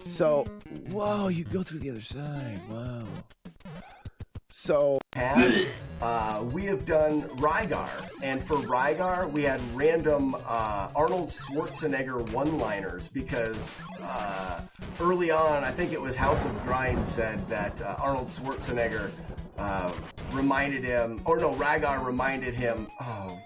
So, whoa, you go through the other side. Whoa. So, we have done Rygar, and for Rygar, we had random Arnold Schwarzenegger one-liners because early on, I think it was House of Grind said that Arnold Schwarzenegger reminded him, or no, Rygar reminded him, oh,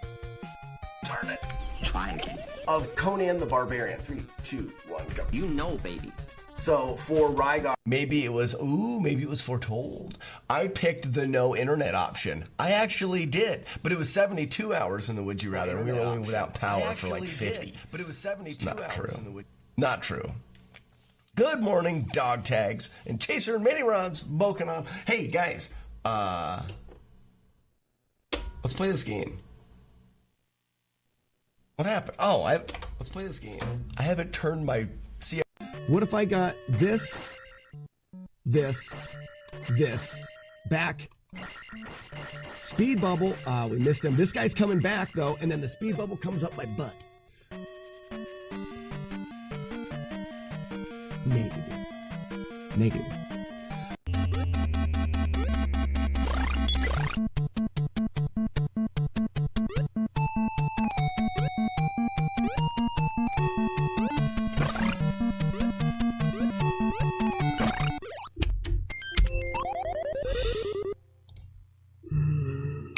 darn it. Try again. Of Conan the Barbarian. 3, 2, 1, go. You know, baby. So for Rygar, maybe it was foretold. I picked the no internet option. I actually did, but it was 72 hours in the Would You Rather, and we were only without power for like 50. But it was 72 hours in the Would. Not true. Good morning, dog tags and chaser and mini rods, Bokanon. Hey guys, let's play this game. What happened? Oh, let's play this game. I haven't turned my. What if I got this, back, speed bubble, we missed him. This guy's coming back though, and then the speed bubble comes up my butt. Negative.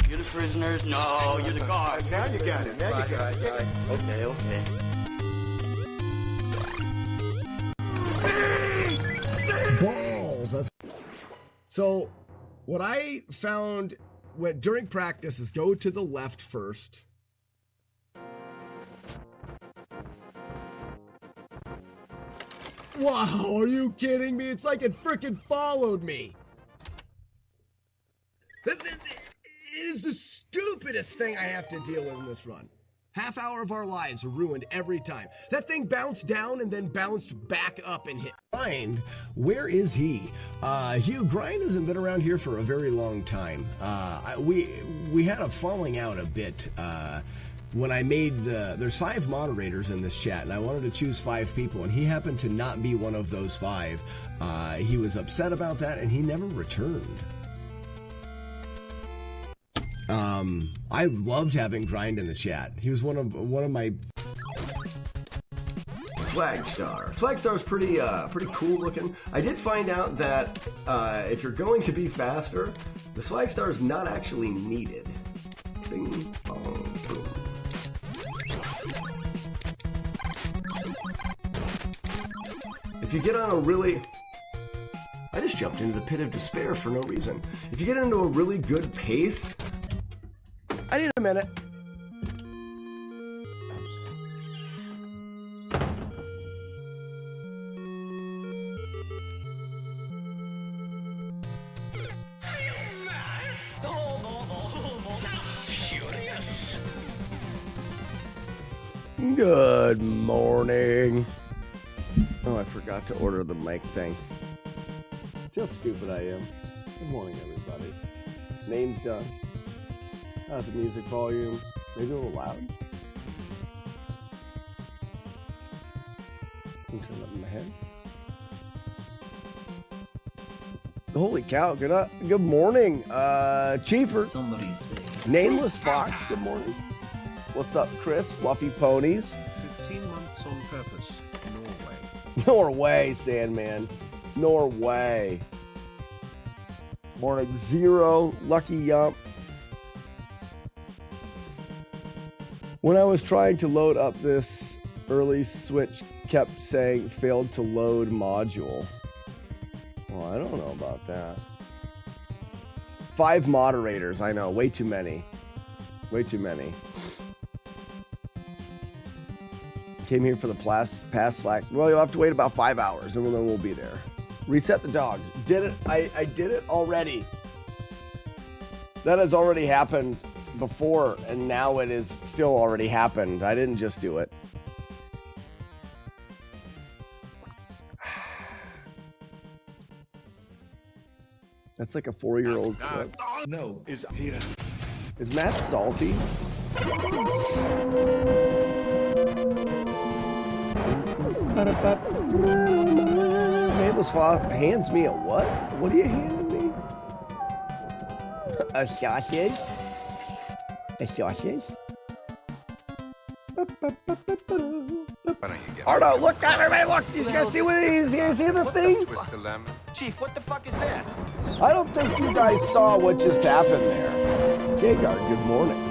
You're the prisoners? No, you're the guards. now you got it. Now you got it. Okay. Balls. So, what I found during practice is go to the left first. Wow, are you kidding me? It's like it freaking followed me. It is the stupidest thing I have to deal with in this run. Half hour of our lives are ruined every time. That thing bounced down and then bounced back up and hit. Grind, where is he? Hugh, Grind hasn't been around here for a very long time. We had a falling out a bit when I made there's 5 moderators in this chat, and I wanted to choose 5 people, and he happened to not be one of those 5. He was upset about that, and he never returned. I loved having Grind in the chat. He was one of my Swagstar. Swagstar's pretty cool looking. I did find out that if you're going to be faster, the Swagstar is not actually needed. Bing, bong, boom. If you get on a really... I just jumped into the pit of despair for no reason. If you get into a really good pace... I need a minute. Good morning. Oh, I forgot to order the mic thing. Just stupid I am. Good morning, everybody. Name's done. How's the music volume? Maybe a little loud? Can turn up in my head. Holy cow, good morning. Chiefer. Somebody say. Nameless Fox, good morning. What's up, Chris? Fluffy Ponies. 15 months on purpose. Norway. Norway, Sandman. Norway. Morning Zero, Lucky Yump. When I was trying to load up this early switch, kept saying failed to load module. Well, I don't know about that. 5 moderators, I know, way too many. Way too many. Came here for the past Slack. Well, you'll have to wait about 5 hours and then we'll be there. Reset the dog. Did it? I did it already. That has already happened before, and now it is still already happened. I didn't just do it. That's like a 4-year-old clip. No, is here. Is Matt salty? Nameless Fox hands me a what? What are you handing me? A sausage? A sausage? Arno, look, everybody, look! You guys see what he's see the thing? Chief, what the fuck is this? I don't think you guys saw what just happened there. J-Guard, good morning.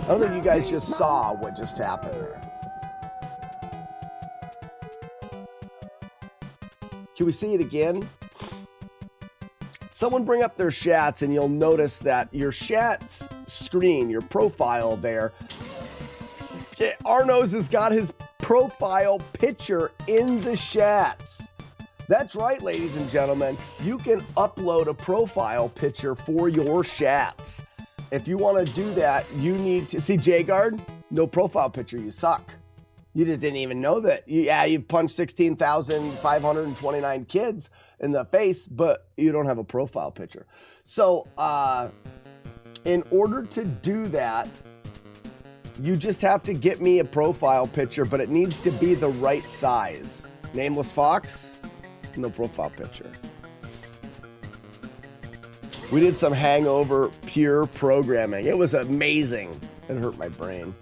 I don't think you guys just saw what just happened there. Can we see it again? Someone bring up their chats and you'll notice that your chat's screen, your profile there, Arno's has got his profile picture in the chats. That's right, ladies and gentlemen. You can upload a profile picture for your chats. If you want to do that, you need to see J-Guard. No profile picture, you suck. You just didn't even know that. Yeah, you've punched 16,529 kids in the face, but you don't have a profile picture. So, in order to do that, you just have to get me a profile picture, but it needs to be the right size. Nameless Fox, no profile picture. We did some hangover pure programming. It was amazing. It hurt my brain.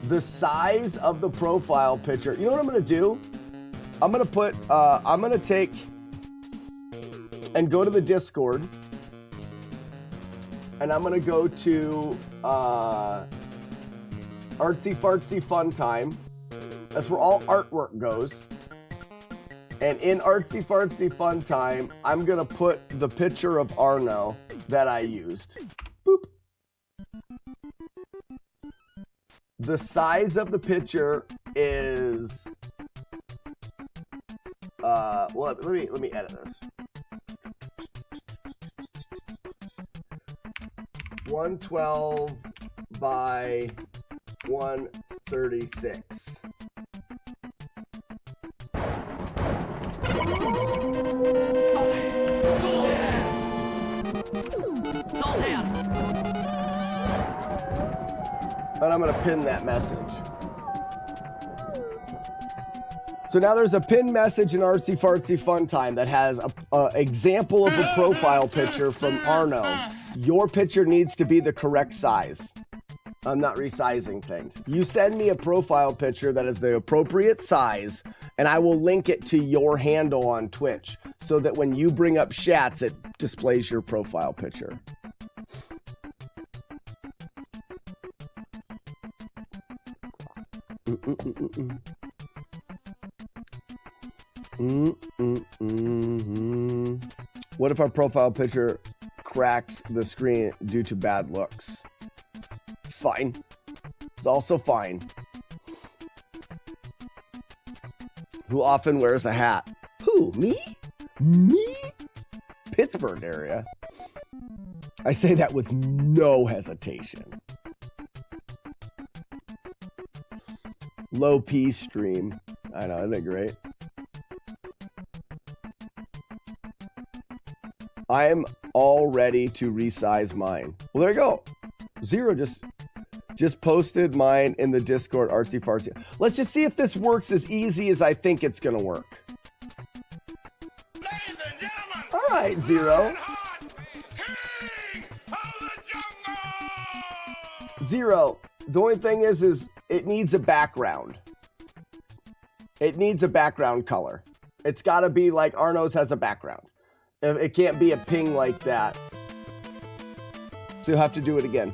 The size of the profile picture. You know what I'm gonna do? I'm gonna take and go to the Discord, and I'm gonna go to Artsy Fartsy Fun Time. That's where all artwork goes. And in Artsy Fartsy Fun Time, I'm gonna put the picture of Arno that I used. Boop. The size of the picture is well, let me edit this. 112 by 136. And I'm going to pin that message. So now there's a pin message in Artsy Fartsy Fun Time that has an example of a profile picture from Arno. Your picture needs to be the correct size. I'm not resizing things. You send me a profile picture that is the appropriate size, and I will link it to your handle on Twitch so that when you bring up chats, it displays your profile picture. What if our profile picture cracks the screen due to bad looks? It's fine. It's also fine. Who often wears a hat? Who? Me? Me? Pittsburgh area. I say that with no hesitation. Low P stream. I know, isn't it great? I am all ready to resize mine. Well, there you go. Zero just posted mine in the Discord, Artsy Fartsy. Let's just see if this works as easy as I think it's gonna work. Ladies and gentlemen, all right, Zero. King of the jungle. Zero. The only thing is it needs a background. It needs a background color. It's got to be like Arno's has a background. It can't be a ping like that. So you'll have to do it again.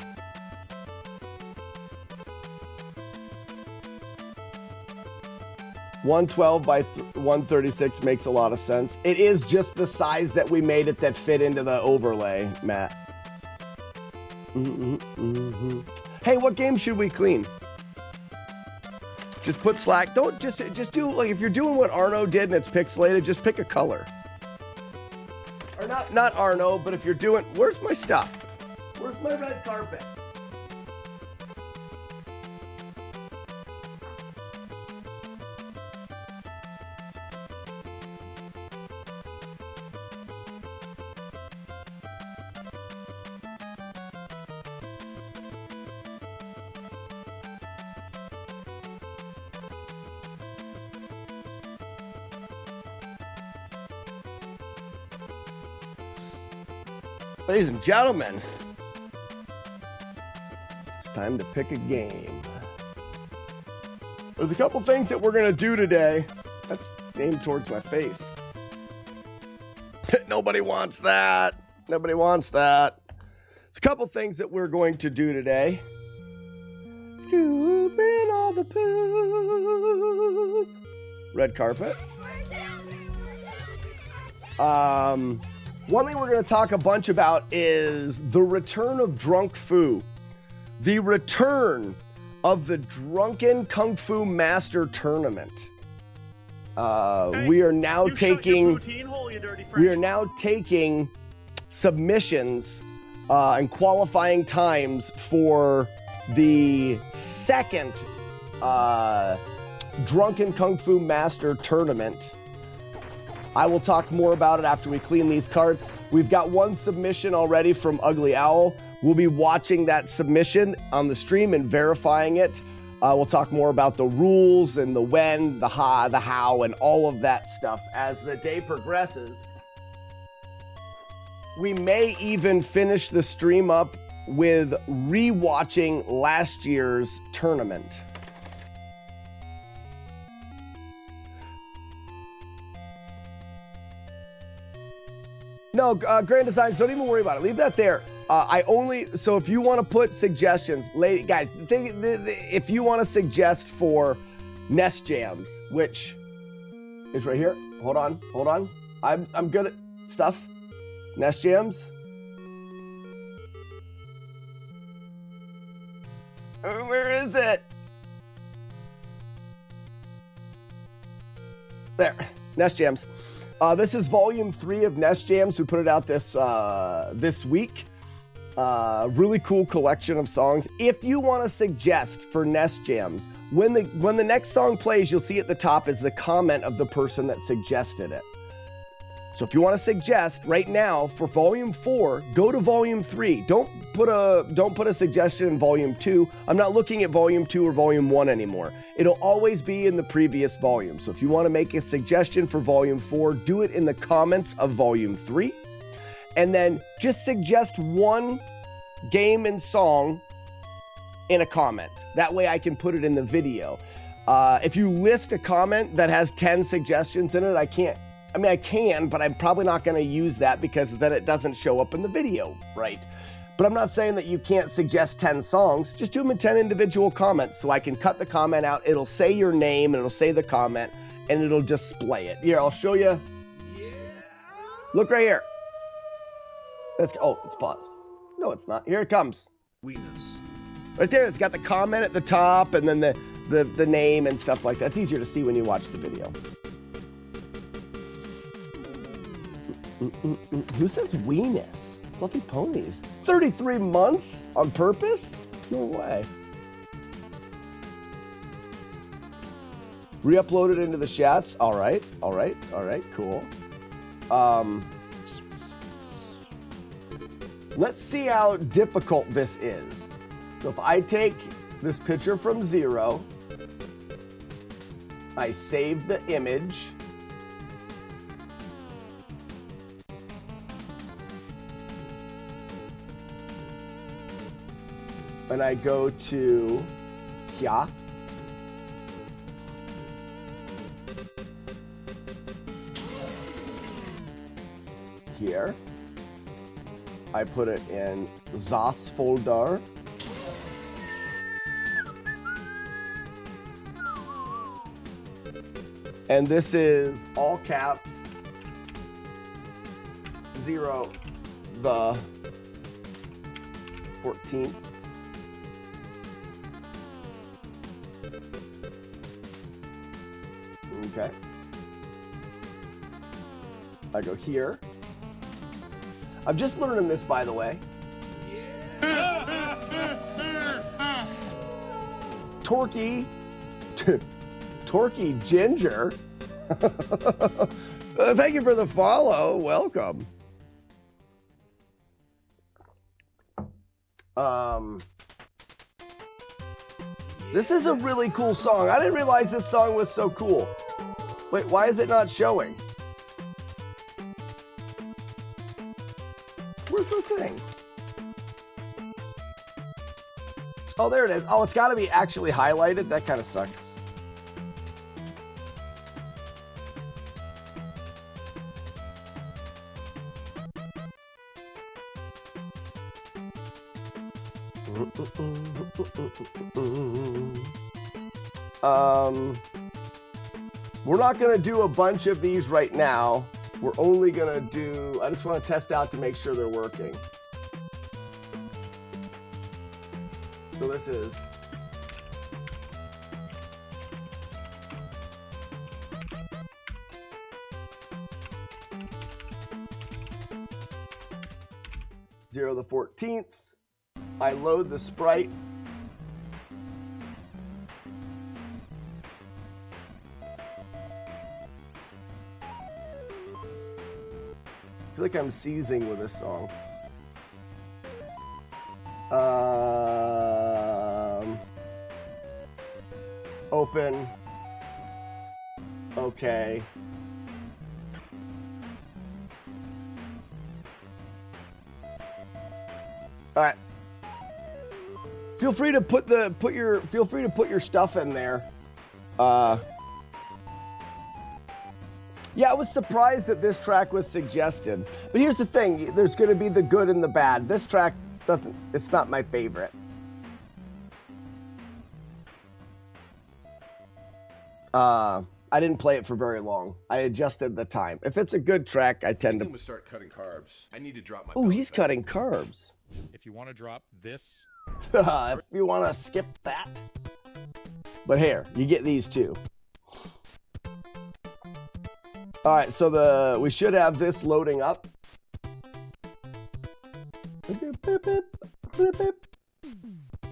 $112 by $136 makes a lot of sense. It is just the size that we made it that fit into the overlay, Matt. Hey, what game should we clean? Just put Slack. Don't just do, like, if you're doing what Arno did and it's pixelated, just pick a color. Or not Arno, but if you're doing, where's my stuff? Where's my red carpet? Ladies and gentlemen, it's time to pick a game. There's a couple things that we're gonna do today. That's aimed towards my face. Nobody wants that. Nobody wants that. There's a couple things that we're going to do today. Scooping all the poop. Red carpet. One thing we're going to talk a bunch about is the return of Drunk Fu. The return of the Drunken Kung Fu Master Tournament. We are now taking submissions and qualifying times for the second Drunken Kung Fu Master Tournament. I will talk more about it after we clean these carts. We've got one submission already from Ugly Owl. We'll be watching that submission on the stream and verifying it. We'll talk more about the rules and the when, the how, and all of that stuff as the day progresses. We may even finish the stream up with re-watching last year's tournament. No, Grand Designs, don't even worry about it. Leave that there. So if you want to put suggestions, guys, if you want to suggest for Nest Jams, which is right here. Hold on. I'm good at stuff. Nest Jams. Where is it? There, Nest Jams. This is volume 3 of Nest Jams. We put it out this week. Really cool collection of songs. If you want to suggest for Nest Jams, when the next song plays, you'll see at the top is the comment of the person that suggested it. So if you want to suggest right now for volume 4, go to volume 3. Don't put a suggestion in volume 2. I'm not looking at volume 2 or volume 1 anymore. It'll always be in the previous volume. So if you want to make a suggestion for volume 4, do it in the comments of volume 3. And then just suggest one game and song in a comment. That way I can put it in the video. If you list a comment that has 10 suggestions in it, I can, but I'm probably not going to use that because then it doesn't show up in the video, right? But I'm not saying that you can't suggest 10 songs. Just do them in 10 individual comments so I can cut the comment out. It'll say your name and it'll say the comment and it'll display it. Here, I'll show you. Yeah. Look right here. It's paused. No, it's not. Here it comes. Weenus. Right there, it's got the comment at the top and then the name and stuff like that. It's easier to see when you watch the video. Who says weenus? Fluffy ponies. 33 months on purpose? No way. Re-upload it into the chats. All right, cool. Let's see how difficult this is. So if I take this picture from 0, I save the image. And I go to here. Here. I put it in ZOS folder. And this is all caps 0 the 14th. Okay. I go here. I'm just learning this, by the way. Torquey Ginger. Thank you for the follow. Welcome. This is a really cool song. I didn't realize this song was so cool. Wait, why is it not showing? Where's the thing? Oh, there it is. Oh, it's got to be actually highlighted. That kind of sucks. We're not going to do a bunch of these right now. We're only going to do, I just want to test out to make sure they're working. So this is Zero the 14th. I load the sprite. I feel like I'm seizing with this song. Open. Okay. All right. Feel free to put your stuff in there. Yeah, I was surprised that this track was suggested. But here's the thing, there's going to be the good and the bad. This track it's not my favorite. I didn't play it for very long. I adjusted the time. If it's a good track, I tend to start cutting carbs. I need to drop my. Oh, he's cutting carbs. If you want to drop this. If you want to skip that. But here, you get these two. All right, so we should have this loading up.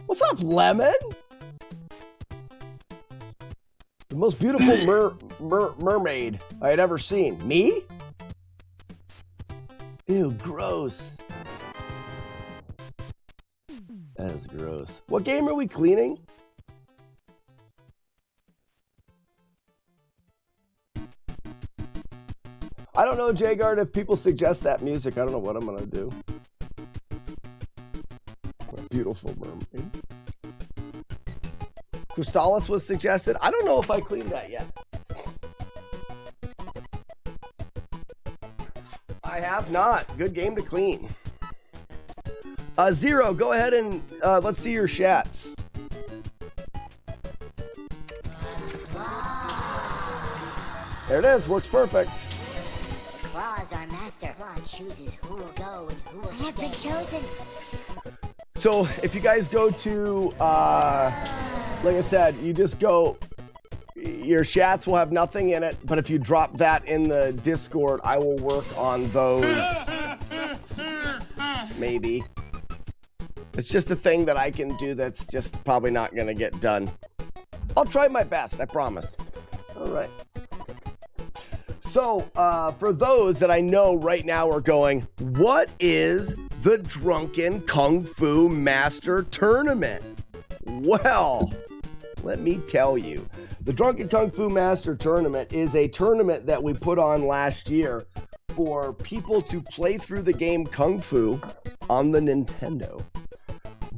What's up, Lemon? The most beautiful mermaid I had ever seen. Me? Ew, gross. That is gross. What game are we cleaning? I don't know, Jagard, if people suggest that music, I don't know what I'm gonna do. A beautiful mermaid. Crystallis was suggested. I don't know if I cleaned that yet. I have not. Good game to clean. Zero, go ahead and let's see your chats. There it is. Works perfect. Claw is our master. Claw chooses who will go and who will stay. I have been chosen. So if you guys go to, like I said, you just go, your chats will have nothing in it, but if you drop that in the Discord, I will work on those. Maybe. It's just a thing that I can do that's just probably not going to get done. I'll try my best, I promise. All right. So, for those that I know right now are going, what is the Drunken Kung Fu Master Tournament? Well, let me tell you. The Drunken Kung Fu Master Tournament is a tournament that we put on last year for people to play through the game Kung Fu on the Nintendo.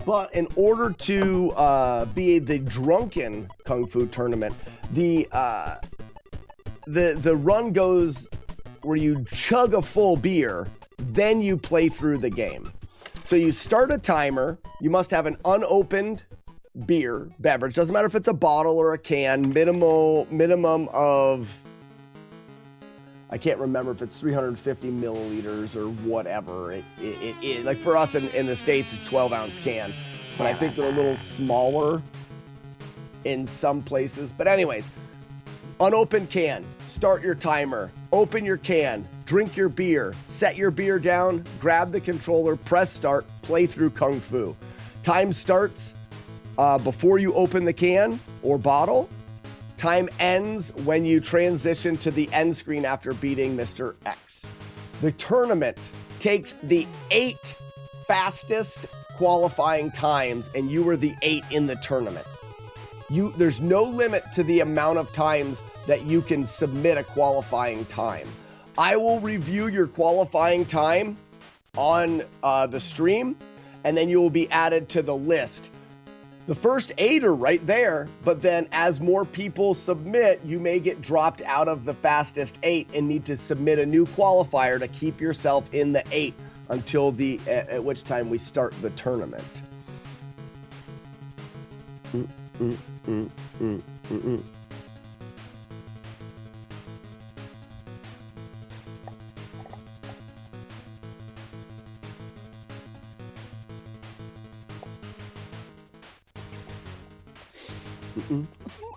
But in order to be the Drunken Kung Fu Tournament, the run goes where you chug a full beer, then you play through the game. So you start a timer. You must have an unopened beverage. Doesn't matter if it's a bottle or a can. Minimum of, I can't remember if it's 350 milliliters or whatever. It like for us in the States, it's 12-ounce can. But I think they're a little smaller in some places. But anyways, unopened can, start your timer, open your can, drink your beer, set your beer down, grab the controller, press start, play through Kung Fu. Time starts before you open the can or bottle. Time ends when you transition to the end screen after beating Mr. X. The tournament takes the 8 fastest qualifying times, and you were the 8 in the tournament. There's no limit to the amount of times that you can submit a qualifying time. I will review your qualifying time on the stream, and then you will be added to the list. The first 8 are right there, but then as more people submit, you may get dropped out of the fastest 8 and need to submit a new qualifier to keep yourself in the 8 until at which time we start the tournament.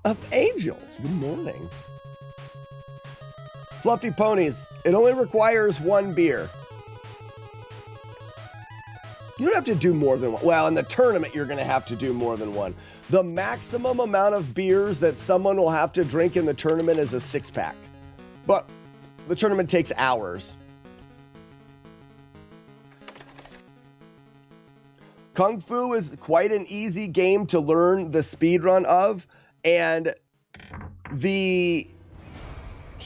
Of angels. Good morning. Fluffy ponies. It only requires 1 beer. You don't have to do more than one. Well, in the tournament, you're going to have to do more than one. The maximum amount of beers that someone will have to drink in the tournament is a 6-pack. But the tournament takes hours. Kung Fu is quite an easy game to learn the speedrun of, and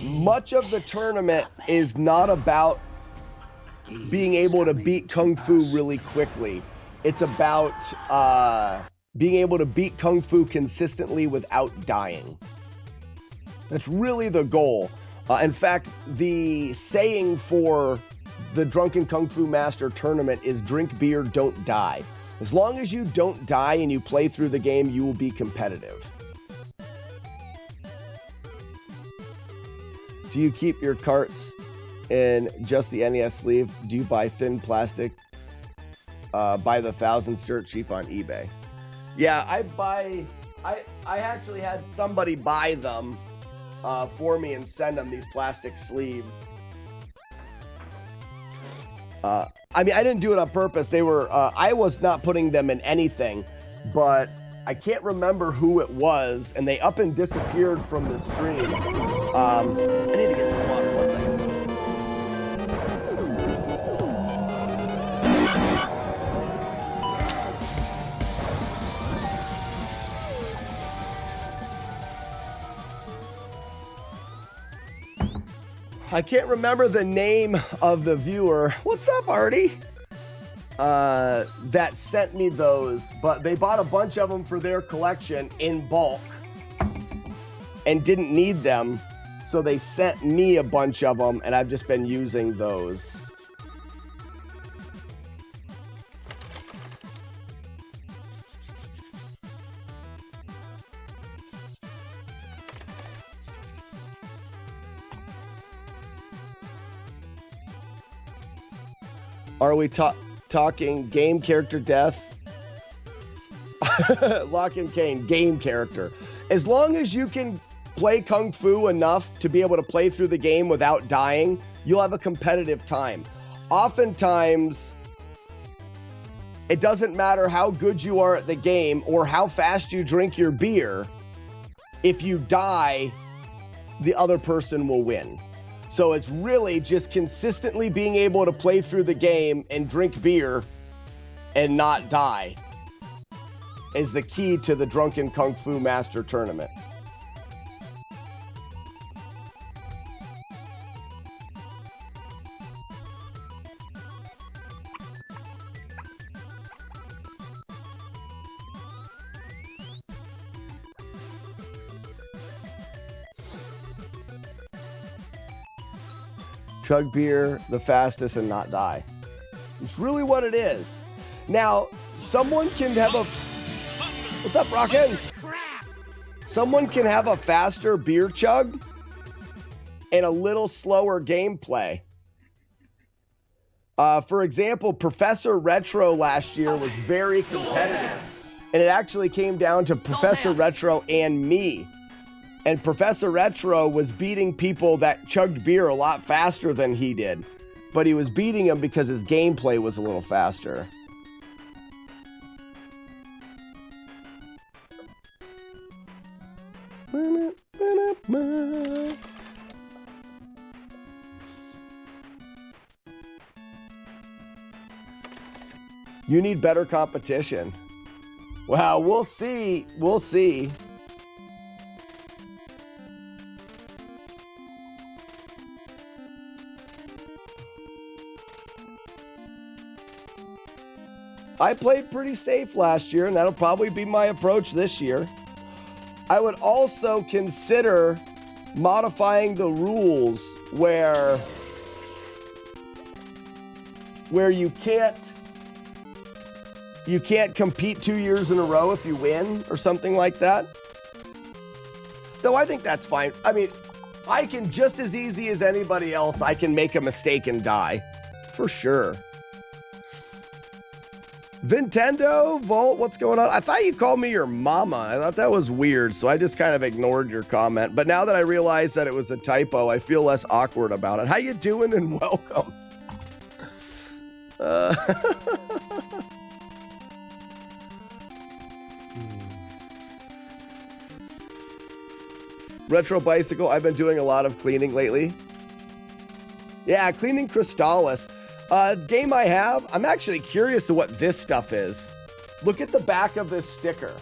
much of the tournament is not about being able to beat Kung Fu really quickly. It's about being able to beat Kung Fu consistently without dying. That's really the goal. In fact, the saying for the Drunken Kung Fu Master Tournament is drink beer, don't die. As long as you don't die and you play through the game, you will be competitive. Do you keep your carts in just the NES sleeve? Do you buy thin plastic? Buy the thousands dirt cheap on eBay. Yeah, I actually had somebody buy them for me and send them these plastic sleeves. I mean, I didn't do it on purpose. They were, I was not putting them in anything, but I can't remember who it was, and they up and disappeared from the stream. I need to get some water. 1 second. I can't remember the name of the viewer. What's up, Artie? That sent me those, but they bought a bunch of them for their collection in bulk and didn't need them, so they sent me a bunch of them, and I've just been using those. Are we talking game character death? Lock and Kane, game character. As long as you can play Kung Fu enough to be able to play through the game without dying, you'll have a competitive time. Oftentimes, it doesn't matter how good you are at the game or how fast you drink your beer. If you die, the other person will win. So it's really just consistently being able to play through the game and drink beer and not die is the key to the Drunken Kung Fu Master Tournament. Chug beer the fastest and not die. It's really what it is. Now, someone can have a... What's up, Rockin'? Someone can have a faster beer chug and a little slower gameplay. For example, Professor Retro last year was very competitive. And it actually came down to Professor Retro and me. And Professor Retro was beating people that chugged beer a lot faster than he did. But he was beating them because his gameplay was a little faster. You need better competition. Well, we'll see. We'll see. I played pretty safe last year, and that'll probably be my approach this year. I would also consider modifying the rules where you can't compete 2 years in a row if you win or something like that. Though I think that's fine. I mean, I can just as easy as anybody else, I can make a mistake and die. For sure. Nintendo, Volt, what's going on? I thought you called me your mama. I thought that was weird, so I just kind of ignored your comment. But now that I realized that it was a typo, I feel less awkward about it. How you doing and welcome? Retro Bicycle, I've been doing a lot of cleaning lately. Yeah, cleaning Crystallis. Game I have, I'm actually curious to what this stuff is. Look at the back of this sticker.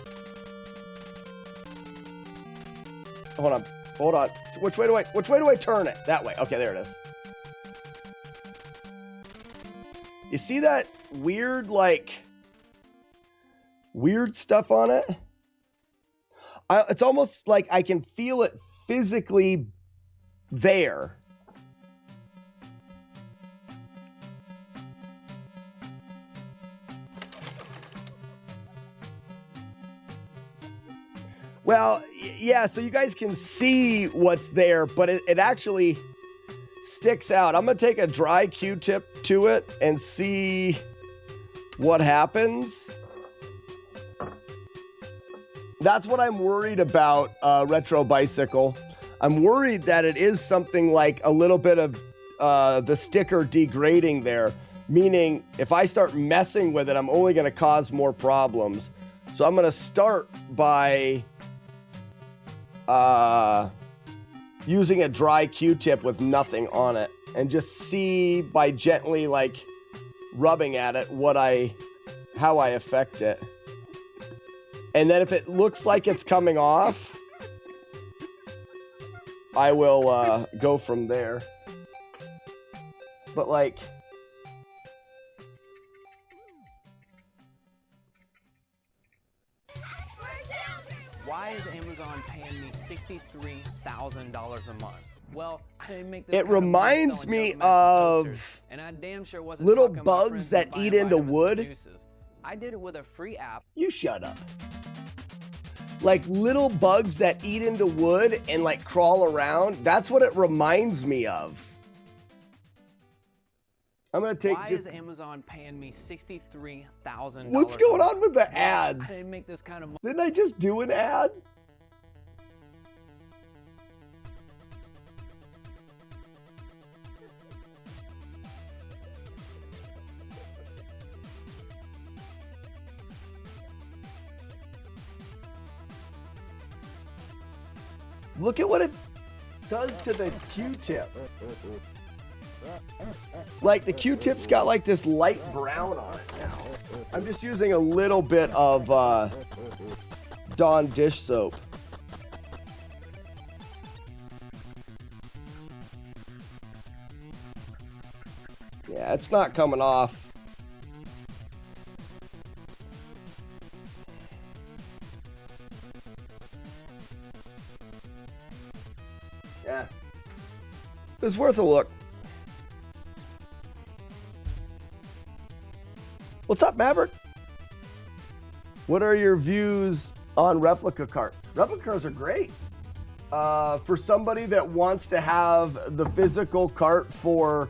Hold on. Which way do I turn it? That way. Okay, there it is. You see that weird stuff on it? It's almost like I can feel it physically there. Well, yeah, so you guys can see what's there, but it actually sticks out. I'm going to take a dry Q-tip to it and see what happens. That's what I'm worried about, Retro Bicycle. I'm worried that it is something like a little bit of the sticker degrading there, meaning if I start messing with it, I'm only going to cause more problems. So I'm going to start by using a dry Q-tip with nothing on it and just see by gently rubbing at it how I affect it. And then if it looks like it's coming off, I will go from there. But why is Amazon paying me $63,000 a month? Well, I didn't make this. It reminds me of and I damn sure wasn't little talking about bugs friends that eat into wood. I did it with a free app. You shut up. Like little bugs that eat into wood and crawl around. That's what it reminds me of. I'm gonna take. Why is Amazon paying me $63,000? What's going on with the ads? I didn't make this kind of money. Didn't I just do an ad? Look at what it does to the Q-tip. The Q-tip's got this light brown on it now. I'm just using a little bit of Dawn dish soap. Yeah, it's not coming off. Yeah. It's worth a look. What's up, Maverick? What are your views on replica carts? Replica carts are great. For somebody that wants to have the physical cart for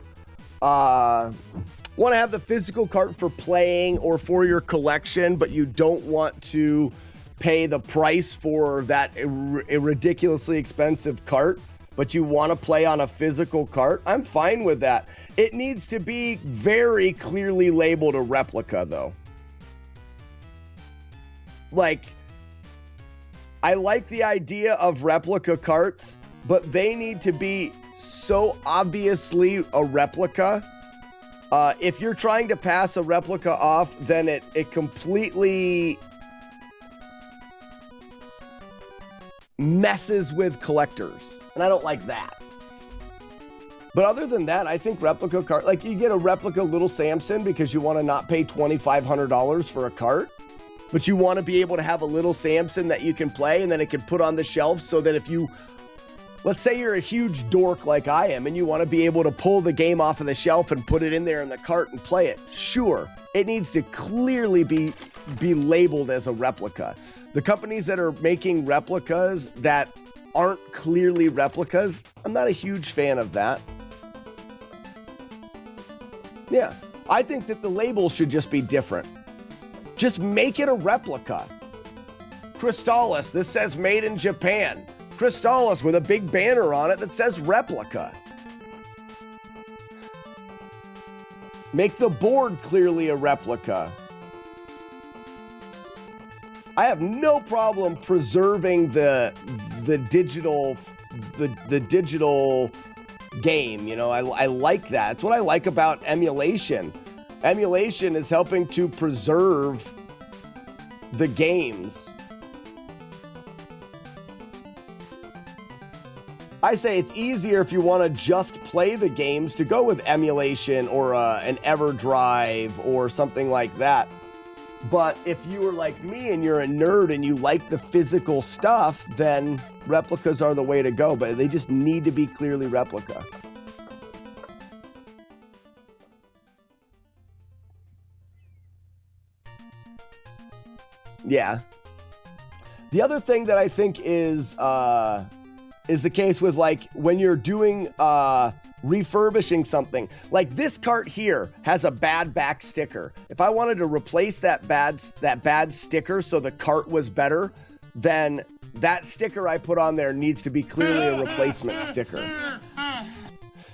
playing or for your collection, but you don't want to pay the price for that a ridiculously expensive cart, but you want to play on a physical cart, I'm fine with that. It needs to be very clearly labeled a replica, though. I like the idea of replica carts, but they need to be so obviously a replica. If you're trying to pass a replica off, then it completely messes with collectors. And I don't like that. But other than that, I think replica cart, like you get a replica Little Samson because you want to not pay $2,500 for a cart, but you want to be able to have a Little Samson that you can play and then it can put on the shelf so that if you, let's say you're a huge dork like I am and you want to be able to pull the game off of the shelf and put it in there in the cart and play it. Sure, it needs to clearly be labeled as a replica. The companies that are making replicas that aren't clearly replicas, I'm not a huge fan of that. Yeah, I think that the label should just be different. Just make it a replica. Crystallis, this says made in Japan. Crystallis with a big banner on it that says replica. Make the board clearly a replica. I have no problem preserving the digital game. You know, I like that. It's what I like about emulation. Emulation is helping to preserve the games. I say it's easier if you want to just play the games to go with emulation or an EverDrive or something like that. But if you are like me and you're a nerd and you like the physical stuff, then replicas are the way to go. But they just need to be clearly replica. Yeah. The other thing that I think is the case with like when you're doing refurbishing something. Like this cart here has a bad back sticker. If I wanted to replace that bad sticker so the cart was better, then that sticker I put on there needs to be clearly a replacement sticker.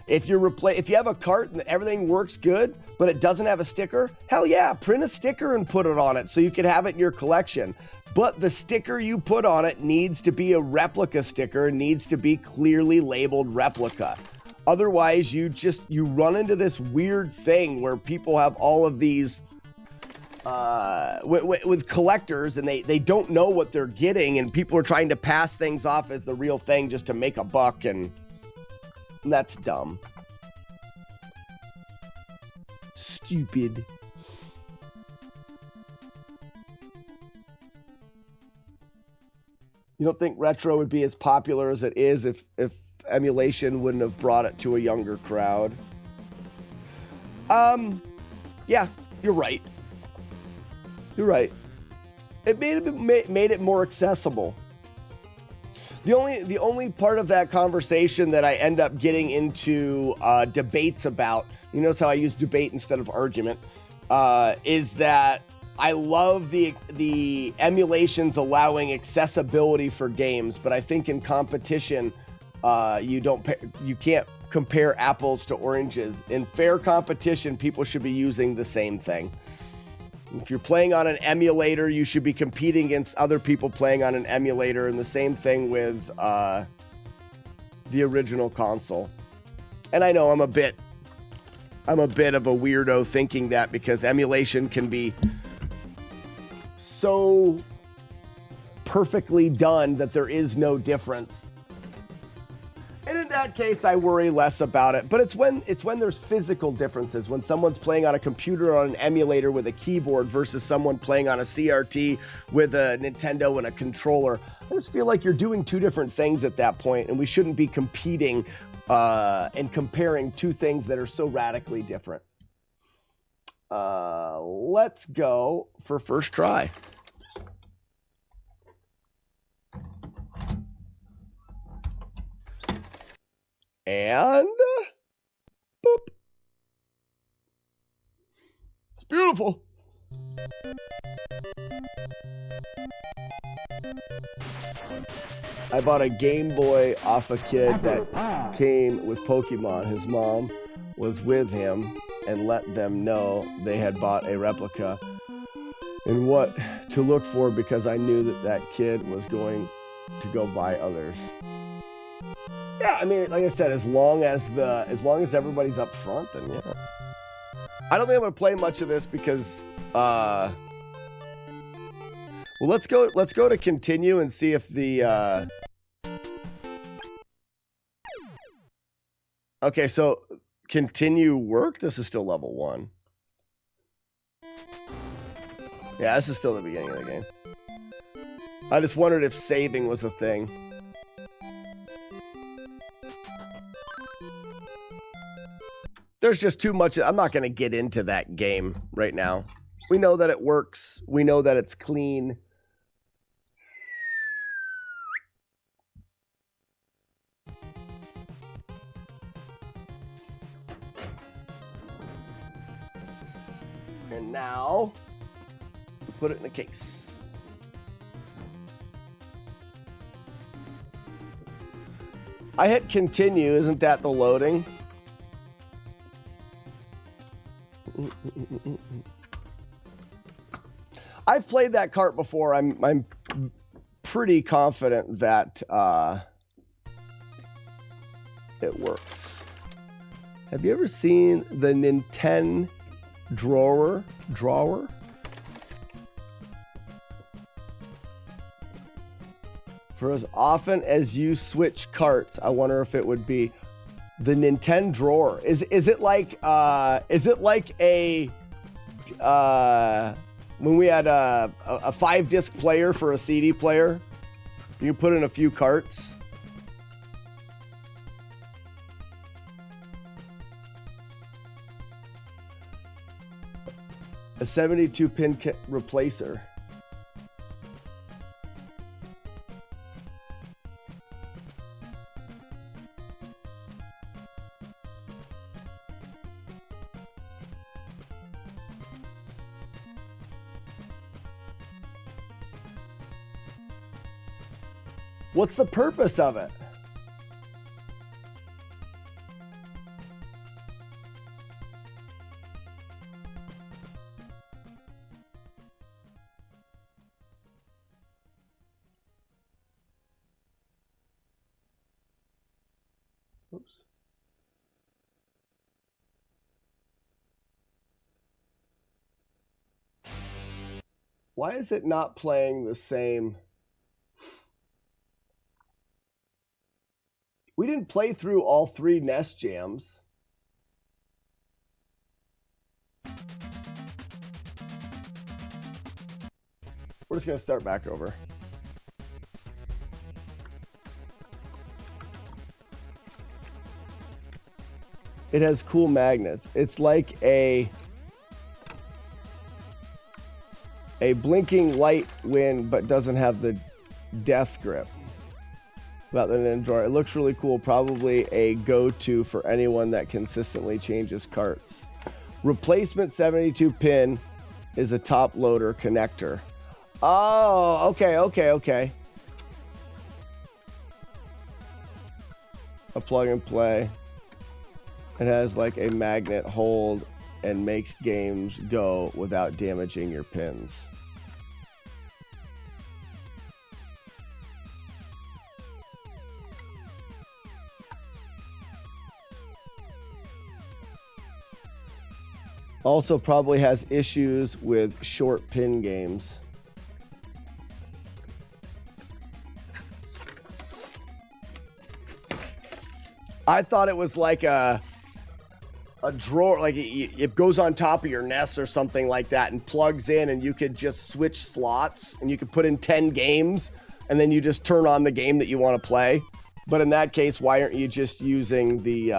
If you have a cart and everything works good, but it doesn't have a sticker, hell yeah, print a sticker and put it on it so you can have it in your collection. But the sticker you put on it needs to be a replica sticker, needs to be clearly labeled replica. Otherwise, you run into this weird thing where people have all of these with collectors and they don't know what they're getting, and people are trying to pass things off as the real thing just to make a buck, and that's dumb. Stupid. You don't think retro would be as popular as it is if emulation wouldn't have brought it to a younger crowd? Yeah, you're right. You're right. It made it more accessible. The only part of that conversation that I end up getting into debates about, you notice how I use debate instead of argument, is that I love the emulations allowing accessibility for games, but I think in competition, you can't compare apples to oranges. In fair competition, people should be using the same thing. If you're playing on an emulator, you should be competing against other people playing on an emulator, and the same thing with the original console. And I know I'm a bit of a weirdo thinking that, because emulation can be so perfectly done that there is no difference. And in that case, I worry less about it. But it's when there's physical differences. When someone's playing on a computer on an emulator with a keyboard versus someone playing on a CRT with a Nintendo and a controller. I just feel like you're doing two different things at that point, and we shouldn't be competing and comparing two things that are so radically different. Let's go for first try. And boop. It's beautiful. I bought a Game Boy off a kid that came with Pokemon. His mom was with him and let them know they had bought a replica and what to look for, because I knew that kid was going to go buy others. Yeah, I mean, like I said, as long as everybody's up front, then yeah. I don't think I'm gonna play much of this because well, let's go to continue and see if the Okay, so continue work. This is still level 1. Yeah, this is still the beginning of the game. I just wondered if saving was a thing. There's just too much. I'm not going to get into that game right now. We know that it works. We know that it's clean. And now, put it in a case. I hit continue. Isn't that the loading? I've played that cart before. I'm pretty confident that it works. Have you ever seen the Nintendo drawer? For as often as you switch carts, I wonder if it would be the Nintendo drawer. Is it like a when we had a 5-disc player for a CD player? You put in a few carts. A 72-pin replacer. What's the purpose of it? Oops. Why is it not playing the same? We didn't play through all 3 NES jams. We're just going to start back over. It has cool magnets. It's like a blinking light wind, but doesn't have the death grip. About the Nintendo drawer. It looks really cool. Probably a go-to for anyone that consistently changes carts. Replacement 72-pin is a top loader connector. Oh, okay. A plug and play. It has like a magnet hold and makes games go without damaging your pins. Also probably has issues with short pin games. I thought it was like a drawer, like it goes on top of your NES or something like that and plugs in, and you could just switch slots and you could put in 10 games and then you just turn on the game that you want to play. But in that case, why aren't you just using the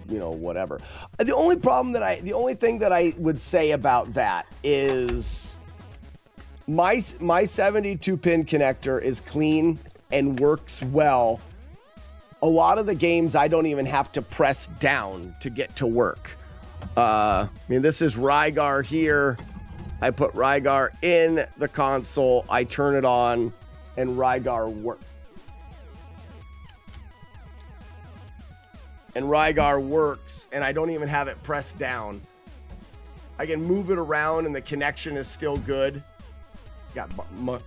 whatever. The only thing that I would say about that is my 72-pin connector is clean and works well. A lot of the games I don't even have to press down to get to work. This is Rygar here. I put Rygar in the console, I turn it on, and Rygar works. And Rygar works, and I don't even have it pressed down. I can move it around, and the connection is still good. Got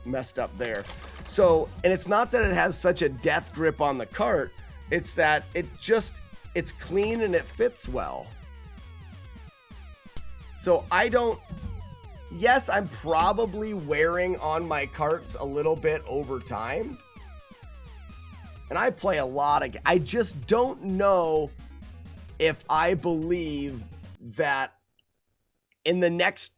messed up there. So, and it's not that it has such a death grip on the cart. It's that it's clean and it fits well. So I don't yes, I'm probably wearing on my carts a little bit over time. And I play a lot of, I just don't know if I believe that in the next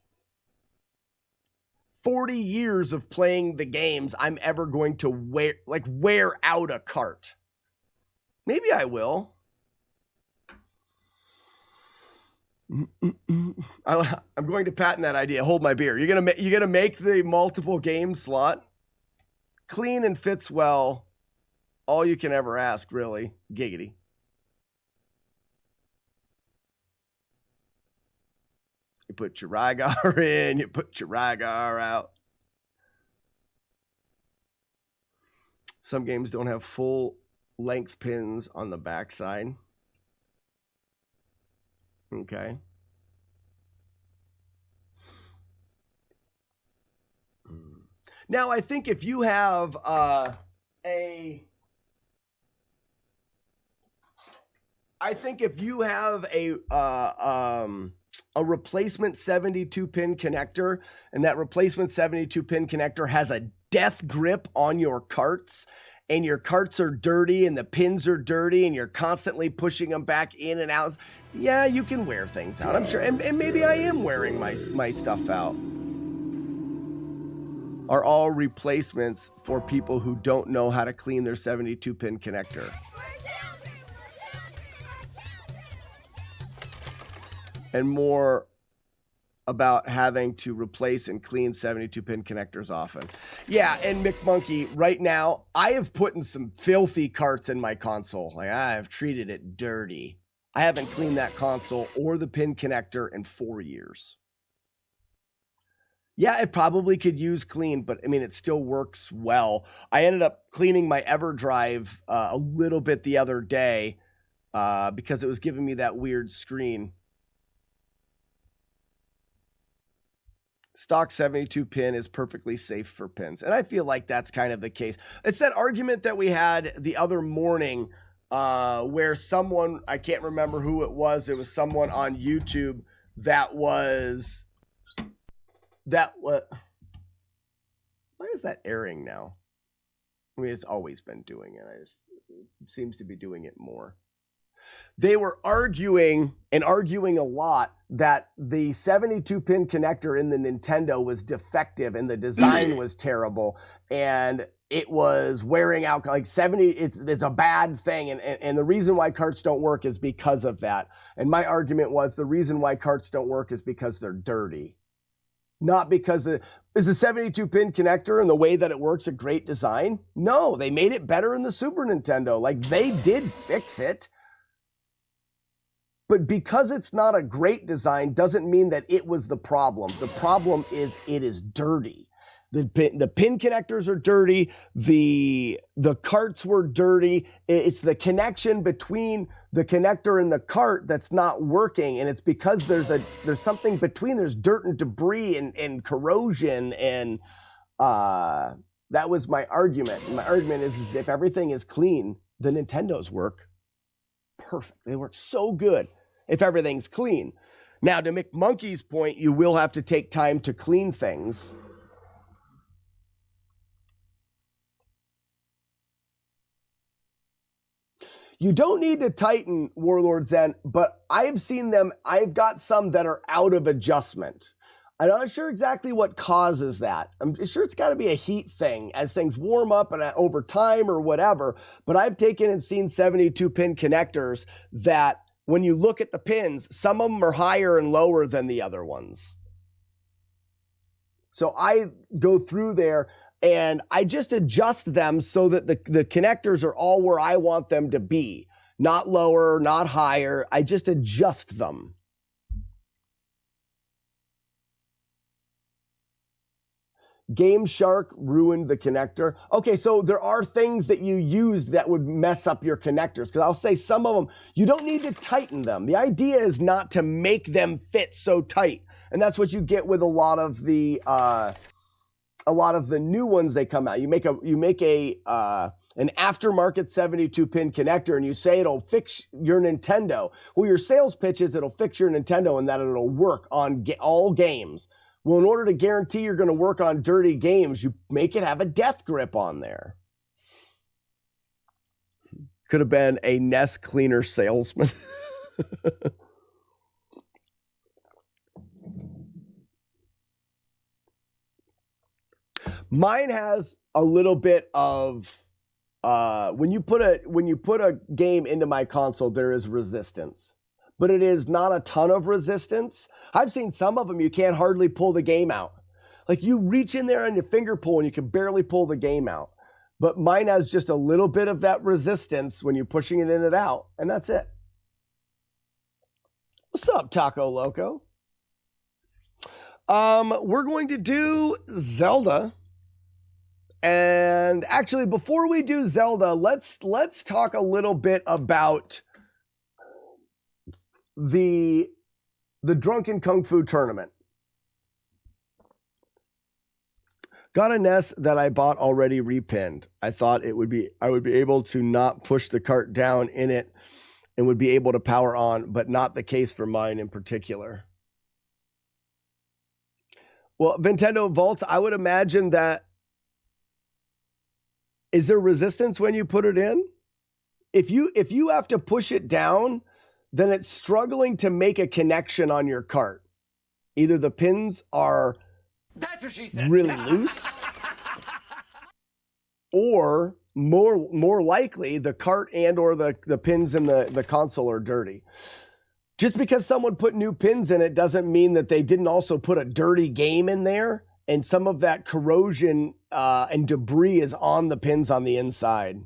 40 years of playing the games, I'm ever going to wear out a cart. Maybe I will. I'm going to patent that idea. Hold my beer. You're gonna make the multiple game slot clean and fits well. All you can ever ask, really. Giggity. You put your Rygar in, you put your Rygar out. Some games don't have full length pins on the backside. Okay. Now, I think if you have a replacement 72-pin connector, and that replacement 72-pin connector has a death grip on your carts, and your carts are dirty and the pins are dirty and you're constantly pushing them back in and out, yeah, you can wear things out, I'm sure. And maybe I am wearing my stuff out. Are all replacements for people who don't know how to clean their 72-pin connector. And more about having to replace and clean 72-pin connectors often. Yeah, and McMonkey, right now, I have put in some filthy carts in my console. Like, I have treated it dirty. I haven't cleaned that console or the pin connector in 4 years. Yeah, it probably could use clean, but I mean, it still works well. I ended up cleaning my EverDrive a little bit the other day because it was giving me that weird screen. Stock 72-pin is perfectly safe for pins. And I feel like that's kind of the case. It's that argument that we had the other morning where someone, I can't remember who it was someone on YouTube why is that airing now? I mean, it's always been doing it. It seems to be doing it more. They were arguing a lot that the 72-pin connector in the Nintendo was defective and the design was terrible and it was wearing out. Like 70, it's a bad thing, and the reason why carts don't work is because of that. And my argument was the reason why carts don't work is because they're dirty. Not because is the 72-pin connector and the way that it works a great design? No, they made it better in the Super Nintendo. Like, they did fix it. But because it's not a great design doesn't mean that it was the problem. The problem is it is dirty. The pin connectors are dirty. The carts were dirty. It's the connection between the connector and the cart that's not working, and it's because there's something between. There's dirt and debris and corrosion, and that was my argument. And my argument is if everything is clean, the Nintendos work perfect. They work so good if everything's clean. Now, to McMonkey's point, you will have to take time to clean things. You don't need to tighten Warlord Zen, but I've seen them. I've got some that are out of adjustment. I'm not sure exactly what causes that. I'm sure it's got to be a heat thing as things warm up and over time or whatever. But I've taken and seen 72-pin connectors that when you look at the pins, some of them are higher and lower than the other ones. So I go through there and I just adjust them so that the connectors are all where I want them to be. Not lower, not higher. I just adjust them. Game Shark ruined the connector. Okay, so there are things that you used that would mess up your connectors. Because I'll say some of them, you don't need to tighten them. The idea is not to make them fit so tight. And that's what you get with a lot of the new ones they come out. You make an aftermarket 72-pin connector and you say it'll fix your Nintendo. Well, your sales pitch is it'll fix your Nintendo and that it'll work on all games. Well, in order to guarantee you're going to work on dirty games, you make it have a death grip on there. Could have been a NES cleaner salesman. Mine has a little bit of when you put a game into my console, there is resistance, but it is not a ton of resistance. I've seen some of them you can't hardly pull the game out. Like you reach in there on your finger pull and you can barely pull the game out. But mine has just a little bit of that resistance when you're pushing it in and out, and that's it. What's up, Taco Loco? We're going to do Zelda. And actually, before we do Zelda, let's talk a little bit about the Drunken Kung Fu tournament. Got a NES that I bought already repinned. I thought I would be able to not push the cart down in it and would be able to power on, but not the case for mine in particular. Well, Nintendo Vaults, I would imagine that. Is there resistance when you put it in? If you have to push it down, then it's struggling to make a connection on your cart. Either the pins are That's what she said. really loose, or more likely the cart and or the pins in the console are dirty. Just because someone put new pins in it doesn't mean that they didn't also put a dirty game in there. And some of that corrosion and debris is on the pins on the inside.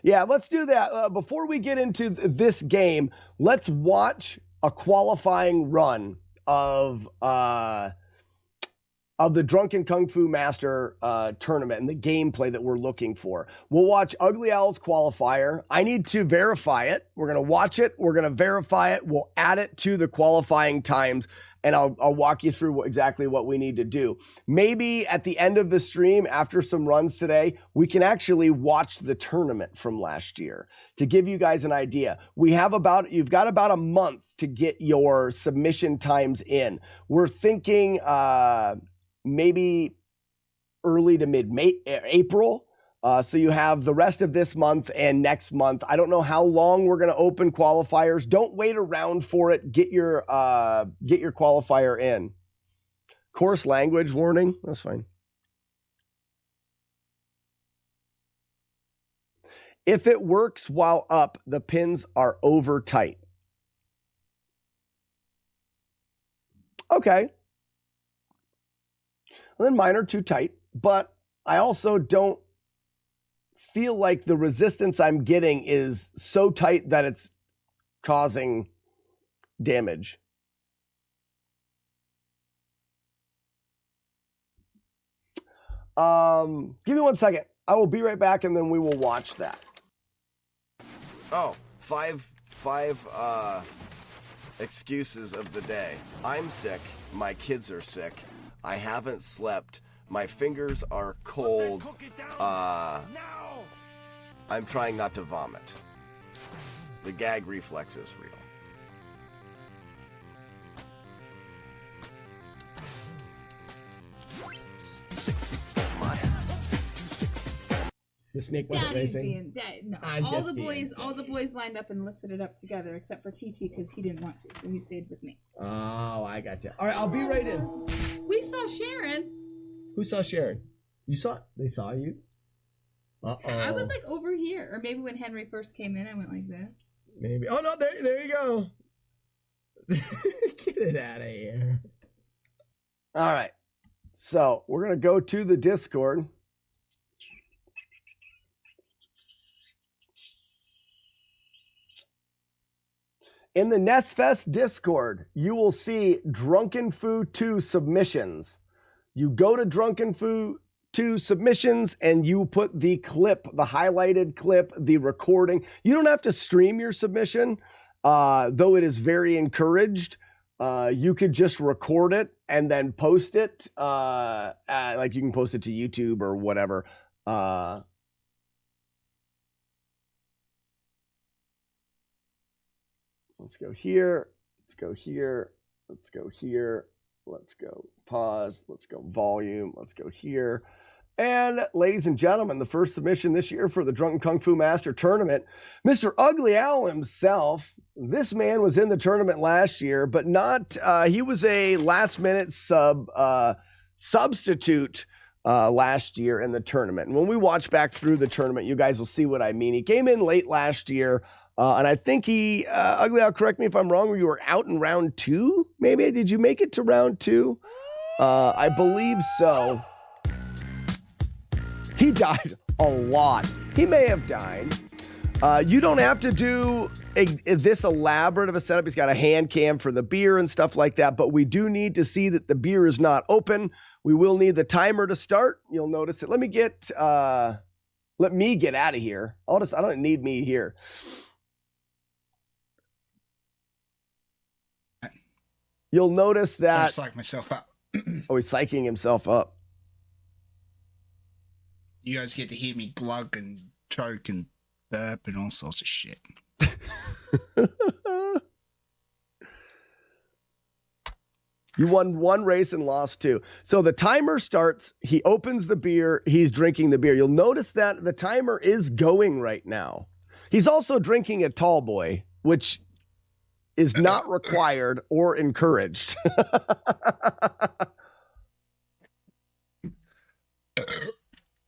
Yeah, let's do that. Before we get into this game, let's watch a qualifying run of the Drunken Kung Fu Master tournament and the gameplay that we're looking for. We'll watch Ugly Owl's qualifier. I need to verify it. We're going to watch it. We're going to verify it. We'll add it to the qualifying times, and I'll walk you through exactly what we need to do. Maybe at the end of the stream, after some runs today, we can actually watch the tournament from last year to give you guys an idea. You've got about a month to get your submission times in. We're thinking maybe early to mid-April. So you have the rest of this month and next month. I don't know how long we're going to open qualifiers. Don't wait around for it. Get your qualifier in. Course language warning. That's fine. If it works while up, the pins are over tight. Okay. Well, then mine are too tight, but I also don't feel like the resistance I'm getting is so tight that it's causing damage. Give me 1 second. I will be right back, and then we will watch that. Oh, five excuses of the day. I'm sick. My kids are sick. I haven't slept. My fingers are cold. I'm trying not to vomit. The gag reflex is real. The snake wasn't racing. No. All the boys lined up and lifted it up together, except for TT because he didn't want to, so he stayed with me. Oh, I got you. All right, I'll be right in. We saw Sharon. Who saw Sharon? You saw? They saw you? Uh-oh. I was like over here, or maybe when Henry first came in, I went like this. Maybe. Oh no! There you go. Get it out of here. All right. So we're gonna go to the Discord. In the NESFest Discord, you will see Drunken Fu 2 submissions. You go to Drunken Fu 2 submissions and you put the clip, the highlighted clip, the recording. You don't have to stream your submission, though it is very encouraged. You could just record it and then post it. Like you can post it to YouTube or whatever. Let's go here. Let's go here. Let's go here. Let's go pause. Let's go volume. Let's go here. And ladies and gentlemen, the first submission this year for the Drunken Kung Fu Master Tournament, Mr. Ugly Owl himself. This man was in the tournament last year, but not, he was a last minute substitute last year in the tournament. And when we watch back through the tournament, you guys will see what I mean. He came in late last year, and I think he, Ugly Owl, correct me if I'm wrong, you were out in round 2, maybe? Did you make it to round 2? I believe so. He died a lot. He may have died. You don't have to do this elaborate of a setup. He's got a hand cam for the beer and stuff like that, but we do need to see that the beer is not open. We will need the timer to start. You'll notice it. Let me get out of here. I don't need me here. You'll notice that. I psych myself up. Oh, he's psyching himself up. You guys get to hear me glug and choke and burp and all sorts of shit. You won 1 race and lost 2. So the timer starts. He opens the beer. He's drinking the beer. You'll notice that the timer is going right now. He's also drinking a tall boy, which is not required or encouraged.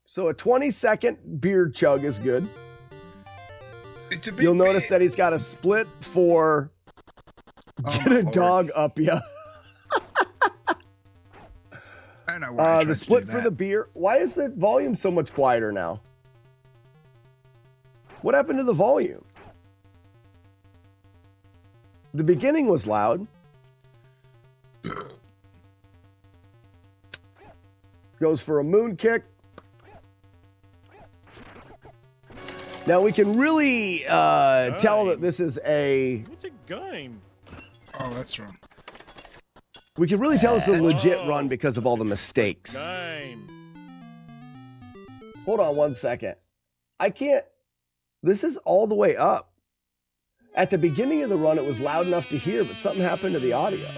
So a 20-second beer chug is good. You'll notice that he's got a split for get a dog up ya. I don't know why the split for the beer. Why is the volume so much quieter now? What happened to the volume? The beginning was loud. Goes for a moon kick. Now we can really tell that this is a... It's a game. Oh, that's wrong. We can really tell it's a legit run because of all the mistakes. Game. Hold on 1 second. I can't... This is all the way up. At the beginning of the run, it was loud enough to hear, but something happened to the audio.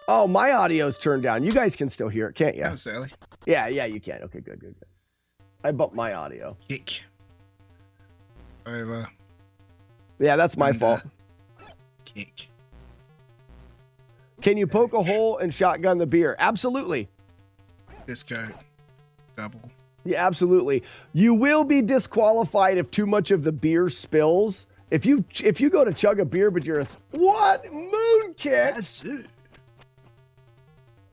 Oh, my audio's turned down. You guys can still hear it, can't you? That was early. Yeah, you can. Okay, good. I bumped my audio. Kick. Over. Yeah, that's my fault. Kick. Can you poke a hole and shotgun the beer? Absolutely. Disco. Double. Yeah, absolutely. You will be disqualified if too much of the beer spills. If you go to chug a beer, but you're what? Moon kick? That's it.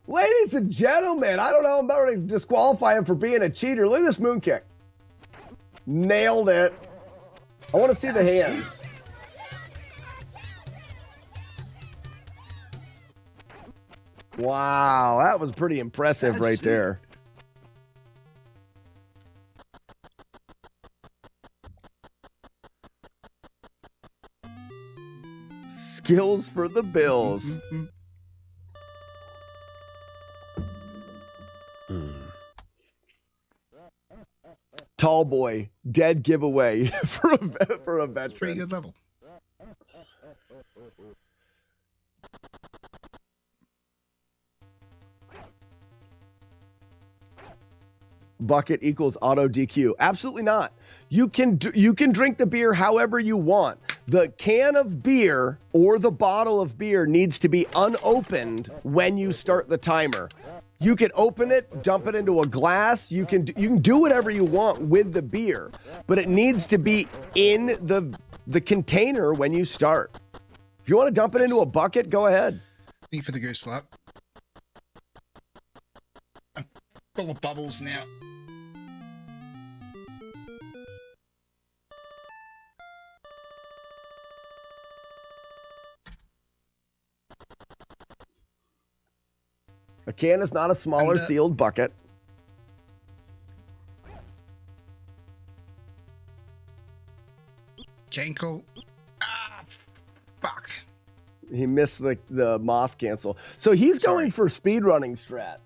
Ladies and gentlemen, I don't know. I'm about ready to disqualify him for being a cheater. Look at this moon kick. Nailed it. I want to see the hands. Wow, that was pretty impressive right there. Skills for the Bills. Tall boy, dead giveaway for a veteran. Pretty good level. Bucket equals auto DQ. Absolutely not. You can drink the beer however you want. The can of beer or the bottle of beer needs to be unopened when you start the timer. You can open it, dump it into a glass. You can do whatever you want with the beer, but it needs to be in the container when you start. If you want to dump it into a bucket, go ahead. Thank you for the goose slap. I'm full of bubbles now. A can is not a smaller sealed bucket. Cankle. Ah, fuck. He missed the moth cancel. So he's going for speedrunning strats.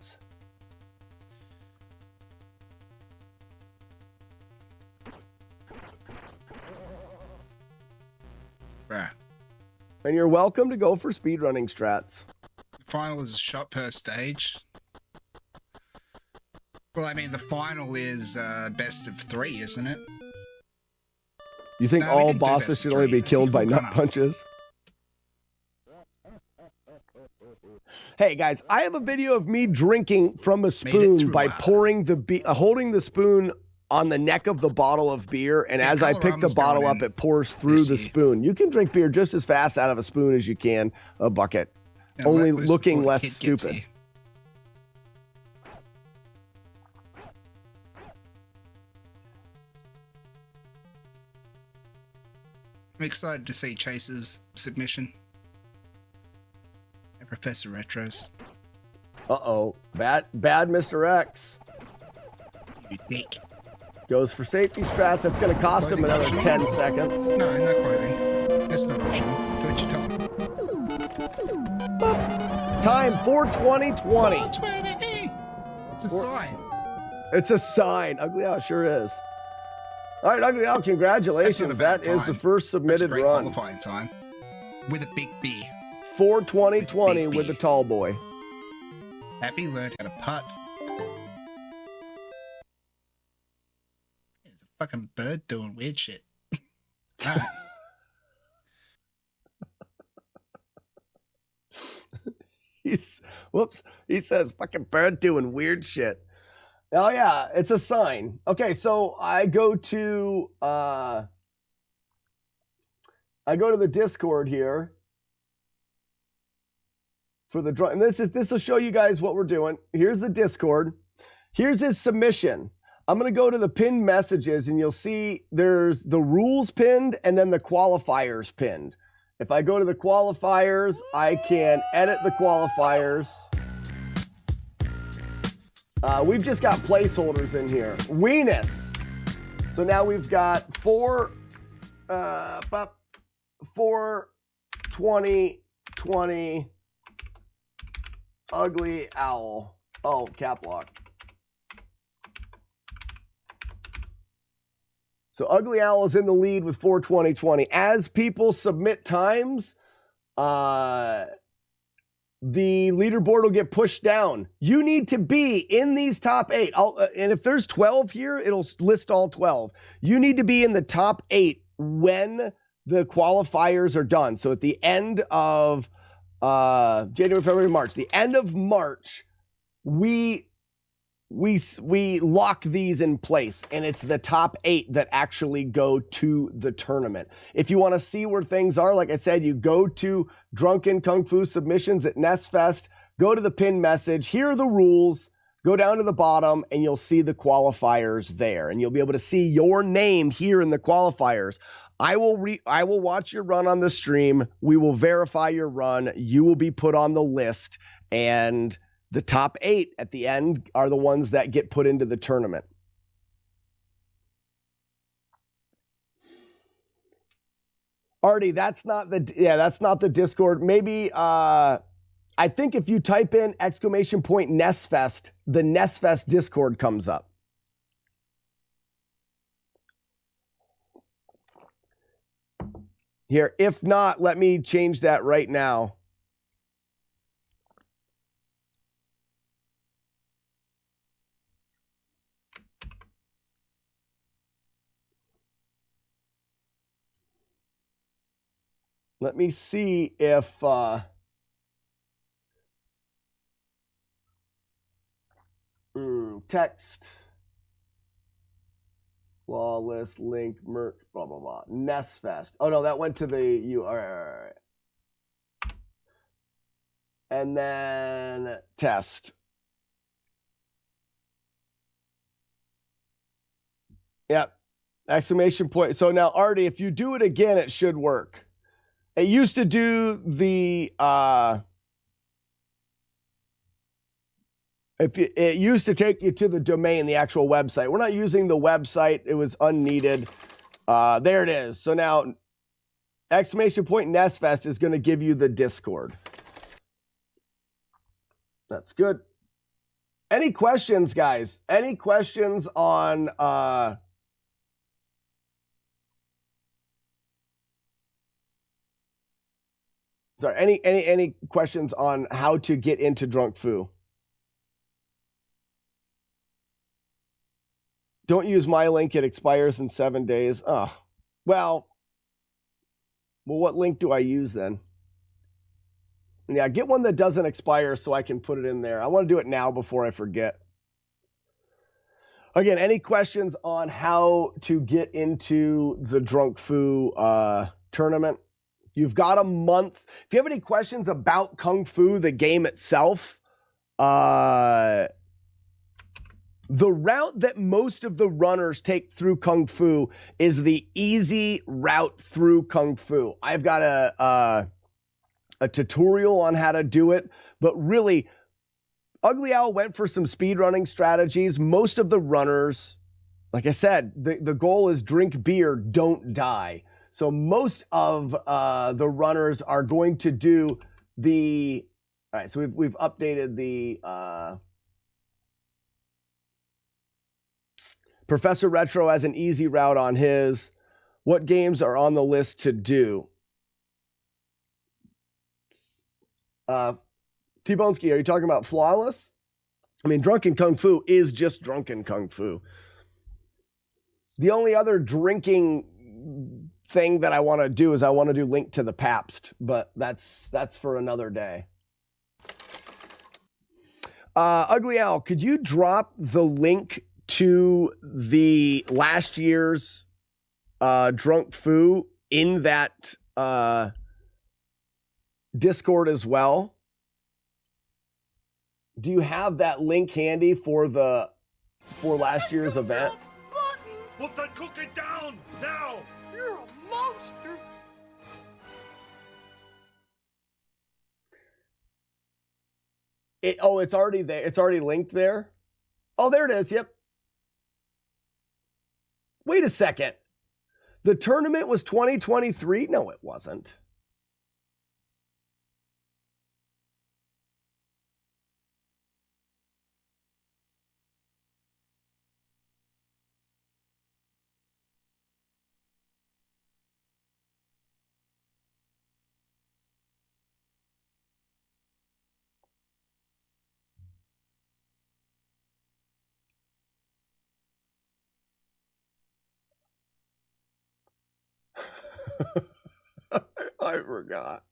Bruh. And you're welcome to go for speedrunning strats. The final is a shot per stage. Well, I mean, the final is best of 3, isn't it? You think No, we all didn't do bosses best should of only three. be I killed think by we're nut gonna- punches? Hey guys, I have a video of me drinking from a spoon through by a- pouring the holding the spoon on the neck of the bottle of beer, and Yeah, as I pick the Colorama's bottle going up, in it pours through the this year. spoon. You can drink beer just as fast out of a spoon as you can a bucket, Yeah, only let loose looking before the less kid gets stupid. here. I'm excited to see Chase's submission. And Professor Retro's. Uh-oh, bad Mr. X You dick. goes for safety strats. That's going to cost him another 10 seconds. No, no clothing. That's not optional. Do what you told. Time 4:20:20. 20. It's a sign. It's a sign. Ugly Owl sure is. All right, Ugly Owl, That's not congratulations. a bad That is the time. first That's a submitted great run. qualifying time. With a big B. 4:20:20 With with the big B. tall boy. Happy learned how to putt. There's a fucking bird doing weird shit. Alright. He says fucking bird doing weird shit. Oh yeah, it's a sign. Okay, so I go to the Discord here for the draw, and this will show you guys what we're doing. Here's the Discord. Here's his submission. I'm gonna go to the pinned messages, and you'll see there's the rules pinned and then the qualifiers pinned. If I go to the qualifiers, I can edit the qualifiers. We've just got placeholders in here. Weenus. So now we've got 4:20:20 Ugly Owl. Oh, cap lock. So Ugly Owl is in the lead with 4:20:20. As people submit times, the leaderboard will get pushed down. You need to be in these top 8. And if there's 12 here, it'll list all 12. You need to be in the top 8 when the qualifiers are done. So at the end of January, February, March, the end of March, we lock these in place, and it's the top 8 that actually go to the tournament. If you want to see where things are, like I said, you go to Drunken Kung Fu Submissions at NESFest, go to the pinned message, here are the rules, go down to the bottom, and you'll see the qualifiers there, and you'll be able to see your name here in the qualifiers. I will watch your run on the stream. We will verify your run. You will be put on the list, and the top 8 at the end are the ones that get put into the tournament. Artie, that's not the Discord. Maybe I think if you type in !NESFest, the NESFest Discord comes up. Here, if not, let me change that right now. Let me see if text, flawless link merch, blah blah blah. NESFest. Oh no, that went to the URL. And then test. Yep. Exclamation point. So now, Artie, if you do it again, it should work. It used to do the it used to take you to the domain, the actual website. We're not using the website. It was unneeded. There it is. So now exclamation point NESFest is going to give you the Discord. That's good. Any questions, guys? Any questions on Sorry, any questions on how to get into Drunk Fu? Don't use my link, it expires in 7 days. Oh, well, what link do I use then? Yeah, get one that doesn't expire so I can put it in there. I want to do it now before I forget. Again, any questions on how to get into the Drunk Fu tournament? You've got a month. If you have any questions about Kung Fu, the game itself, the route that most of the runners take through Kung Fu is the easy route through Kung Fu. I've got a tutorial on how to do it, but really, Ugly Owl went for some speedrunning strategies. Most of the runners, like I said, the goal is drink beer, don't die. So most of the runners are going to do the, all right, so we've updated the, Professor Retro has an easy route on his. What games are on the list to do? T-Bonesky, are you talking about Flawless? I mean, Drunken Kung Fu is just Drunken Kung Fu. The only other drinking thing that I want to do is I want to do Link to the Pabst, but that's for another day. Ugly Owl, could you drop the link to the last year's Drunk Fu in that Discord as well? Do you have that link handy for last year's event? Put that cookie down now! You're a monster! It's already there. It's already linked there. Oh, there it is. Yep. Wait a second. The tournament was 2023? No, it wasn't. I forgot.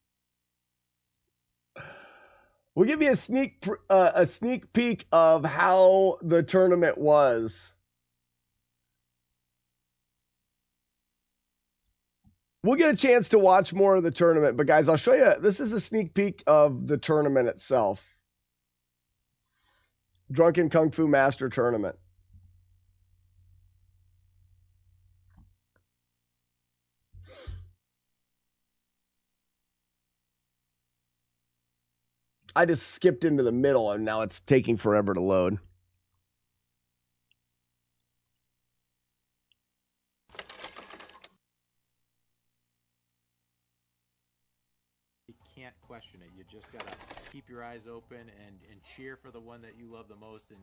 We'll give you a sneak peek of how the tournament was. We'll get a chance to watch more of the tournament, but guys, I'll show you. This is a sneak peek of the tournament itself. Drunken Kung Fu Master Tournament. I just skipped into the middle and now it's taking forever to load. You can't question it. You just gotta keep your eyes open and cheer for the one that you love the most. And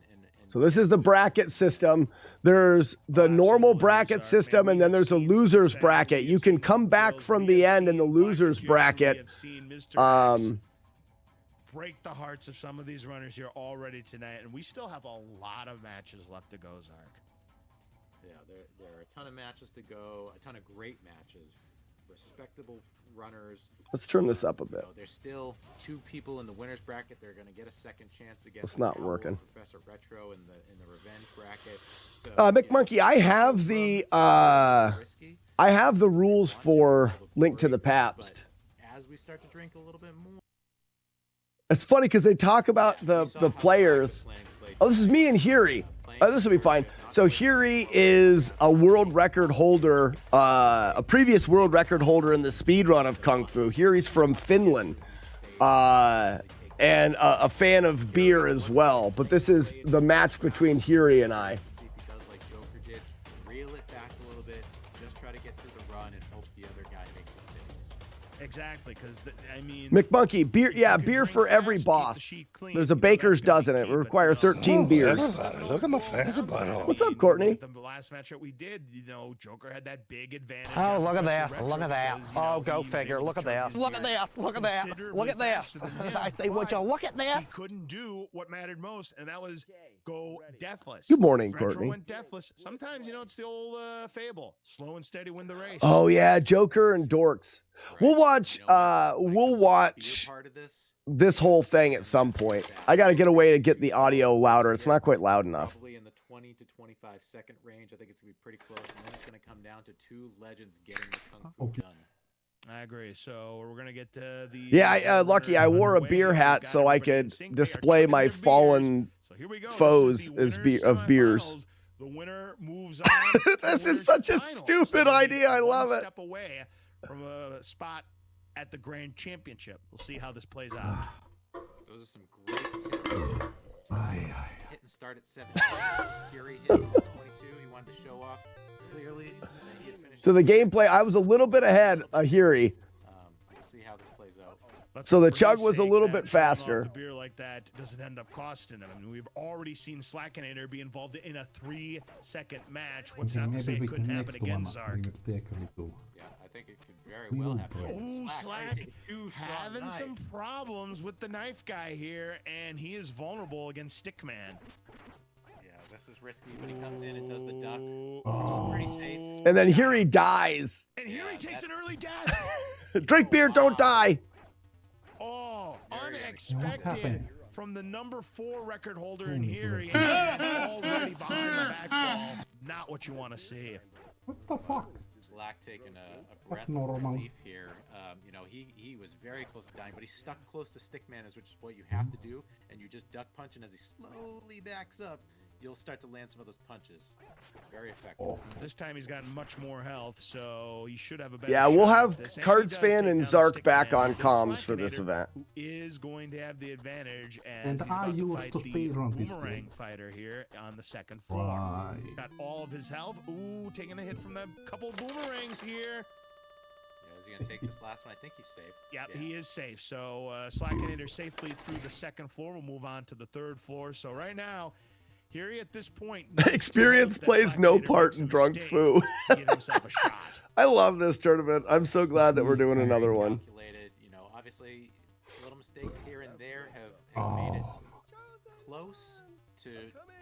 so this is the bracket system. There's the normal bracket system, and then there's a loser's bracket. You can come back from the end in the loser's bracket. Break the hearts of some of these runners here already tonight, and we still have a lot of matches left to go, Zark. Yeah, there are a ton of matches to go, a ton of great matches, respectable runners. Let's turn this up a bit. There's still 2 people in the winners bracket. They're going to get a second chance against. It's not working. Professor Retro in the revenge bracket. So, McMonkey, I have the rules for Link to the Pabst. As we start to drink a little bit more. It's funny because they talk about the players. Oh, this is me and Hiri. This will be fine. So Hiri is a world record holder, a previous world record holder in the speedrun of Kung Fu. Hiri's from Finland, and a fan of beer as well. But this is the match between Hiri and I. See if he does like Joker did, reel it back a little bit, just try to get through the run and hope the other guy makes mistakes. Exactly, because I mean, McMonkey, beer. Yeah, beer for every boss. There's a baker's dozen. It requires 13 beers. Look at my fancy butthole. What's up, Courtney? The last matchup we did, Joker had that big advantage. Oh, look at that. Look at that. Oh, go figure. Look at that. Look at that. Look at that. Look at that. I say, would you look at that? He couldn't do what mattered most, and that was go deathless. Good morning, Retro Courtney. went deathless. Sometimes, it's the old fable. Slow and steady win the race. Oh yeah, Joker and Dorks. We'll watch. We'll watch this whole thing at some point. I got to get a way to get the audio louder. It's not quite loud enough. Probably in the 20 to 25 second range. I think it's gonna be pretty close, and then it's gonna come down to two legends getting the kung fu done. I agree. So we're gonna get to the. Yeah, Lucky. I wore a beer hat so I could display my fallen foes as of beers. The winner moves on. This is such a stupid idea. I love it. Step away from a spot at the Grand Championship. We'll see how this plays out. Those are some great tips. Hit and start at 17. Fury hit at 22. He wanted to show off clearly that he had finished. So the gameplay, I was a little bit ahead of Hiri. We'll see how this plays out. So the chug was a little bit faster. The beer like that doesn't end up costing him. I mean, we've already seen Slackinator be involved in a 3-second match. What's not to say it couldn't happen again, Zark? Yeah, I think it could very well happen. Oh, Slack having some problems with the knife guy here, and he is vulnerable against Stickman. Yeah, this is risky, but he comes in and does the duck, which is pretty safe. And then Hiri dies. And Hiri takes an early death. Drink beer, don't die. Oh, unexpected from the number 4 record holder in Hiri. Already behind the back ball. Not what you want to see. What the fuck? Slack taking a breath of relief here. He was very close to dying, but he's stuck close to Stickman, which is what you have to do. And you just duck punch, and as he slowly backs up, you'll start to land some of those punches. Very effective. This time he's got much more health, so he should have a better Yeah, we'll have Cards Fan and Zark back on comms for this event. Who is going to have the advantage as And he's I about to used fight to the speedrun this boomerang game. fighter here on the second floor. Why? He's got all of his health. Ooh, taking a hit from that couple boomerangs here. Is he going to take this last one? I think he's safe. Yep, yeah, he is safe. So Slackinator safely through the second floor. We'll move on to the third floor. So right now, Hiri at this point, experience plays no part in drunk foo. Give himself a shot. I love this tournament. I'm so glad that we're doing another one. Obviously, little mistakes here and there have made it close to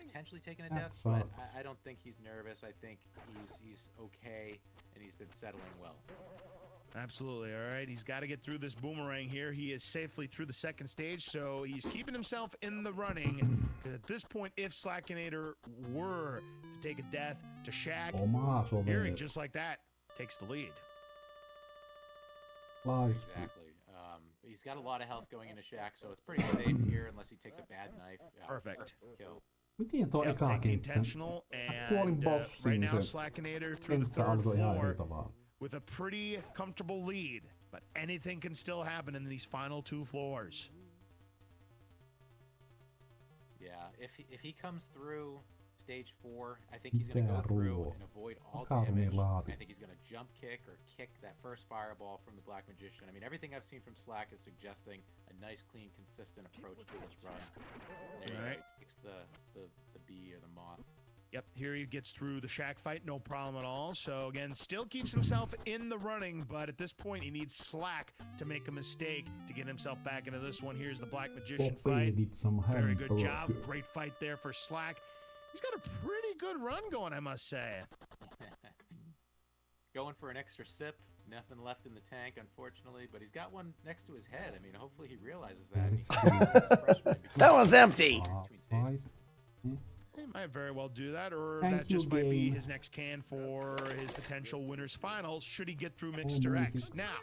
potentially taking a death, but I don't think he's nervous. I think he's okay, and he's been settling well. Absolutely. All right. He's got to get through this boomerang here. He is safely through the second stage, so he's keeping himself in the running. At this point, if Slackinator were to take a death to Shaq, Hiri, just like that, takes the lead. Exactly. He's got a lot of health going into Shaq, so it's pretty safe here unless he takes a bad knife. Perfect. Kill. Yep, taking intentional, and right now Slackinator through the third floor with a pretty comfortable lead, but anything can still happen in these final 2 floors. Yeah, if he comes through stage 4, I think he's going to go through and avoid all damage. I think he's going to jump kick or kick that first fireball from the Black Magician. I mean, everything I've seen from Slack is suggesting a nice, clean, consistent approach to this run. There All right. Kicks the bee or the moth. Yep, here he gets through the Shaq fight, no problem at all. So again, still keeps himself in the running, but at this point he needs Slack to make a mistake to get himself back into this one. Here's the Black Magician fight. Very good job. Great fight there for Slack. He's got a pretty good run going, I must say. Going for an extra sip. Nothing left in the tank, unfortunately, but he's got one next to his head. I mean, hopefully he realizes that. That one's empty. He might very well do that, or that just might be his next can for his potential winners final, should he get through Mr. X. Now,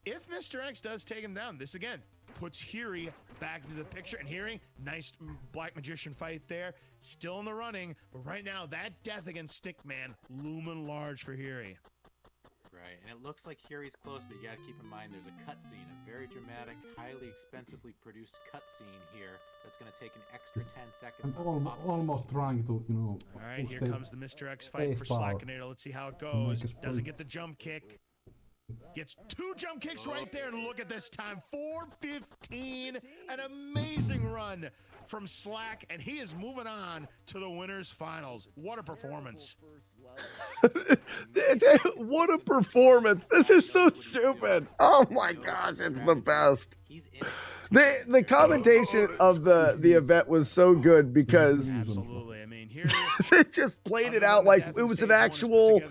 if Mr. X does take him down, this again puts Hiri back into the picture. And Hiri, nice Black Magician fight there, still in the running, but right now that death against Stickman looming large for Hiri. Right, and it looks like Hiri's close, but you got to keep in mind there's a cutscene, a very dramatic, highly expensively produced cutscene here that's going to take an extra 10 seconds. Almost trying to, All right, here comes the Mr. X fight for Slackinator. Let's see how it goes. Doesn't get the jump kick. Gets 2 jump kicks right there, and look at this time, 4:15, an amazing run from Slack, and he is moving on to the winners finals. What a performance. What a performance. This is so stupid. Oh my gosh, it's the best. The commentation of the event was so good because Absolutely. I mean, here they just played it out like it was an actual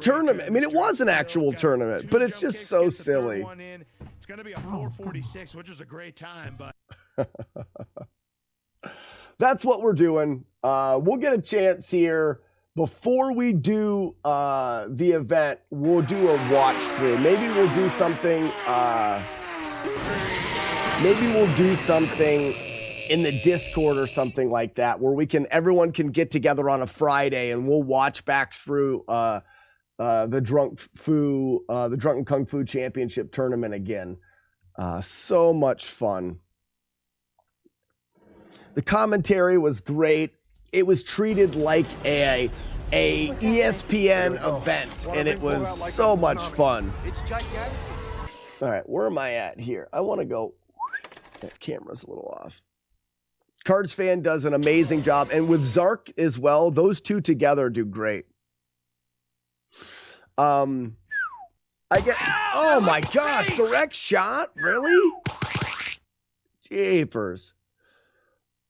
tournament. I mean, it was an actual tournament, but it's just so silly. It's going to be a 4:46, which is a great time, but that's what we're doing. We'll get a chance here before we do the event. We'll do a watch through. Maybe we'll do something. Maybe we'll do something in the Discord or something like that, where everyone can get together on a Friday and we'll watch back through the Drunken Kung Fu Championship tournament again. So much fun. The commentary was great. It was treated like a ESPN event, and it was so much fun. It's gigantic. All right, where am I at here? I want to go. That camera's a little off. Cards Fan does an amazing job, and with Zark as well, those two together do great. Oh my gosh, direct shot? Really? Jeepers.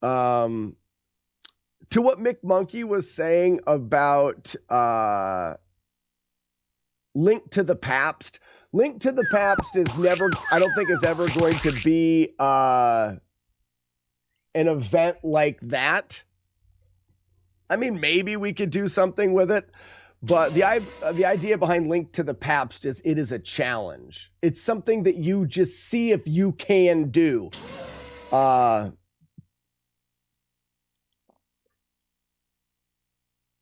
To what Mick Monkey was saying about Link to the Pabst. Link to the Pabst is never, I don't think is ever going to be an event like that. I mean, maybe we could do something with it, but the idea behind Link to the Pabst is it is a challenge. It's something that you just see if you can do.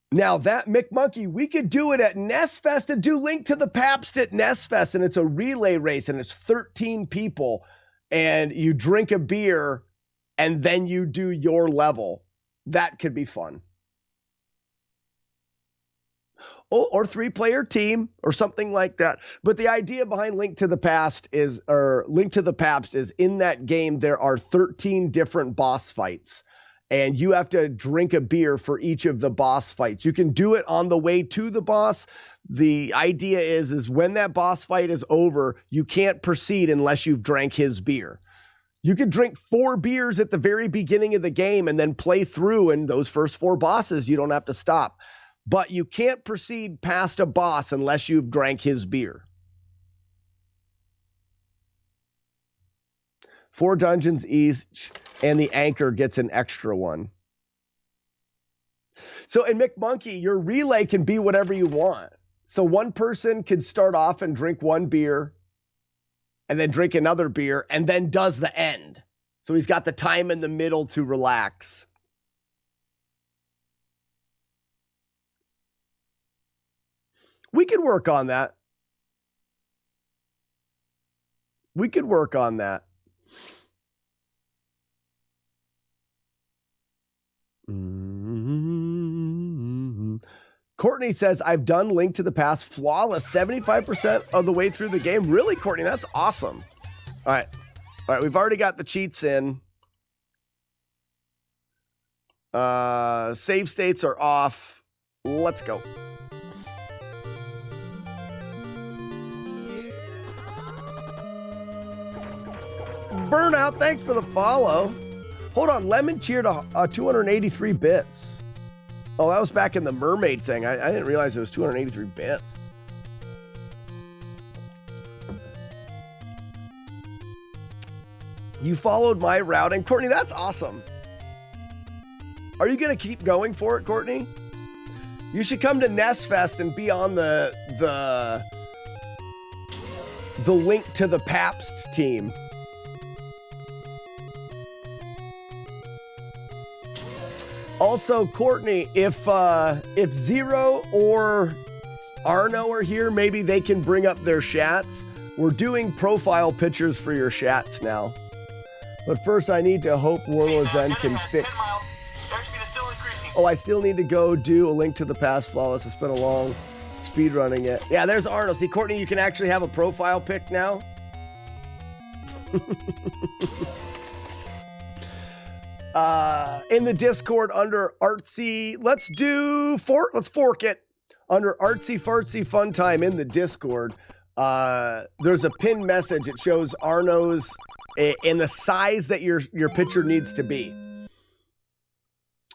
Now that Mick Monkey, we could do it at NES Fest and do Link to the Pabst at NES Fest, and it's a relay race, and it's 13 people, and you drink a beer, and then you do your level. That could be fun. Oh, or 3-player team, or something like that. But the idea behind Link to the Past is, or Link to the Pabst is, in that game there are 13 different boss fights. And you have to drink a beer for each of the boss fights. You can do it on the way to the boss. The idea is when that boss fight is over, you can't proceed unless you've drank his beer. You could drink 4 beers at the very beginning of the game and then play through, and those first 4 bosses, you don't have to stop. But you can't proceed past a boss unless you've drank his beer. 4 dungeons each, and the anchor gets an extra one. So in Mick Monkey, your relay can be whatever you want. So one person could start off and drink 1 beer, and then drink another beer, and then does the end. So he's got the time in the middle to relax. We could work on that. We could work on that. Courtney says, I've done Link to the Past flawless 75% of the way through the game. Really, Courtney? That's awesome. All right. All right, we've already got the cheats in. Save states are off. Let's go. Burnout, thanks for the follow. Hold on, Lemon cheered 283 bits. Oh, that was back in the mermaid thing. I didn't realize it was 283 bits. You followed my routing. Courtney, that's awesome. Are you going to keep going for it, Courtney? You should come to NES Fest and be on the Link to the Pabst team. Also, Courtney, if Zero or Arno are here, maybe they can bring up their shats. We're doing profile pictures for your shats now. But first, I need to hope Warlord's End can fix. Oh, I still need to go do a Link to the Past flawless. It's speedrunning it. Yeah, there's Arnold. See, Courtney, you can actually have a profile pic now. In the Discord under Artsy, let's fork it. Under Artsy Fartsy Fun Time in the Discord, there's a pinned message. It shows Arno's in the size that your picture needs to be.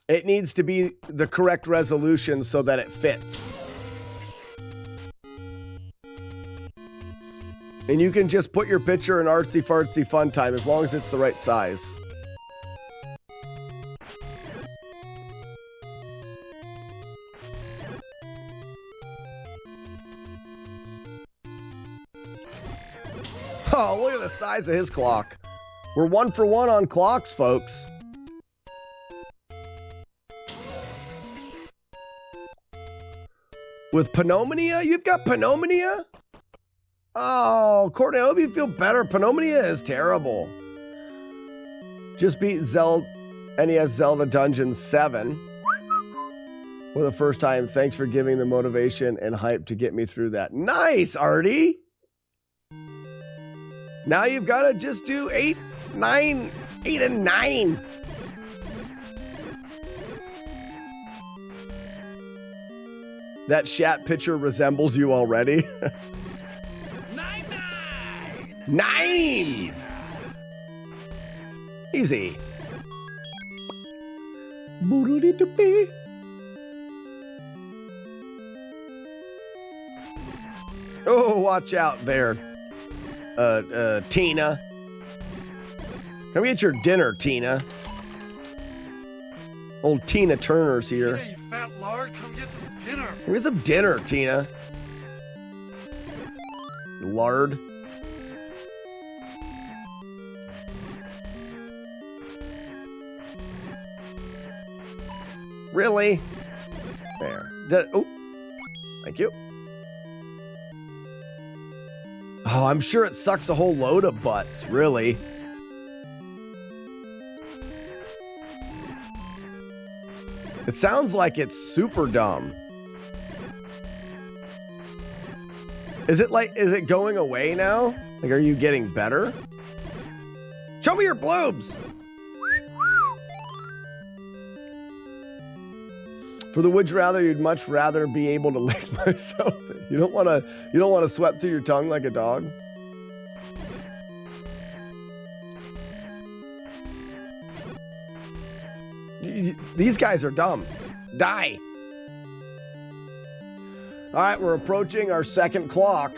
It needs to be the correct resolution so that it fits. And you can just put your picture in Artsy Fartsy Fun Time as long as it's the right size. Oh, look at the size of his clock. We're 1 for 1 on clocks, folks. With Pneumonia? You've got Pneumonia? Oh, Courtney, I hope you feel better. Pneumonia is terrible. Just beat NES Zelda Dungeon 7 for the first time. Thanks for giving the motivation and hype to get me through that. Nice, Artie. Now you've got to just do 8 and 9. That Shat picture resembles you already. 9! Easy. Oh, watch out there. Tina. Come get your dinner, Tina. Old Tina Turner's here. Tina, you fat lard, come get some dinner. Come get some dinner, Tina. Lard. Really? There. Oh, thank you. Oh, I'm sure it sucks a whole load of butts, really. It sounds like it's super dumb. Is it going away now? Like, are you getting better? Show me your bloobs! For the would you rather, you'd much rather be able to lick myself. You don't want to sweat through your tongue like a dog. These guys are dumb. Die. All right, we're approaching our second clock.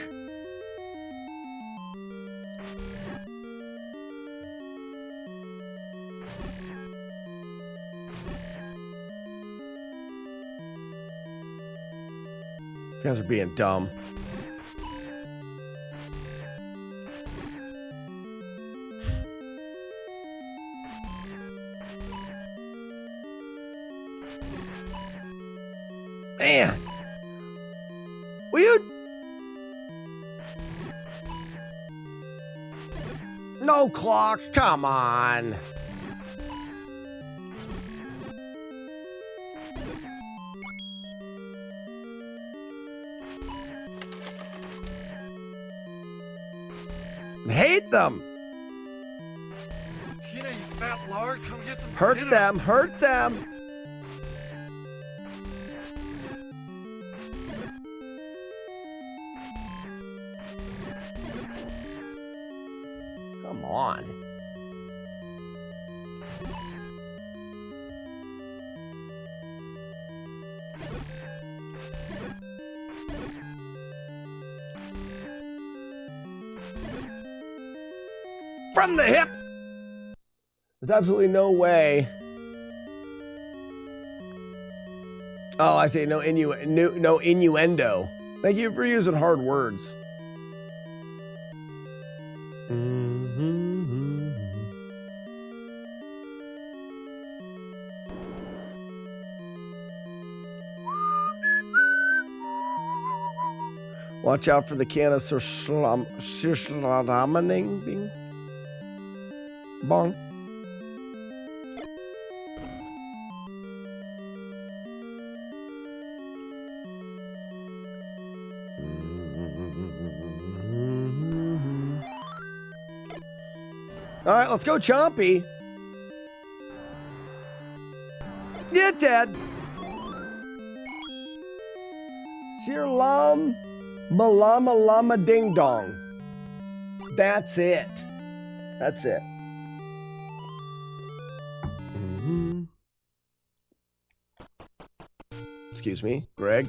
You guys are being dumb. Man. Will you? No clock. Come on. Hate them. Tina, you fat lard, come get some Hurt dinner. them. Hurt them. Come on. From the hip. There's absolutely no way. Oh, I say no innuendo. Thank you for using hard words. Watch out for the can of shishlaming. Bong. All right, let's go, Chompy. Yeah, Dad. Sir Lam Malama Lama Ding Dong. That's it. That's it. Excuse me, Greg.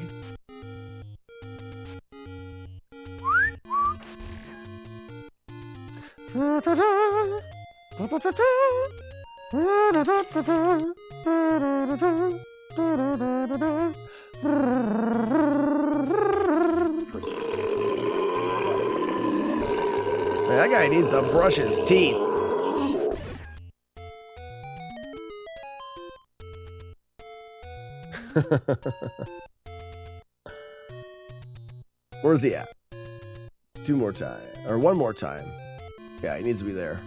Man, that guy needs to brush his teeth. Where's he at? Two more time. Or one more time. Yeah, he needs to be there.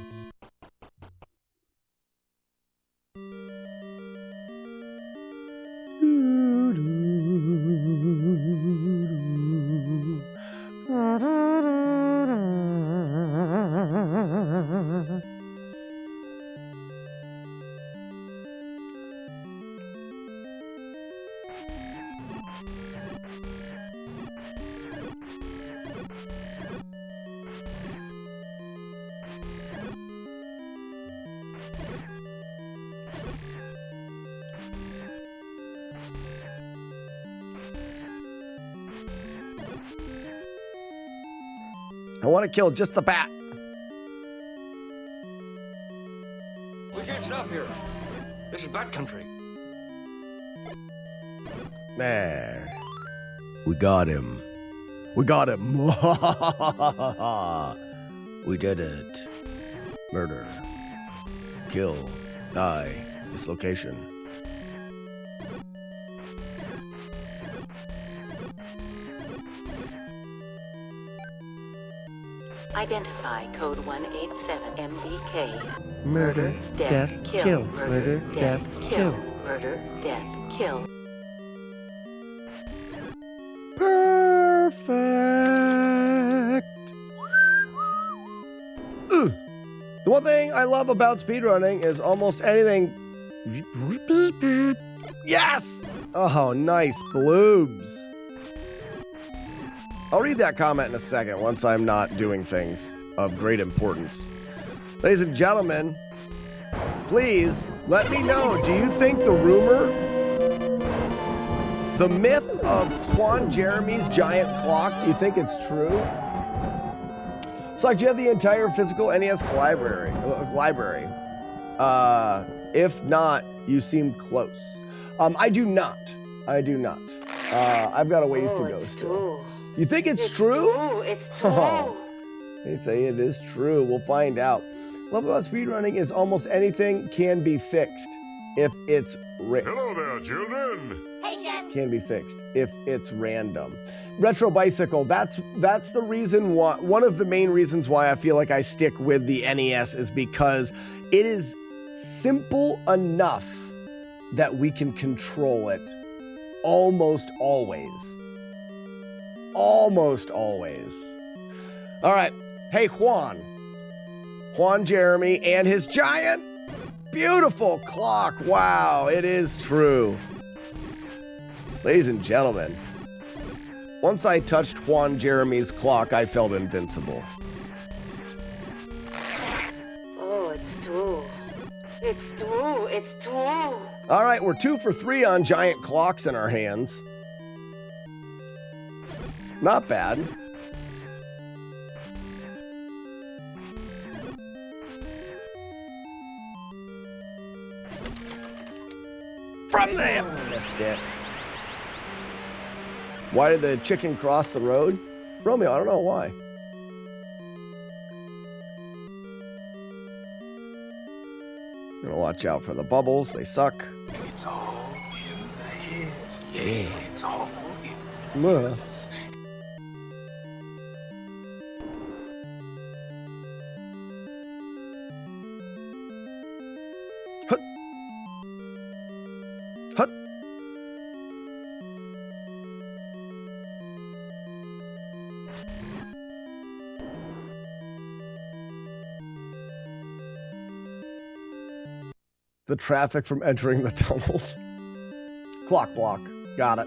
I want to kill just the bat. We can't stop here. This is bat country. There. We got him. We got him. We did it. Murder. Kill. Die. Dislocation. Identify code 187 MDK. Murder, death, kill. Murder, death, kill. Murder, death, kill. Perfect. Ugh. The one thing I love about speedrunning is almost anything. Yes! Oh, nice bloobs. I'll read that comment in a second once I'm not doing things of great importance. Ladies and gentlemen, please let me know, do you think the rumor, the myth of Juan Jeremy's giant clock, do you think it's true? It's like, do you have the entire physical NES library? If not, you seem close. I do not. I do not. I've got a ways to go still. True. You think it's true? It's true. Oh, they say it is true. We'll find out. Love about speedrunning is almost anything can be fixed if it's Hello there, children. Hey, Chef. can be fixed if it's random. Retro Bicycle, that's the reason why, one of the main reasons why I feel like I stick with the NES is because it is simple enough that we can control it almost always. Almost always. All right. Hey, Juan Jeremy and his giant, beautiful clock. Wow, it is true. Ladies and gentlemen, once I touched Juan Jeremy's clock, I felt invincible. Oh, it's true. It's true. It's true. All right, we're 2 for 3 on giant clocks in our hands. Not bad. From there! Missed it. Why did the chicken cross the road? Romeo, I don't know why. Gonna watch out for the bubbles, they suck. It's all in the head. Yeah. It's all in Ugh. Hut. the traffic from entering the tunnels. Clock block. Got it.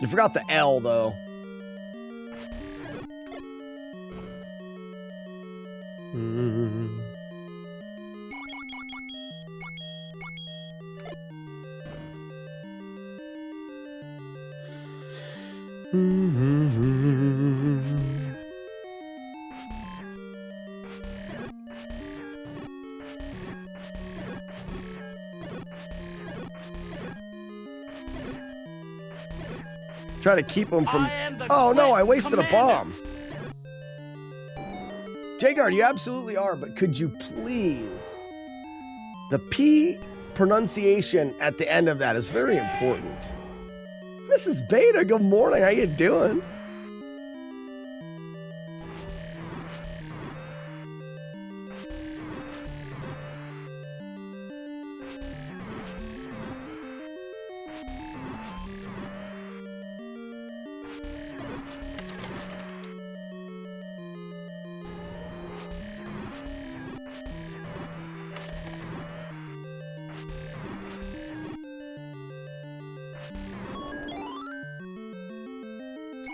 You forgot the L, though. Try to keep them from... Oh, no, I wasted a bomb. Jaguar, you absolutely are, but could you please... The P pronunciation at the end of that is very important. Mrs. Beta, good morning. How you doing?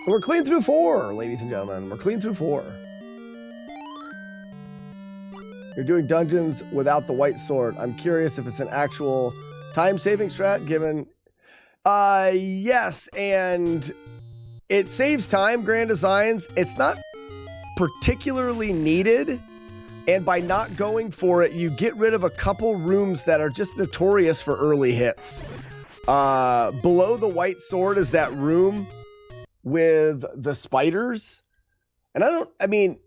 We're clean through 4, ladies and gentlemen. We're clean through 4. You're doing dungeons without the white sword. I'm curious if it's an actual time-saving strat given... yes, and it saves time, Grand Designs. It's not particularly needed, and by not going for it, you get rid of a couple rooms that are just notorious for early hits. Below the white sword is that room with the spiders, and I mean,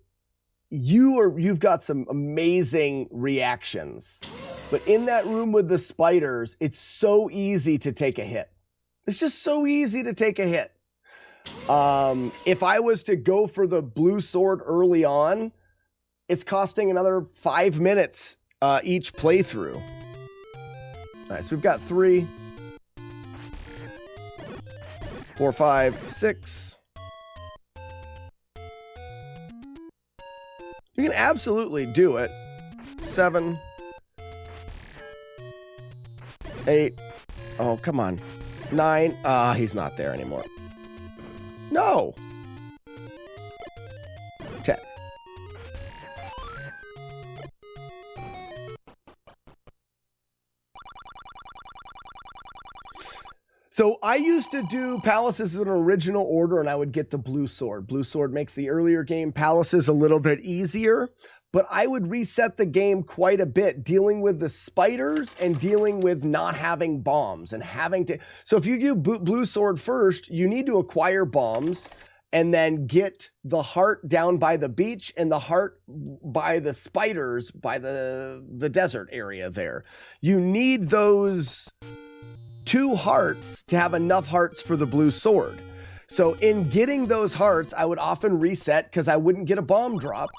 you've got some amazing reactions, but in that room with the spiders, it's so easy to take a hit. It's just so easy to take a hit. If I was to go for the blue sword early on, it's costing another 5 minutes each playthrough. All right, so we've got 3, 4, 5, 6. You can absolutely do it. 7, 8. Oh, come on. 9. He's not there anymore. No. 10. So I used to do palaces in an original order, and I would get the blue sword. Blue sword makes the earlier game palaces a little bit easier, but I would reset the game quite a bit, dealing with the spiders and dealing with not having bombs and having to... So if you do blue sword first, you need to acquire bombs and then get the heart down by the beach and the heart by the spiders by the desert area there. You need those 2 hearts to have enough hearts for the blue sword. So in getting those hearts, I would often reset because I wouldn't get a bomb drop,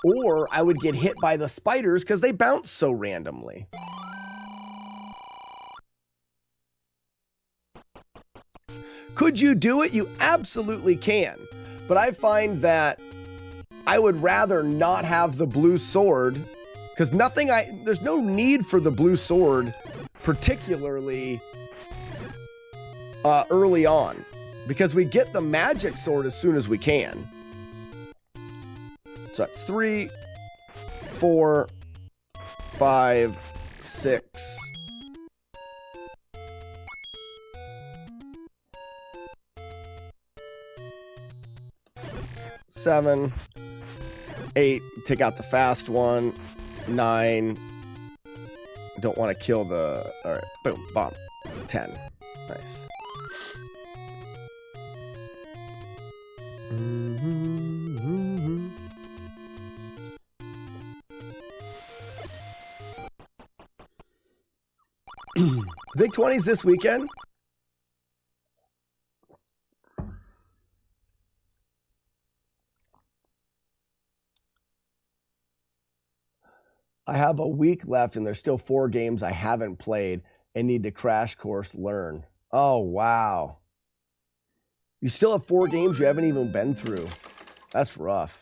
or I would get hit by the spiders because they bounce so randomly. Could you do it? You absolutely can. But I find that I would rather not have the blue sword because there's no need for the blue sword, particularly early on, because we get the magic sword as soon as we can. So that's 3, 4, 5, 6. Seven, 8, take out the fast one. 9, don't want to kill the... All right, boom, bomb. 10, nice. Big 20s this weekend. I have a week left and there's still 4 games I haven't played and need to crash course learn. Oh, wow. You still have 4 games you haven't even been through. That's rough.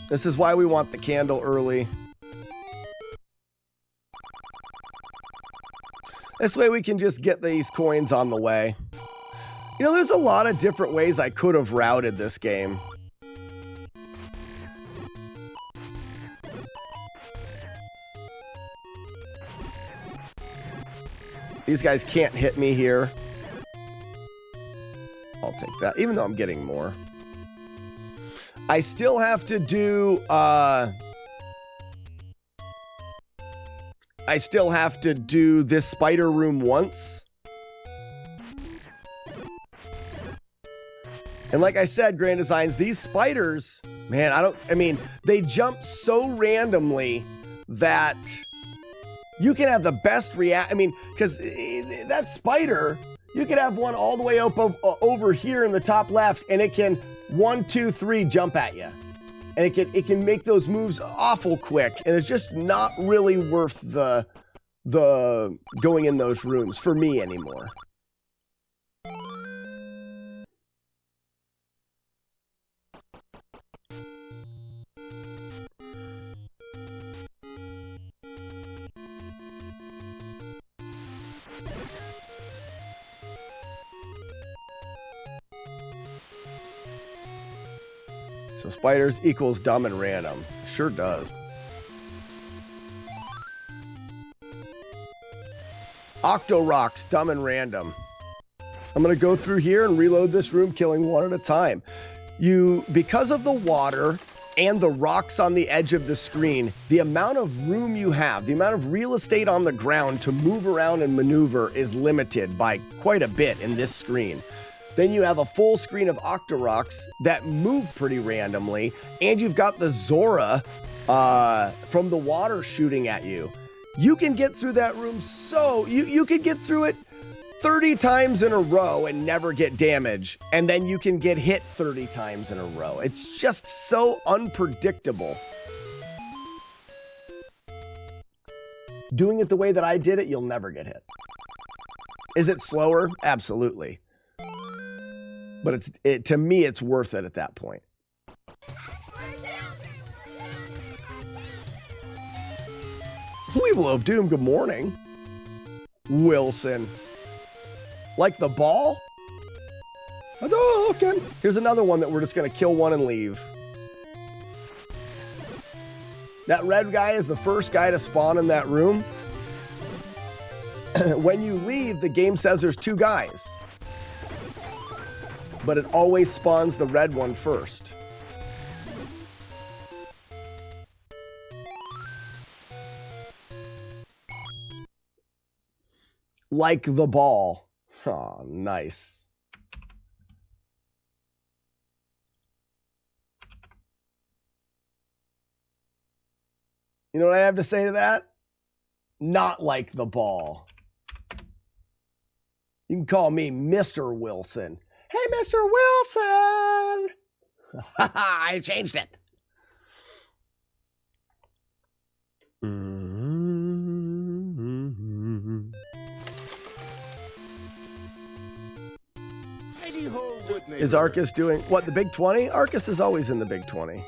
This is why we want the candle early. This way we can just get these coins on the way. You know, there's a lot of different ways I could have routed this game. These guys can't hit me here. I'll take that, even though I'm getting more. I still have to do, this spider room once. And like I said, Grand Designs, these spiders, man, they jump so randomly that you can have the best because that spider, you could have one all the way up over here in the top left, and it can 1, 2, 3 jump at you. And it can make those moves awful quick, and it's just not really worth the going in those rooms for me anymore. So spiders equals dumb and random. Sure does. Octo-Rocks, dumb and random. I'm going to go through here and reload this room, killing one at a time. Because of the water and the rocks on the edge of the screen, the amount of room you have, the amount of real estate on the ground to move around and maneuver is limited by quite a bit in this screen. Then you have a full screen of Octorocks that move pretty randomly, and you've got the Zora from the water shooting at you. You can get through that room you could get through it 30 times in a row and never get damage, and then you can get hit 30 times in a row. It's just so unpredictable. Doing it the way that I did it, you'll never get hit. Is it slower? Absolutely. But to me, it's worth it at that point. Weevil of Doom, good morning. Wilson. Like the ball? Oh, okay. Here's another one that we're just going to kill one and leave. That red guy is the first guy to spawn in that room. When you leave, the game says there's 2 guys. But it always spawns the red one first. Like the ball. Oh, nice. You know what I have to say to that? Not like the ball. You can call me Mr. Wilson. Hey, Mr. Wilson! I changed it. Is Arcus doing what? The Big 20? Arcus is always in the Big 20.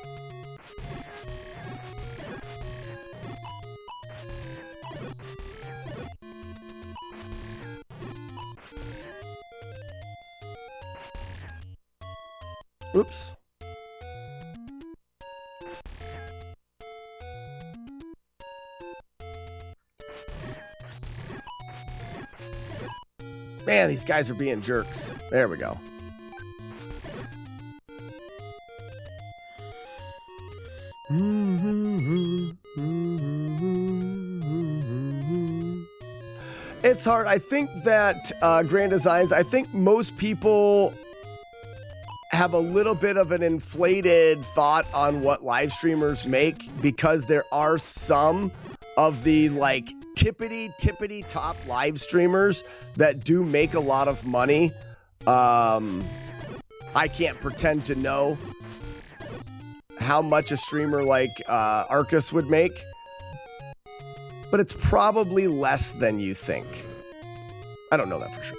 Oops. Man, these guys are being jerks. There we go. It's hard. I think that Grand Designs, I think most people have a little bit of an inflated thought on what live streamers make, because there are some of the like tippity top live streamers that do make a lot of money. I can't pretend to know how much a streamer like Arcus would make, but it's probably less than you think. I don't know that for sure.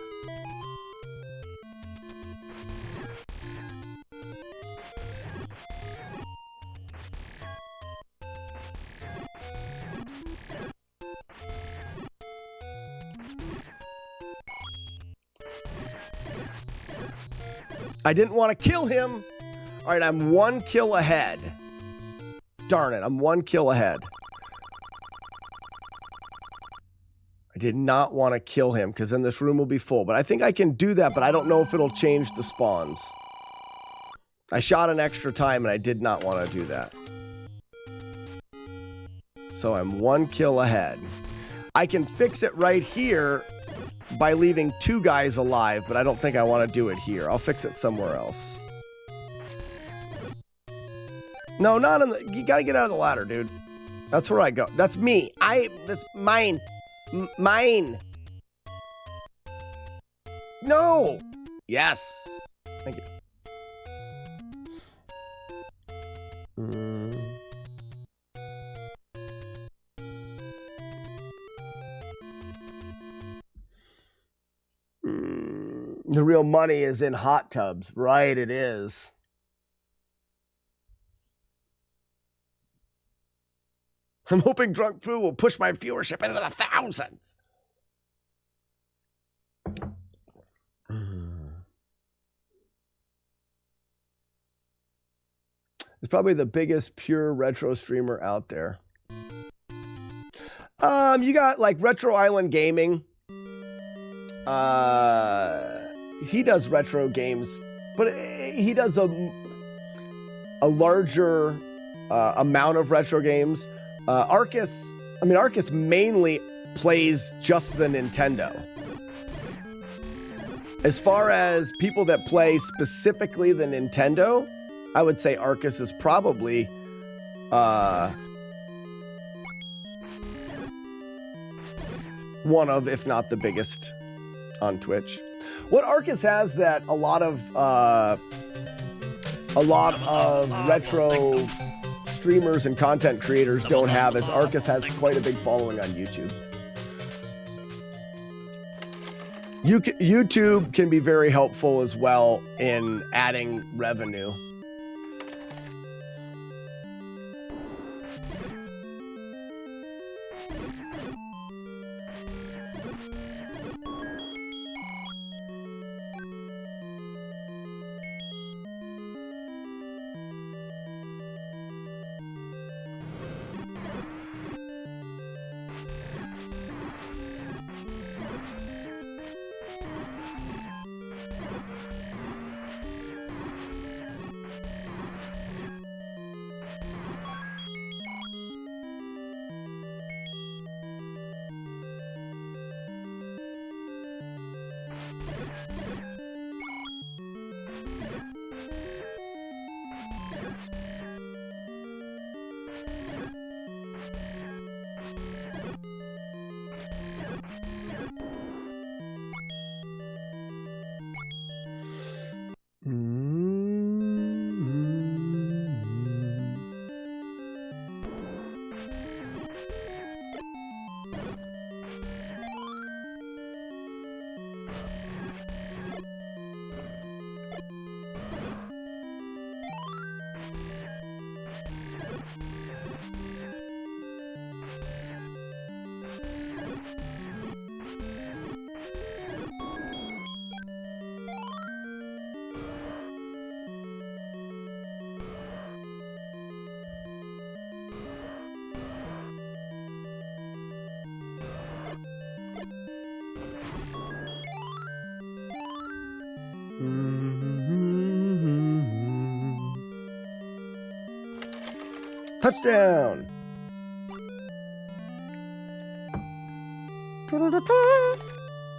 I didn't want to kill him. All right, I'm 1 kill ahead. Darn it, I'm 1 kill ahead. I did not want to kill him because then this room will be full. But I think I can do that, but I don't know if it'll change the spawns. I shot an extra time and I did not want to do that. So I'm 1 kill ahead. I can fix it right here by leaving 2 guys alive, but I don't think I want to do it here. I'll fix it somewhere else. No, not in the... You gotta get out of the ladder, dude. That's where I go. That's me. That's mine. Mine. No. Yes. Thank you. The real money is in hot tubs. Right, it is. I'm hoping Drunk Foo will push my viewership into the thousands. It's probably the biggest pure retro streamer out there. You got like Retro Island Gaming. He does retro games, but he does a larger amount of retro games. Arcus mainly plays just the Nintendo. As far as people that play specifically the Nintendo, I would say Arcus is probably one of, if not the biggest on Twitch. What Arcus has that a lot of retro streamers and content creators don't have is Arcus has quite a big following on YouTube. YouTube can be very helpful as well in adding revenue. Touchdown!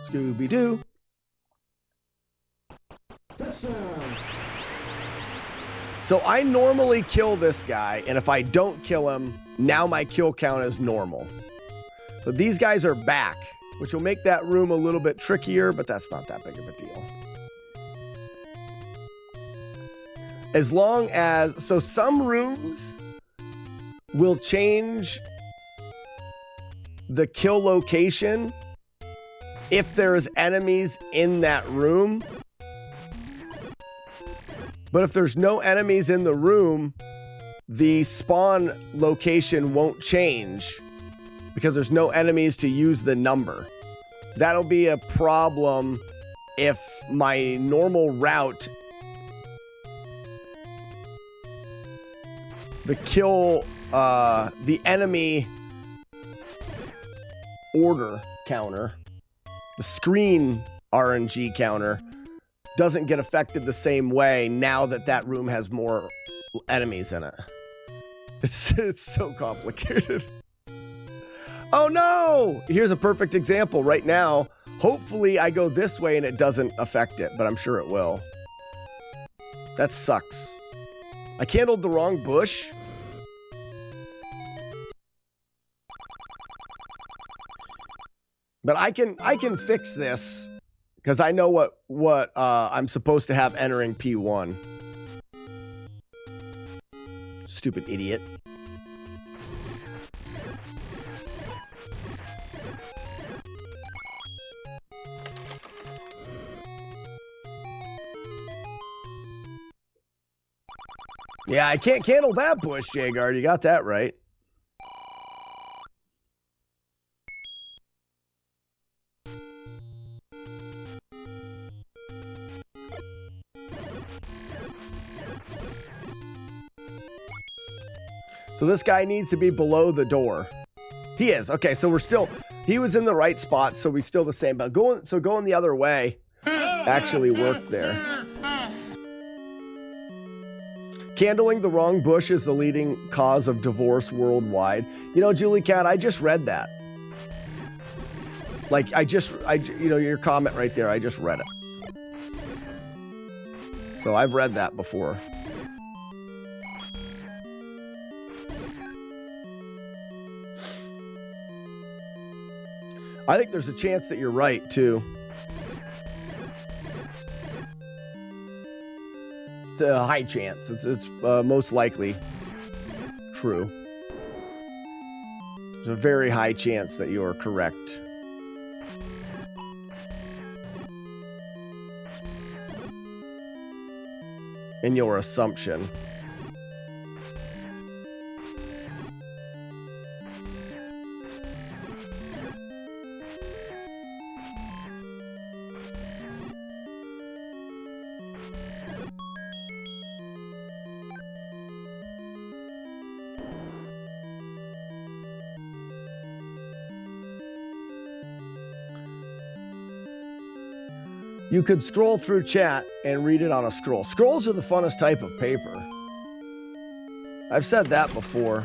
Scooby-Doo. So I normally kill this guy, and if I don't kill him, now my kill count is normal. But these guys are back, which will make that room a little bit trickier, but that's not that big of a deal. As long as... So some rooms will change the kill location if there's enemies in that room. But if there's no enemies in the room, the spawn location won't change because there's no enemies to use the number. That'll be a problem if my normal route the kill, the enemy order counter, the screen RNG counter, doesn't get affected the same way now that that room has more enemies in it. It's so complicated. Oh no! Here's a perfect example right now. Hopefully I go this way and it doesn't affect it, but I'm sure it will. That sucks. I candled the wrong bush. But I can fix this because I know what I'm supposed to have entering P1. Stupid idiot. Yeah, I can't candle that bush, Jagard. You got that right. So this guy needs to be below the door. He is. Okay, so we're still... He was in the right spot, so we're still the same. But going the other way actually worked there. Candling the wrong bush is the leading cause of divorce worldwide. You know, Julie Cat, I just read that. Like, you know, your comment right there, I just read it. So I've read that before. I think there's a chance that you're right, too. It's a high chance. It's most likely true. There's a very high chance that you are correct. In your assumption. You could scroll through chat and read it on a scroll. Scrolls are the funnest type of paper. I've said that before.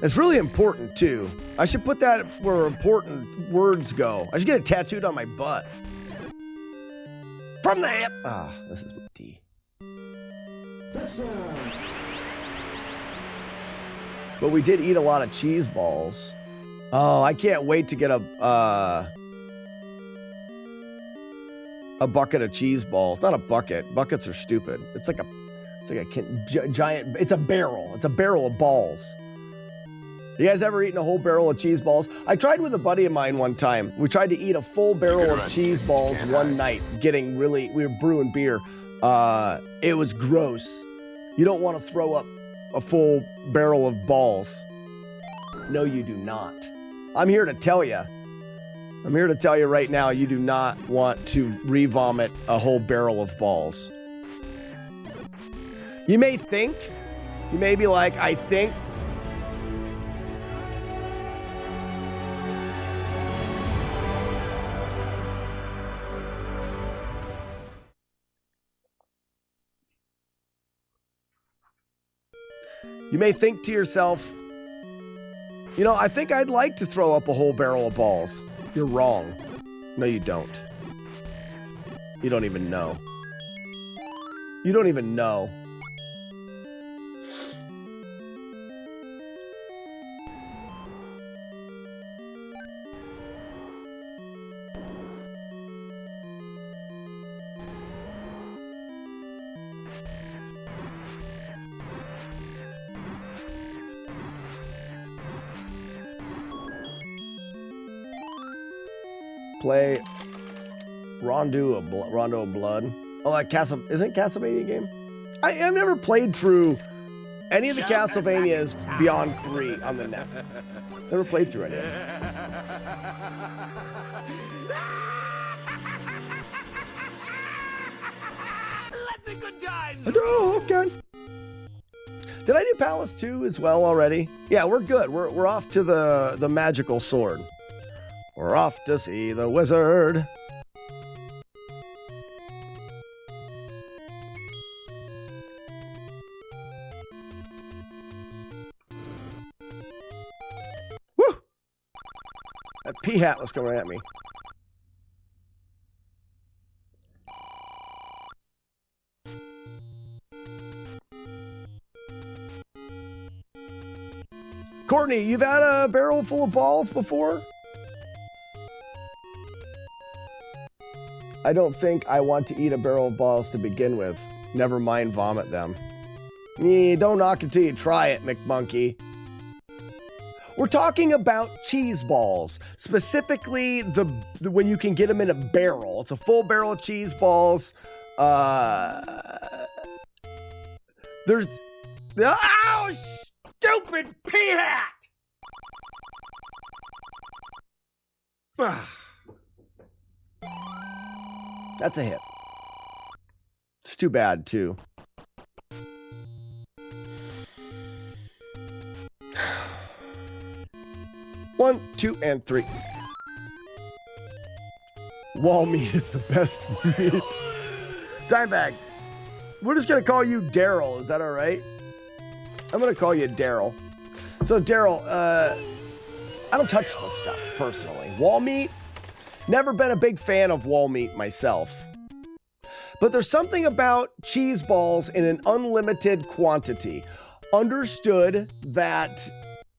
It's really important, too. I should put that where important words go. I should get it tattooed on my butt. From the hip. Ah, this is D. But we did eat a lot of cheese balls. Oh, I can't wait to get a bucket of cheese balls. Not a bucket. Buckets are stupid. It's like a giant. It's a barrel. It's a barrel of balls. You guys ever eaten a whole barrel of cheese balls? I tried with a buddy of mine one time. We tried to eat a full barrel of cheese balls one night. We were brewing beer. It was gross. You don't want to throw up a full barrel of balls. No, you do not. I'm here to tell you. I'm here to tell you right now, you do not want to re-vomit a whole barrel of balls. You may think, you may be like, I think. You may think to yourself, you know, I think I'd like to throw up a whole barrel of balls. You're wrong. No, you don't. You don't even know. You don't even know. Play Rondo of Blood. Oh, that isn't Castlevania game? I've never played through any of the Castlevanias beyond 3 on the NES. Never played through any of them. Let the good times. Oh, okay. Did I do Palace 2 as well already? Yeah, we're good. We're off to the magical sword. We're off to see the wizard. Woo! That P-hat was coming at me. Courtney, you've had a barrel full of balls before? I don't think I want to eat a barrel of balls to begin with. Never mind vomit them. Don't knock it till you try it, McMonkey. We're talking about cheese balls, specifically the when you can get them in a barrel. It's a full barrel of cheese balls. There's... Oh, stupid P-hat! That's a hit. It's too bad, too. One, two, and three. Wall meat is the best meat. Dimebag, we're just gonna call you Daryl. Is that all right? I'm gonna call you Daryl. So Daryl, I don't touch this stuff personally. Wall meat, never been a big fan of wall meat myself. But there's something about cheese balls in an unlimited quantity. Understood that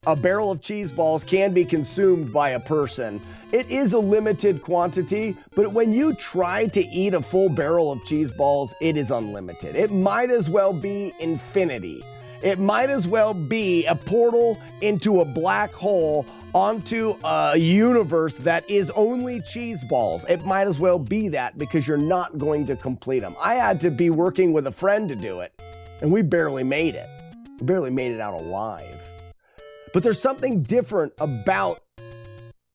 a barrel of cheese balls can be consumed by a person. It is a limited quantity, but when you try to eat a full barrel of cheese balls, it is unlimited. It might as well be infinity. It might as well be a portal into a black hole onto a universe that is only cheese balls. It might as well be that because you're not going to complete them. I had to be working with a friend to do it, and we barely made it. We barely made it out alive. But there's something different about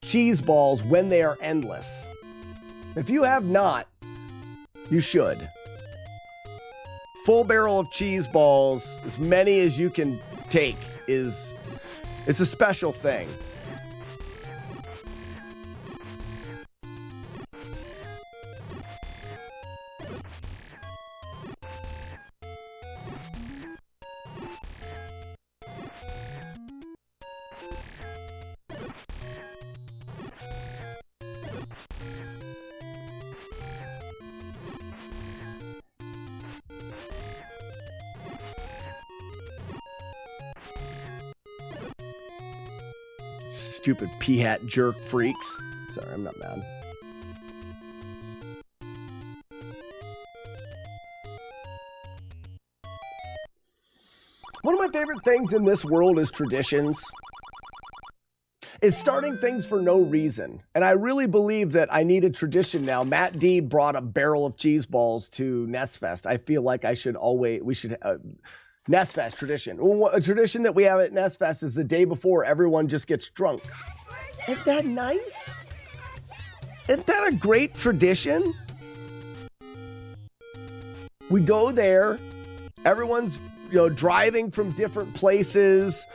cheese balls when they are endless. If you have not, you should. Full barrel of cheese balls, as many as you can take, it's a special thing. Stupid P-hat jerk freaks. Sorry, I'm not mad. One of my favorite things in this world is traditions. Is starting things for no reason. And I really believe that I need a tradition now. Matt D brought a barrel of cheese balls to NESFest. I feel like we should NESFest tradition. A tradition that we have at NESFest is the day before everyone just gets drunk. Isn't that nice? Isn't that a great tradition? We go there, everyone's driving from different places,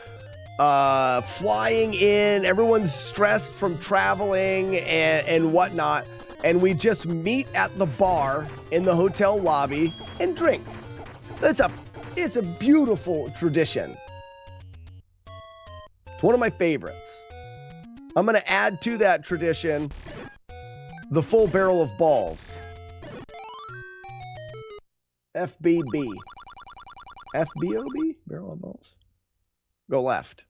flying in, everyone's stressed from traveling and whatnot, and we just meet at the bar in the hotel lobby and drink. It's a beautiful tradition. It's one of my favorites. I'm going to add to that tradition the full barrel of balls. FBB. FBOB? Barrel of balls. Go left.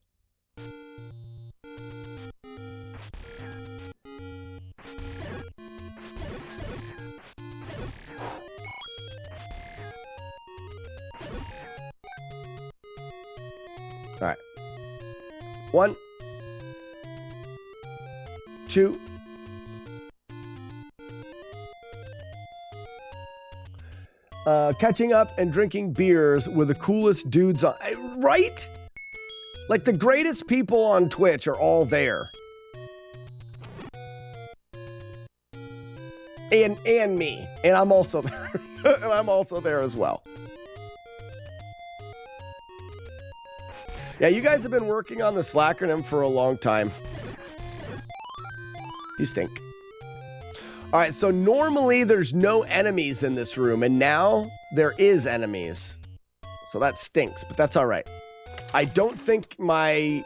All right. 1, 2. Catching up and drinking beers with the coolest dudes on, right? Like the greatest people on Twitch are all there. And me. And I'm also there. And I'm also there as well. Yeah, you guys have been working on this acronym for a long time. You stink. All right, so normally there's no enemies in this room, and now there is enemies. So that stinks, but that's all right. I don't think my...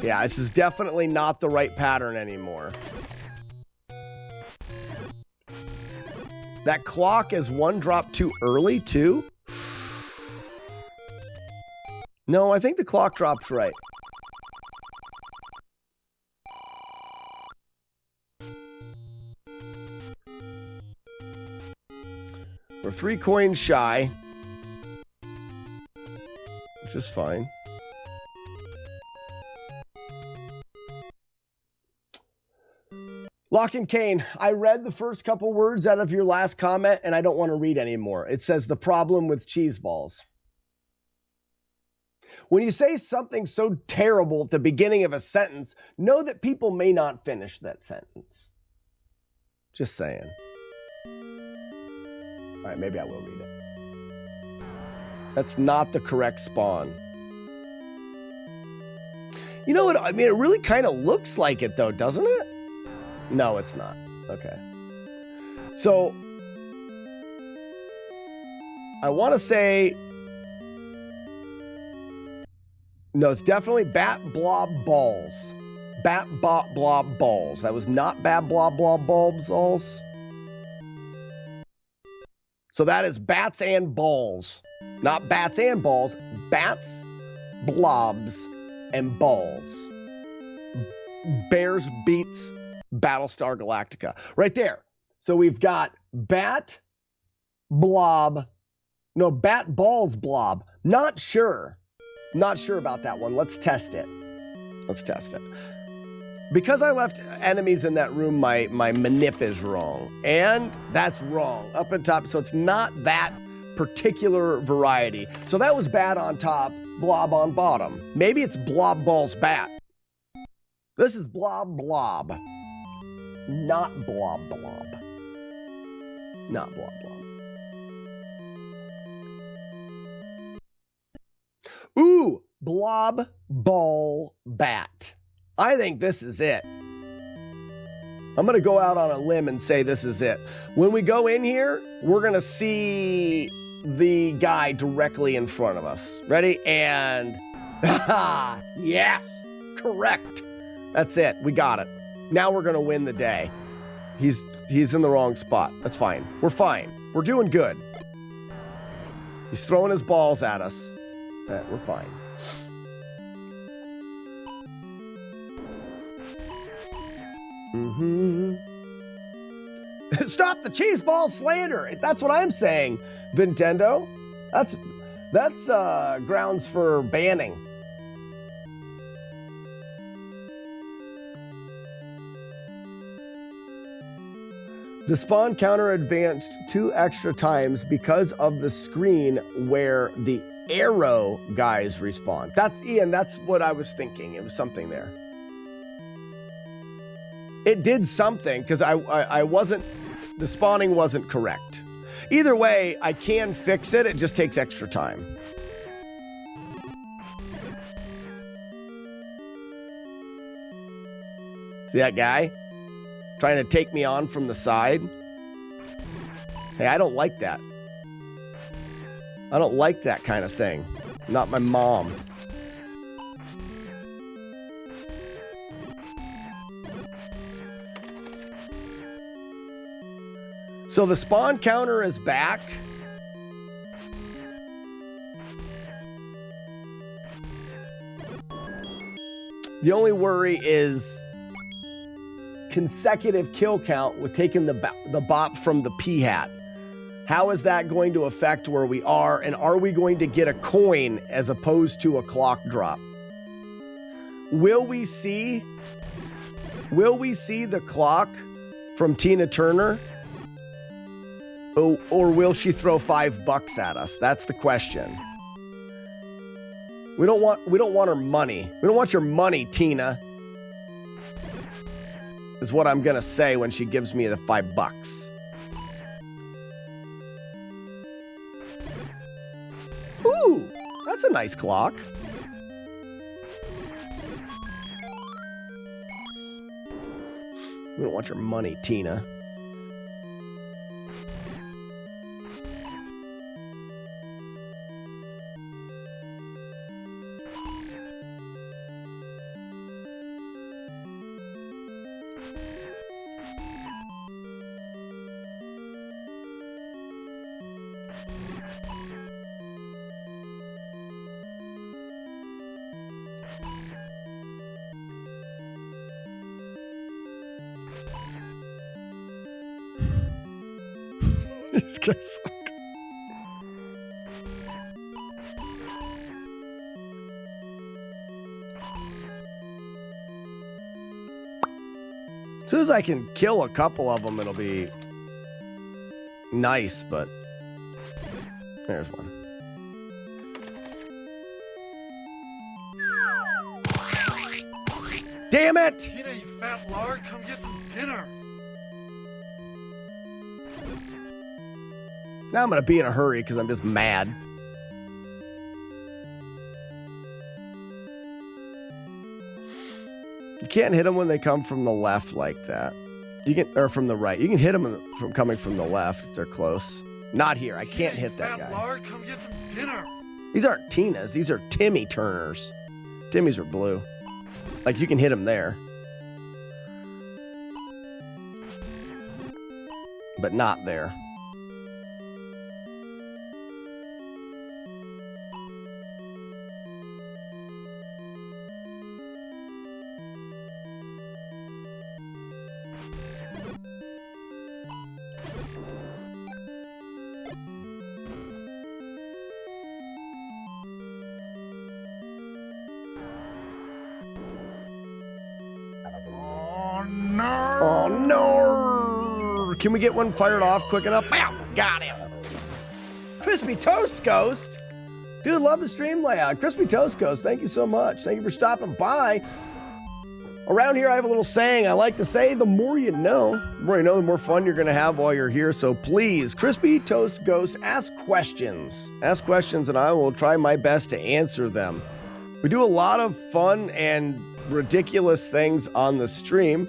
Yeah, this is definitely not the right pattern anymore. That clock is one drop too early, too? No, I think the clock drops right. We're 3 coins shy, which is fine. Lock and Kane, I read the first couple words out of your last comment, and I don't want to read anymore. It says the problem with cheese balls. When you say something so terrible at the beginning of a sentence, know that people may not finish that sentence. Just saying. All right, maybe I will read it. That's not the correct spawn. You know what? I mean, it really kind of looks like it, though, doesn't it? No, it's not. Okay. So, I want to say... No, it's definitely bat blob balls. Bat bot blob balls. That was not bat blob blob bulbs balls. So that is bats and balls. Not bats and balls. Bats, blobs, and balls. Bears beats Battlestar Galactica. Right there. So we've got bat, blob. No, bat, balls, blob. Not sure. Not sure about that one. Let's test it. Let's test it. Because I left enemies in that room, my manip is wrong. And that's wrong. Up and top. So it's not that particular variety. So that was bat on top, blob on bottom. Maybe it's blob balls bat. This is blob blob. Not blob blob. Not blob blob. Ooh, blob ball bat. I think this is it. I'm going to go out on a limb and say this is it. When we go in here, we're going to see the guy directly in front of us. Ready? And yes, correct. That's it. We got it. Now we're going to win the day. He's in the wrong spot. That's fine. We're fine. We're doing good. He's throwing his balls at us. We're fine. Stop the cheese ball slander. That's what I'm saying, Nintendo. That's grounds for banning. The spawn counter advanced 2 extra times because of the screen where the arrow guys respawn. That's Ian, that's what I was thinking. It was something there. It did something because I wasn't, the spawning wasn't correct. Either way, I can fix it. It just takes extra time. See that guy trying to take me on from the side? Hey, I don't like that. I don't like that kind of thing. Not my mom. So the spawn counter is back. The only worry is consecutive kill count with taking the bop from the P-hat. How is that going to affect where we are? And are we going to get a coin as opposed to a clock drop? Will we see the clock from Tina Turner? Or will she throw $5 at us? That's the question. We don't want her money. We don't want your money, Tina. Is what I'm gonna say when she gives me the $5. Ooh, that's That's a nice clock. We don't want your money, Tina. These guys suck. As soon as I can kill a couple of them, it'll be nice, but there's one. Damn it! Tina, you fat lard, come get some dinner. Now I'm gonna be in a hurry because I'm just mad. You can't hit them when they come from the left like that. You can, or from the right. You can hit them from coming from the left if they're close. Not here. I can't hit that guy. Lard, come get some dinner. These aren't Tinas. These are Timmy Turners. Timmy's are blue. Like you can hit them there, but not there. Oh no! Can we get one fired off quick enough? Bam! Got him! Crispy Toast Ghost! Dude, love the stream layout. Crispy Toast Ghost, thank you so much. Thank you for stopping by. Around here, I have a little saying I like to say, the more you know. The more you know, the more fun you're going to have while you're here. So please, Crispy Toast Ghost, ask questions. Ask questions, and I will try my best to answer them. We do a lot of fun and ridiculous things on the stream,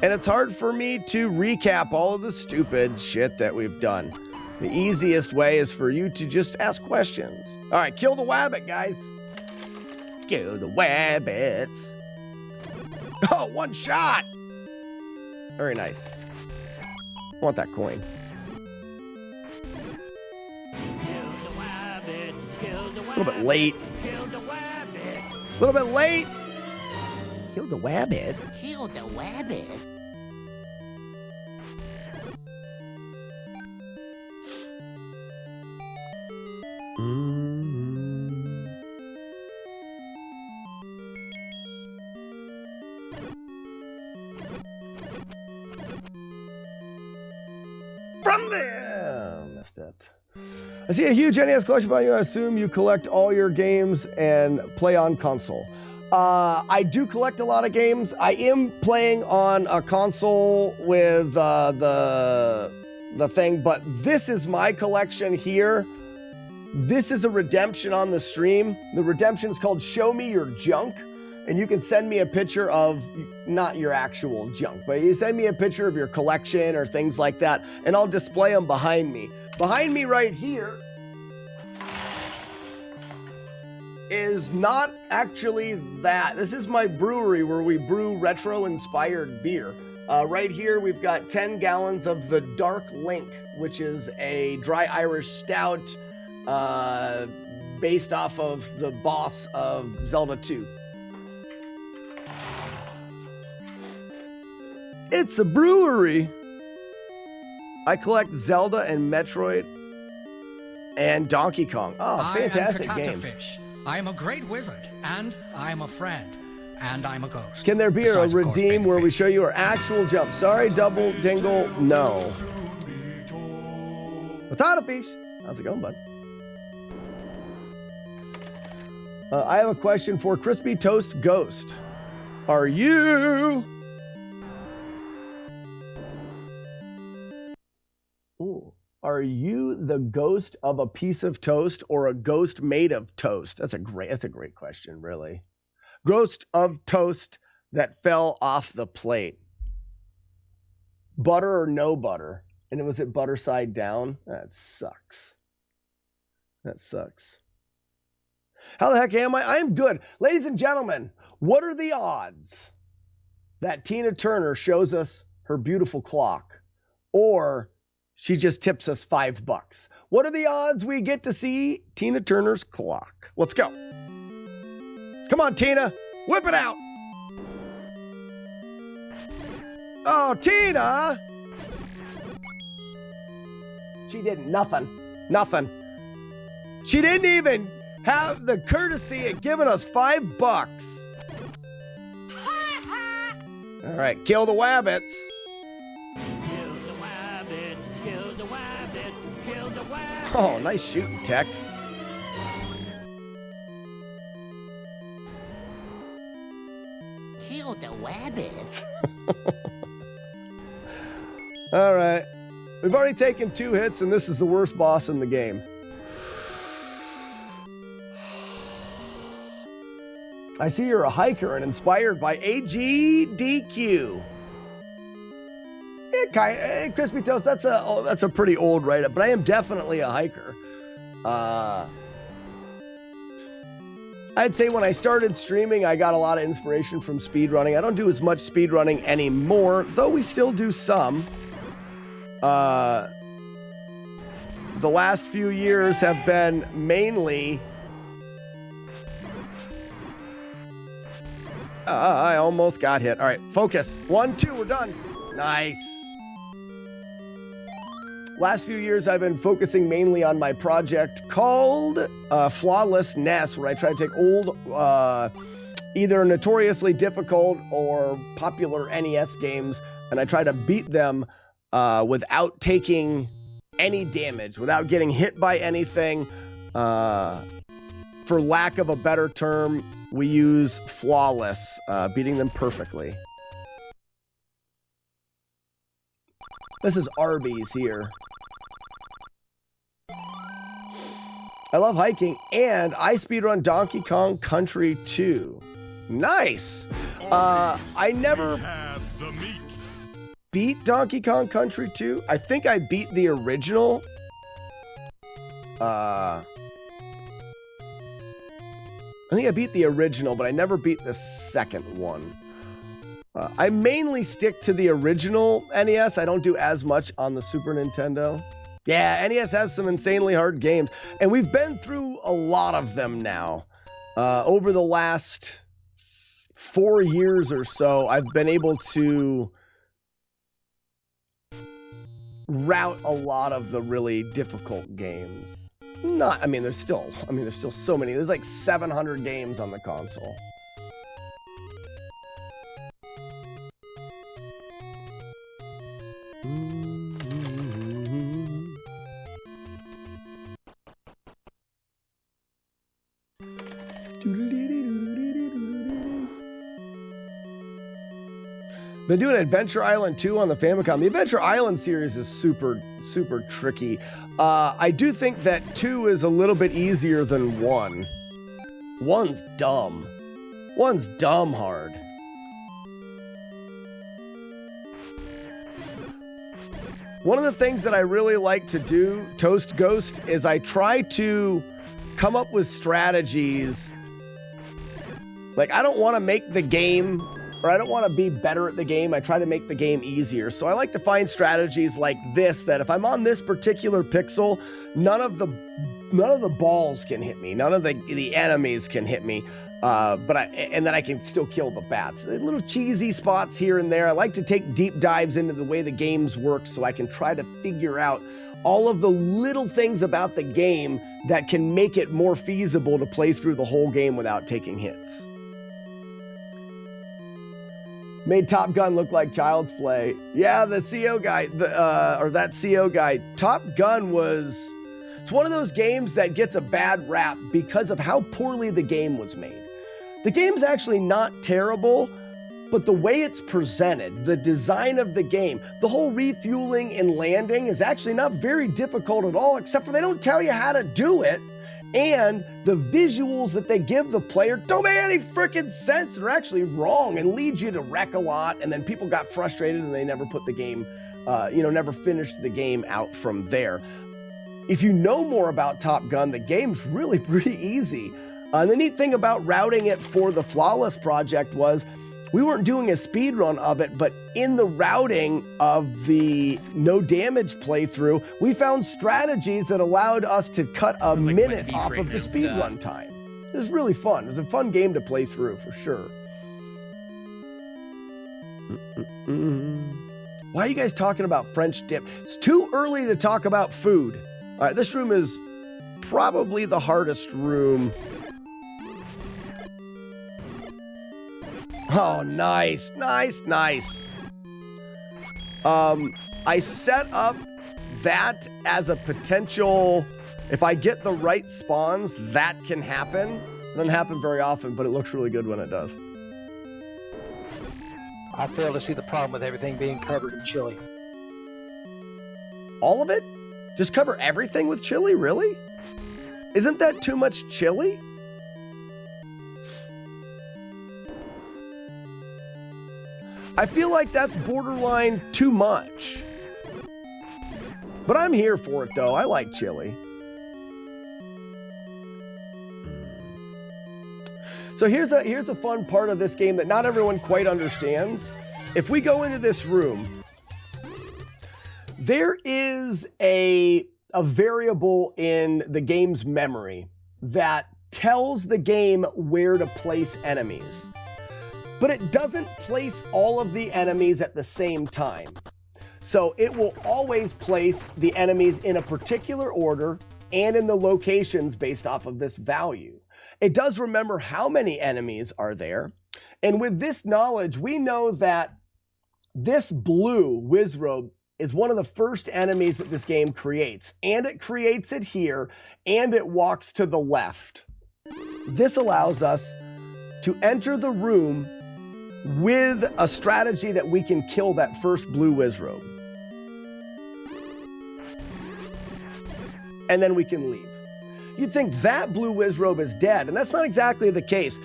and it's hard for me to recap all of the stupid shit that we've done. The easiest way is for you to just ask questions. All right, kill the wabbit, guys. Kill the wabbits. Oh, one shot. Very nice. I want that coin. A little bit late. A little bit late. Kill the wabbit. Kill the wabbit. From there! Missed it. I see a huge NES collection behind you. I assume you collect all your games and play on console. I do collect a lot of games. I am playing on a console with the thing, but this is my collection here. This is a redemption on the stream. The redemption is called Show Me Your Junk. And you can send me a picture of, not your actual junk, but you send me a picture of your collection or things like that, and I'll display them behind me. Behind me right here is not actually that. This is my brewery where we brew retro-inspired beer. Right here, we've got 10 gallons of the Dark Link, which is a dry Irish stout based off of the boss of Zelda 2. It's a brewery. I collect Zelda and Metroid and Donkey Kong. Oh, fantastic games. Fish. I am a great wizard, and I am a friend, and I'm a ghost. Can there be a redeem where we show you our actual jump? Sorry, Double Dingle, no. Without a fish. How's it going, bud? I have a question for Crispy Toast Ghost. Are you... Ooh, Are you the ghost of a piece of toast or a ghost made of toast? That's a great question, really. Ghost of toast that fell off the plate. Butter or no butter? And it was at butter side down? That sucks. That sucks. How the heck am I? I'm good. Ladies and gentlemen, what are the odds that Tina Turner shows us her beautiful clock? Or she just tips us $5? What are the odds we get to see Tina Turner's clock? Let's go. Come on, Tina. Whip it out. Oh, Tina. She did nothing. Nothing. She didn't even have the courtesy of giving us $5. All right, kill the wabbits. Oh, nice shooting, Tex. Kill the wabbits. All right. We've already taken 2 hits, and this is the worst boss in the game. I see you're a hiker and inspired by AGDQ. Crispy Toast, that's a pretty old write-up, but I am definitely a hiker. I'd say when I started streaming, I got a lot of inspiration from speedrunning. I don't do as much speedrunning anymore, though we still do some. The last few years have been mainly... I almost got hit. All right, focus. 1, 2, we're done. Nice. Last few years, I've been focusing mainly on my project called FlawlessNES, where I try to take old, either notoriously difficult or popular NES games, and I try to beat them without taking any damage, without getting hit by anything. For lack of a better term, we use flawless, beating them perfectly. This is Arby's here. I love hiking, and I speedrun Donkey Kong Country 2. Nice! I never beat Donkey Kong Country 2. I think I beat the original. I think I beat the original, but I never beat the second one. I mainly stick to the original NES. I don't do as much on the Super Nintendo. Yeah, NES has some insanely hard games, and we've been through a lot of them now. Over the last 4 years or so, I've been able to route a lot of the really difficult games. There's still so many. There's like 700 games on the console. Been doing Adventure Island 2 on the Famicom. The Adventure Island series is super tricky. I do think that 2 is a little bit easier than 1. 1's dumb. 1's dumb hard. One of the things that I really like to do, Toast Ghost, is I try to come up with strategies. Like, I don't want to make the game, or I don't want to be better at the game. I try to make the game easier. So I like to find strategies like this, that if I'm on this particular pixel, none of the balls can hit me. None of the enemies can hit me. And then I can still kill the bats. Little cheesy spots here and there. I like to take deep dives into the way the games work so I can try to figure out all of the little things about the game that can make it more feasible to play through the whole game without taking hits. Made Top Gun look like Child's Play. Yeah, the CO guy, that CO guy. Top Gun it's one of those games that gets a bad rap because of how poorly the game was made. The game's actually not terrible, but the way it's presented, the design of the game, the whole refueling and landing is actually not very difficult at all, except for they don't tell you how to do it. And the visuals that they give the player don't make any freaking sense. They're actually wrong and lead you to wreck a lot. And then people got frustrated and they never put the game, never finished the game out from there. If you know more about Top Gun, the game's really pretty easy. The neat thing about routing it for the Flawless project was we weren't doing a speed run of it, but in the routing of the no damage playthrough, we found strategies that allowed us to cut a minute off of the speed run time. It was really fun. It was a fun game to play through for sure. Why are you guys talking about French dip? It's too early to talk about food. All right, this room is probably the hardest room. Oh, nice, nice, nice. I set up that as a potential, if I get the right spawns, that can happen. It doesn't happen very often, but it looks really good when it does. I fail to see the problem with everything being covered in chili. All of it? Just cover everything with chili, really? Isn't that too much chili? I feel like that's borderline too much. But I'm here for it though. I like chili. So here's a fun part of this game that not everyone quite understands. If we go into this room, there is a variable in the game's memory that tells the game where to place enemies. But it doesn't place all of the enemies at the same time. So it will always place the enemies in a particular order and in the locations based off of this value. It does remember how many enemies are there. And with this knowledge, we know that this blue Wizrobe is one of the first enemies that this game creates. And it creates it here, and it walks to the left. This allows us to enter the room with a strategy that we can kill that first blue Wizrobe. And then we can leave. You'd think that blue Wizrobe is dead, and that's not exactly the case.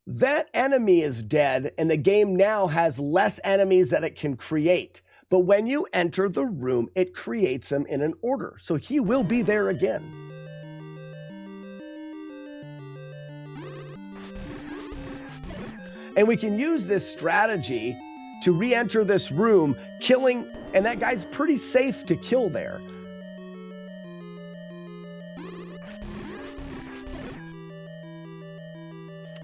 That enemy is dead, and the game now has less enemies that it can create. But when you enter the room, it creates them in an order. So he will be there again. And we can use this strategy to re-enter this room, killing, and that guy's pretty safe to kill there.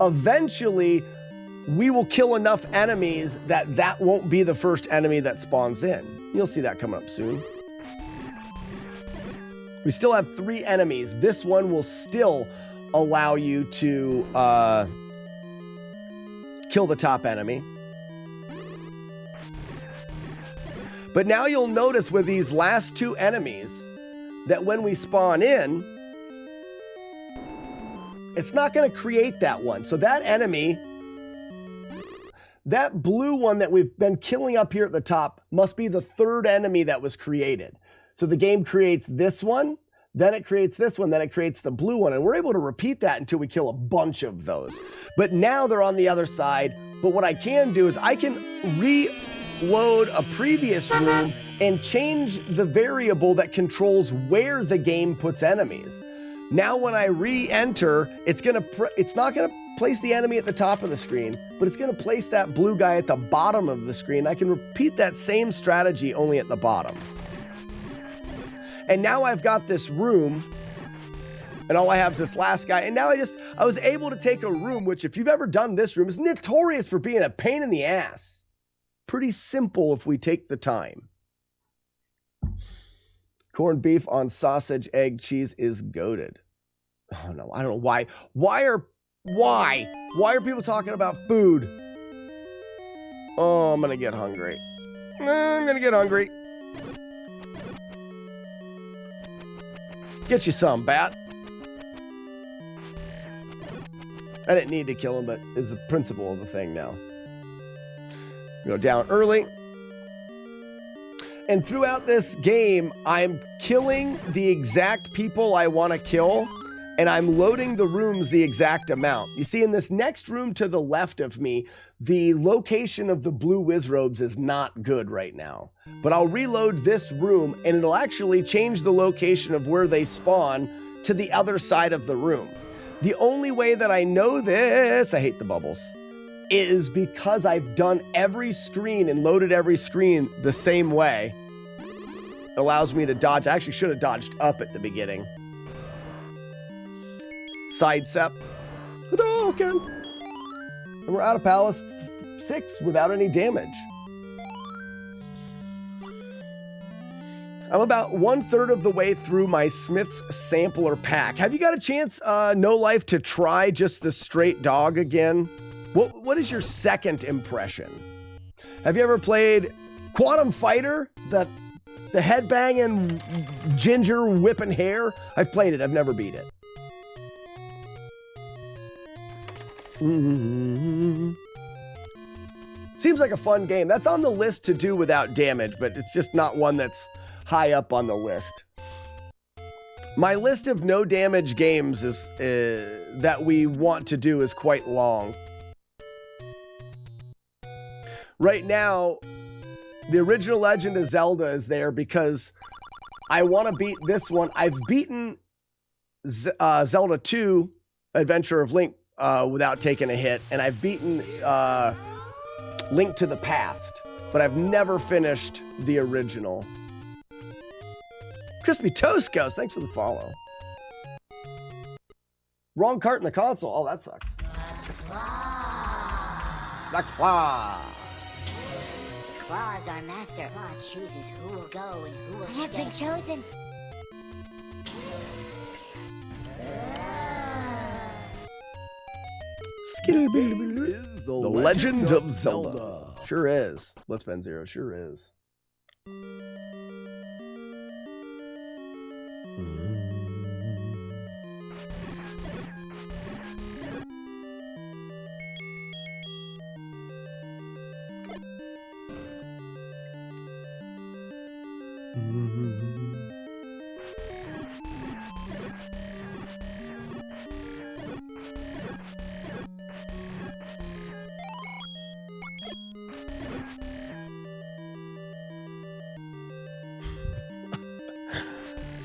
Eventually, we will kill enough enemies that won't be the first enemy that spawns in. You'll see that coming up soon. We still have 3 enemies. This one will still allow you to kill the top enemy. But now you'll notice with these last 2 enemies that when we spawn in, it's not going to create that one. So that enemy, that blue one that we've been killing up here at the top, must be the 3rd enemy that was created. So the game creates this one, then it creates this one, then it creates the blue one, and we're able to repeat that until we kill a bunch of those. But now they're on the other side, but what I can do is I can reload a previous room and change the variable that controls where the game puts enemies. Now when I re-enter, it's not gonna place the enemy at the top of the screen, but it's gonna place that blue guy at the bottom of the screen. I can repeat that same strategy only at the bottom. And now I've got this room, and all I have is this last guy. And now I was able to take a room, which if you've ever done this room, is notorious for being a pain in the ass. Pretty simple if we take the time. Corned beef on sausage, egg, cheese is goated. Oh no, I don't know why. Why are people talking about food? Oh, I'm gonna get hungry. Get you some, bat. I didn't need to kill him, but it's the principle of the thing now. Go down early. And throughout this game, I'm killing the exact people I want to kill, and I'm loading the rooms the exact amount. You see, in this next room to the left of me, the location of the blue Wizrobes is not good right now. But I'll reload this room, and it'll actually change the location of where they spawn to the other side of the room. The only way that I know this, I hate the bubbles, is because I've done every screen and loaded every screen the same way. It allows me to dodge. I actually should have dodged up at the beginning. Sidestep. Hadouken! And we're out of Palace 6 without any damage. I'm about 1/3 of the way through my Smith's Sampler pack. Have you got a chance, No Life, to try just the straight dog again? What is your second impression? Have you ever played Quantum Fighter? The headbanging ginger whipping hair? I've played it. I've never beat it. Seems like a fun game. That's on the list to do without damage, but it's just not one that's high up on the list. My list of no damage games is that we want to do is quite long. Right now, the original Legend of Zelda is there because I want to beat this one. I've beaten Zelda 2, Adventure of Link, without taking a hit, and I've beaten Link to the Past, but I've never finished the original. Crispy Toast Ghost, thanks for the follow. Wrong cart in the console. Oh, that sucks. The Claw. Claw is our master. Claw chooses who will go and who will stay. I have been chosen. The Legend of Zelda. Sure is. Let's spend zero. Sure is.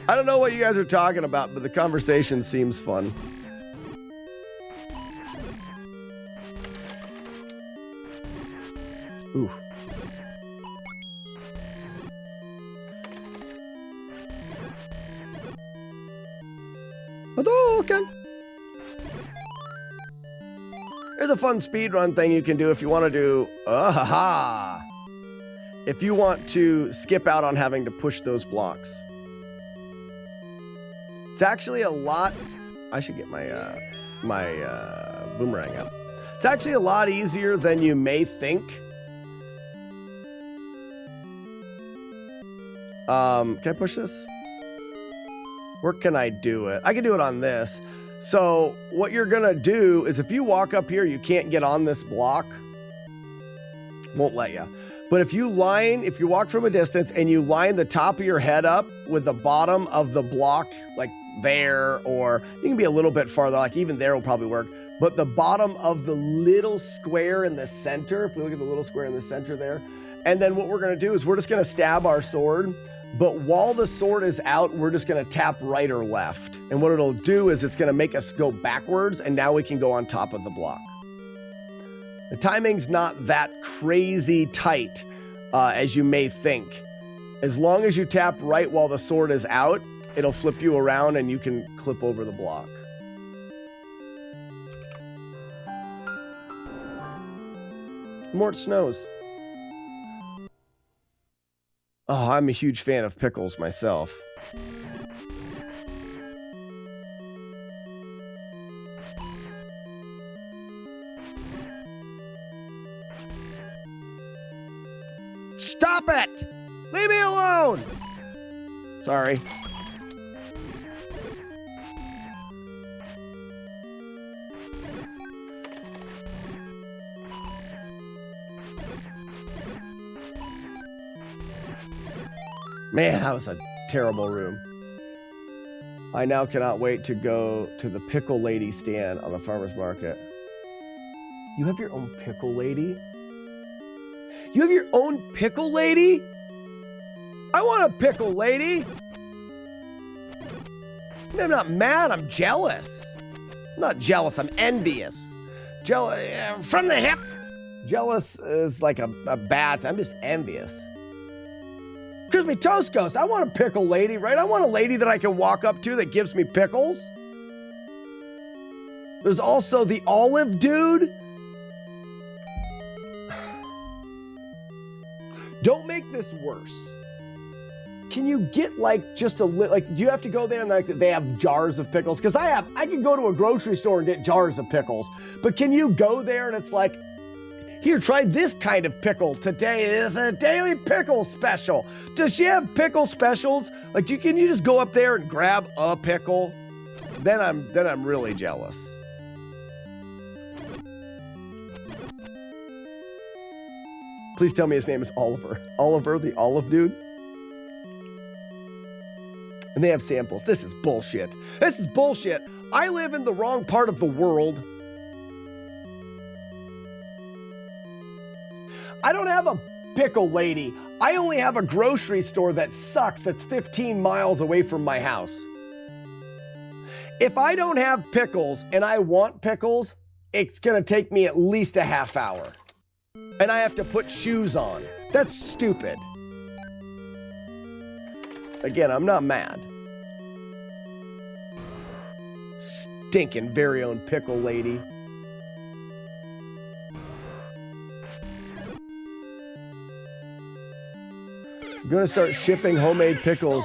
I don't know what you guys are talking about, but the conversation seems fun. Ooh. Hadouken! Here's a fun speedrun thing you can do if you want to do if you want to skip out on having to push those blocks. It's actually a lot. I should get my boomerang up. It's actually a lot easier than you may think. Can I push this? Where can I do it? I can do it on this. So what you're gonna do is if you walk up here, you can't get on this block. Won't let you. But if you walk from a distance and you line the top of your head up with the bottom of the block, like there, or you can be a little bit farther, like even there will probably work. But the bottom of the little square in the center, if we look at the little square in the center there, and then what we're gonna do is we're just gonna stab our sword, but while the sword is out, we're just gonna tap right or left. And what it'll do is it's gonna make us go backwards, and now we can go on top of the block. The timing's not that crazy tight as you may think. As long as you tap right while the sword is out, it'll flip you around and you can clip over the block. Mort snows. Oh, I'm a huge fan of pickles myself. Stop it! Leave me alone! Sorry. Man, that was a terrible room. I now cannot wait to go to the pickle lady stand on the farmer's market. You have your own pickle lady? You have your own pickle lady? I want a pickle lady. I'm not mad, I'm jealous. I'm not jealous, I'm envious. From the hip. Jealous is like a bad, I'm just envious. Crispy Toast Ghost, I want a pickle lady, right? I want a lady that I can walk up to that gives me pickles. There's also the olive dude. Don't make this worse. Can you get like just a like? Do you have to go there and like they have jars of pickles? Because I can go to a grocery store and get jars of pickles. But can you go there and it's like, here, try this kind of pickle. Today is a daily pickle special. Does she have pickle specials? Like, can you just go up there and grab a pickle? Then I'm really jealous. Please tell me his name is Oliver. Oliver, the olive dude. And they have samples. This is bullshit. This is bullshit. I live in the wrong part of the world. I don't have a pickle lady. I only have a grocery store that sucks that's 15 miles away from my house. If I don't have pickles and I want pickles, it's gonna take me at least a half hour. And I have to put shoes on. That's stupid. Again, I'm not mad. Stinking very own pickle lady. I'm gonna start shipping homemade pickles.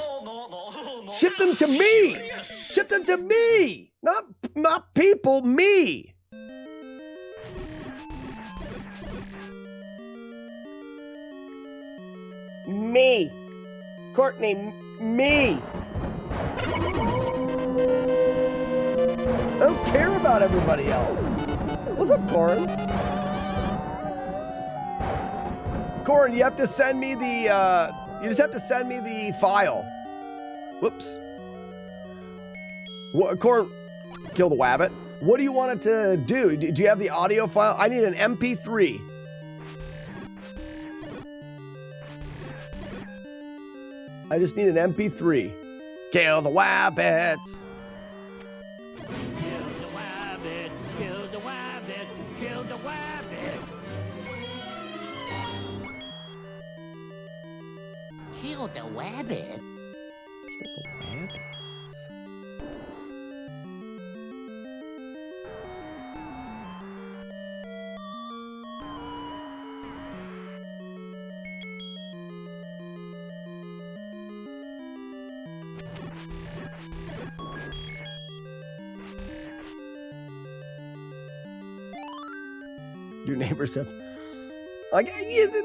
Ship them to me! Ship them to me! Not people, me! Me. Courtney, me. I don't care about everybody else. What's up, Corin? Corin, you have to send me the, you just have to send me the file. Whoops. What, Corin, kill the wabbit. What do you want it to do? Do you have the audio file? I need an MP3. I just need an MP3. Kill the wabbits. Kill the wabbit, kill the wabbit, kill the wabbit. Kill the wabbit. Your neighbors have... Like,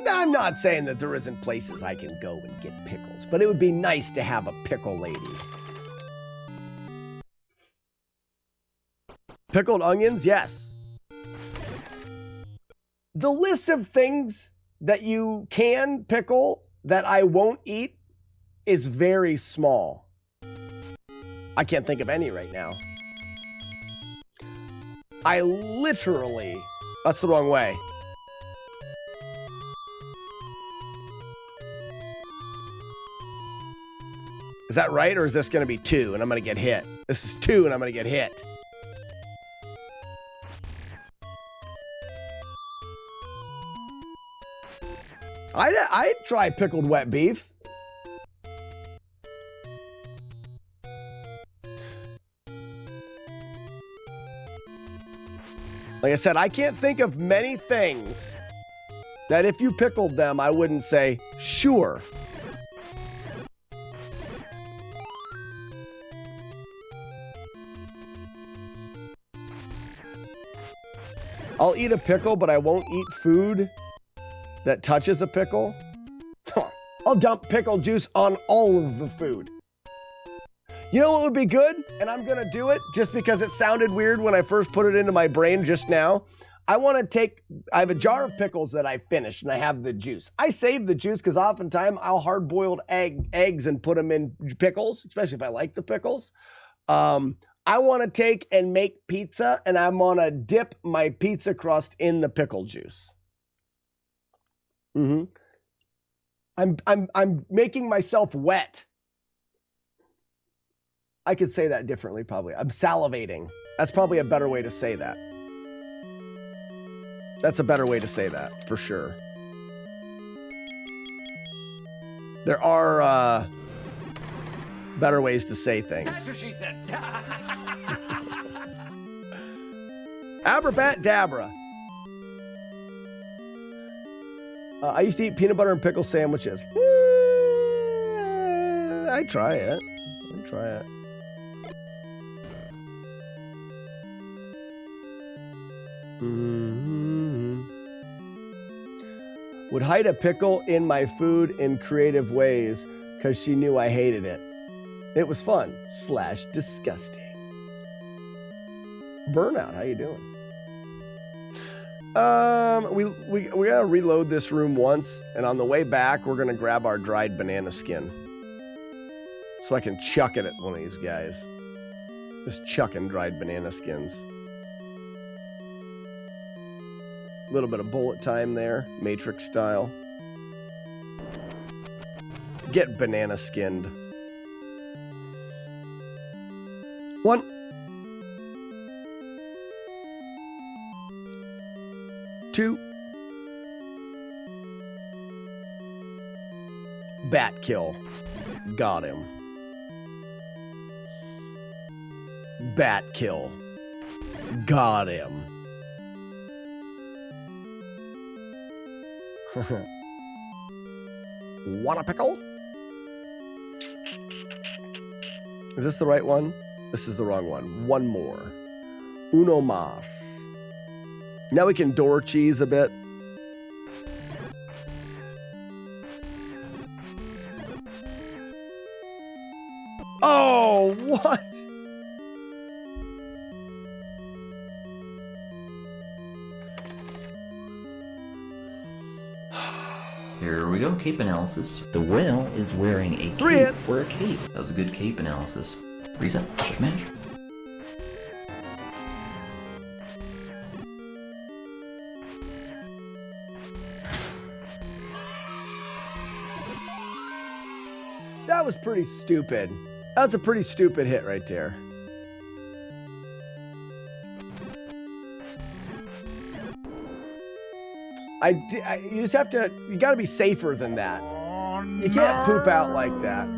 I'm not saying that there isn't places I can go and get pickles, but it would be nice to have a pickle lady. Pickled onions? Yes. The list of things that you can pickle that I won't eat is very small. I can't think of any right now. I literally... That's the wrong way. Is that right, or is this going to be 2 and I'm going to get hit? This is 2 and I'm going to get hit. I'd try pickled wet beef. Like I said, I can't think of many things that if you pickled them, I wouldn't say, sure. I'll eat a pickle, but I won't eat food that touches a pickle. I'll dump pickle juice on all of the food. You know what would be good? And I'm gonna do it just because it sounded weird when I first put it into my brain just now. I have a jar of pickles that I finished and I have the juice. I save the juice because oftentimes I'll hard-boiled eggs and put them in pickles, especially if I like the pickles. I want to take and make pizza, and I'm going to dip my pizza crust in the pickle juice. I'm making myself wet. I could say that differently, probably. I'm salivating. That's probably a better way to say that. That's a better way to say that, for sure. There are better ways to say things. That's what she said. Abrabat Dabra. I used to eat peanut butter and pickle sandwiches. I'd try it. Would hide a pickle in my food in creative ways because she knew I hated it. It was fun / disgusting. Burnout, how you doing? We gotta reload this room once, and on the way back, we're gonna grab our dried banana skin. So I can chuck it at one of these guys. Just chucking dried banana skins. A little bit of bullet time there, Matrix style. Get banana skinned. 1. Two. Bat kill. Got him. Bat kill. Got him. Want a pickle? Is this the right one? This is the wrong one. One more. Uno mas. Now we can door cheese a bit. Oh, what? Here we go, cape analysis. The whale is wearing a cape for a cape. That was a good cape analysis. Reset, check match. That was pretty stupid. That was a pretty stupid hit right there. You just have to, you gotta be safer than that. You can't poop out like that.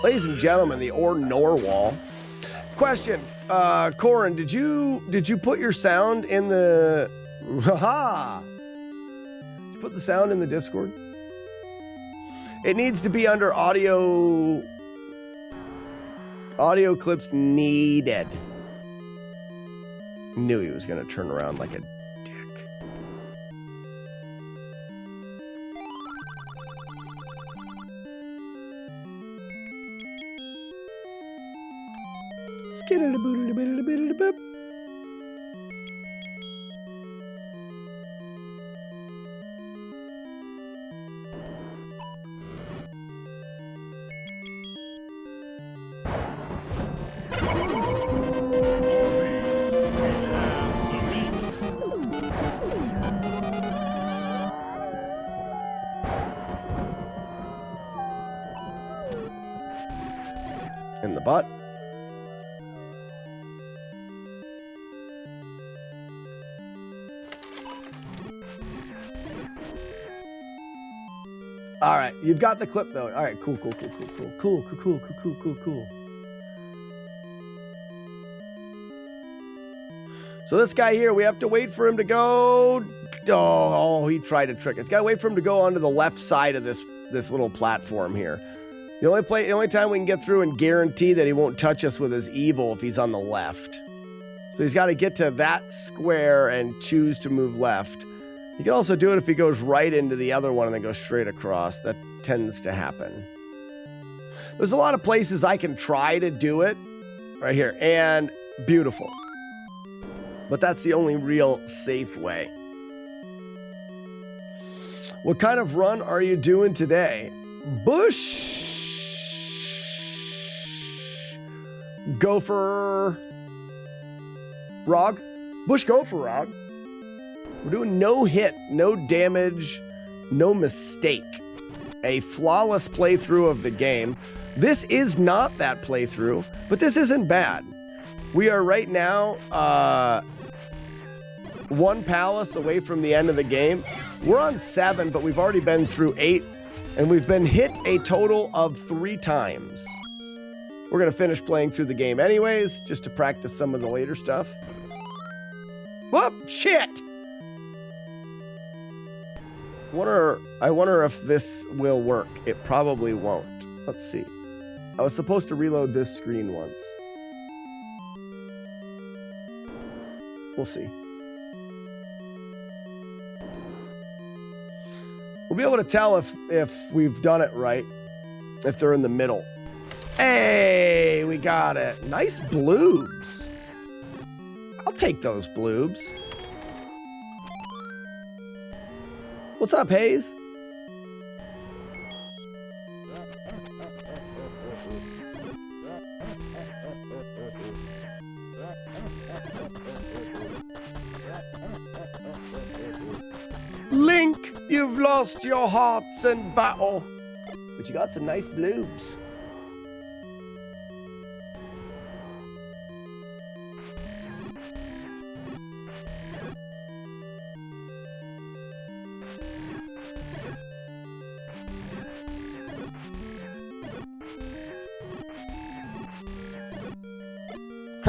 Ladies and gentlemen, the Or Norwal. Question, Corin, did you put your sound in the, haha. Did you put the sound in the Discord? It needs to be under audio clips needed. Knew he was gonna turn around like a dick. Skidda-da-boo-da-da-boo-da-da-boo. In the butt. All right, you've got the clip though. All right, cool. So this guy here, we have to wait for him to go. Oh, he tried to trick us. Got to wait for him to go onto the left side of this little platform here. The only time we can get through and guarantee that he won't touch us with his evil if he's on the left. So he's got to get to that square and choose to move left. He can also do it if he goes right into the other one and then goes straight across. That tends to happen. There's a lot of places I can try to do it. Right here. And beautiful. but that's the only real safe way. What kind of run are you doing today? Bush. Gopher. Rog. Bush Gopher Rog. We're doing no hit, no damage, no mistake. A flawless playthrough of the game. This is not that playthrough, but this isn't bad. We are right now one palace away from the end of the game. We're on 7, but we've already been through 8, and we've been hit a total of 3 times. We're going to finish playing through the game anyways, just to practice some of the later stuff. Whoop! Shit! I wonder if this will work. It probably won't. Let's see. I was supposed to reload this screen once. We'll see. We'll be able to tell if we've done it right, if they're in the middle. Hey, we got it. Nice bloobs. I'll take those bloobs. What's up, Hayes? Link, you've lost your hearts in battle. But you got some nice bloobs.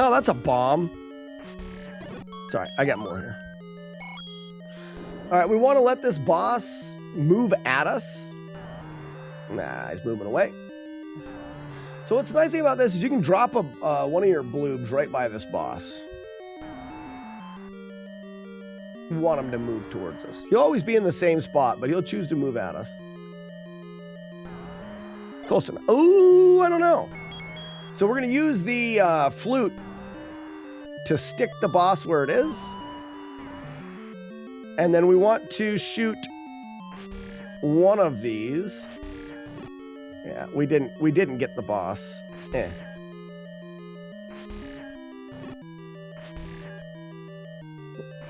Oh, that's a bomb. Sorry, I got more here. All right, we want to let this boss move at us. Nah, he's moving away. So what's the nice thing about this is you can drop one of your bloobs right by this boss. You want him to move towards us. He'll always be in the same spot, but he'll choose to move at us. Close enough. Ooh, I don't know. So we're going to use the flute to stick the boss where it is. And then we want to shoot one of these. Yeah, we didn't get the boss.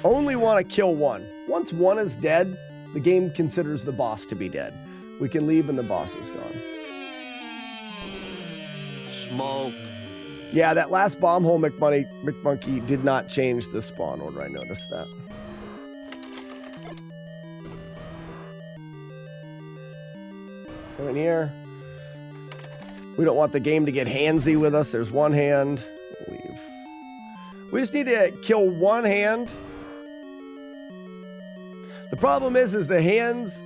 Only want to kill one. Once one is dead, the game considers the boss to be dead. We can leave and the boss is gone. Smoke. Yeah, that last bomb hole McMonkey did not change the spawn order. I noticed that. Come in here. We don't want the game to get handsy with us. There's one hand. Leave. We just need to kill one hand. The problem is the hands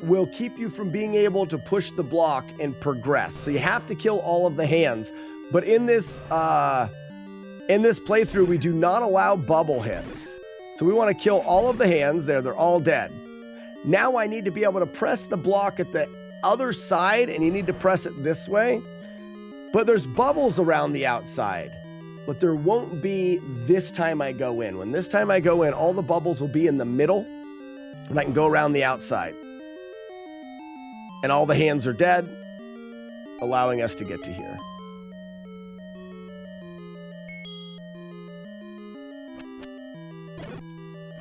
will keep you from being able to push the block and progress. So you have to kill all of the hands. But in this playthrough, we do not allow bubble hits. So we want to kill all of the hands there. They're all dead. Now I need to be able to press the block at the other side, and you need to press it this way. But there's bubbles around the outside. But there won't be this time I go in. When this time I go in, all the bubbles will be in the middle, and I can go around the outside. And all the hands are dead, allowing us to get to here.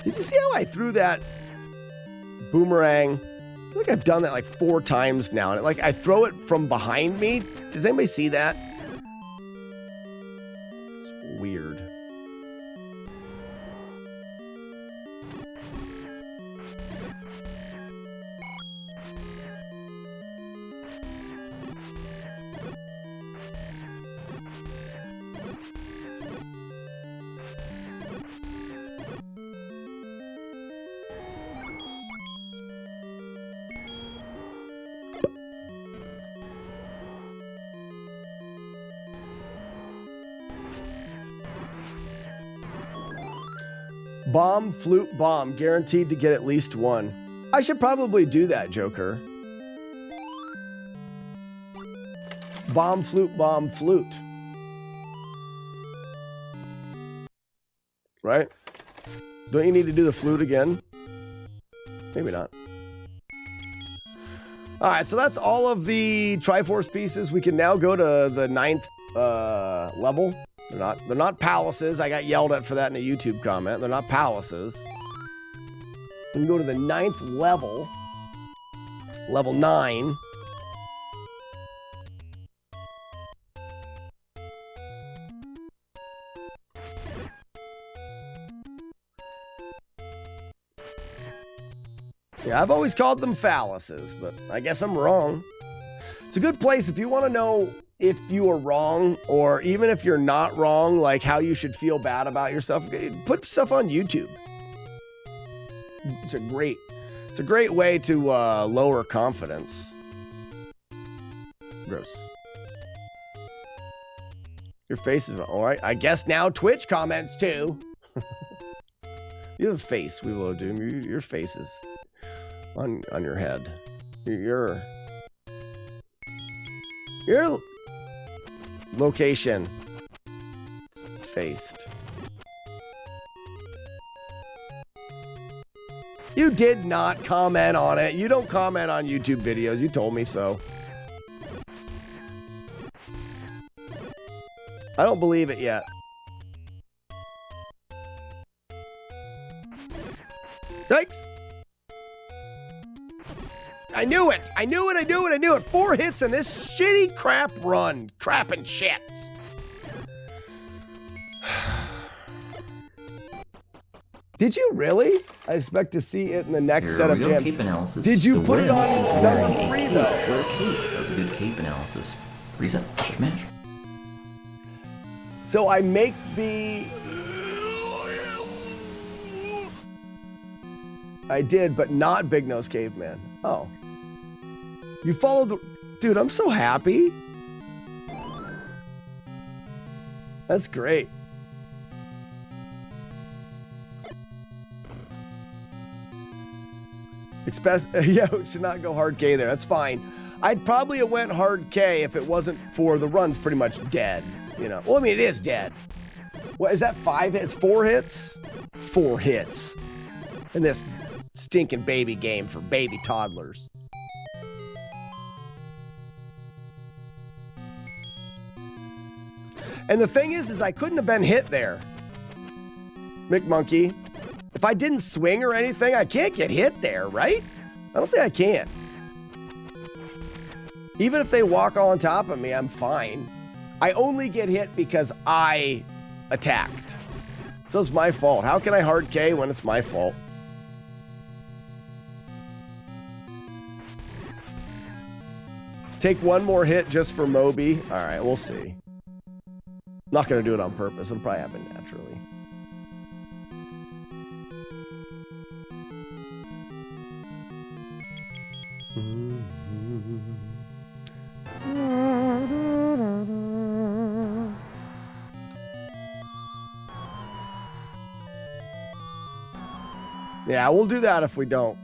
Did you see how I threw that boomerang? I feel like I've done that like 4 times now. And I throw it from behind me. Does anybody see that? It's weird. Bomb, flute, bomb. Guaranteed to get at least one. I should probably do that, Joker. Bomb, flute, bomb, flute. right? Don't you need to do the flute again? Maybe not. All right, so that's all of the Triforce pieces. We can now go to the 9th level. They're not palaces. I got yelled at for that in a YouTube comment. They're not palaces. We can go to the 9th level. Level 9. Yeah, I've always called them phalluses, but I guess I'm wrong. It's a good place if you want to know if you are wrong, or even if you're not wrong, like how you should feel bad about yourself. Put stuff on YouTube. It's a great way to lower confidence. Gross. Your face is all right. I guess now Twitch comments too. You have a face, we will do. Your face is on your head. Your location faced. You did not comment on it. You don't comment on YouTube videos. You told me so. I don't believe it yet. Yikes. I knew it. I knew it. I knew it. I knew it. 4 hits in this shitty crap run. Crap and shits. Did you really? I expect to see it in the next set of jams. Cape analysis. Did you put it on number 3 though? That was a good cape analysis. Reset. Check match. So I make the... I did, but not Big Nose Caveman. Oh. You followed the... Dude, I'm so happy. That's great. Yeah, we should not go hard K there. That's fine. I'd probably have went hard K if it wasn't for the run's pretty much dead. You know, well, I mean, it is dead. What is that? 5 hits? 4 hits? 4 hits in this stinking baby game for baby toddlers. And the thing is I couldn't have been hit there, McMonkey. If I didn't swing or anything, I can't get hit there, right? I don't think I can. Even if they walk on top of me, I'm fine. I only get hit because I attacked. So it's my fault. How can I hard K when it's my fault? Take one more hit just for Moby. All right, we'll see. I'm not going to do it on purpose. It'll probably happen naturally. Yeah, we'll do that if we don't.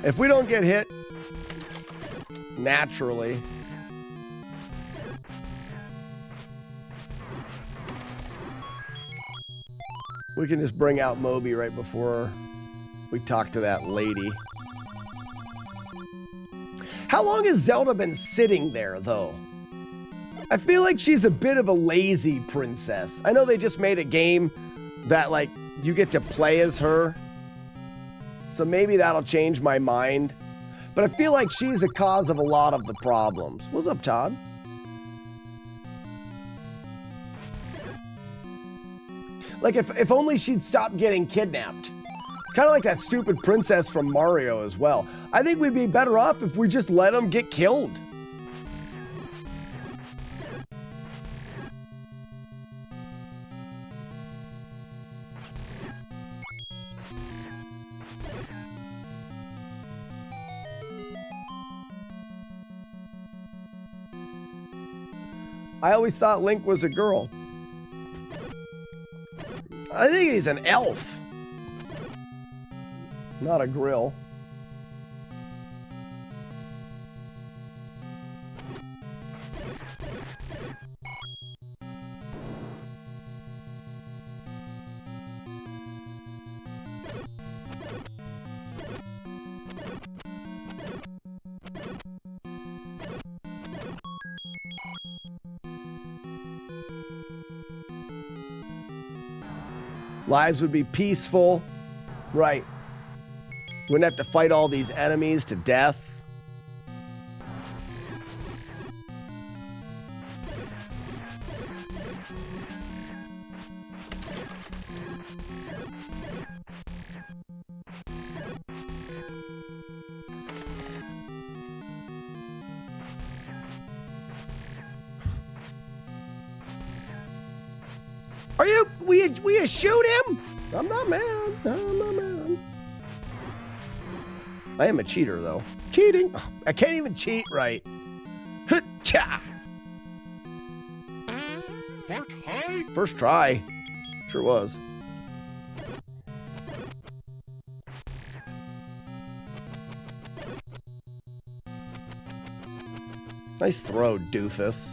If we don't get hit naturally. We can just bring out Moby right before we talk to that lady. How long has Zelda been sitting there, though? I feel like she's a bit of a lazy princess. I know they just made a game that, like, you get to play as her. So maybe that'll change my mind. But I feel like she's a cause of a lot of the problems. What's up, Todd? Like, if only she'd stop getting kidnapped. It's kind of like that stupid princess from Mario as well. I think we'd be better off if we just let them get killed. I always thought Link was a girl. I think he's an elf. Not a grill. Lives would be peaceful. Right. Wouldn't have to fight all these enemies to death. Are you? We shoot him? I'm not mad. I'm not mad. I am a cheater, though. Cheating. Oh, I can't even cheat right. Ha-cha! First try. Sure was. Nice throw, doofus.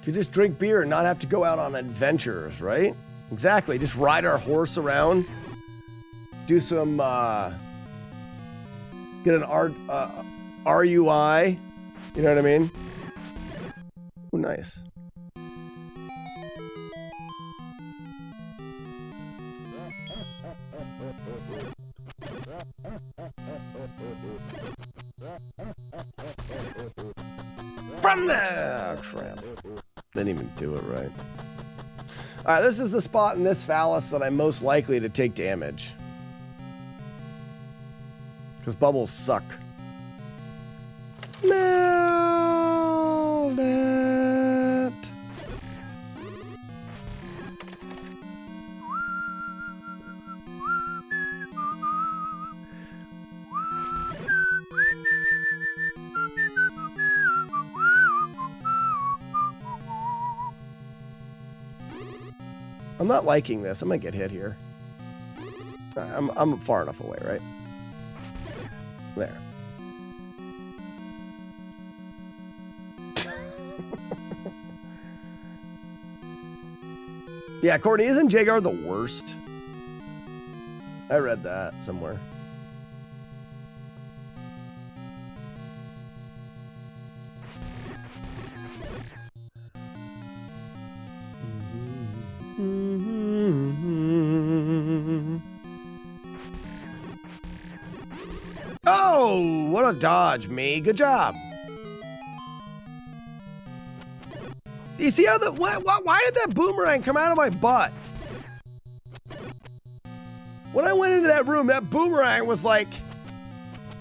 Could just drink beer and not have to go out on adventures, right? Exactly. Just ride our horse around. Do some, get an RUI. You know what I mean? Oh, nice. From there! Crap. Didn't even do it right. All right, this is the spot in this phallus that I'm most likely to take damage. Because bubbles suck. Nailed it. I'm not liking this. I'm gonna get hit here. I'm far enough away, right? There. Yeah, Courtney, isn't Jagar the worst? I read that somewhere. Oh, what a dodge, me. Good job. You see how why did that boomerang come out of my butt? When I went into that room, that boomerang was like,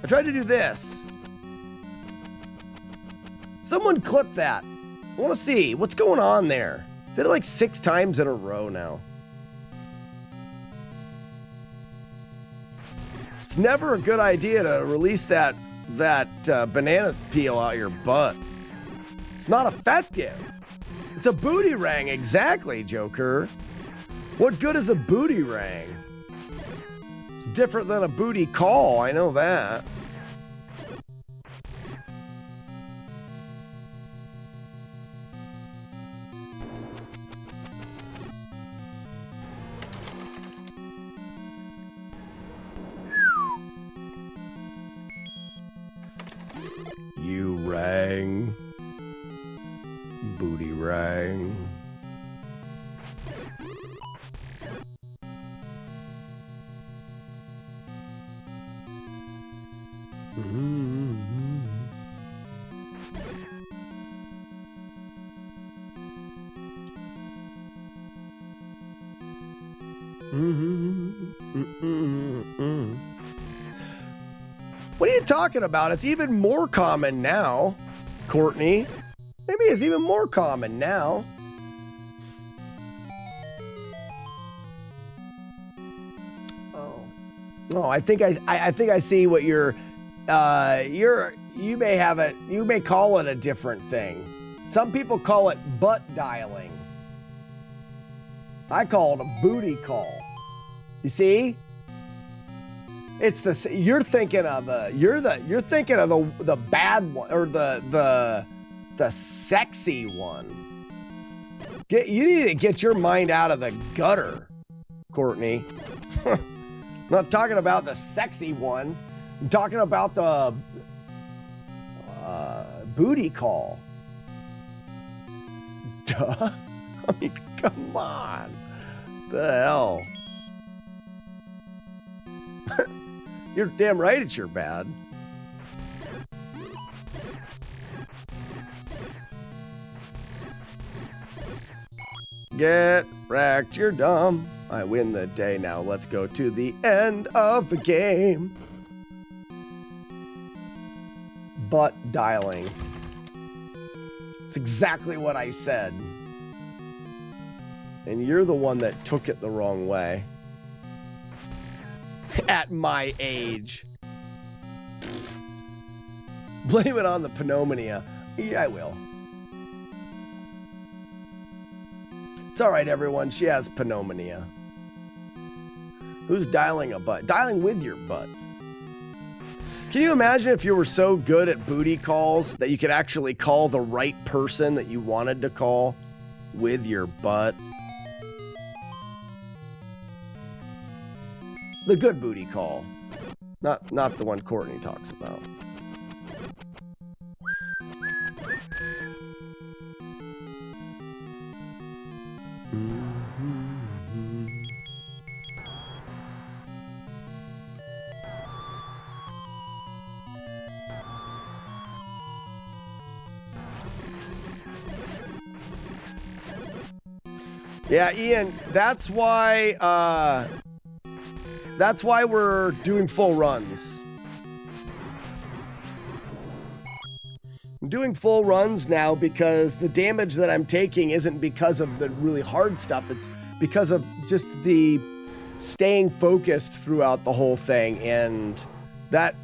I tried to do this. Someone clip that. I want to see what's going on there. Did it like 6 times in a row now. It's never a good idea to release that banana peel out your butt. It's not effective. It's a booty rang, exactly, Joker. What good is a booty rang? It's different than a booty call, I know that. You rang. Booty rang. What are you talking about? It's even more common now, Courtney. Maybe it's even more common now. Oh, I think I see what you may have it. You may call it a different thing. Some people call it butt dialing. I call it a booty call. You see? It's you're thinking of you're thinking of the bad one or the sexy one. You need to get your mind out of the gutter, Courtney. I'm not talking about the sexy one. I'm talking about the booty call. Duh. I mean, come on. The hell. You're damn right it's your bad. Get wrecked, you're dumb. I win the day. Now let's go to the end of the game. Butt dialing. It's exactly what I said. And you're the one that took it the wrong way. At my age. Blame it on the pneumonia. Yeah, I will. It's all right, everyone. She has pneumonia. Who's dialing a butt? Dialing with your butt. Can you imagine if you were so good at booty calls that you could actually call the right person that you wanted to call with your butt? The good booty call. Not the one Courtney talks about. Yeah, Ian, that's why we're doing full runs. I'm doing full runs now because the damage that I'm taking isn't because of the really hard stuff. It's because of just the staying focused throughout the whole thing. And that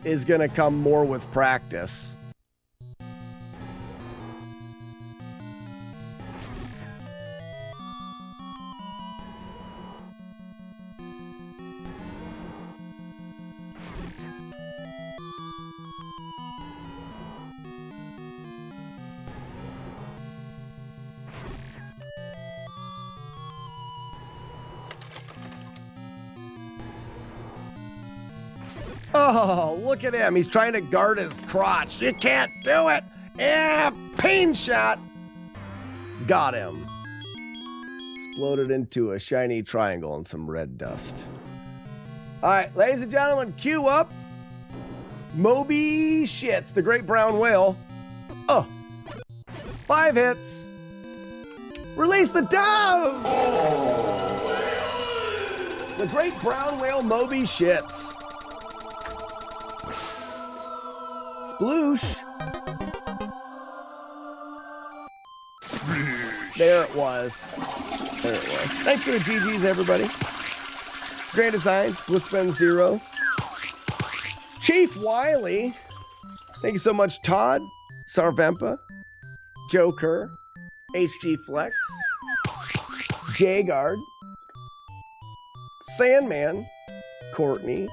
is going to come more with practice. Oh, look at him. He's trying to guard his crotch. You can't do it. Yeah, pain shot. Got him. Exploded into a shiny triangle and some red dust. All right, ladies and gentlemen, cue up Moby Shits, the great brown whale. 5 hits. Release the dove. The great brown whale Moby Shits. Sploosh. There it was. There it was. Thanks for the GGs, everybody. Grand Designs, Blitzben Zero. Chief Wiley. Thank you so much, Todd. Sarvempa. Joe Kerr. HG Flex. Jagard. Sandman. Courtney.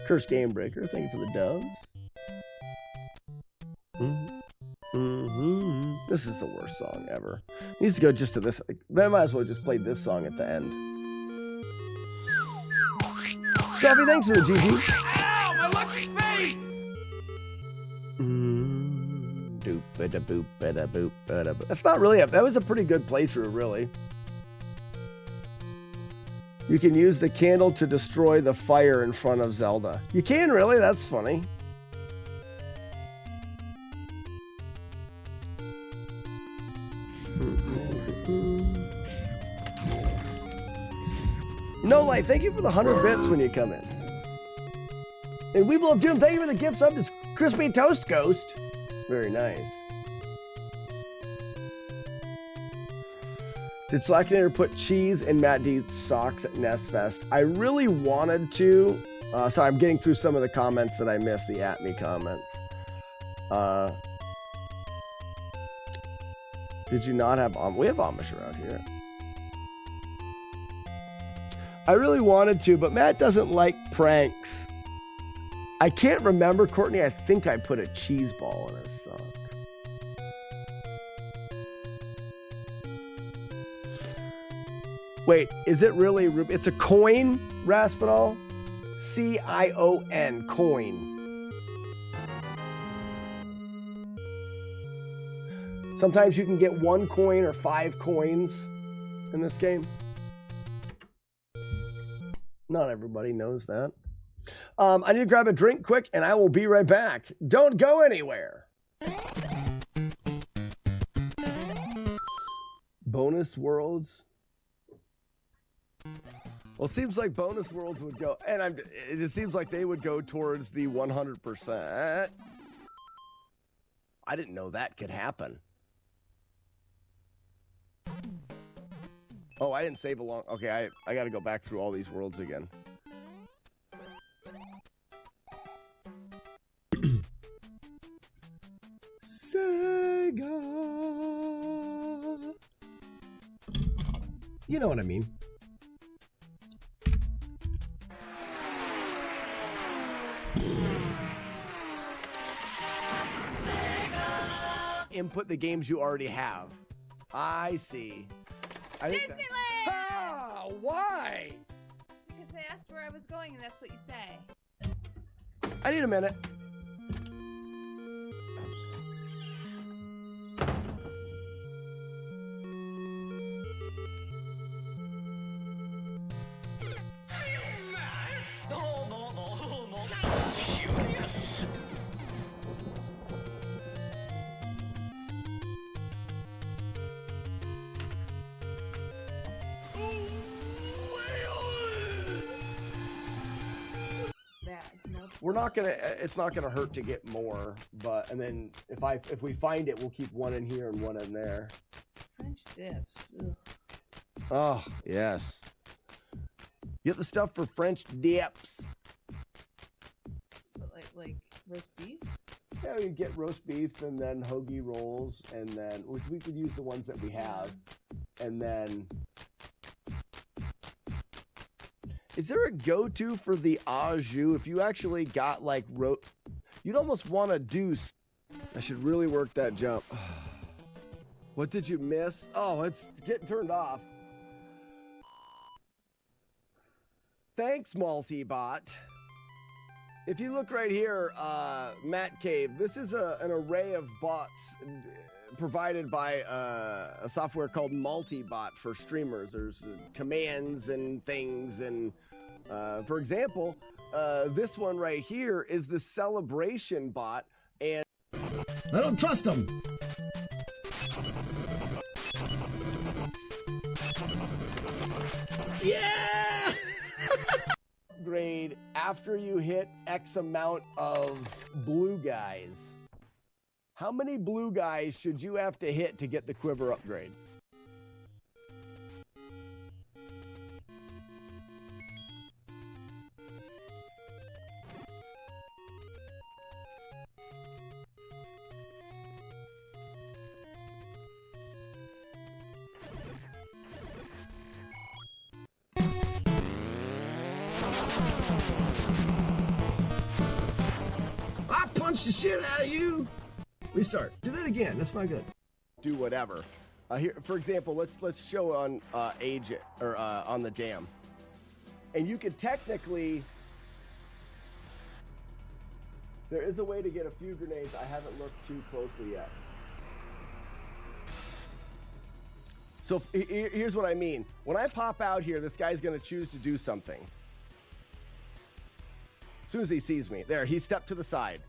Curse Game Breaker, thank you for the doves. This is the worst song ever. Needs to go just to this. I might as well just play this song at the end. Scruffy, thanks for the GG. Ow, my lucky face! That's not really that was a pretty good playthrough, really. You can use the candle to destroy the fire in front of Zelda. You can, really? That's funny. No Life, thank you for the 100 bits when you come in. And We Love Doom, thank you for the gift sub to Crispy Toast Ghost. Very nice. Did Slackinator put cheese in Matt D's socks at Nest Fest? I really wanted to. So I'm getting through some of the comments that I missed, the at me comments. Did you not have we have Amish around here. I really wanted to, but Matt doesn't like pranks. I can't remember, Courtney. I think I put a cheese ball in his sock. Wait, is it really? It's a coin, Raspinol? C-I-O-N, coin. Sometimes you can get 1 coin or 5 coins in this game. Not everybody knows that. I need to grab a drink quick, and I will be right back. Don't go anywhere. Bonus worlds. Well, it seems like bonus worlds would go, and it seems like they would go towards the 100%. I didn't know that could happen. Oh, I didn't save a long. Okay, I got to go back through all these worlds again. Sega. You know what I mean. Input the games you already have. I see. Disneyland! Ah, why? Because they asked where I was going, and that's what you say. I need a minute. We're not gonna. It's not gonna hurt to get more, but and then if we find it, we'll keep one in here and one in there. French dips. Ugh. Oh yes. Get the stuff for French dips. Like roast beef. Yeah, you get roast beef and then hoagie rolls, and then which we could use the ones that we have, and then. Is there a go-to for the au jus? If you actually got like you'd almost want to do. I should really work that jump. What did you miss? Oh, it's getting turned off. Thanks, Multibot. If you look right here, Matt Cave, this is an array of bots provided by a software called Multibot for streamers. There's commands and things, and for example, this one right here is the celebration bot, and I don't trust them. Yeah! Upgrade after you hit X amount of blue guys. How many blue guys should you have to hit to get the quiver upgrade? I punched the shit out of you. Restart. Do that again. That's not good. Do whatever. Here, for example, let's show on age or on the jam, and you could technically. There is a way to get a few grenades. I haven't looked too closely yet. So here's what I mean. When I pop out here, this guy's going to choose to do something. As soon as he sees me, there, he stepped to the side.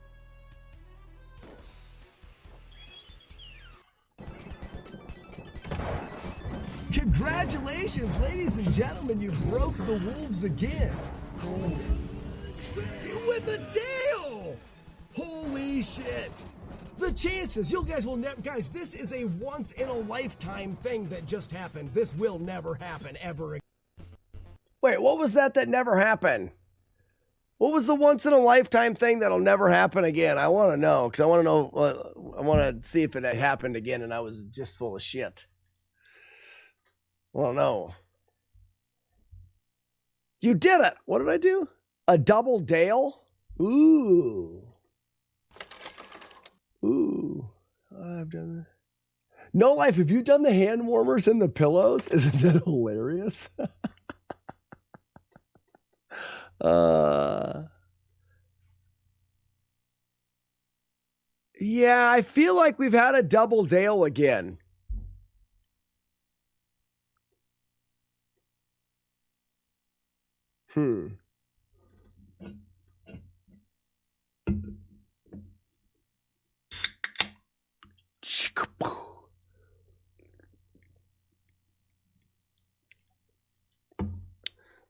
Congratulations, ladies and gentlemen, you broke the wolves again. You win the deal! Holy shit! The chances, you guys will never, guys, this is a once in a lifetime thing that just happened. This will never happen ever again. Wait, what was that never happened? What was the once in a lifetime thing that'll never happen again? I want to know, because I want to know. I want to see if it had happened again and I was just full of shit. I want to know. You did it. What did I do? A double Dale? Ooh. Ooh. I've done that. No Life, have you done the hand warmers and the pillows? Isn't that hilarious? Yeah, I feel like we've had a double Dale again.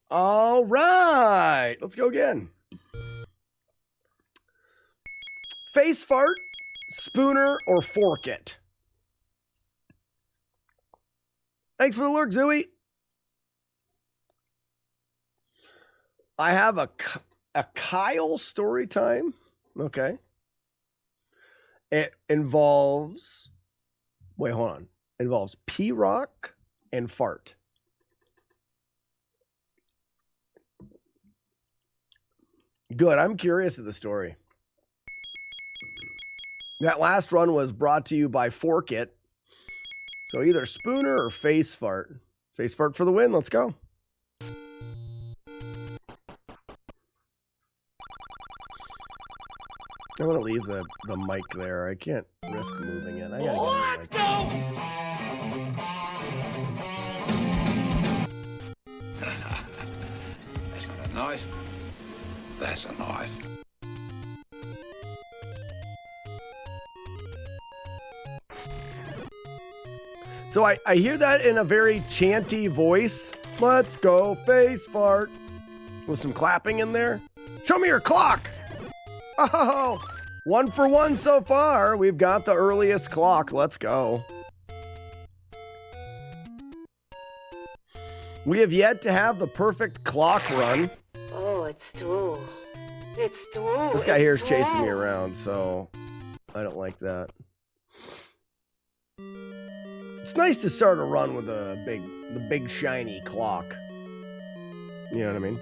All right, let's go again. Face fart, spooner, or fork it. Thanks for the lurk, Zooey. I have a Kyle story time. Okay. It involves, wait, hold on. It involves P-Rock and fart. Good. I'm curious of the story. That last run was brought to you by Fork It. So either spooner or face fart. Face fart for the win. Let's go. I'm going to leave the mic there. I can't risk moving it. I gotta Let's go! That's not a knife. That's a knife. So I hear that in a very chanty voice. Let's go face fart. With some clapping in there. Show me your clock. Oh, 1 for 1 so far. We've got the earliest clock. Let's go. We have yet to have the perfect clock run. Oh, it's true. It's true. This guy here is chasing me around, so I don't like that. It's nice to start a run with the big shiny clock. You know what I mean?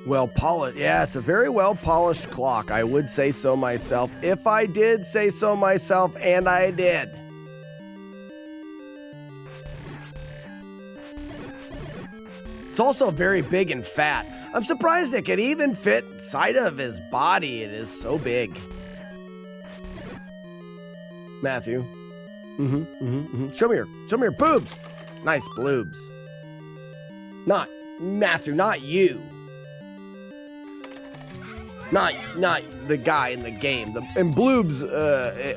Well polished. Yeah, it's a very well polished clock. I would say so myself. If I did say so myself, and I did. It's also very big and fat. I'm surprised it could even fit inside of his body. It is so big. Matthew. Show me your boobs. Nice bloobs. Not Matthew, not you. Not the guy in the game. And bloobs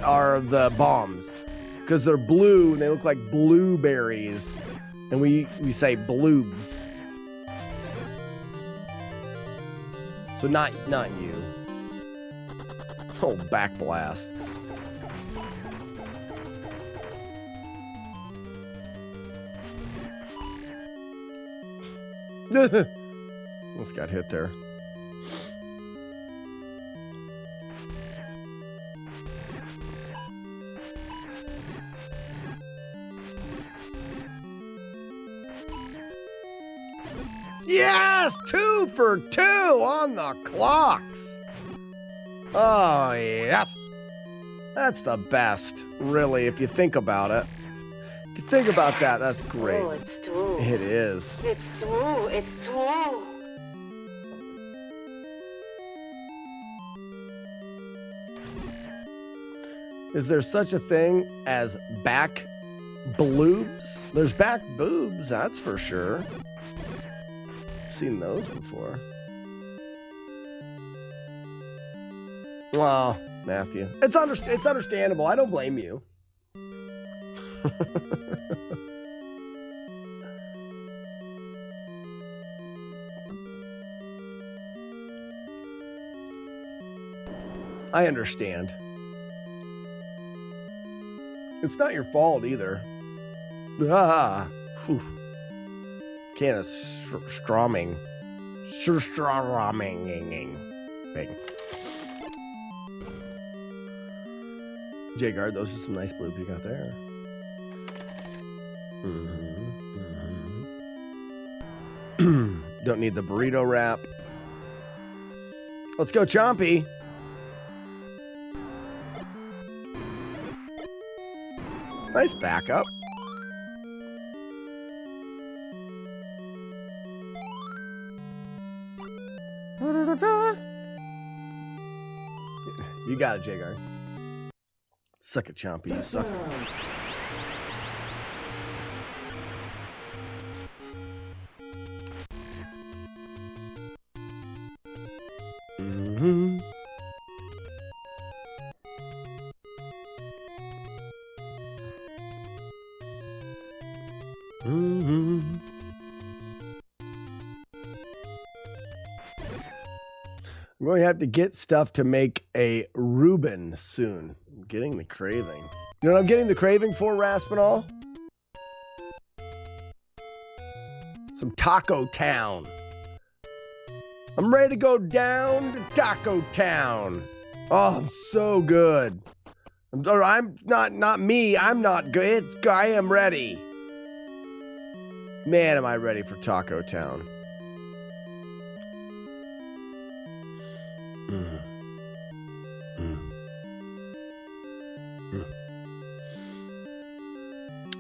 are the bombs. Because they're blue and they look like blueberries. And we say bloobs. So not you. Oh, back blasts. Almost got hit there. Yes! 2 for 2 on the clocks. Oh, yes. That's the best, really, if you think about it. If you think about that, that's great. Oh, it's true. It is. It's true. It's true. Is there such a thing as back bloobs? There's back boobs, that's for sure. Seen those before. Oh, Matthew. It's understandable. I don't blame you. I understand. It's not your fault either. Ah, whew. Can of strumming. Thing. J-Guard, those are some nice bloop you got there. Don't need the burrito wrap. Let's go, Chompy. Nice backup. You got it, J-Guard. Suck it, Chompy. You suck. I'm going to have to get stuff to make a Reuben soon. I'm getting the craving. You know what I'm getting the craving for, Raspinall? Some Taco Town. I'm ready to go down to Taco Town. Oh, I'm so good. I'm not me. I'm not good. I am ready. Man, am I ready for Taco Town.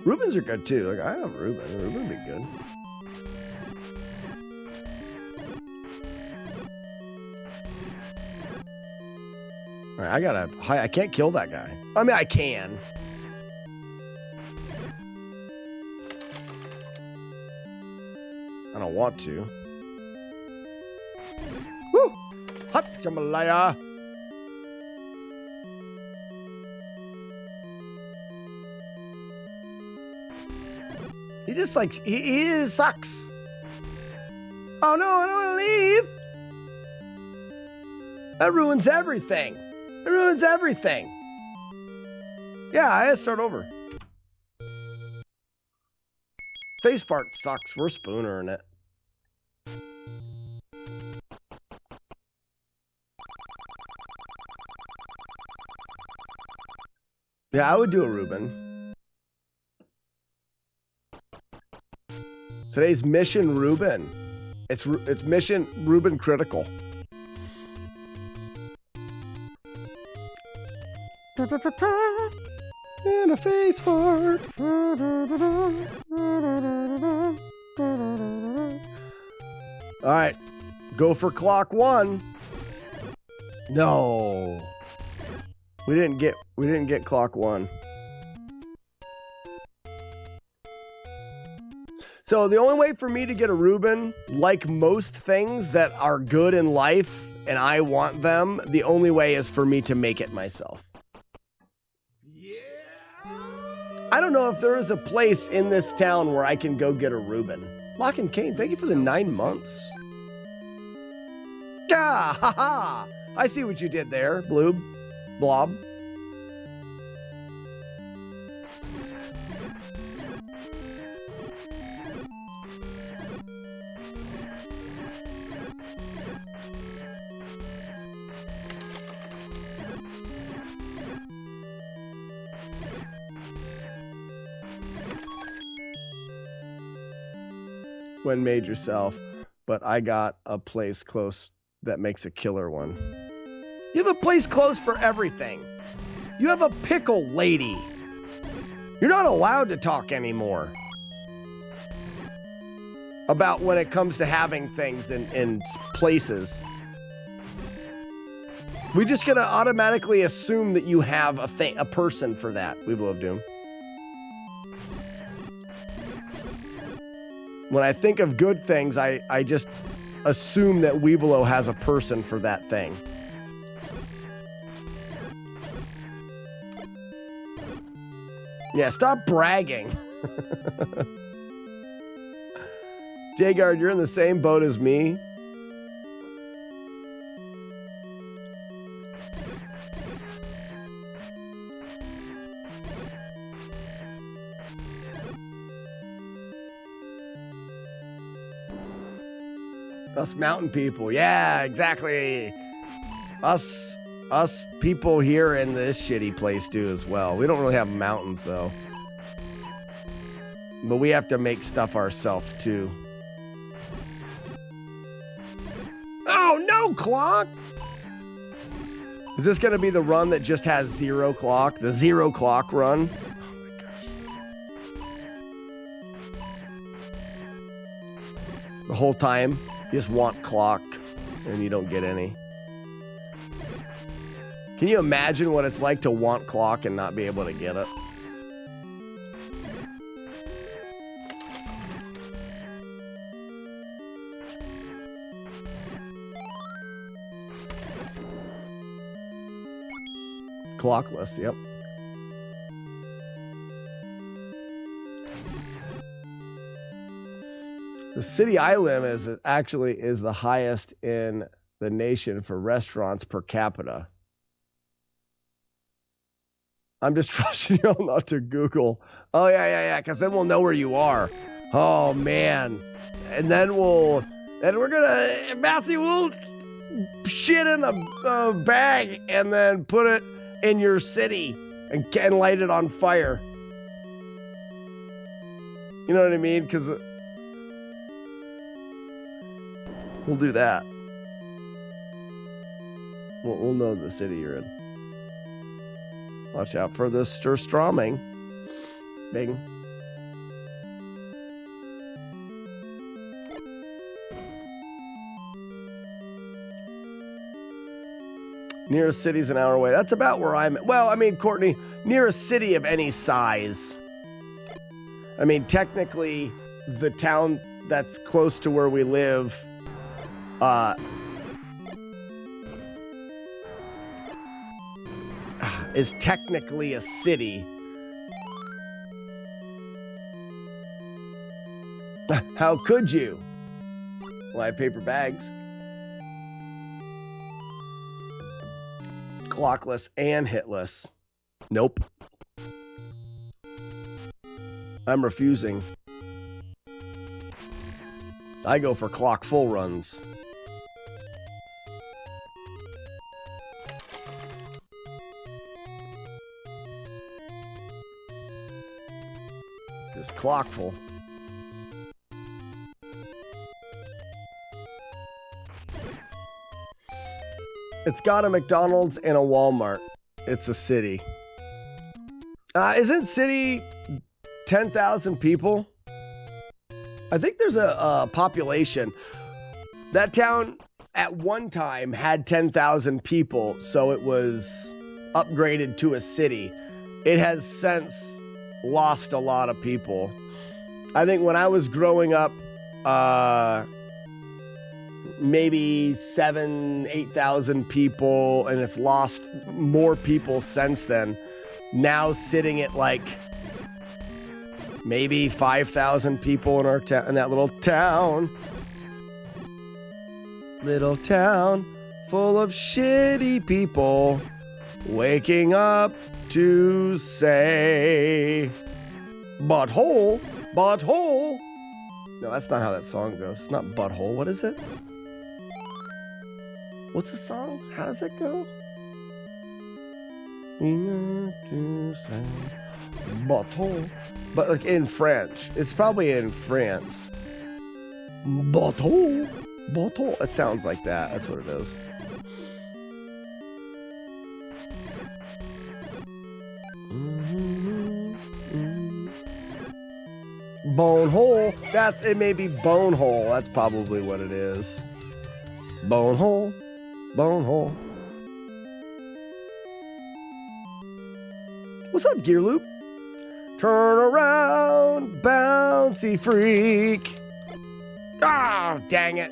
Reubens are good too. Like, I have Reuben. Reuben would be good. All right, I can't kill that guy. I mean, I can. I don't want to. Woo! Hot jambalaya! He just likes, he just sucks. Oh no, I don't want to leave. That ruins everything. It ruins everything. Yeah, I had to start over. Face fart sucks. We're spoonering it. Yeah, I would do a Reuben. Today's mission Reuben. It's mission Reuben critical. And a face fart. All right, go for clock one. No, we didn't get clock one. So the only way for me to get a Reuben, like most things that are good in life and I want them, the only way is for me to make it myself. I don't know if there is a place in this town where I can go get a Reuben. Lock and Kane, thank you for the 9 months. Ah, ha ha! I see what you did there, Bloob. Blob. When made yourself, but I got a place close that makes a killer one. You have a place close for everything. You have a pickle lady. You're not allowed to talk anymore about when it comes to having things in places. We're just gonna automatically assume that you have a person for that. Weevil of Doom. When I think of good things, I just assume that Weevilo has a person for that thing. Yeah, stop bragging. Jagard, you're in the same boat as me. Us mountain people. Yeah, exactly. Us people here in this shitty place do as well. We don't really have mountains though. But we have to make stuff ourselves too. Oh no, clock! Is this gonna be the run that just has 0 clock? The 0 clock run? The whole time, you just want clock and you don't get any. Can you imagine what it's like to want clock and not be able to get it? Clockless, yep. The city I live in is the highest in the nation for restaurants per capita. I'm just trusting y'all not to Google. Oh, yeah, because then we'll know where you are. Oh, man. And then Matthew will shit in a bag and then put it in your city and light it on fire. You know what I mean? Because we'll do that. We'll know the city you're in. Watch out for the Sturstroming. Bing. Nearest city's an hour away. That's about where I'm at. Well, I mean, Courtney, nearest city of any size. I mean, technically, the town that's close to where we live, is technically a city. How could you? Well, I have paper bags. Clockless and hitless. Nope. I'm refusing. I go for clock full runs. Just clock full. It's got a McDonald's and a Walmart. It's a city. Isn't city 10,000 people? I think there's a population. That town at one time had 10,000 people, so it was upgraded to a city. It has since lost a lot of people. I think when I was growing up, maybe 8,000 people, and it's lost more people since then. Now sitting at like maybe 5,000 people in our town, in that little town full of shitty people waking up to say butthole. No, that's not how that song goes. It's not butthole. What is it? What's the song? How does it go? Butthole. But like in French. It's probably in France. Butthole. It sounds like that. That's what it is. Bone hole. It may be bone hole. That's probably what it is. Bone hole. Bone hole. What's up, Gear Loop? Turn around, bouncy freak. Ah, dang it.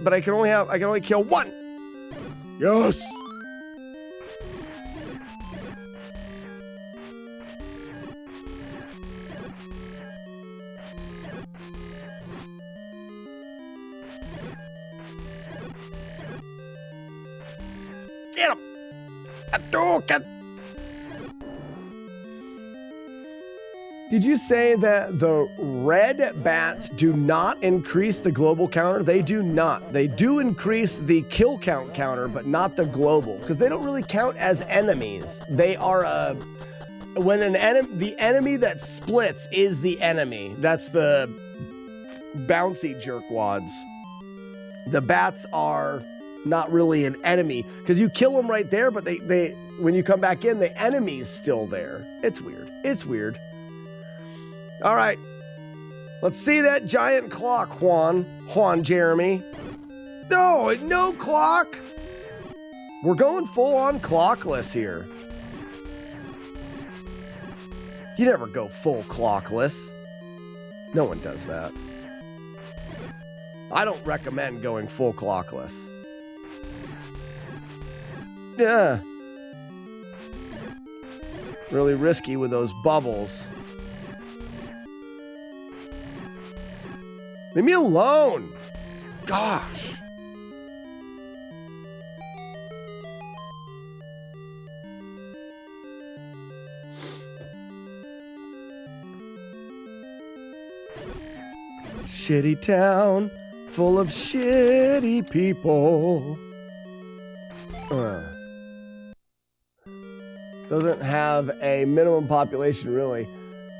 But I can only kill one. Yes. Get him. Hadouken. Did you say that the red bats do not increase the global counter? They do not. They do increase the kill count counter, but not the global, because they don't really count as enemies. They are when the enemy that splits is the enemy. That's the bouncy jerkwads. The bats are not really an enemy, because you kill them right there, but they when you come back in, the enemy's still there. It's weird. It's weird. All right, let's see that giant clock, Juan Jeremy. No clock. We're going full on clockless here. You never go full clockless. No one does that. I don't recommend going full clockless. Yeah. Really risky with those bubbles. Leave me alone. Gosh. Shitty town full of shitty people. Doesn't have a minimum population, really.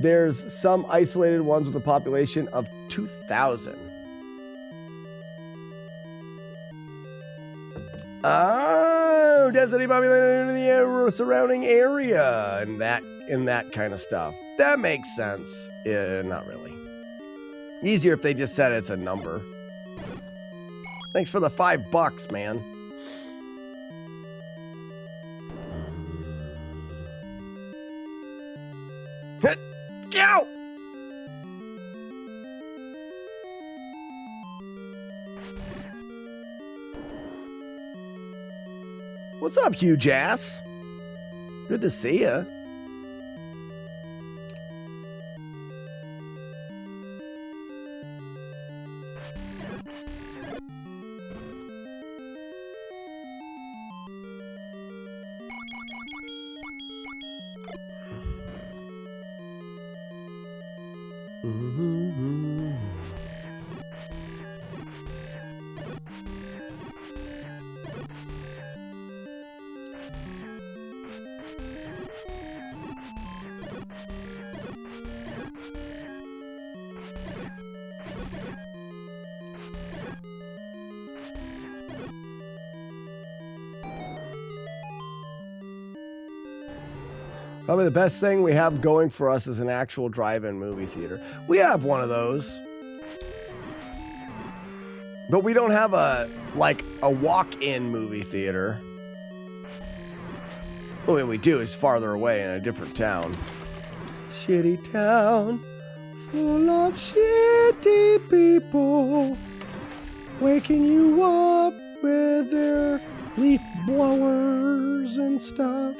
There's some isolated ones with a population of 2,000. Oh, density population in the surrounding area and that kind of stuff. That makes sense. Not really. Easier if they just said it's a number. Thanks for the $5, man. Go! What's up, huge ass? Good to see ya. Probably the best thing we have going for us is an actual drive-in movie theater. We have one of those. But we don't have a walk-in movie theater. Well, we do. It's farther away in a different town. Shitty town full of shitty people waking you up with their leaf blowers and stuff.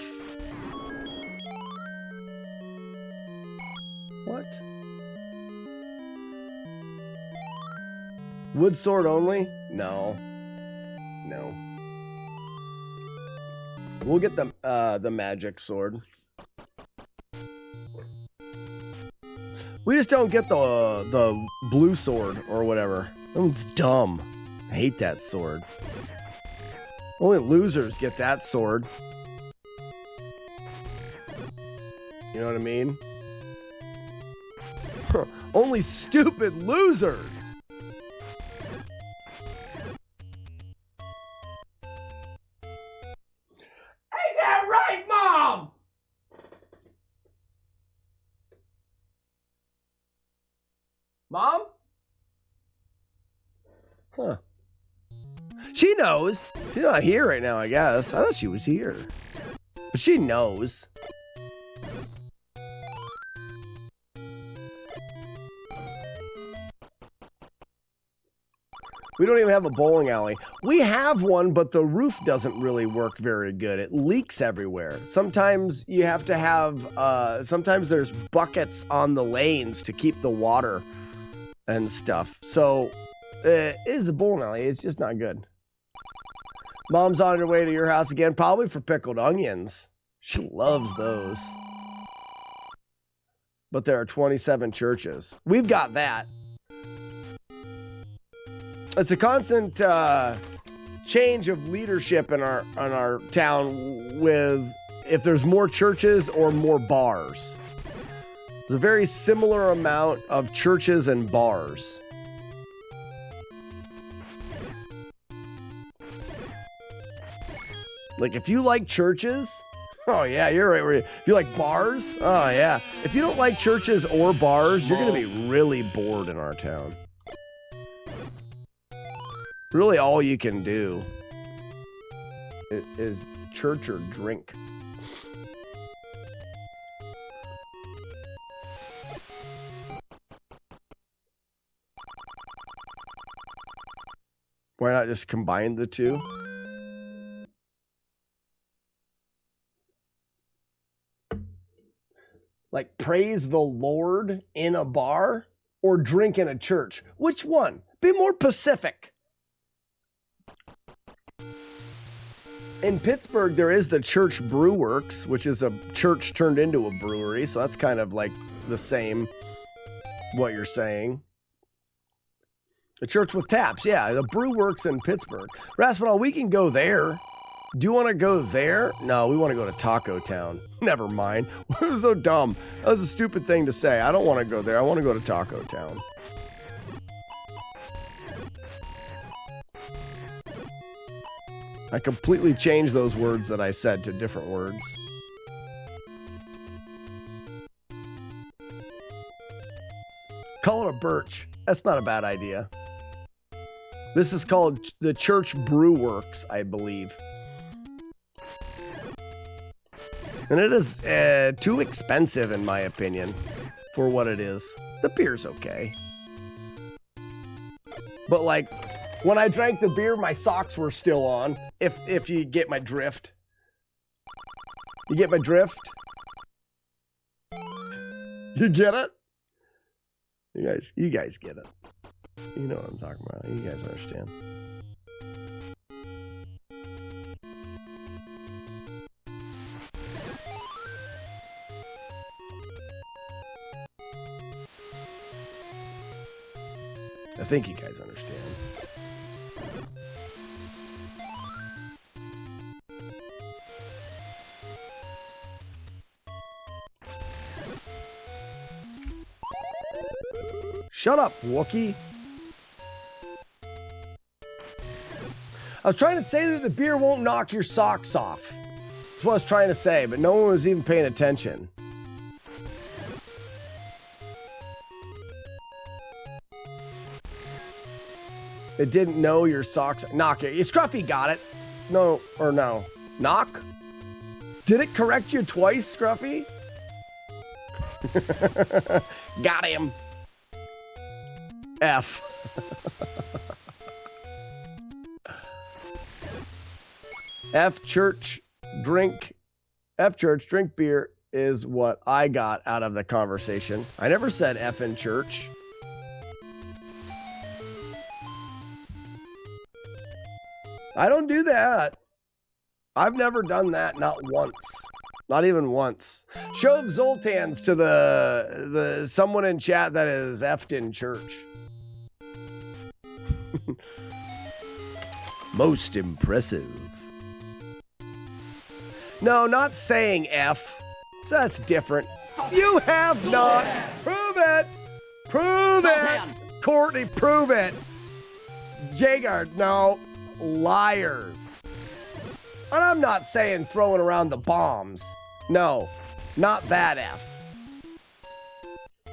What? Wood sword only? No. No. We'll get the magic sword. We just don't get the blue sword or whatever. That one's dumb. I hate that sword. Only losers get that sword. You know what I mean? Only stupid losers. Ain't that right, Mom? Mom? Huh. She knows. She's not here right now, I guess. I thought she was here. But she knows. We don't even have a bowling alley. We have one, but the roof doesn't really work very good. It leaks everywhere. Sometimes you have to have, sometimes there's buckets on the lanes to keep the water and stuff. So it is a bowling alley. It's just not good. Mom's on her way to your house again, probably for pickled onions. She loves those. But there are 27 churches. We've got that. It's a constant change of leadership in our town with if there's more churches or more bars. There's a very similar amount of churches and bars. Like if you like churches, oh yeah, you're right. If you like bars, oh yeah. If you don't like churches or bars, you're gonna be really bored in our town. Really all you can do is church or drink. Why not just combine the two? Like praise the Lord in a bar or drink in a church? Which one? Be more specific. In Pittsburgh, there is the Church Brew Works, which is a church turned into a brewery. So that's kind of like the same, what you're saying. A church with taps. Yeah, the Brew Works in Pittsburgh. Raspinall, we can go there. Do you want to go there? No, we want to go to Taco Town. Never mind. It was so dumb. That was a stupid thing to say. I don't want to go there. I want to go to Taco Town. I completely changed those words that I said to different words. Call it a birch. That's not a bad idea. This is called the Church Brew Works, I believe. And it is too expensive, in my opinion, for what it is. The beer's okay. But like, when I drank the beer, my socks were still on. If you get my drift. You get my drift? You get it? You guys get it. You know what I'm talking about. You guys understand. I think you guys understand. Shut up, Wookie. I was trying to say that the beer won't knock your socks off. That's what I was trying to say, but no one was even paying attention. It didn't know your socks. Knock it. Scruffy got it. No, or no. Knock? Did it correct you twice, Scruffy? Got him. F. F church drink beer is what I got out of the conversation. I never said F in church. I don't do that. I've never done that, not once. Not even once. Show of Zoltans to the someone in chat that is F'd in church. Most impressive. No, not saying F. That's different. You have not. Prove it. Prove it. Courtney, prove it. Jagard, no. Liars. And I'm not saying throwing around the bombs. No, not that F.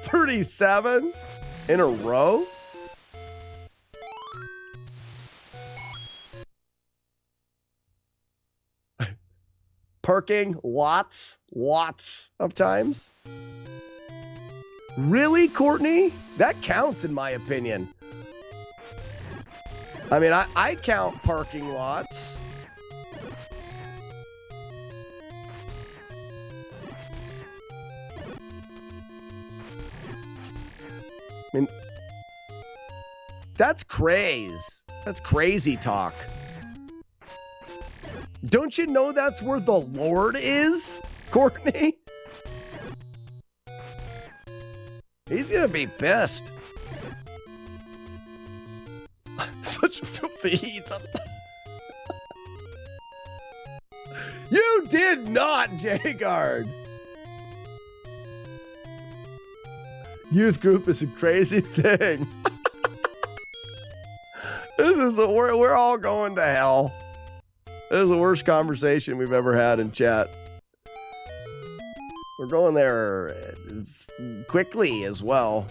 37? In a row? Parking lots of times? Really, Courtney? That counts in my opinion. I mean, I count parking lots. I mean, that's crazy talk. Don't you know that's where the Lord is, Courtney? He's gonna be pissed. Such a filthy heathen. You did not, J-Guard. Youth group is a crazy thing. We're all going to hell. This is the worst conversation we've ever had in chat. We're going there quickly as well.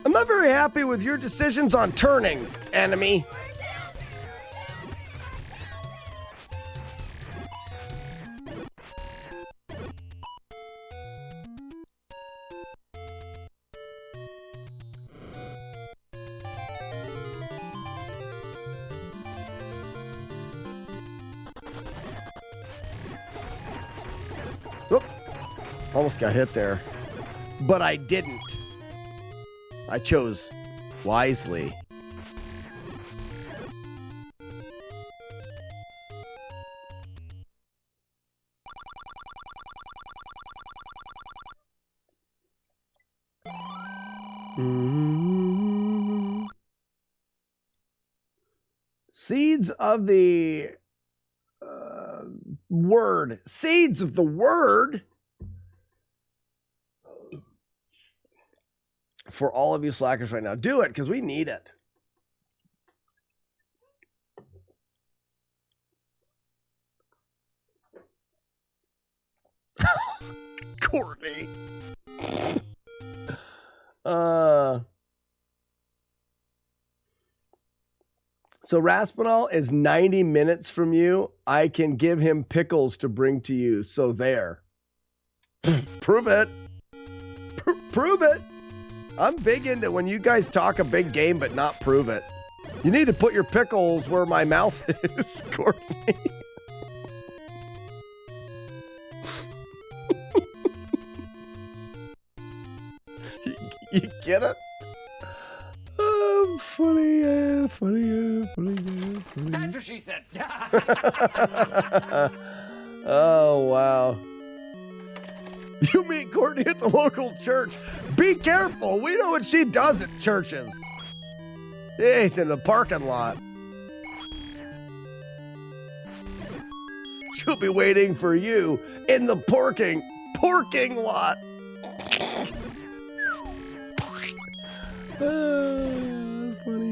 I'm not very happy with your decisions on turning, enemy. Oop. Almost got hit there, but I didn't. I chose wisely. Seeds of the word. Seeds of the word. For all of you slackers right now, do it because we need it. Courtney. So Raspinall is 90 minutes from you. I can give him pickles to bring to you. So there. Prove it. Prove it. I'm big into when you guys talk a big game but not prove it. You need to put your pickles where my mouth is, Courtney. You get it? Funny. That's what she said. Oh, wow. You meet Courtney at the local church. Be careful. We know what she does at churches. He's in the parking lot. She'll be waiting for you in the parking lot. Funny.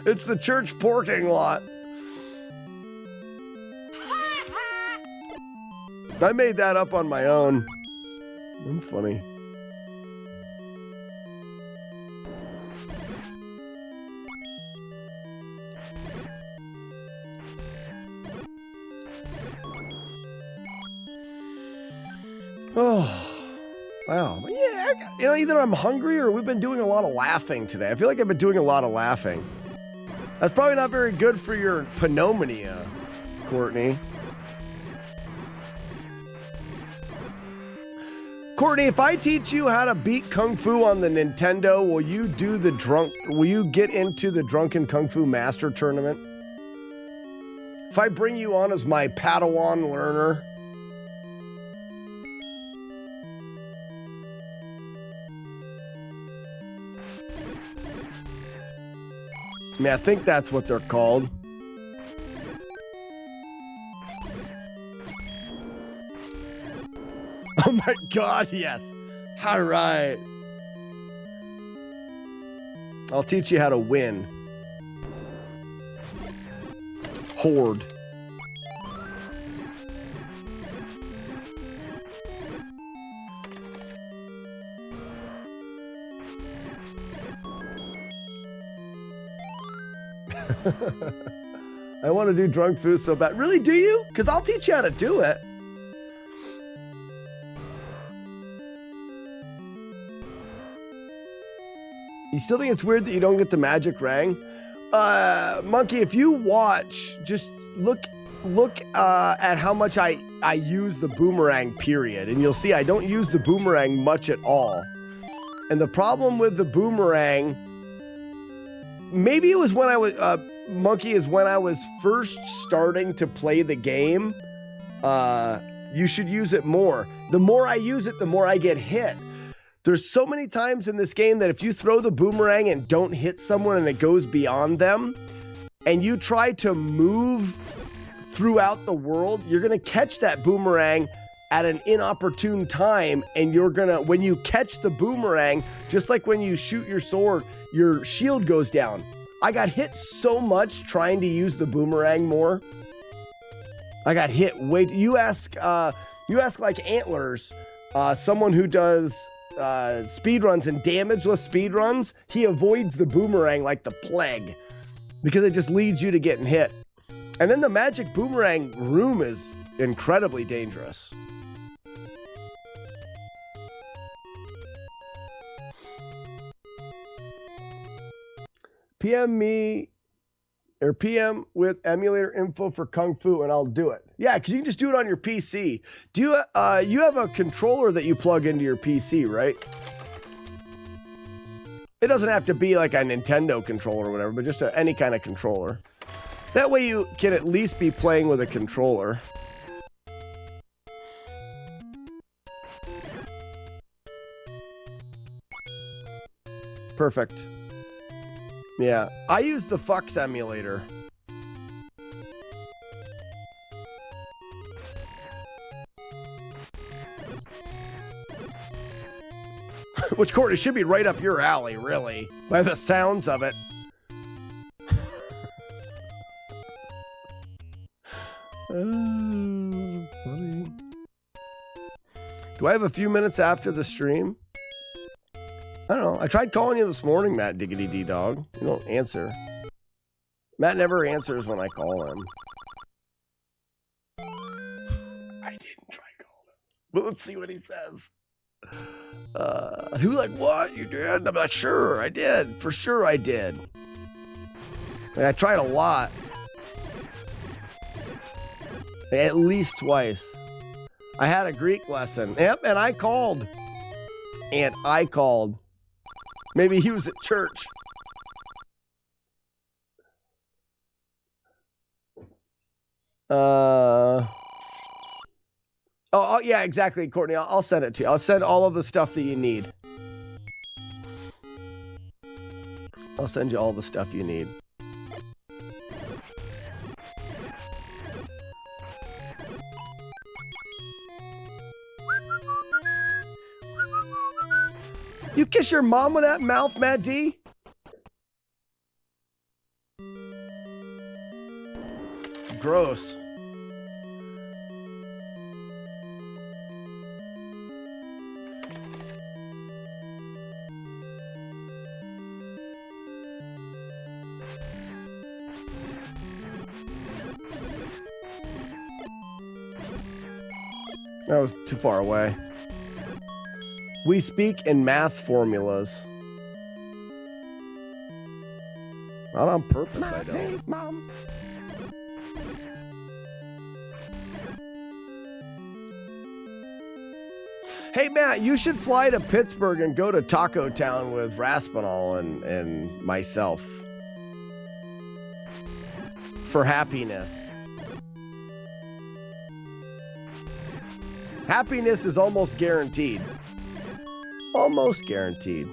It's the church parking lot. I made that up on my own. I'm funny. Oh, wow. Yeah, either I'm hungry or we've been doing a lot of laughing today. I feel like I've been doing a lot of laughing. That's probably not very good for your pneumonia, Courtney. Courtney, if I teach you how to beat Kung Fu on the Nintendo, will you get into the Drunken Kung Fu Master Tournament? If I bring you on as my Padawan learner? I mean, I think that's what they're called. Oh my God, yes. All right. I'll teach you how to win. Horde. I want to do drunk food so bad. Really, do you? Because I'll teach you how to do it. You still think it's weird that you don't get the magic ring? Monkey, if you watch, just look at how much I use the boomerang, period. And you'll see I don't use the boomerang much at all. And the problem with the boomerang, maybe it was when I was, Monkey, is when I was first starting to play the game. You should use it more. The more I use it, the more I get hit. There's so many times in this game that if you throw the boomerang and don't hit someone and it goes beyond them, and you try to move throughout the world, you're going to catch that boomerang at an inopportune time, and you're going to, when you catch the boomerang, just like when you shoot your sword, your shield goes down. I got hit so much trying to use the boomerang more. I got hit way. You ask like Antlers, someone who does speed runs and damageless speed runs. He avoids the boomerang like the plague because it just leads you to getting hit. And then the magic boomerang room is incredibly dangerous. PM me or PM with emulator info for Kung Fu and I'll do it. Yeah, because you can just do it on your PC. Do you you have a controller that you plug into your PC, right? It doesn't have to be like a Nintendo controller or whatever, but just any kind of controller. That way you can at least be playing with a controller. Perfect. Yeah, I use the Fox emulator. Which, Courtney, should be right up your alley, really, by the sounds of it. Funny. Do I have a few minutes after the stream? I don't know. I tried calling you this morning, Matt Diggity D Dog. You don't answer. Matt never answers when I call him. I didn't try calling him. But let's see what he says. He was like, what? You did? And I'm like, sure, I did. For sure I did. And I tried a lot. At least twice. I had a Greek lesson. Yep, and I called. Maybe he was at church. Oh, yeah, exactly, Courtney. I'll send it to you. I'll send all of the stuff that you need. I'll send you all the stuff you need. You kiss your mom with that mouth, Matt D? Gross. That was too far away. We speak in math formulas. Not on purpose, I don't. Mom. Hey, Matt, you should fly to Pittsburgh and go to Taco Town with Raspinall and myself. For happiness. Happiness is almost guaranteed. Almost guaranteed.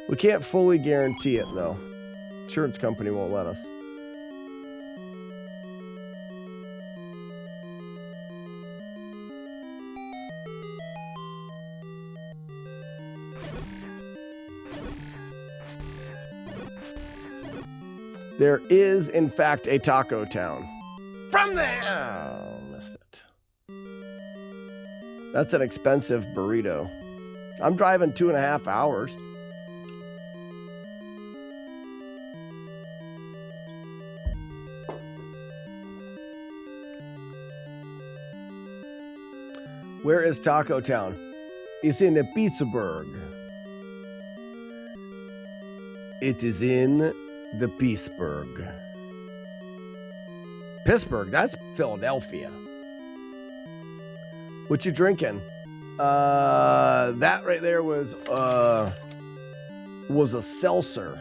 We can't fully guarantee it, though. Insurance company won't let us. There is, in fact, a Taco Town. From there! Oh, missed it. That's an expensive burrito. I'm driving 2.5 hours. Where is Taco Town? It's in Pittsburgh. It is in the Pittsburgh. Pittsburgh, that's Philadelphia. What you drinking? That right there was a seltzer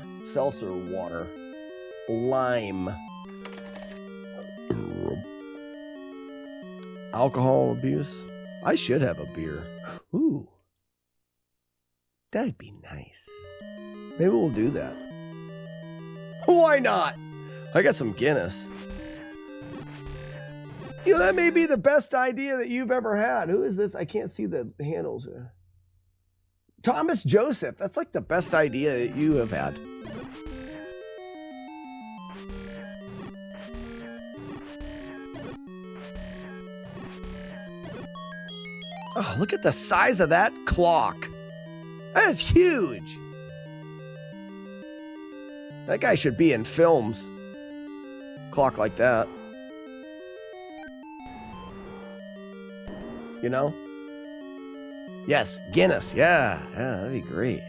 water, lime. Alcohol abuse. I should have a beer. Ooh, that'd be nice. Maybe we'll do that. Why not? I got some Guinness. You know, that may be the best idea that you've ever had. Who is this? I can't see the handles. Thomas Joseph. That's like the best idea that you have had. Oh, look at the size of that clock. That is huge. That guy should be in films. Clock like that. You know? Yes, Guinness. Yeah, that'd be great.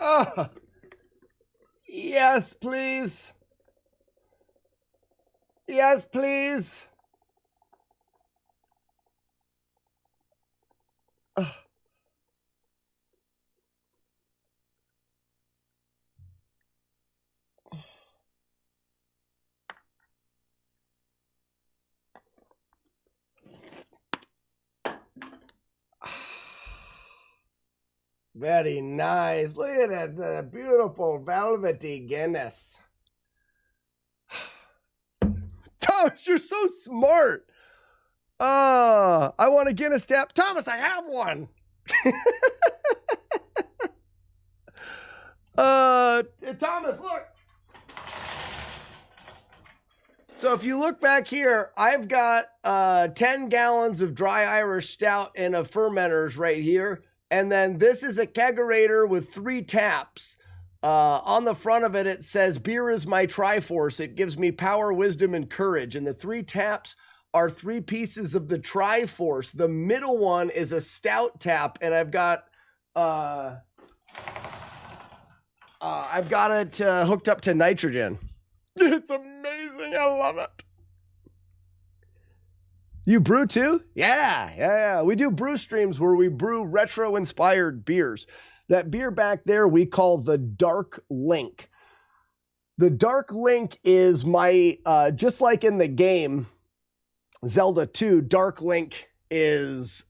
Oh, yes, please. Yes, please. Very nice. Look at that beautiful velvety Guinness. Thomas, you're so smart. I want a Guinness tap. Thomas, I have one. Thomas, look. So if you look back here, I've got 10 gallons of dry Irish stout and a fermenters right here. And then this is a kegerator with 3 taps. On the front of it, it says, beer is my Triforce. It gives me power, wisdom, and courage. And the 3 taps are 3 pieces of the Triforce. The middle one is a stout tap. And I've got it hooked up to nitrogen. It's amazing. I love it. You brew too? Yeah. We do brew streams where we brew retro-inspired beers. That beer back there we call the Dark Link. The Dark Link is my, just like in the game Zelda 2, Dark Link is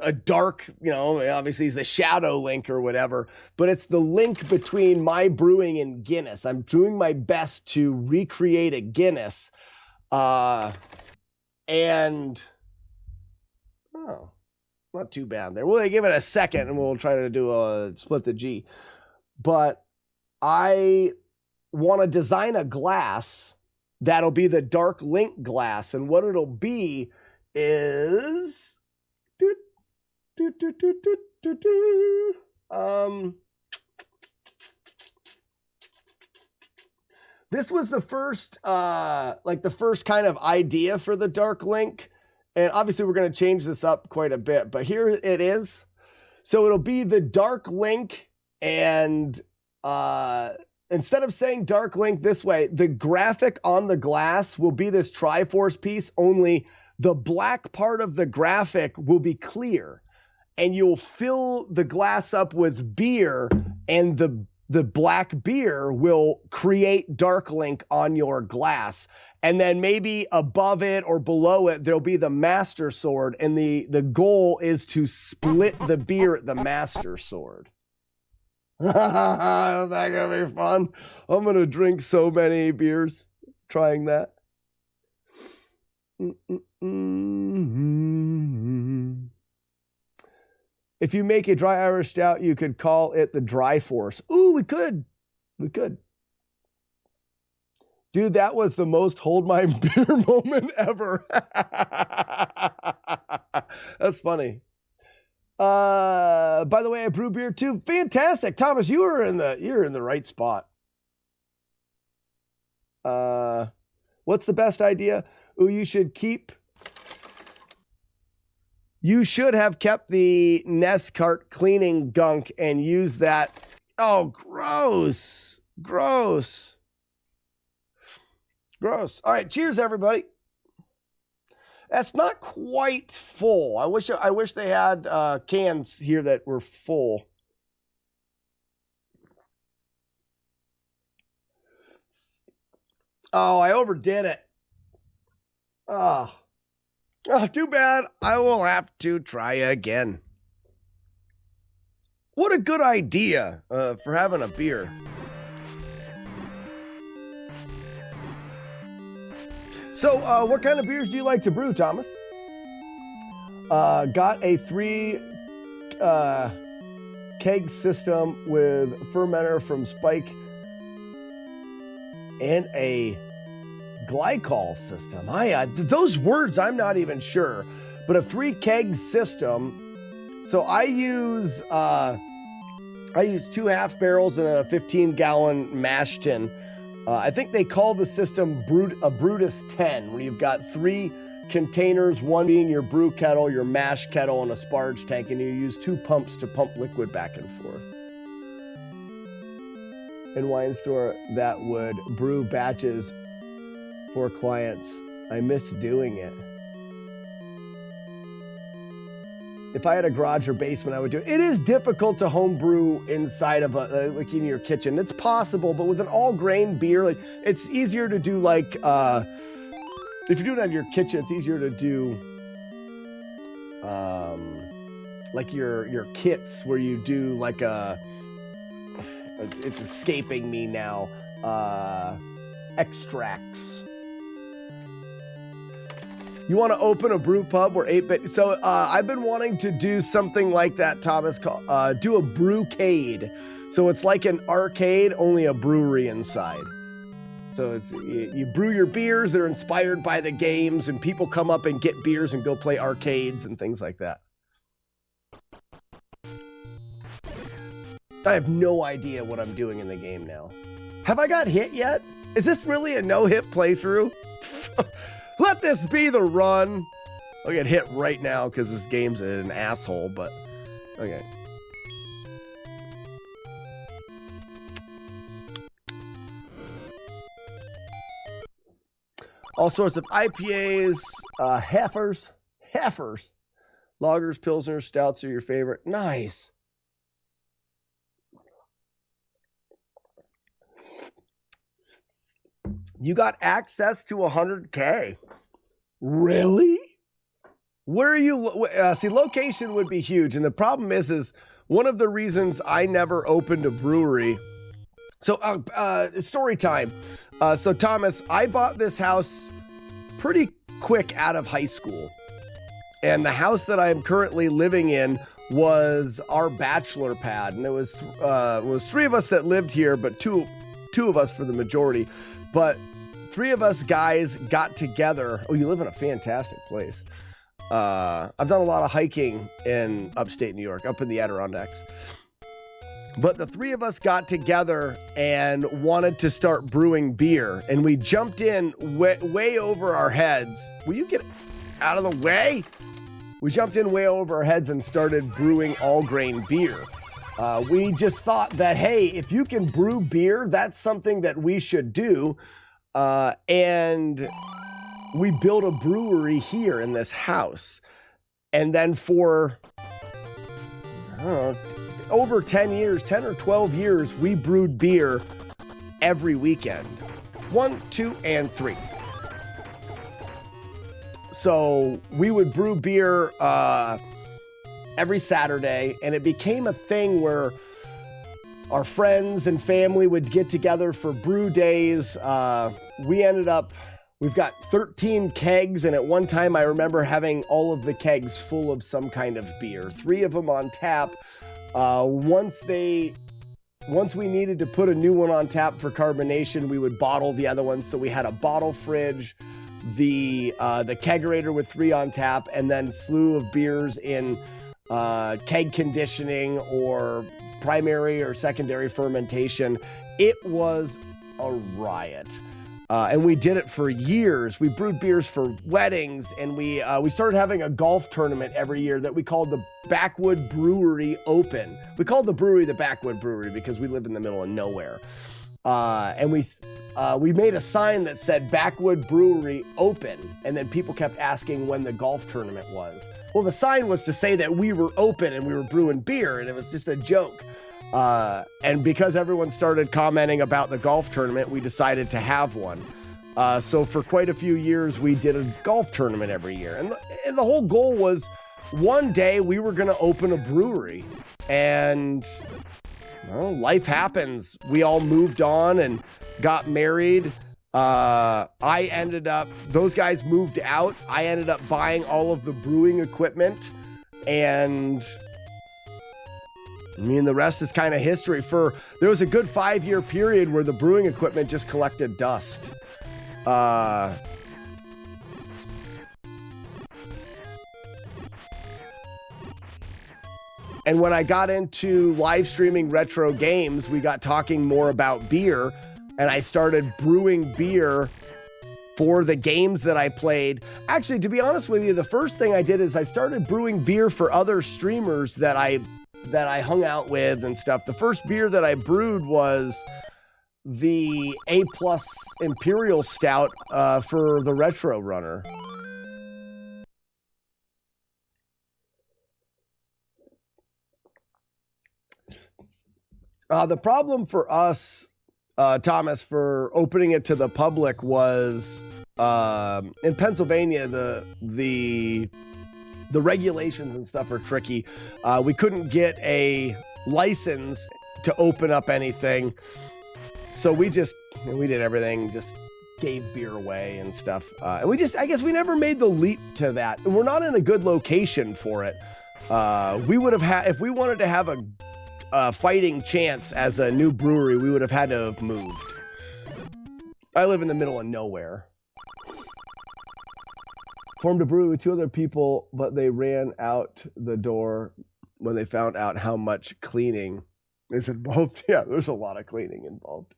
a dark, you know, obviously he's the Shadow Link or whatever, but it's the link between my brewing and Guinness. I'm doing my best to recreate a Guinness. And, oh, not too bad there. We'll give it a second and we'll try to do a split the G. But I want to design a glass that'll be the Dark Link glass. And what it'll be is, This was the first, like the first kind of idea for the Dark Link. And obviously we're going to change this up quite a bit, but here it is. So it'll be the Dark Link, and instead of saying Dark Link this way, the graphic on the glass will be this Triforce piece, only the black part of the graphic will be clear. And you'll fill the glass up with beer, and the black beer will create Dark Link on your glass. And then maybe above it or below it, there'll be the Master Sword. And the goal is to split the beer at the Master Sword. Isn't that gonna be fun? I'm gonna drink so many beers trying that. If you make a dry Irish stout, you could call it the Dry Force. Ooh, we could. We could. Dude, that was the most hold my beer moment ever. That's funny. By the way, I brew beer too. Fantastic. Thomas, you're in the right spot. What's the best idea? Ooh, you should have kept the NES cart cleaning gunk and use that. Oh, gross. Gross. Gross. All right, cheers, everybody. That's not quite full. I wish they had cans here that were full. Oh, I overdid it. Oh, too bad. I will have to try again. What a good idea for having a beer. So, what kind of beers do you like to brew, Thomas? Got a 3 keg system with fermenter from Spike and a glycol system. Those words I'm not even sure, but a 3 keg system. So I use 2 half barrels and a 15-gallon mash tin. I think they call the system a Brutus 10, where you've got 3 containers, one being your brew kettle, your mash kettle, and a sparge tank, and you use 2 pumps to pump liquid back and forth. In wine store that would brew batches for clients. I miss doing it. If I had a garage or basement, I would do it. It is difficult to home brew inside of like in your kitchen. It's possible, but with an all grain beer, like it's easier to do like, if you do it out of your kitchen, it's easier to do like your kits where you do like it's escaping me now, extracts. You want to open a brew pub or 8-bit? So I've been wanting to do something like that, Thomas. Do a brewcade. So it's like an arcade, only a brewery inside. So it's you brew your beers that are inspired by the games, and people come up and get beers and go play arcades and things like that. I have no idea what I'm doing in the game now. Have I got hit yet? Is this really a no-hit playthrough? Let this be the run. I'll get hit right now because this game's an asshole, but okay. All sorts of IPAs, heifers, lagers, pilsners, stouts are your favorite. Nice. You got access to 100K. Really? Where are you? See, location would be huge. And the problem is one of the reasons I never opened a brewery. So, story time. So Thomas, I bought this house pretty quick out of high school. And the house that I am currently living in was our bachelor pad. And it was 3 of us that lived here, but two of us for the majority. But 3 of us guys got together. Oh, you live in a fantastic place. I've done a lot of hiking in upstate New York, up in the Adirondacks. But the three of us got together and wanted to start brewing beer, and we jumped in way over our heads. Will you get out of the way? We jumped in way over our heads and started brewing all grain beer. We just thought that, hey, if you can brew beer, that's something that we should do. And we built a brewery here in this house. And then for, I don't know, over 10 years, 10 or 12 years, we brewed beer every weekend. 1, 2, and 3. So we would brew beer every Saturday, and it became a thing where our friends and family would get together for brew days. We've got 13 kegs, and at one time I remember having all of the kegs full of some kind of beer, 3 of them on tap. Once we needed to put a new one on tap for carbonation, we would bottle the other ones. So we had a bottle fridge, the kegerator with 3 on tap, and then slew of beers in keg conditioning or primary or secondary fermentation. It was a riot. And we did it for years. We brewed beers for weddings, and we started having a golf tournament every year that we called the Backwood Brewery Open. We called the brewery the Backwood Brewery because we live in the middle of nowhere. And we made a sign that said Backwood Brewery Open, and then people kept asking when the golf tournament was. Well, the sign was to say that we were open and we were brewing beer, and it was just a joke. And because everyone started commenting about the golf tournament, we decided to have one. So for quite a few years, we did a golf tournament every year. And the whole goal was one day we were going to open a brewery. And well, life happens. We all moved on and got married. Those guys moved out. I ended up buying all of the brewing equipment, and I mean, the rest is kind of history. There was a good 5-year period where the brewing equipment just collected dust. And when I got into live streaming retro games, we got talking more about beer, and I started brewing beer for the games that I played. Actually, to be honest with you, the first thing I did is I started brewing beer for other streamers that I hung out with and stuff. The first beer that I brewed was the A+ Imperial Stout for the Retro Runner. The problem for us, Thomas, for opening it to the public was in Pennsylvania, the regulations and stuff are tricky. We couldn't get a license to open up anything. So we did everything, just gave beer away and stuff. And I guess we never made the leap to that. We're not in a good location for it. We would have had, if we wanted to have a fighting chance as a new brewery, we would have had to have moved. I live in the middle of nowhere. Formed a brewery with 2 other people, but they ran out the door when they found out how much cleaning is involved. Yeah, there's a lot of cleaning involved.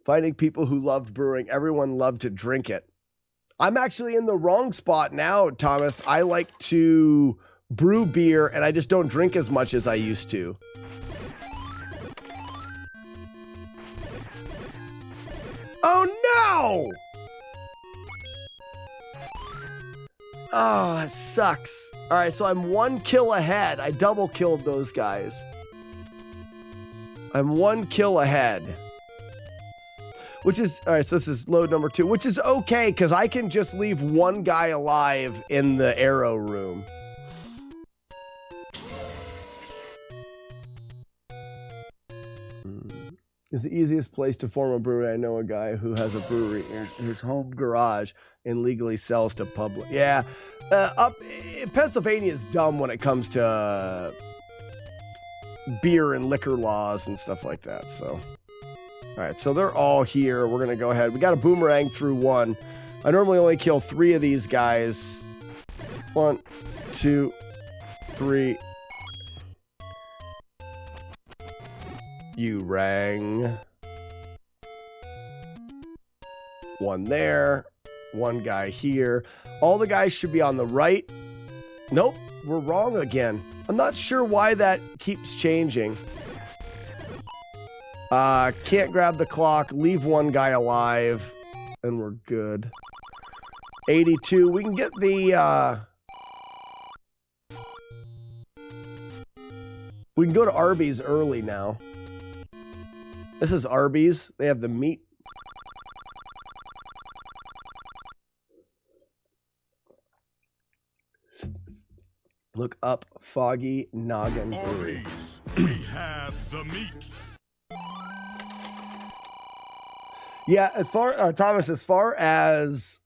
Finding people who loved brewing. Everyone loved to drink it. I'm actually in the wrong spot now, Thomas. I like to brew beer, and I just don't drink as much as I used to. Oh, no! Oh, that sucks. All right, so I'm 1 kill ahead. I double killed those guys. I'm 1 kill ahead. Which is, all right, so this is load number 2, which is okay, because I can just leave 1 guy alive in the arrow room. It's the easiest place to form a brewery. I know a guy who has a brewery in his home garage and legally sells to public. Yeah, Pennsylvania is dumb when it comes to beer and liquor laws and stuff like that. So, all right, so they're all here. We're gonna go ahead. We got a boomerang through 1. I normally only kill 3 of these guys. 1, 2, 3. You rang. One there. One guy here. All the guys should be on the right. Nope, we're wrong again. I'm not sure why that keeps changing. Can't grab the clock. Leave one guy alive. And we're good. 82. We can get the... We can go to Arby's early now. This is Arby's. They have the meat. Look up Foggy Noggin Brewery. Arby's, we have the meats. Yeah, as far Thomas, as far as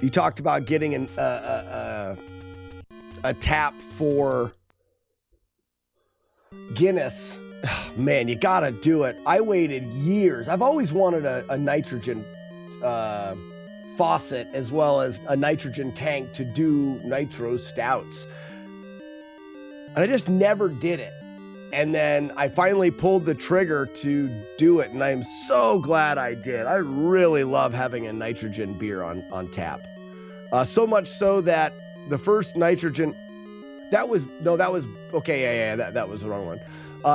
you talked about getting a tap for Guinness, man, you gotta do it. I waited years. I've always wanted a nitrogen faucet as well as a nitrogen tank to do nitro stouts, and I just never did it. And then I finally pulled the trigger to do it, and I'm so glad I did. I really love having a nitrogen beer on tap. So much so that the first nitrogen, that was okay, that was the wrong one.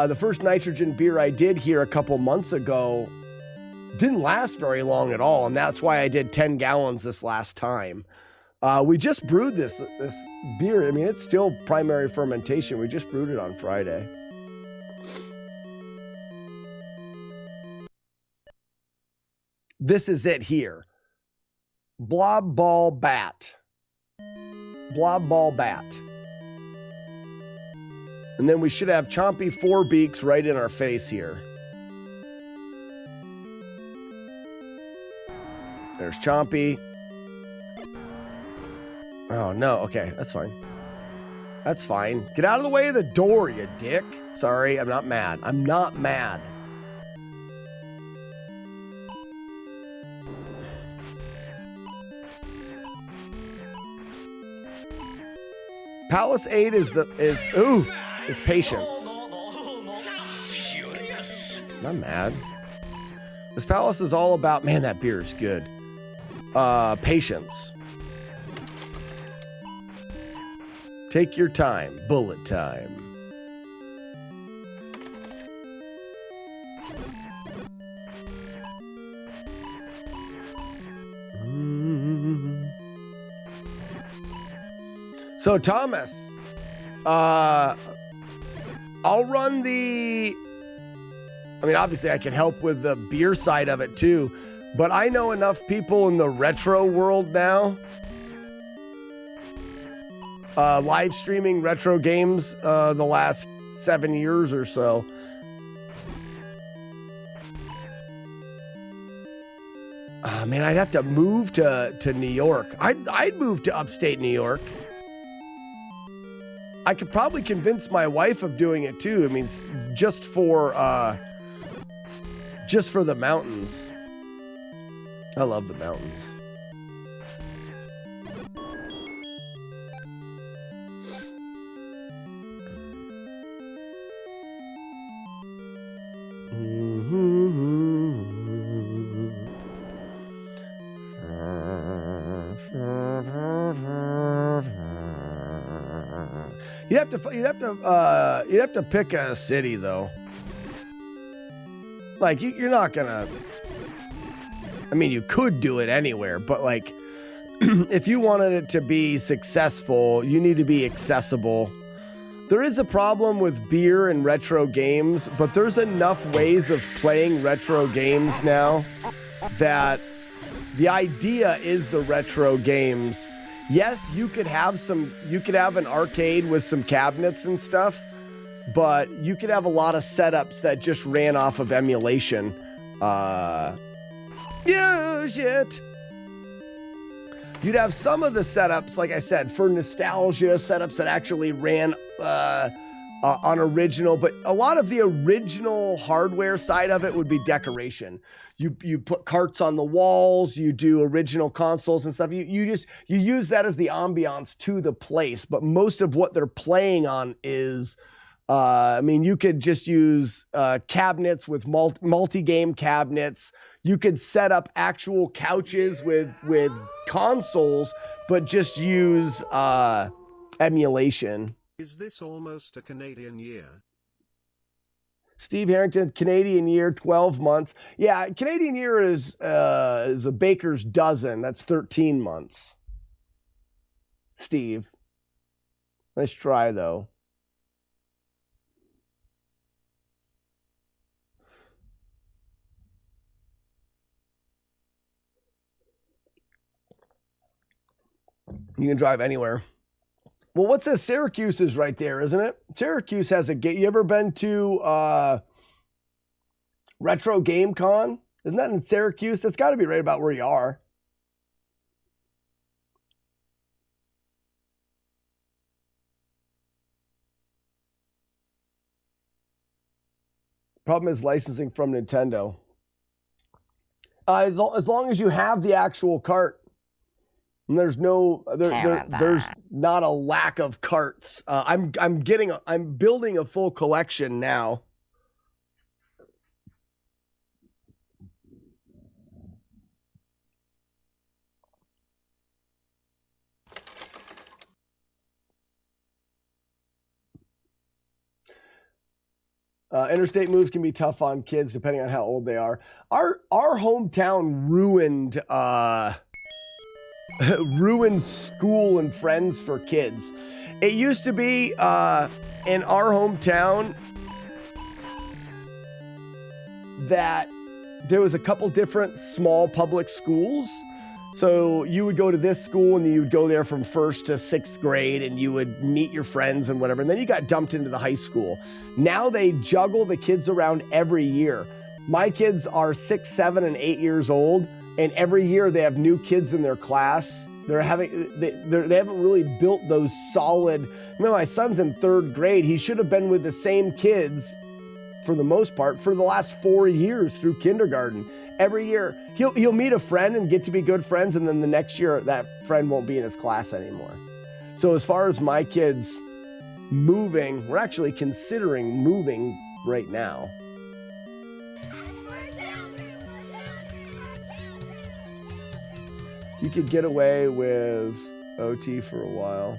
The first nitrogen beer I did here a couple months ago didn't last very long at all, and that's why I did 10 gallons this last time. We just brewed this beer. I mean, it's still primary fermentation. We just brewed it on Friday. This is it here. Blob Ball Bat. Blob Ball Bat. And then we should have Chompy Four Beaks right in our face here. There's Chompy. Oh, no. Okay, that's fine. That's fine. Get out of the way of the door, you dick. Sorry, I'm not mad. I'm not mad. Palace 8 is patience. Not mad. This palace is all about, man, that beer is good. Patience. Take your time. Bullet time. So Thomas, I'll run the, I mean, obviously I can help with the beer side of it too, but I know enough people in the retro world now, live streaming retro games the last 7 years or so. Man, I'd have to move to New York. I'd move to upstate New York. I could probably convince my wife of doing it too. I mean, just for the mountains. I love the mountains. You'd have to pick a city though. Like you're not gonna. I mean, you could do it anywhere, but like, if you wanted it to be successful, you need to be accessible. There is a problem with beer and retro games, but there's enough ways of playing retro games now that the idea is the retro games. Yes, you could have an arcade with some cabinets and stuff, but you could have a lot of setups that just ran off of emulation. Shit. You'd have some of the setups, like I said, for nostalgia, setups that actually ran on original, but a lot of the original hardware side of it would be decoration. You put carts on the walls, you do original consoles and stuff. You use that as the ambiance to the place, but most of what they're playing on is I mean, you could just use cabinets with multi-game cabinets. You could set up actual couches with consoles, but just use emulation. Is this almost a Canadian year? Steve Harrington, Canadian year, 12 months. Yeah, Canadian year is a baker's dozen. That's 13 months. Steve. Nice try, though. You can drive anywhere. Well, what's this? Syracuse is right there, isn't it? Syracuse has a gate. You ever been to Retro Game Con? Isn't that in Syracuse? That's got to be right about where you are. Problem is licensing from Nintendo. As long as you have the actual cart. And there's there's not a lack of carts. I'm building a full collection now. Interstate moves can be tough on kids depending on how old they are. Our hometown ruined ruined school and friends for kids. It used to be in our hometown that there was a couple different small public schools. So you would go to this school and you would go there from 1st to 6th grade and you would meet your friends and whatever. And then you got dumped into the high school. Now they juggle the kids around every year. My kids are 6, 7, and 8 years old. And every year they have new kids in their class. They haven't really built those solid. My son's in 3rd grade. He should have been with the same kids for the most part for the last 4 years through kindergarten. Every year he'll meet a friend and get to be good friends, and then the next year that friend won't be in his class anymore. So as far as my kids moving, we're actually considering moving right now. You could get away with OT for a while.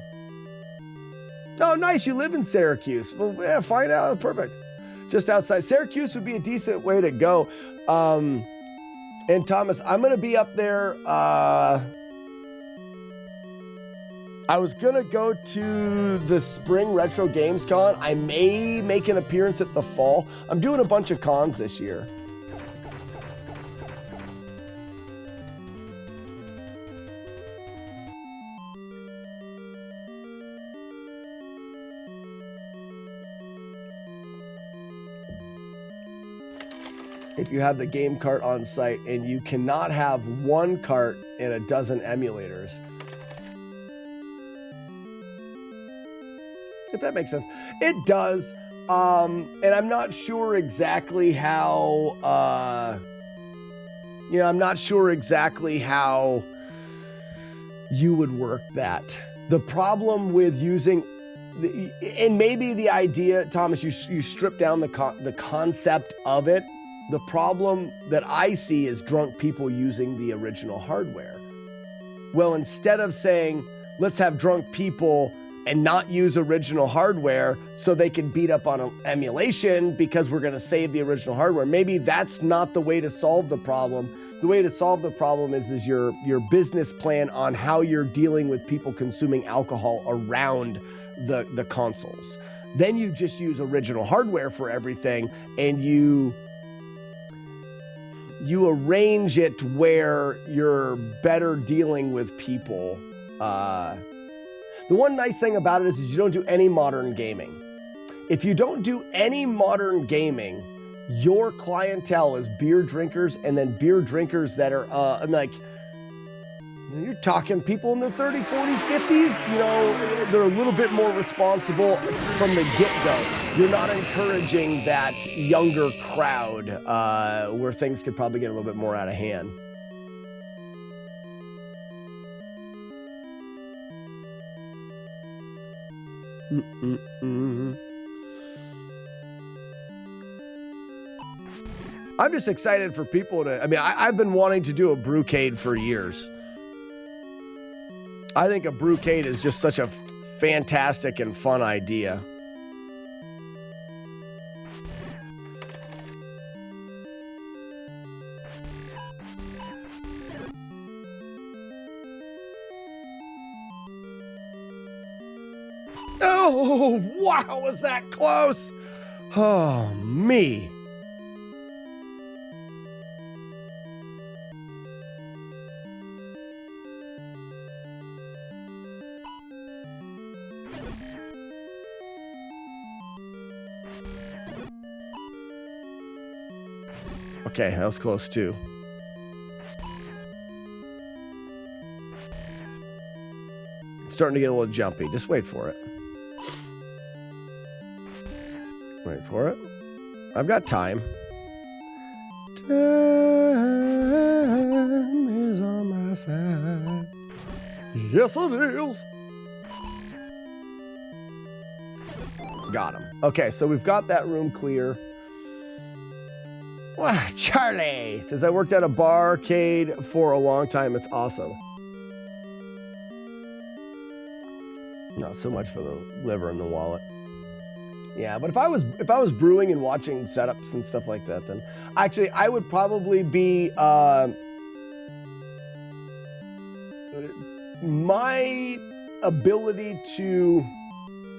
Oh, nice. You live in Syracuse. Well, yeah, find out. Perfect. Just outside. Syracuse would be a decent way to go. And Thomas, I'm going to be up there. I was going to go to the Spring Retro Games Con. I may make an appearance at the fall. I'm doing a bunch of cons this year. If you have the game cart on site, and you cannot have one cart and a dozen emulators. If that makes sense. It does. And I'm not sure exactly how, I'm not sure exactly how you would work that. The problem with using, and maybe the idea, Thomas, you strip down the concept of it. The problem that I see is drunk people using the original hardware. Well, instead of saying, let's have drunk people and not use original hardware so they can beat up on emulation because we're going to save the original hardware, maybe that's not the way to solve the problem. The way to solve the problem is your business plan on how you're dealing with people consuming alcohol around the consoles. Then you just use original hardware for everything, and you arrange it where you're better dealing with people. The one nice thing about it is you don't do any modern gaming. If you don't do any modern gaming, your clientele is beer drinkers, and then beer drinkers that are you're talking people in their 30s, 40s, 50s, they're a little bit more responsible from the get-go. You're not encouraging that younger crowd where things could probably get a little bit more out of hand. I'm just excited for people to, I mean, I've been wanting to do a brewcade for years. I think a brewcade is just such a fantastic and fun idea. Oh, wow, was that close? Oh, me. Okay, that was close too. It's starting to get a little jumpy. Just wait for it. Wait for it. I've got time. Time is on my side. Yes, it is. Got him. Okay, so we've got that room clear. Wow, Charlie says, I worked at a barcade for a long time. It's awesome. Not so much for the liver and the wallet. Yeah, but if I was brewing and watching setups and stuff like that, then actually I would probably be my ability to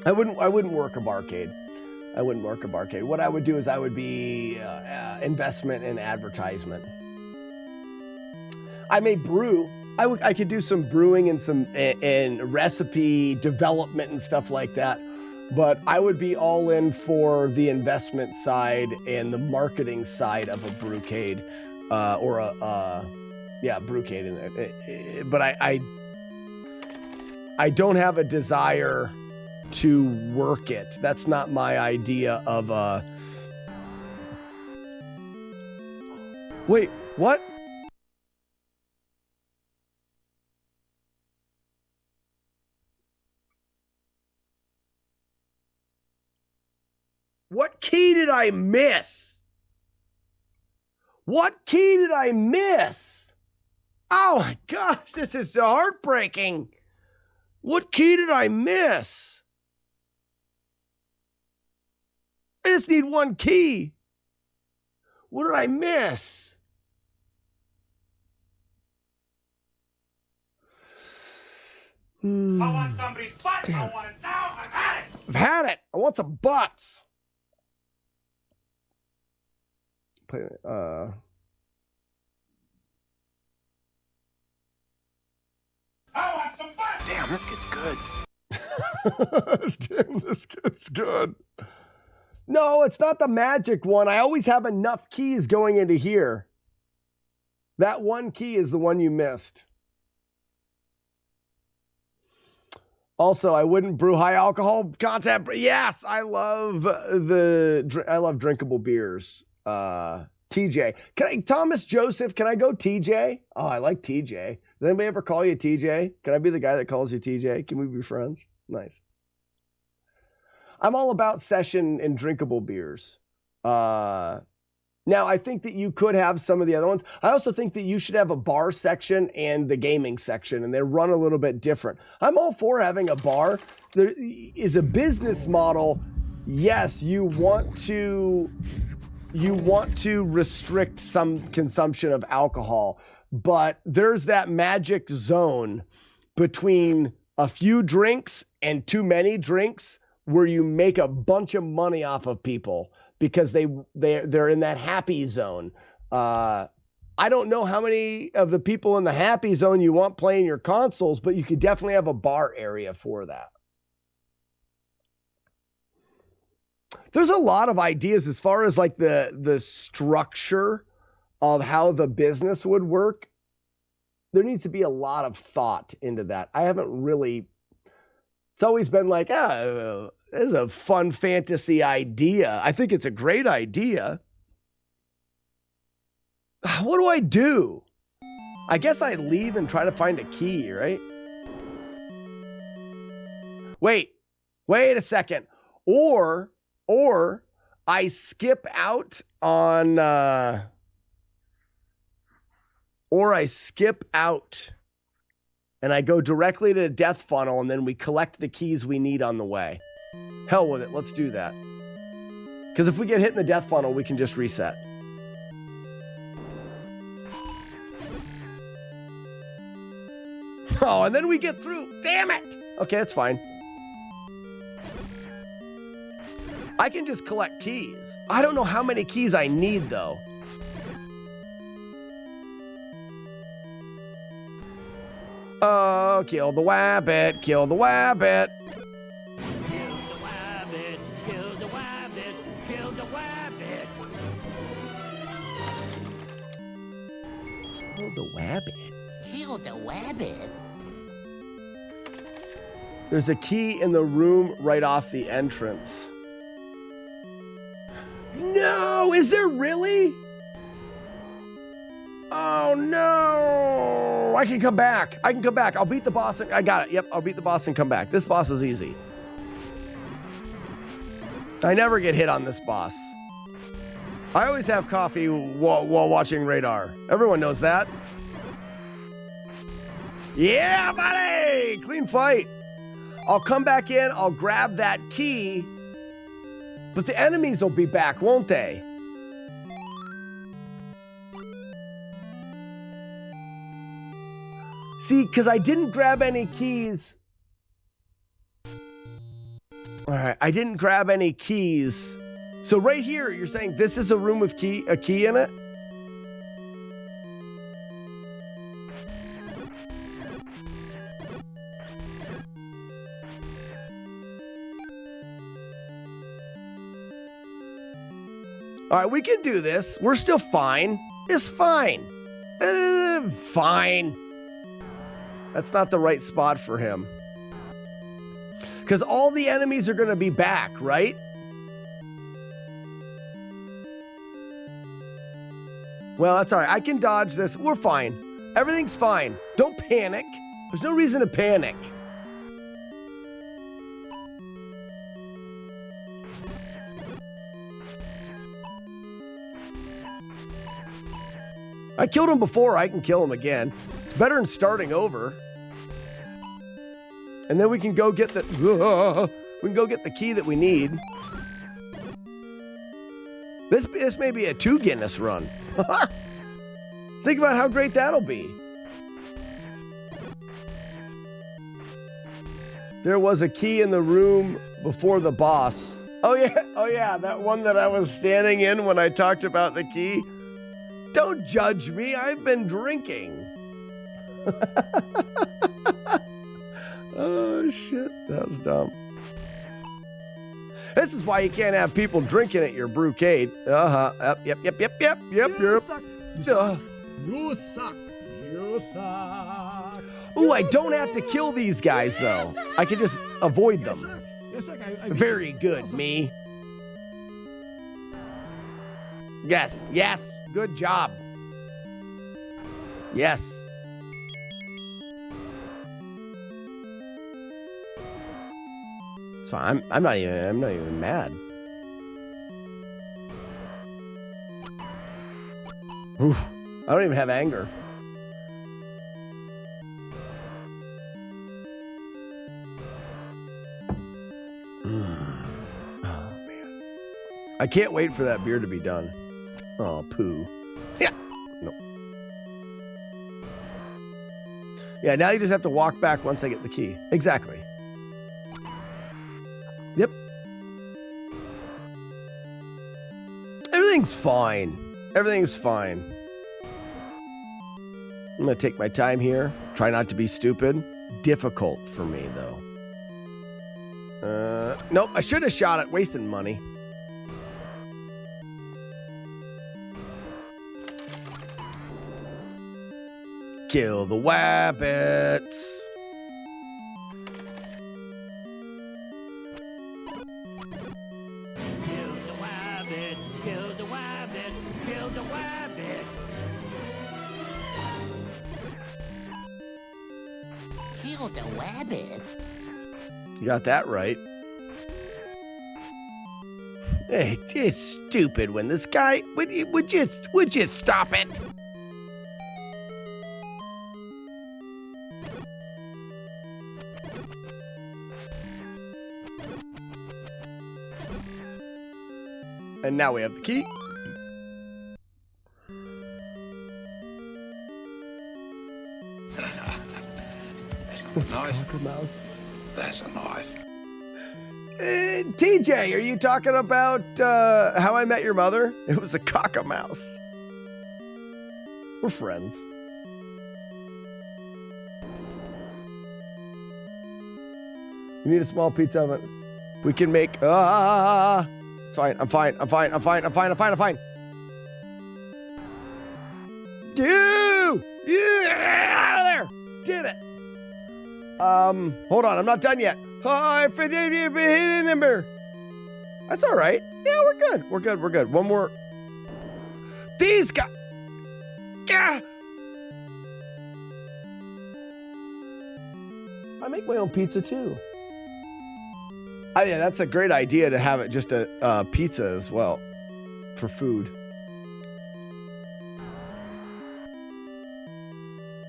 I wouldn't work a barcade. I wouldn't work a barcade. What I would do is I would be investment and advertisement. I may brew. I could do some brewing and some and recipe development and stuff like that. But I would be all in for the investment side and the marketing side of a brewcade, or a brewcade. But I don't have a desire to work it. That's not my idea of a. Wait, what? What key did I miss? What key did I miss? Oh my gosh, this is so heartbreaking. What key did I miss? I just need one key. What did I miss? I want somebody's butt. Damn. I want it now. I've had it. I've had it. I want some butts. Play, I want some butt. Damn, this gets good. Damn, this gets good. No, it's not the magic one. I always have enough keys going into here. That one key is the one you missed. Also, I wouldn't brew high alcohol content. Yes, I love drinkable beers. TJ. Thomas Joseph, can I go TJ? Oh, I like TJ. Does anybody ever call you TJ? Can I be the guy that calls you TJ? Can we be friends? Nice. I'm all about session and drinkable beers. Now, I think that you could have some of the other ones. I also think that you should have a bar section and the gaming section, and they run a little bit different. I'm all for having a bar. There is a business model. Yes, you want to restrict some consumption of alcohol, but there's that magic zone between a few drinks and too many drinks where you make a bunch of money off of people because they're in that happy zone. I don't know how many of the people in the happy zone you want playing your consoles, but you could definitely have a bar area for that. There's a lot of ideas as far as like the structure of how the business would work. There needs to be a lot of thought into that. I haven't really, it's always been like, this is a fun fantasy idea. I think it's a great idea. What do I do? I guess I leave and try to find a key, right? Wait a second. Or I skip out on, or I skip out and I go directly to the death funnel and then we collect the keys we need on the way. Hell with it. Let's do that. Because if we get hit in the death funnel, we can just reset. Oh, and then we get through. Damn it. Okay, that's fine. I can just collect keys. I don't know how many keys I need, though. Oh, kill the wabbit. Kill the wabbit. Kill the wabbit. Kill the wabbit. Kill the wabbit. Kill the wabbits. Kill the wabbit. There's a key in the room right off the entrance. No! Is there really? Oh, no! I can come back. I can come back. I'll beat the boss. And, I got it. Yep, I'll beat the boss and come back. This boss is easy. I never get hit on this boss. I always have coffee while watching Radar. Everyone knows that. Yeah, buddy! Clean fight. I'll come back in, I'll grab that key, but the enemies will be back, won't they? See, because I didn't grab any keys. All right, I didn't grab any keys. So right here, you're saying this is a room with a key in it? All right, we can do this. We're still fine. It's fine. Fine. That's not the right spot for him. Because all the enemies are going to be back, right? Well, that's all right. I can dodge this. We're fine. Everything's fine. Don't panic. There's no reason to panic. I killed him before, I can kill him again. It's better than starting over. And then we can go get the key that we need. This may be a 2 Guinness run. Think about how great that'll be. There was a key in the room before the boss. Oh yeah, that one that I was standing in when I talked about the key. Don't judge me, I've been drinking. Oh shit, that was dumb. This is why you can't have people drinking at your brewcade. Yep. You suck. You suck. You suck. Ooh, I don't have to kill these guys though. I can just avoid them. Very good, me. Yes. Good job. Yes. So I'm not even mad. Oof. I don't even have anger. Oh man. I can't wait for that beer to be done. Oh, poo. Yeah. No. Yeah, now you just have to walk back once I get the key. Exactly. Yep. Everything's fine. Everything's fine. I'm going to take my time here. Try not to be stupid. Difficult for me, though. Nope, I should have shot it. Wasting money. Kill the wabbits. Kill the wabbit. Kill the wabbit. Kill the wabbit. Kill the wabbit. You got that right. Hey, it's stupid when this guy would you stop it? And now we have the key. Nice. That's a knife. TJ, are you talking about How I Met Your Mother? It was a cockamouse. We're friends. We need a small pizza oven. We can make. It's fine. I'm fine. You! Yeah! Out of there! Did it. Hold on. I'm not done yet. That's all right. Yeah, we're good. One more. These guys. Yeah. I make my own pizza too. Yeah, that's a great idea to have it just a pizza as well for food.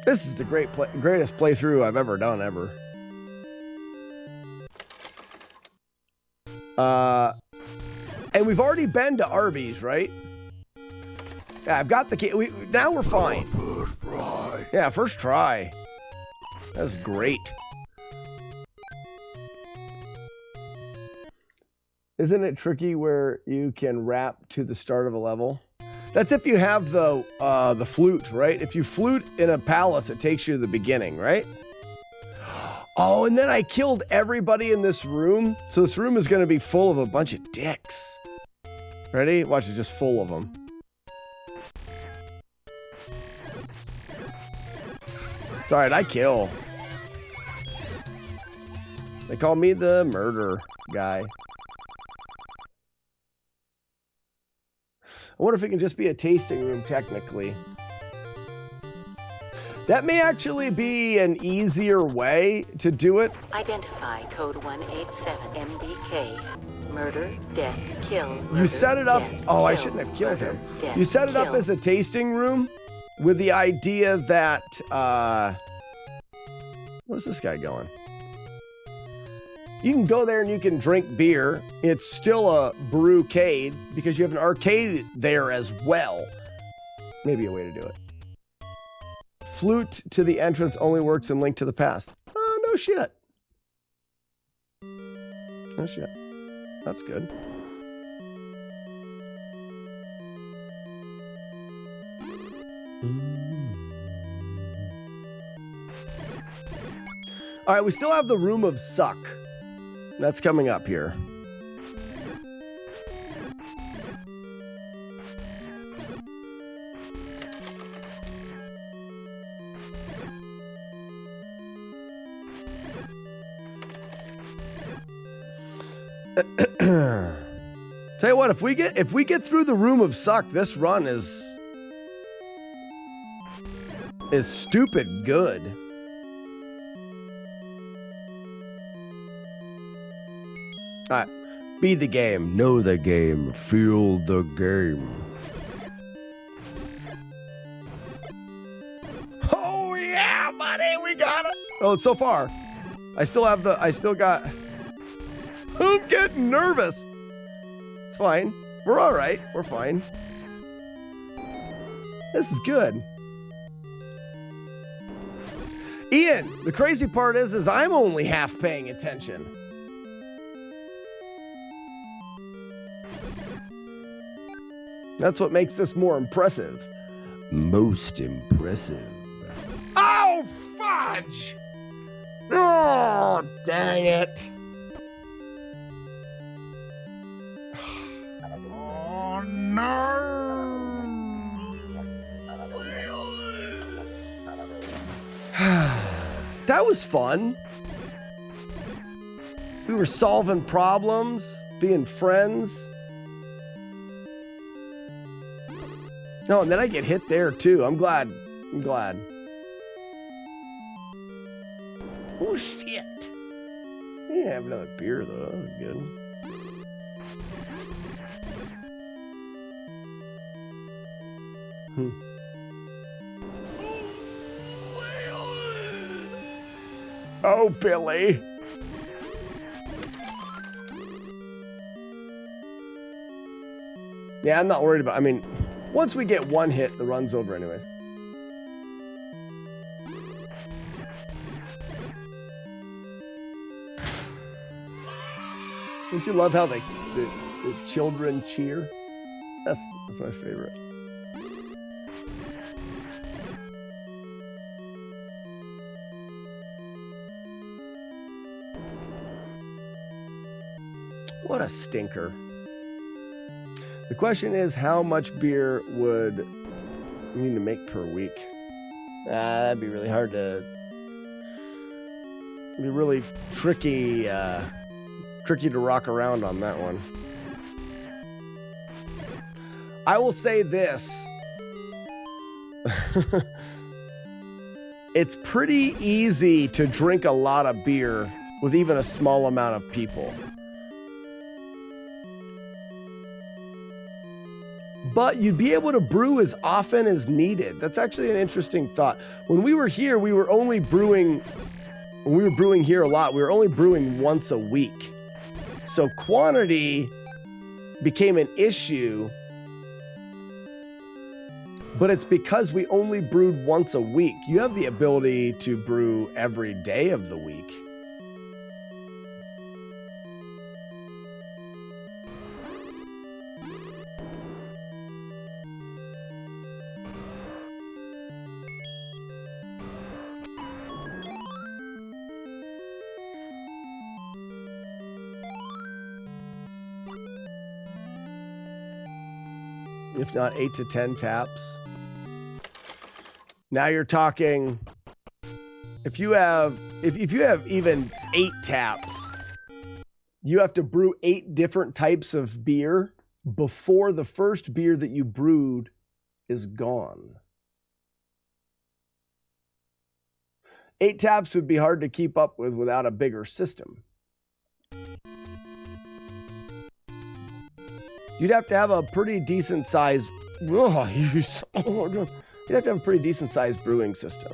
This is the greatest playthrough I've ever done ever. And we've already been to Arby's, right? Yeah, I've got the key. Now we're fine. First try. Yeah, first try. That's great. Isn't it tricky where you can rap to the start of a level? That's if you have the flute, right? If you flute in a palace, it takes you to the beginning, right? Oh, and then I killed everybody in this room. So this room is going to be full of a bunch of dicks. Ready? Watch it, just full of them. It's all right, I kill. They call me the murder guy. I wonder if it can just be a tasting room, technically. That may actually be an easier way to do it. Identify code 187 MDK. Murder, death, kill. Murder, You set it up. Death, I kill, shouldn't have killed murder, him. Death, You set it up kill. as a tasting room with the idea that. Where's this guy going? You can go there and you can drink beer. It's still a brewcade because you have an arcade there as well. Maybe a way to do it. Flute to the entrance only works in Link to the Past. Oh, no shit. No shit. That's good. All right, we still have the Room of Suck. That's coming up here. Tell you what, if we get through the Room of Suck, this run is stupid good. All right. Be the game, know the game, feel the game. Oh yeah, buddy, we got it. Oh, so far, I still got. I'm getting nervous. It's fine. We're all right. We're fine. This is good. Ian, the crazy part is I'm only half paying attention. That's what makes this more impressive. Most impressive. Oh, fudge! Oh, dang it. Oh, no. That was fun. We were solving problems, being friends. No, and then I get hit there too. I'm glad. Oh shit. Yeah, have another beer though. That was good. Oh, Billy. Yeah, I'm not worried about, I mean, once we get one hit, the run's over anyways. Don't you love how the children cheer? That's my favorite. What a stinker. The question is, how much beer would we need to make per week? That'd be really hard to... It'd be really tricky to rock around on that one. I will say this. It's pretty easy to drink a lot of beer with even a small amount of people. But you'd be able to brew as often as needed. That's actually an interesting thought. When we were here, we were only brewing... When we were brewing here a lot, we were only brewing once a week. So quantity became an issue, but it's because we only brewed once a week. You have the ability to brew every day of the week. If not 8 to 10 taps. Now you're talking, if you have even 8 taps, you have to brew 8 different types of beer before the first beer that you brewed is gone. 8 taps would be hard to keep up with without a bigger system. You'd have to have a pretty decent size. You'd have to have a pretty decent sized brewing system.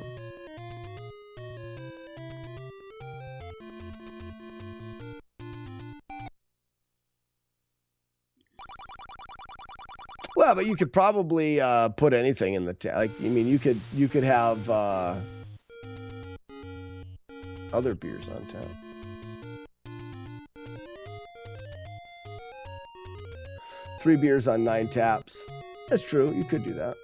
Well, but you could probably put anything in the like. I mean, you could have other beers on tap. Three beers on 9 taps. That's true. You could do that.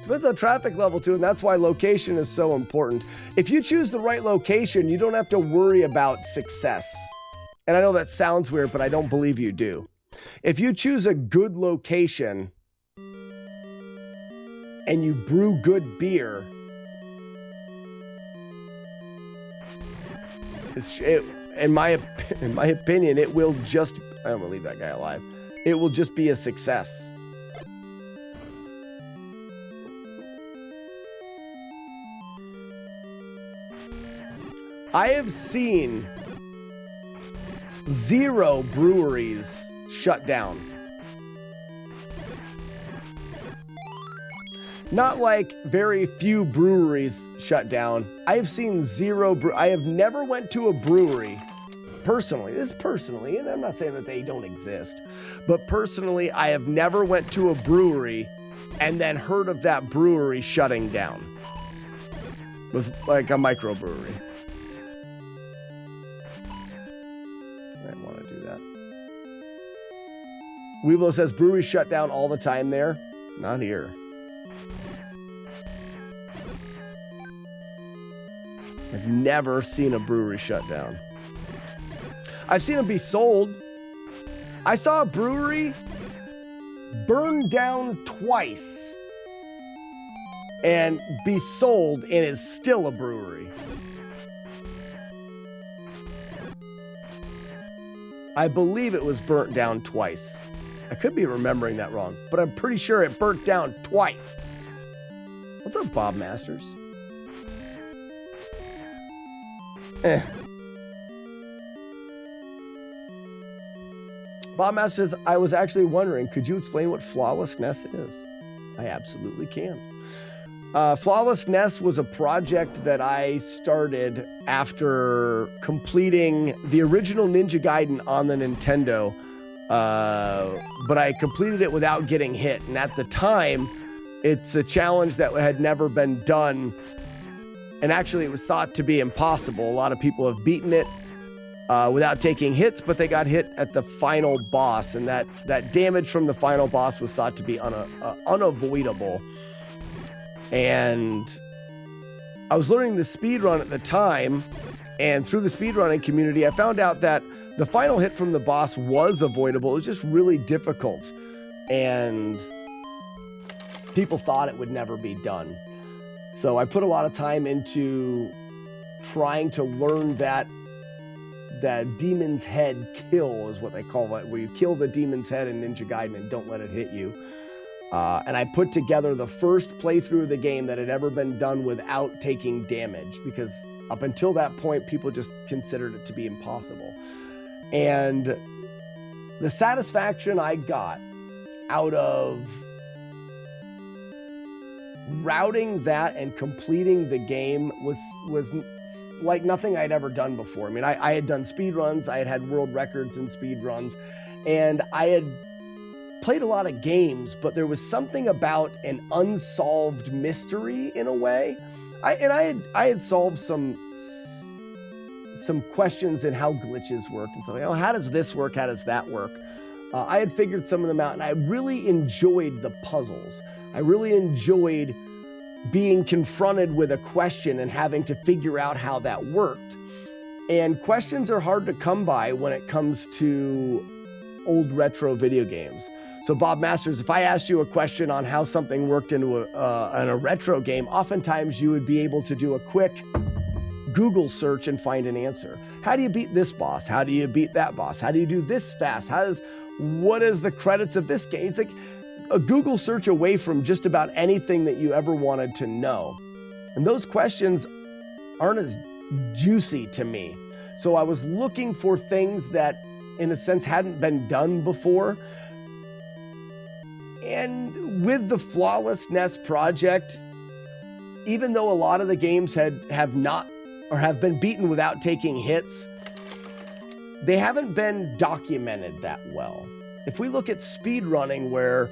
Depends on traffic level too, and that's why location is so important. If you choose the right location, you don't have to worry about success. And I know that sounds weird, but I don't believe you do. If you choose a good location and you brew good beer, in my opinion, it will just... I'm gonna leave that guy alive. It will just be a success. I have seen 0 breweries shut down. Not like very few breweries shut down. I've seen 0 I have never went to a brewery personally. This is personally, and I'm not saying that they don't exist, but personally, I have never went to a brewery and then heard of that brewery shutting down with like a microbrewery. I want to do that. Weeblo says breweries shut down all the time there. Not here. I've never seen a brewery shut down. I've seen them be sold. I saw a brewery burn down twice and be sold and is still a brewery. I believe it was burnt down twice. I could be remembering that wrong, but I'm pretty sure it burnt down twice. What's up, Bob Masters? Bob Master says, I was actually wondering, could you explain what FlawlessNES is? I absolutely can. FlawlessNES was a project that I started after completing the original Ninja Gaiden on the Nintendo, but I completed it without getting hit. And at the time, it's a challenge that had never been done. And actually, it was thought to be impossible. A lot of people have beaten it without taking hits, but they got hit at the final boss. And that damage from the final boss was thought to be unavoidable. And I was learning the speedrun at the time, and through the speedrunning community, I found out that the final hit from the boss was avoidable. It was just really difficult, and people thought it would never be done. So I put a lot of time into trying to learn that demon's head kill is what they call it, where you kill the demon's head in Ninja Gaiden and don't let it hit you. And I put together the first playthrough of the game that had ever been done without taking damage, because up until that point, people just considered it to be impossible. And the satisfaction I got out of routing that and completing the game was like nothing I'd ever done before. I mean, I had done speedruns, I had had world records in speedruns, and I had played a lot of games, but there was something about an unsolved mystery in a way. I had solved some questions in how glitches work and stuff. How does this work? How does that work? I had figured some of them out, and I really enjoyed the puzzles. I really enjoyed being confronted with a question and having to figure out how that worked. And questions are hard to come by when it comes to old retro video games. So Bob Masters, if I asked you a question on how something worked in a retro game, oftentimes you would be able to do a quick Google search and find an answer. How do you beat this boss? How do you beat that boss? How do you do this fast? What is the credits of this game? It's like a Google search away from just about anything that you ever wanted to know. And those questions aren't as juicy to me. So I was looking for things that, in a sense, hadn't been done before. And with the FlawlessNES project, even though a lot of the games have not or have been beaten without taking hits, they haven't been documented that well. If we look at speedrunning, where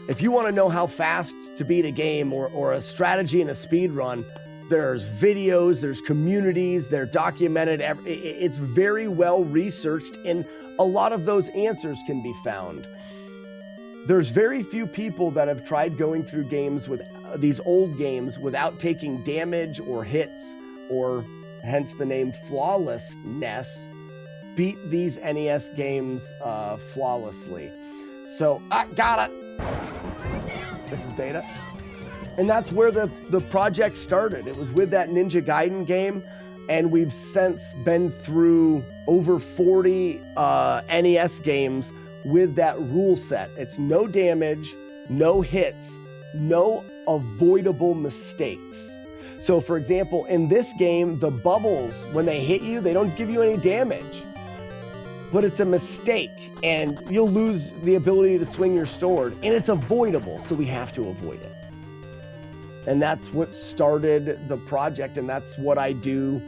if you want to know how fast to beat a game or a strategy in a speedrun, there's videos, there's communities, they're documented. It's very well researched, and a lot of those answers can be found. There's very few people that have tried going through games with these old games without taking damage or hits, or hence the name FlawlessNES, beat these NES games flawlessly. So I got it. This is beta. And that's where the project started. It was with that Ninja Gaiden game, and we've since been through over 40 NES games with that rule set. It's no damage, no hits, no avoidable mistakes. So for example, in this game, the bubbles, when they hit you, they don't give you any damage, but it's a mistake and you'll lose the ability to swing your sword, and it's avoidable, so we have to avoid it. And that's what started the project, and that's what I do.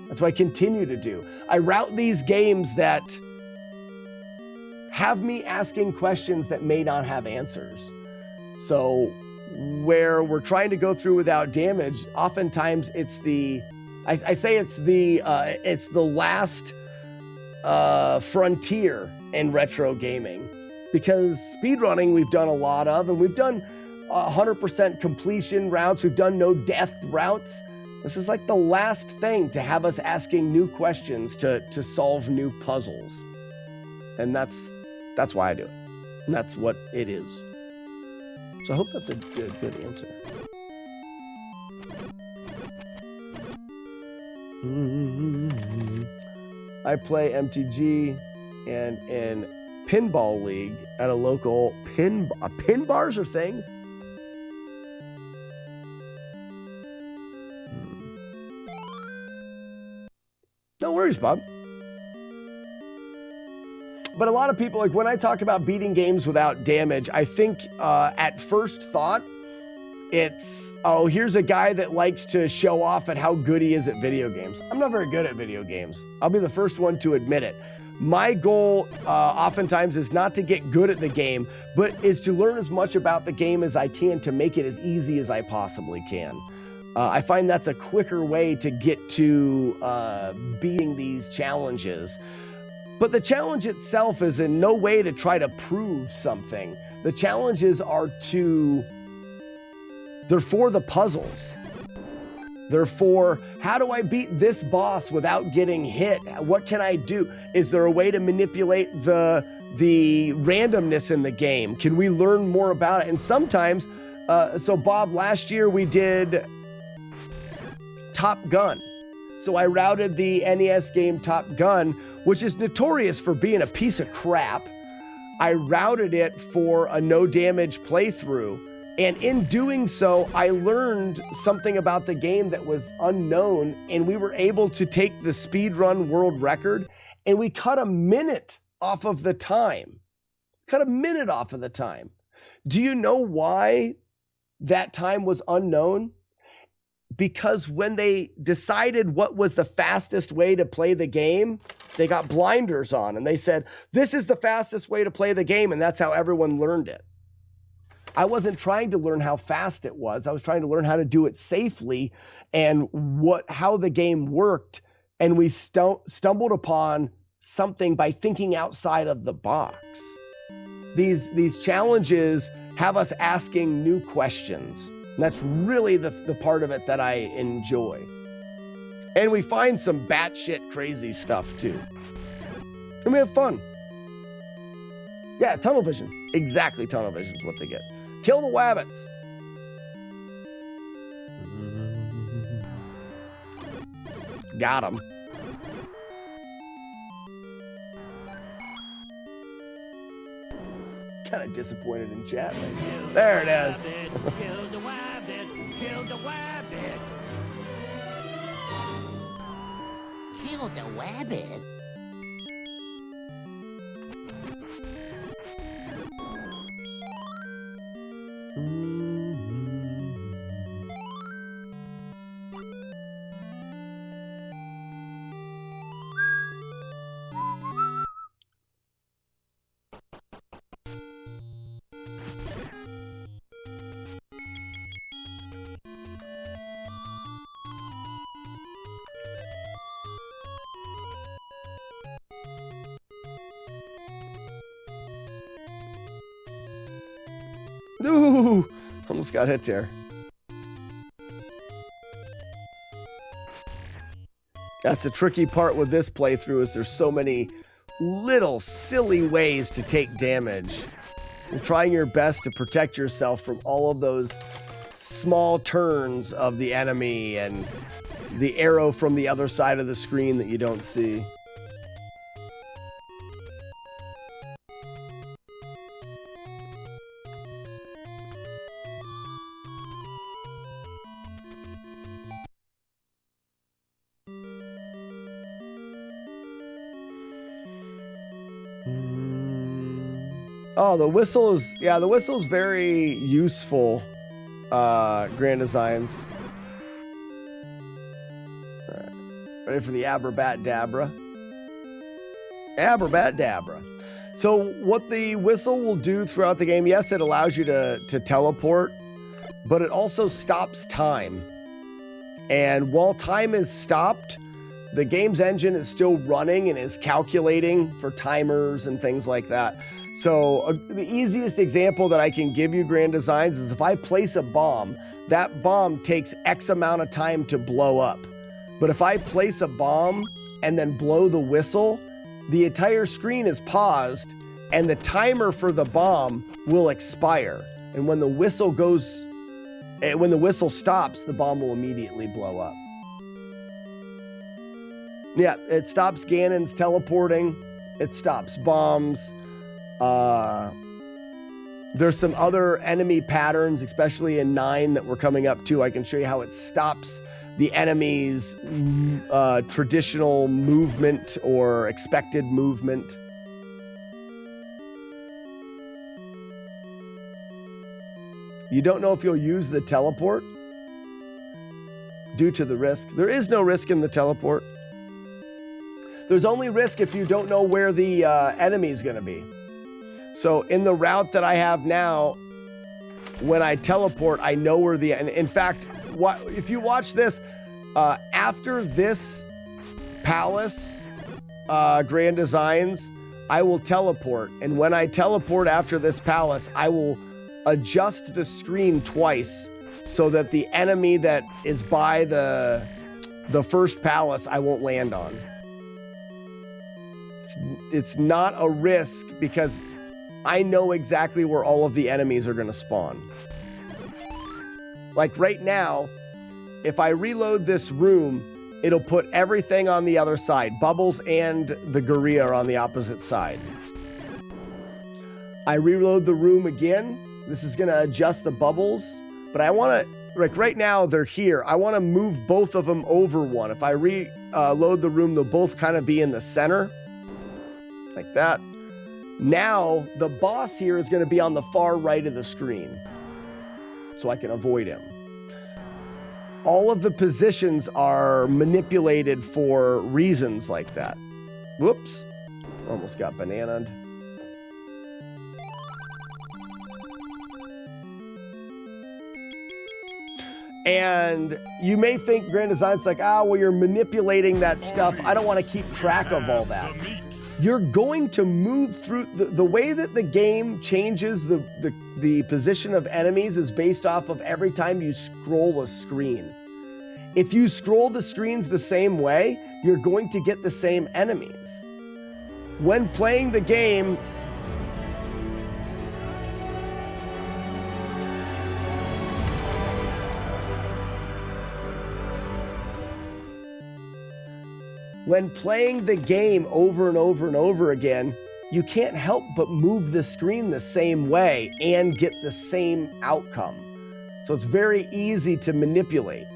That's what I continue to do. I route these games that have me asking questions that may not have answers. So where we're trying to go through without damage, oftentimes it's the last frontier in retro gaming, because speedrunning we've done a lot of, and we've done 100% completion routes, we've done no death routes. This is like the last thing to have us asking new questions to solve new puzzles. And that's why I do it. And that's what it is. So I hope that's a good answer. I play MTG and in pinball league at a local pin bars or things. No worries, Bob. But a lot of people, like when I talk about beating games without damage, I think at first thought, it's, oh, here's a guy that likes to show off at how good he is at video games. I'm not very good at video games. I'll be the first one to admit it. My goal oftentimes is not to get good at the game, but is to learn as much about the game as I can to make it as easy as I possibly can. I find that's a quicker way to get to beating these challenges. But the challenge itself is in no way to try to prove something. The challenges are they're for the puzzles. They're for, how do I beat this boss without getting hit? What can I do? Is there a way to manipulate the randomness in the game? Can we learn more about it? And sometimes, so Bob, last year we did Top Gun. So I routed the NES game Top Gun, which is notorious for being a piece of crap. I routed it for a no damage playthrough. And in doing so, I learned something about the game that was unknown, and we were able to take the speedrun world record, and we cut a minute off of the time. Do you know why that time was unknown? Because when they decided what was the fastest way to play the game, they got blinders on, and they said, this is the fastest way to play the game, and that's how everyone learned it. I wasn't trying to learn how fast it was. I was trying to learn how to do it safely and how the game worked. And we stumbled upon something by thinking outside of the box. These challenges have us asking new questions. And that's really the part of it that I enjoy. And we find some batshit crazy stuff too. And we have fun. Yeah, tunnel vision. Exactly, tunnel vision is what they get. Kill the wabbits. Got him. Kind of disappointed in chat. There it is. Kill the wabbit. Kill the wabbit. Kill the wabbit. Ooh, almost got hit there. That's the tricky part with this playthrough is there's so many little silly ways to take damage. You're trying your best to protect yourself from all of those small turns of the enemy and the arrow from the other side of the screen that you don't see. Oh, the whistle is very useful, Grand Designs. All right. Ready for the Abrabat Dabra? Abrabat Dabra. So what the whistle will do throughout the game, yes, it allows you to teleport, but it also stops time. And while time is stopped, the game's engine is still running and is calculating for timers and things like that. So the easiest example that I can give you, Grand Designs, is if I place a bomb, that bomb takes X amount of time to blow up. But if I place a bomb and then blow the whistle, the entire screen is paused and the timer for the bomb will expire. And when the whistle stops, the bomb will immediately blow up. Yeah, it stops Ganon's teleporting. It stops bombs. There's some other enemy patterns, especially in 9 that we're coming up to. I can show you how it stops the enemy's traditional movement or expected movement. You don't know if you'll use the teleport due to the risk. There is no risk in the teleport. There's only risk if you don't know where the enemy is going to be. So in the route that I have now, when I teleport, I know where the... And in fact, if you watch this, after this palace, Grand Designs, I will teleport. And when I teleport after this palace, I will adjust the screen twice so that the enemy that is by the first palace, I won't land on. It's not a risk because I know exactly where all of the enemies are going to spawn. Like right now, if I reload this room, it'll put everything on the other side. Bubbles and the gorilla are on the opposite side. I reload the room again. This is going to adjust the bubbles, but I want to, like right now they're here. I want to move both of them over one. If I reload the room, they'll both kind of be in the center. Like that. Now, the boss here is going to be on the far right of the screen, so I can avoid him. All of the positions are manipulated for reasons like that. Whoops. Almost got bananaed. And you may think Grand Design's like, well, you're manipulating that stuff. I don't want to keep track of all that. You're going to move through the way that the game changes the position of enemies is based off of every time you scroll a screen. If you scroll the screens the same way, you're going to get the same enemies. When playing the game, over and over and over again, you can't help but move the screen the same way and get the same outcome. So it's very easy to manipulate.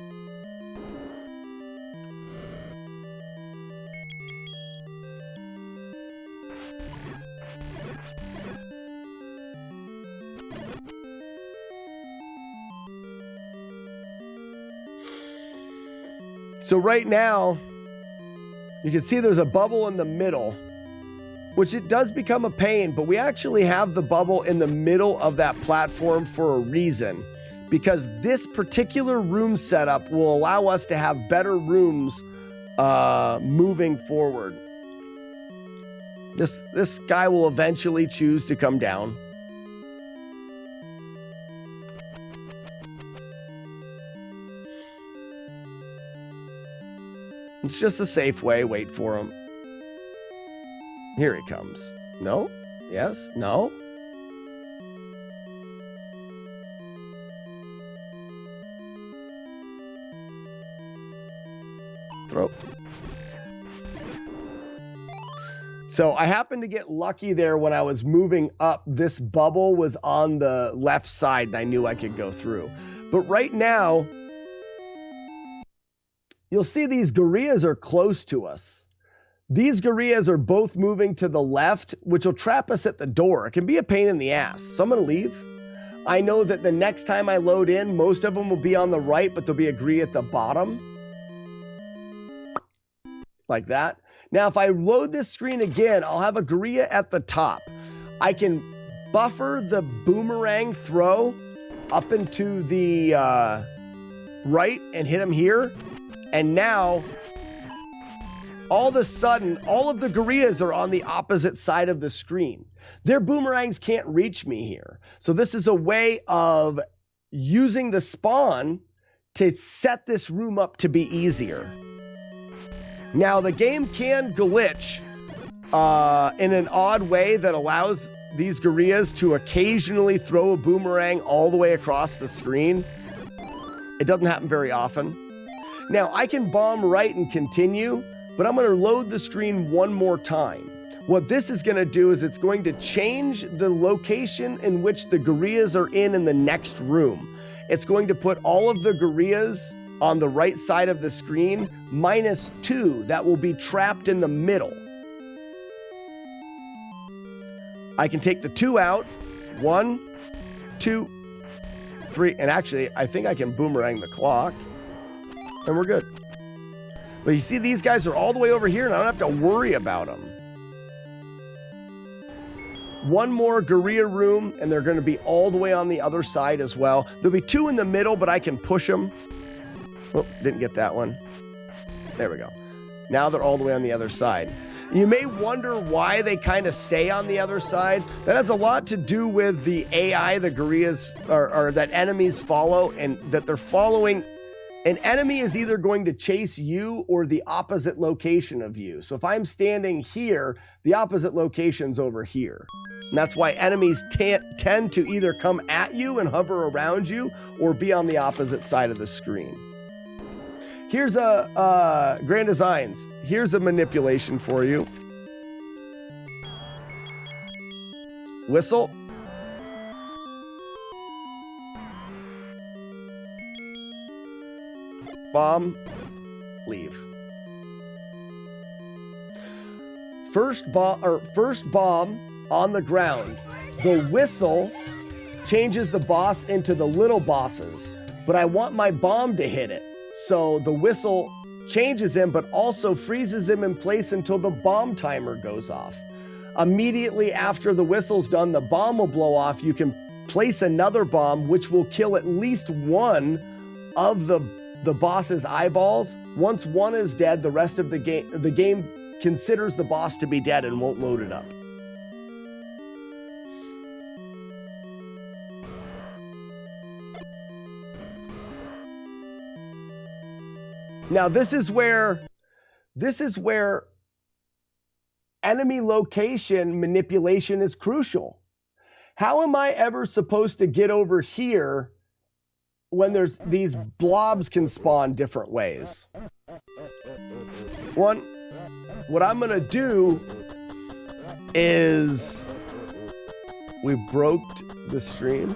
So right now, you can see there's a bubble in the middle, which it does become a pain, but we actually have the bubble in the middle of that platform for a reason, because this particular room setup will allow us to have better rooms moving forward. This guy will eventually choose to come down. It's just a safe way. Wait for him. Here he comes. No? Yes? No? Throw. So I happened to get lucky there when I was moving up. This bubble was on the left side and I knew I could go through. But right now, you'll see these gorillas are close to us. These gorillas are both moving to the left, which will trap us at the door. It can be a pain in the ass. So I'm going to leave. I know that the next time I load in, most of them will be on the right, but there'll be a gorilla at the bottom. Like that. Now, if I load this screen again, I'll have a gorilla at the top. I can buffer the boomerang throw up into the right and hit him here. And now, all of a sudden, all of the gorillas are on the opposite side of the screen. Their boomerangs can't reach me here. So this is a way of using the spawn to set this room up to be easier. Now, the game can glitch in an odd way that allows these gorillas to occasionally throw a boomerang all the way across the screen. It doesn't happen very often. Now, I can bomb right and continue, but I'm going to load the screen one more time. What this is going to do is it's going to change the location in which the gorillas are in the next room. It's going to put all of the gorillas on the right side of the screen, -2 that will be trapped in the middle. I can take the 2 out. 1, 2, 3. And actually, I think I can boomerang the clock. And we're good. But you see, these guys are all the way over here, and I don't have to worry about them. One more Gorilla room, and they're going to be all the way on the other side as well. There'll be 2 in the middle, but I can push them. Oh, didn't get that one. There we go. Now they're all the way on the other side. You may wonder why they kind of stay on the other side. That has a lot to do with the AI the gorillas or that enemies follow, and that they're following. An enemy is either going to chase you or the opposite location of you. So if I'm standing here, the opposite location's over here. And that's why enemies tend to either come at you and hover around you or be on the opposite side of the screen. Here's a Grand Designs. Here's a manipulation for you. Whistle. Bomb. Leave. First bomb on the ground. The whistle changes the boss into the little bosses, but I want my bomb to hit it. So the whistle changes him, but also freezes him in place until the bomb timer goes off. Immediately after the whistle's done, the bomb will blow off. You can place another bomb, which will kill at least one of the boss's eyeballs. Once one is dead, the rest of the game considers the boss to be dead and won't load it up. Now this is where enemy location manipulation is crucial. How am I ever supposed to get over here when there's these blobs can spawn different ways? One, what I'm gonna do is we broke the stream.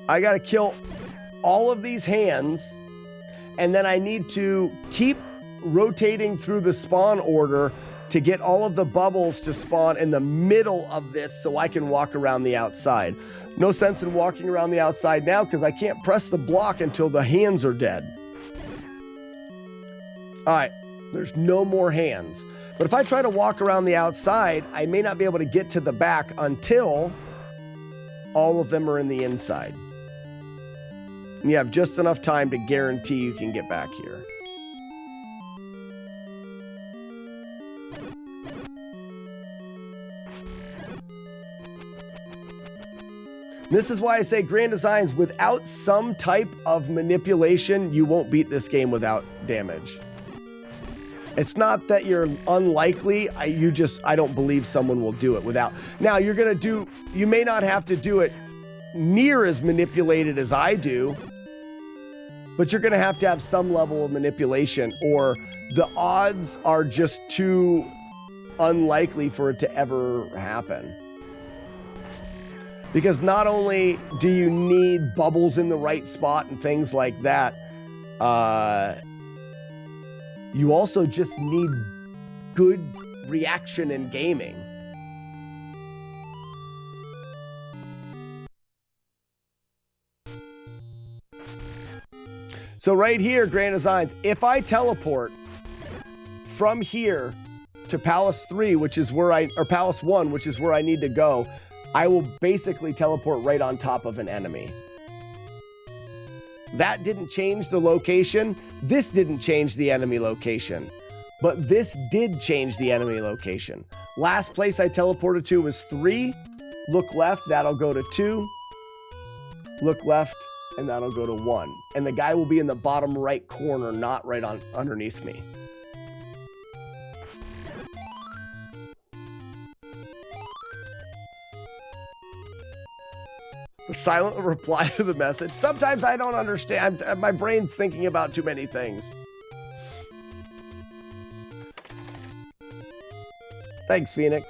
I gotta kill all of these hands, and then I need to keep rotating through the spawn order to get all of the bubbles to spawn in the middle of this so I can walk around the outside. No sense in walking around the outside now because I can't press the block until the hands are dead. All right, there's no more hands. But if I try to walk around the outside, I may not be able to get to the back until all of them are in the inside. And you have just enough time to guarantee you can get back here. This is why I say Grand Designs, without some type of manipulation, you won't beat this game without damage. It's not that you're unlikely, I don't believe someone will do it without. Now you may not have to do it near as manipulated as I do, but you're gonna have to have some level of manipulation, or the odds are just too unlikely for it to ever happen. Because not only do you need bubbles in the right spot and things like that, you also just need good reaction in gaming. So right here, Grand Designs, if I teleport from here to Palace 3, which is where or Palace 1, which is where I need to go, I will basically teleport right on top of an enemy. That didn't change the location. This didn't change the enemy location. But this did change the enemy location. Last place I teleported to was 3. Look left, that'll go to 2. Look left, and that'll go to 1. And the guy will be in the bottom right corner, not right on underneath me. The silent reply to the message. Sometimes I don't understand. My brain's thinking about too many things. Thanks, Phoenix.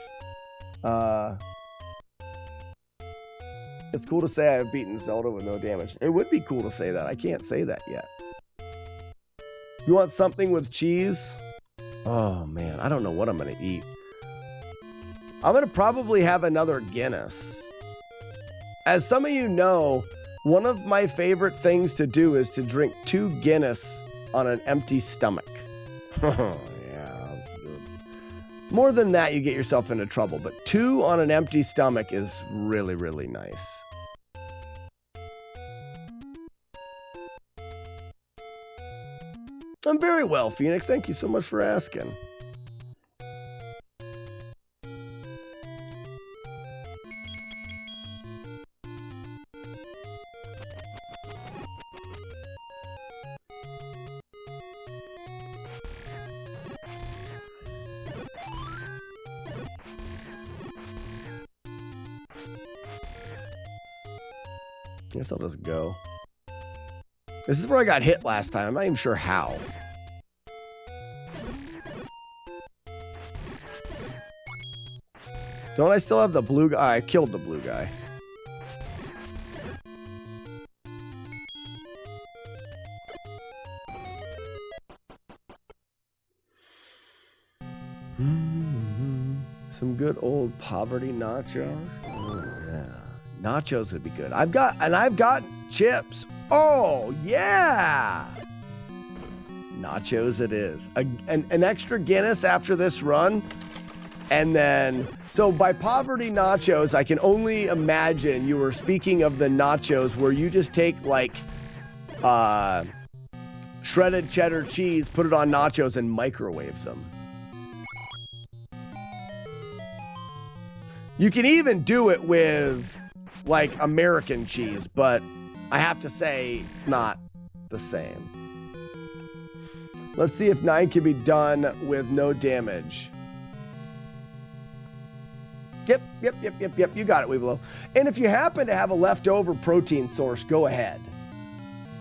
It's cool to say I've beaten Zelda with no damage. It would be cool to say that. I can't say that yet. You want something with cheese? Oh, man. I don't know what I'm going to eat. I'm going to probably have another Guinness. as some of you know, one of my favorite things to do is to drink 2 Guinness on an empty stomach. Yeah, that's good. More than that, you get yourself into trouble, but 2 on an empty stomach is really, really nice. I'm very well, Phoenix. Thank you so much for asking. Guess I'll just go. This is where I got hit last time. I'm not even sure how. Don't I still have the blue guy? I killed the blue guy. Some good old poverty nachos. Oh, yeah. Nachos would be good. I've got chips. Oh, yeah. Nachos it is. An extra Guinness after this run. And then, so by poverty nachos, I can only imagine you were speaking of the nachos where you just take like shredded cheddar cheese, put it on nachos and microwave them. You can even do it with like American cheese, but I have to say it's not the same. Let's see if 9 can be done with no damage. Yep. You got it, Weeblo. And if you happen to have a leftover protein source, go ahead.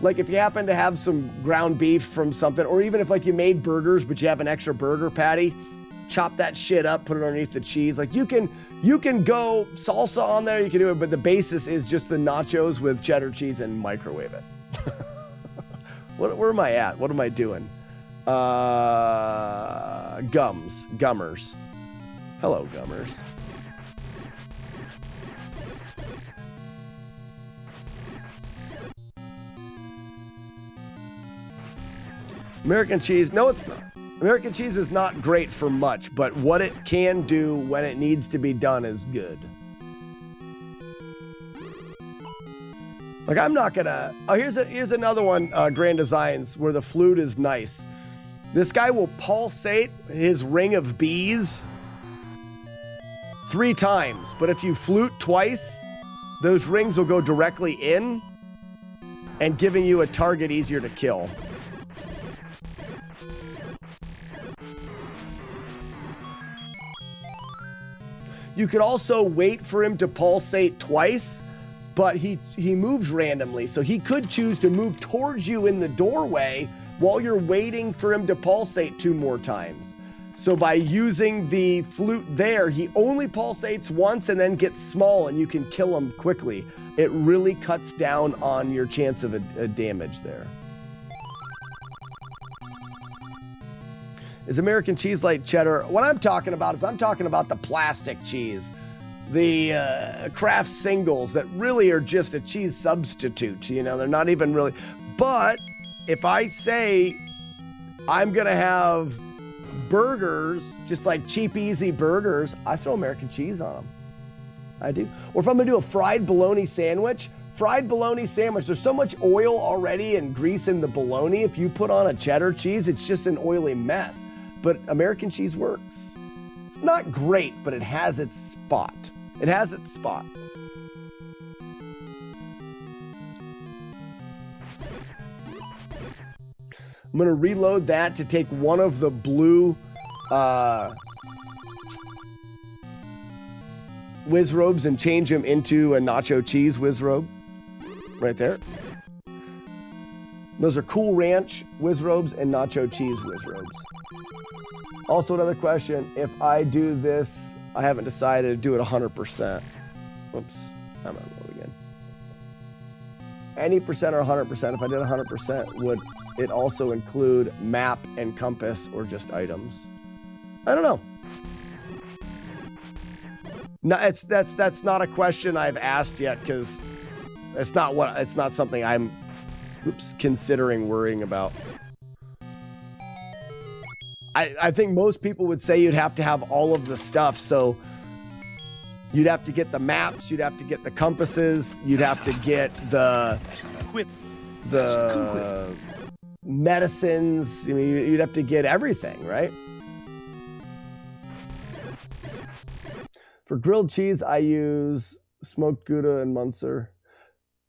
Like if you happen to have some ground beef from something, or even if like you made burgers, but you have an extra burger patty, chop that shit up, put it underneath the cheese. Like you can go salsa on there, you can do it, but the basis is just the nachos with cheddar cheese and microwave it. Where am I at? What am I doing? Gummers. Hello, Gummers. American cheese, no, it's not. American cheese is not great for much, but what it can do when it needs to be done is good. Like I'm not gonna, oh, here's another one, Grand Designs, where the flute is nice. This guy will pulsate his ring of bees 3 times, but if you flute twice, those rings will go directly in and giving you a target easier to kill. You could also wait for him to pulsate twice, but he moves randomly. So he could choose to move towards you in the doorway while you're waiting for him to pulsate 2 more times. So by using the flute there, he only pulsates once and then gets small and you can kill him quickly. It really cuts down on your chance of a damage there. Is American cheese like cheddar? What I'm talking about is I'm talking about the plastic cheese. The Kraft singles that really are just a cheese substitute. You know, they're not even really. But if I say I'm going to have burgers, just like cheap, easy burgers, I throw American cheese on them. I do. Or if I'm going to do a fried bologna sandwich, there's so much oil already and grease in the bologna. If you put on a cheddar cheese, it's just an oily mess. But American cheese works. It's not great, but it has its spot. I'm going to reload that to take one of the blue whiz robes and change them into a nacho cheese whiz robe. Right there. Those are Cool Ranch whiz robes and nacho cheese whiz robes. Also, another question, if I do this, I haven't decided to do it 100%. Whoops, I'm going to load again. Any percent or 100%, if I did 100%, would it also include map and compass or just items? I don't know. No, that's not a question I've asked yet because it's not something I'm considering worrying about. I think most people would say you'd have to have all of the stuff, so you'd have to get the maps, you'd have to get the compasses, you'd have to get the medicines. I mean, you'd have to get everything, right? For grilled cheese, I use smoked Gouda and Munster.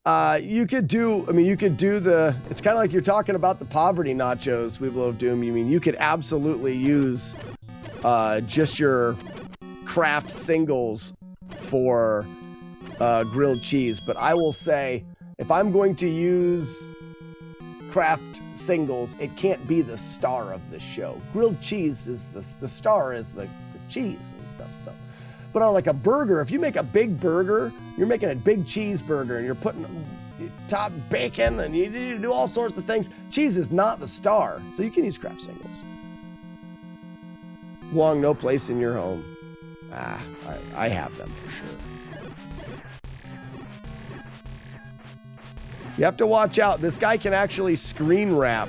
You could do it's kind of like you're talking about the poverty nachos, Weevil of Doom. You mean you could absolutely use just your craft singles for grilled cheese. But I will say, if I'm going to use craft singles, it can't be the star of the show. Grilled cheese is the star is the cheese and stuff. So, but on like a burger, if you make a big burger, you're making a big cheeseburger and you're putting top bacon and you do all sorts of things. Cheese is not the star, so you can use craft singles. Wong, no place in your home. I have them for sure. You have to watch out. This guy can actually screen wrap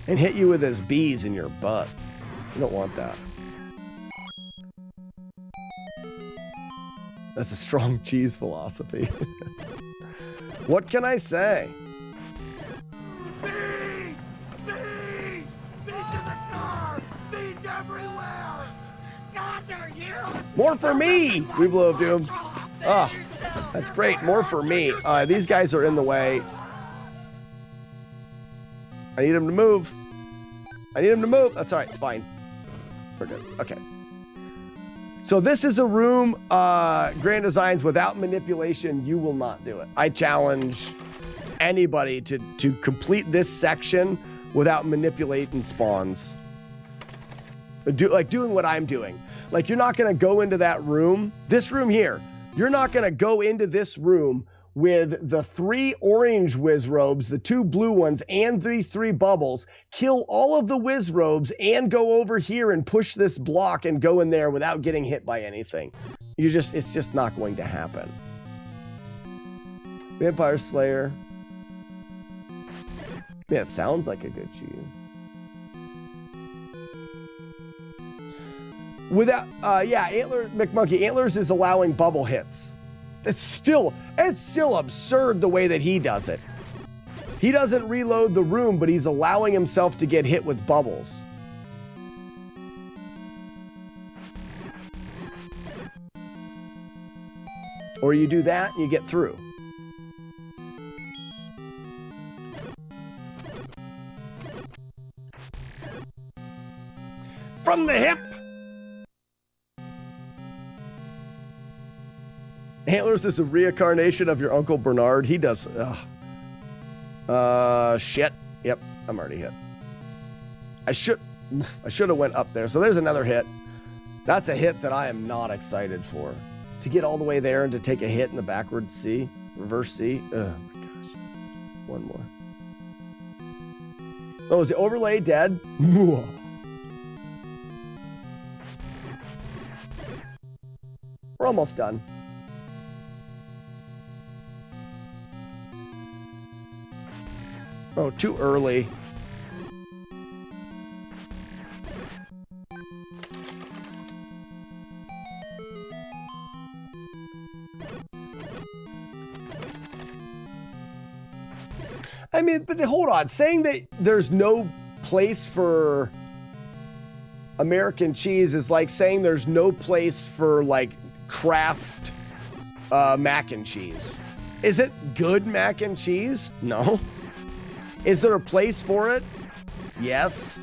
and hit you with his bees in your butt. You don't want that. That's a strong cheese philosophy. What can I say? Bees! Bees! Bees in the car! Bees everywhere! God, they're here! More for me! Weevil of Doom. Oh, that's great. More for me. These guys are in the way. I need them to move. That's all right. It's fine. We're good. Okay. So this is a room, Grand Designs, without manipulation, you will not do it. I challenge anybody to complete this section without manipulating spawns. Doing what I'm doing. Like, you're not going to go into that room, this room here. You're not going to go into this room with the 3 orange whiz robes, the 2 blue ones, and these 3 bubbles, kill all of the whiz robes, and go over here and push this block and go in there without getting hit by anything. It's just not going to happen. Vampire Slayer. Man, it sounds like a good cheese. Without, Antler McMonkey. Antlers is allowing bubble hits. It's still absurd the way that he does it. He doesn't reload the room, but he's allowing himself to get hit with bubbles. Or you do that and you get through. From the hip. Antlers is a reincarnation of your Uncle Bernard. He does. Shit. Yep, I'm already hit. I should have went up there. So there's another hit. That's a hit that I am not excited for. To get all the way there and to take a hit in the backwards C, reverse C. Oh my gosh. One more. Oh, is the overlay dead? We're almost done. Oh, too early. I mean, but hold on. Saying that there's no place for American cheese is like saying there's no place for, like, Kraft mac and cheese. Is it good mac and cheese? No. Is there a place for it? Yes.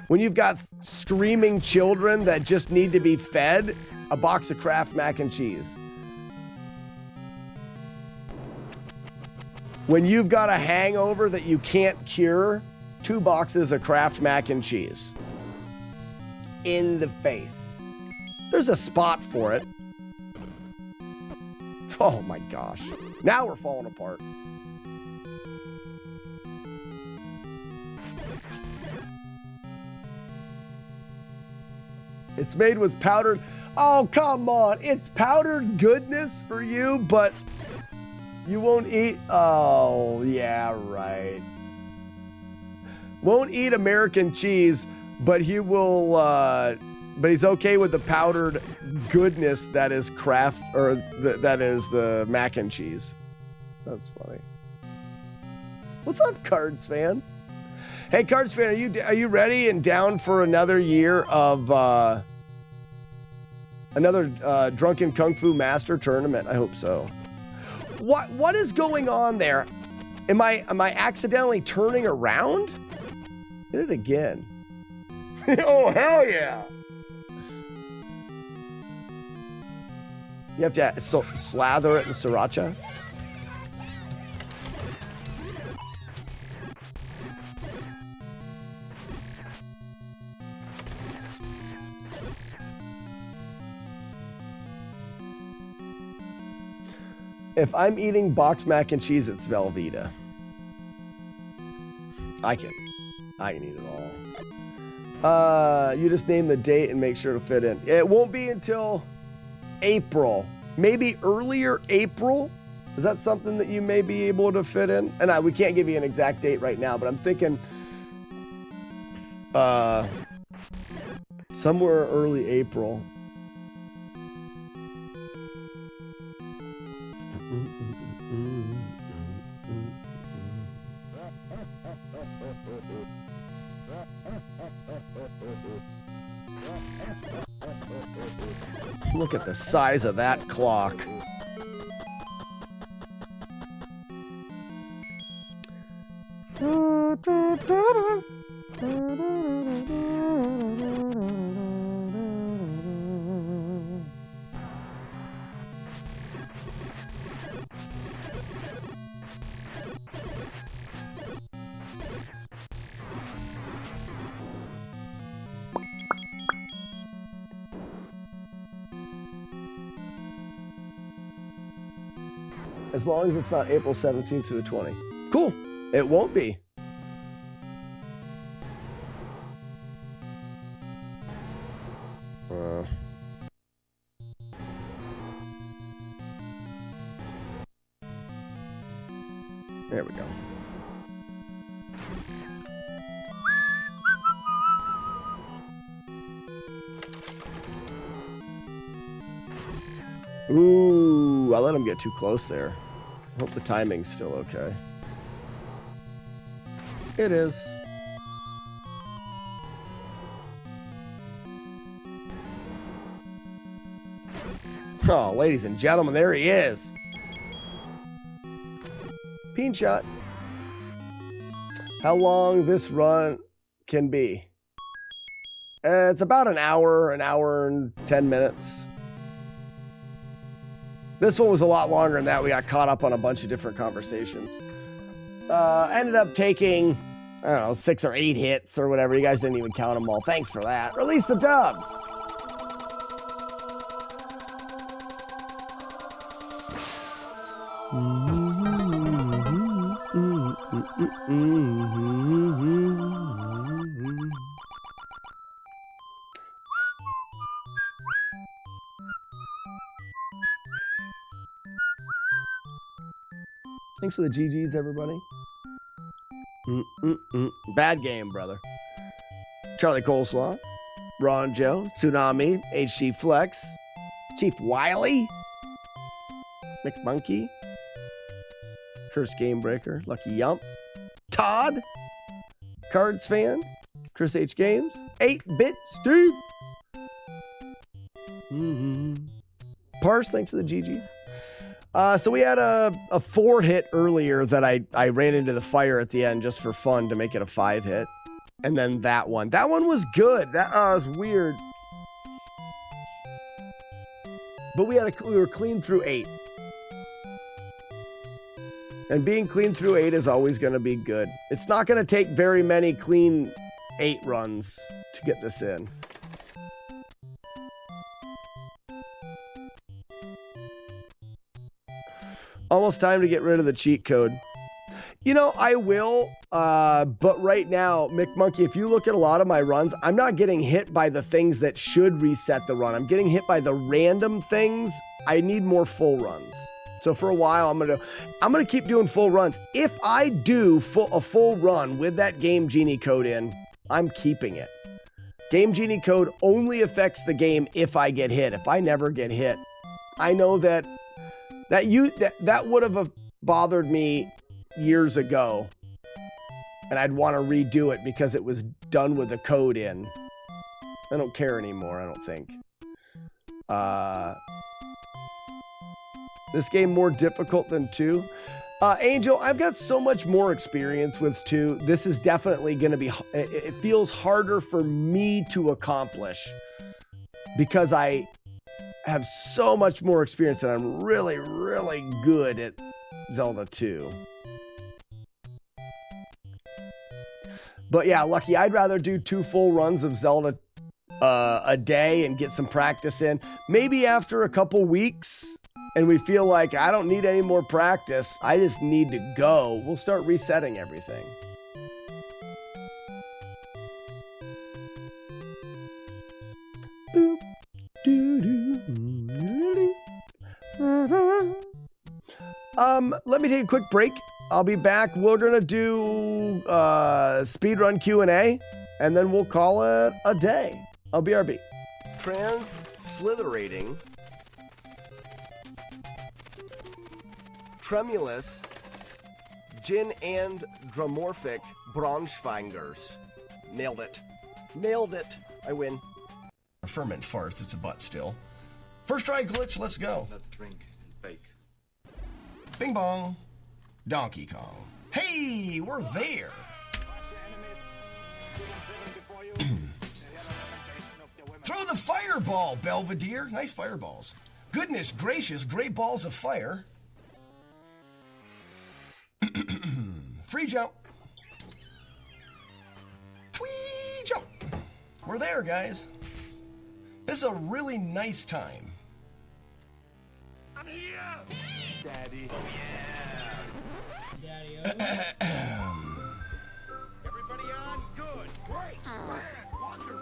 When you've got screaming children that just need to be fed, a box of Kraft mac and cheese. When you've got a hangover that you can't cure, 2 boxes of Kraft mac and cheese. In the face. There's a spot for it. Oh my gosh. Now we're falling apart. It's made with powdered. Oh, come on. It's powdered goodness for you, but you won't eat. Oh, yeah, right. Won't eat American cheese, but he will, but he's okay with the powdered goodness that is Kraft, or that is the mac and cheese. That's funny. What's up, Cards fan? Hey, Cards fan, are you ready and down for another year of another Drunken Kung Fu Master tournament? I hope so. What is going on there? Am I accidentally turning around? Hit it again. Oh, hell yeah. You have to slather it in sriracha. If I'm eating boxed mac and cheese, it's Velveeta. I can eat it all. You just name the date and make sure to fit in. It won't be until April, maybe earlier April. Is that something that you may be able to fit in? And we can't give you an exact date right now, but I'm thinking somewhere early April. Look at the size of that clock. As long as it's not April 17th to the 20th. Cool. It won't be. There we go. Ooh, I let him get too close there. Hope the timing's still okay. It is. Oh, ladies and gentlemen, there he is. Peen shot. How long this run can be? It's about an hour and 10 minutes. This one was a lot longer than that. We got caught up on a bunch of different conversations. Ended up taking, I don't know, 6 or 8 hits or whatever. You guys didn't even count them all. Thanks for that. Release the dubs. Thanks for the GGs, everybody. Bad game, brother. Charlie Coleslaw, Ron Joe, Tsunami, HG Flex, Chief Wiley, McMonkey, Curse Gamebreaker, Lucky Yump, Todd, Cards Fan, Chris H Games, 8-Bit Steve, Parse, thanks for the GGs. So we had a 4 hit earlier that I ran into the fire at the end just for fun to make it a 5 hit. And then that one was good. That was weird. But we were clean through 8. And being clean through 8 is always going to be good. It's not going to take very many clean 8 runs to get this in. Almost time to get rid of the cheat code. You know, I will, but right now, McMonkey, if you look at a lot of my runs, I'm not getting hit by the things that should reset the run. I'm getting hit by the random things. I need more full runs. So for a while, I'm gonna keep doing full runs. If I do a full run with that Game Genie code in, I'm keeping it. Game Genie code only affects the game if I get hit. If I never get hit, I know that would have bothered me years ago, and I'd want to redo it because it was done with the code in. I don't care anymore, I don't think. This game more difficult than 2. Angel, I've got so much more experience with 2. This is definitely going to be, it feels harder for me to accomplish because I have so much more experience and I'm really, really good at Zelda 2. But yeah, Lucky, I'd rather do 2 full runs of Zelda a day and get some practice in. Maybe after a couple weeks and we feel like I don't need any more practice, I just need to go, we'll start resetting everything. Boop, doo, doo, let me take a quick break. I'll be back. We're gonna do speedrun Q&A, and then we'll call it a day. I'll BRB. Transliterating. Tremulous. Gin and Dramorphic Braunschweigers. Nailed it. Nailed it. I win. Ferment farts. It's a butt still. First try glitch. Let's go. Drink and bake. Bing bong. Donkey Kong. Hey, we're there. Throw the fireball, Belvedere. Nice fireballs. Goodness gracious, great balls of fire. Free jump. Free jump. We're there, guys. This is a really nice time. I'm here! Daddy. Daddy. Everybody on? Good. Great. Wonderful.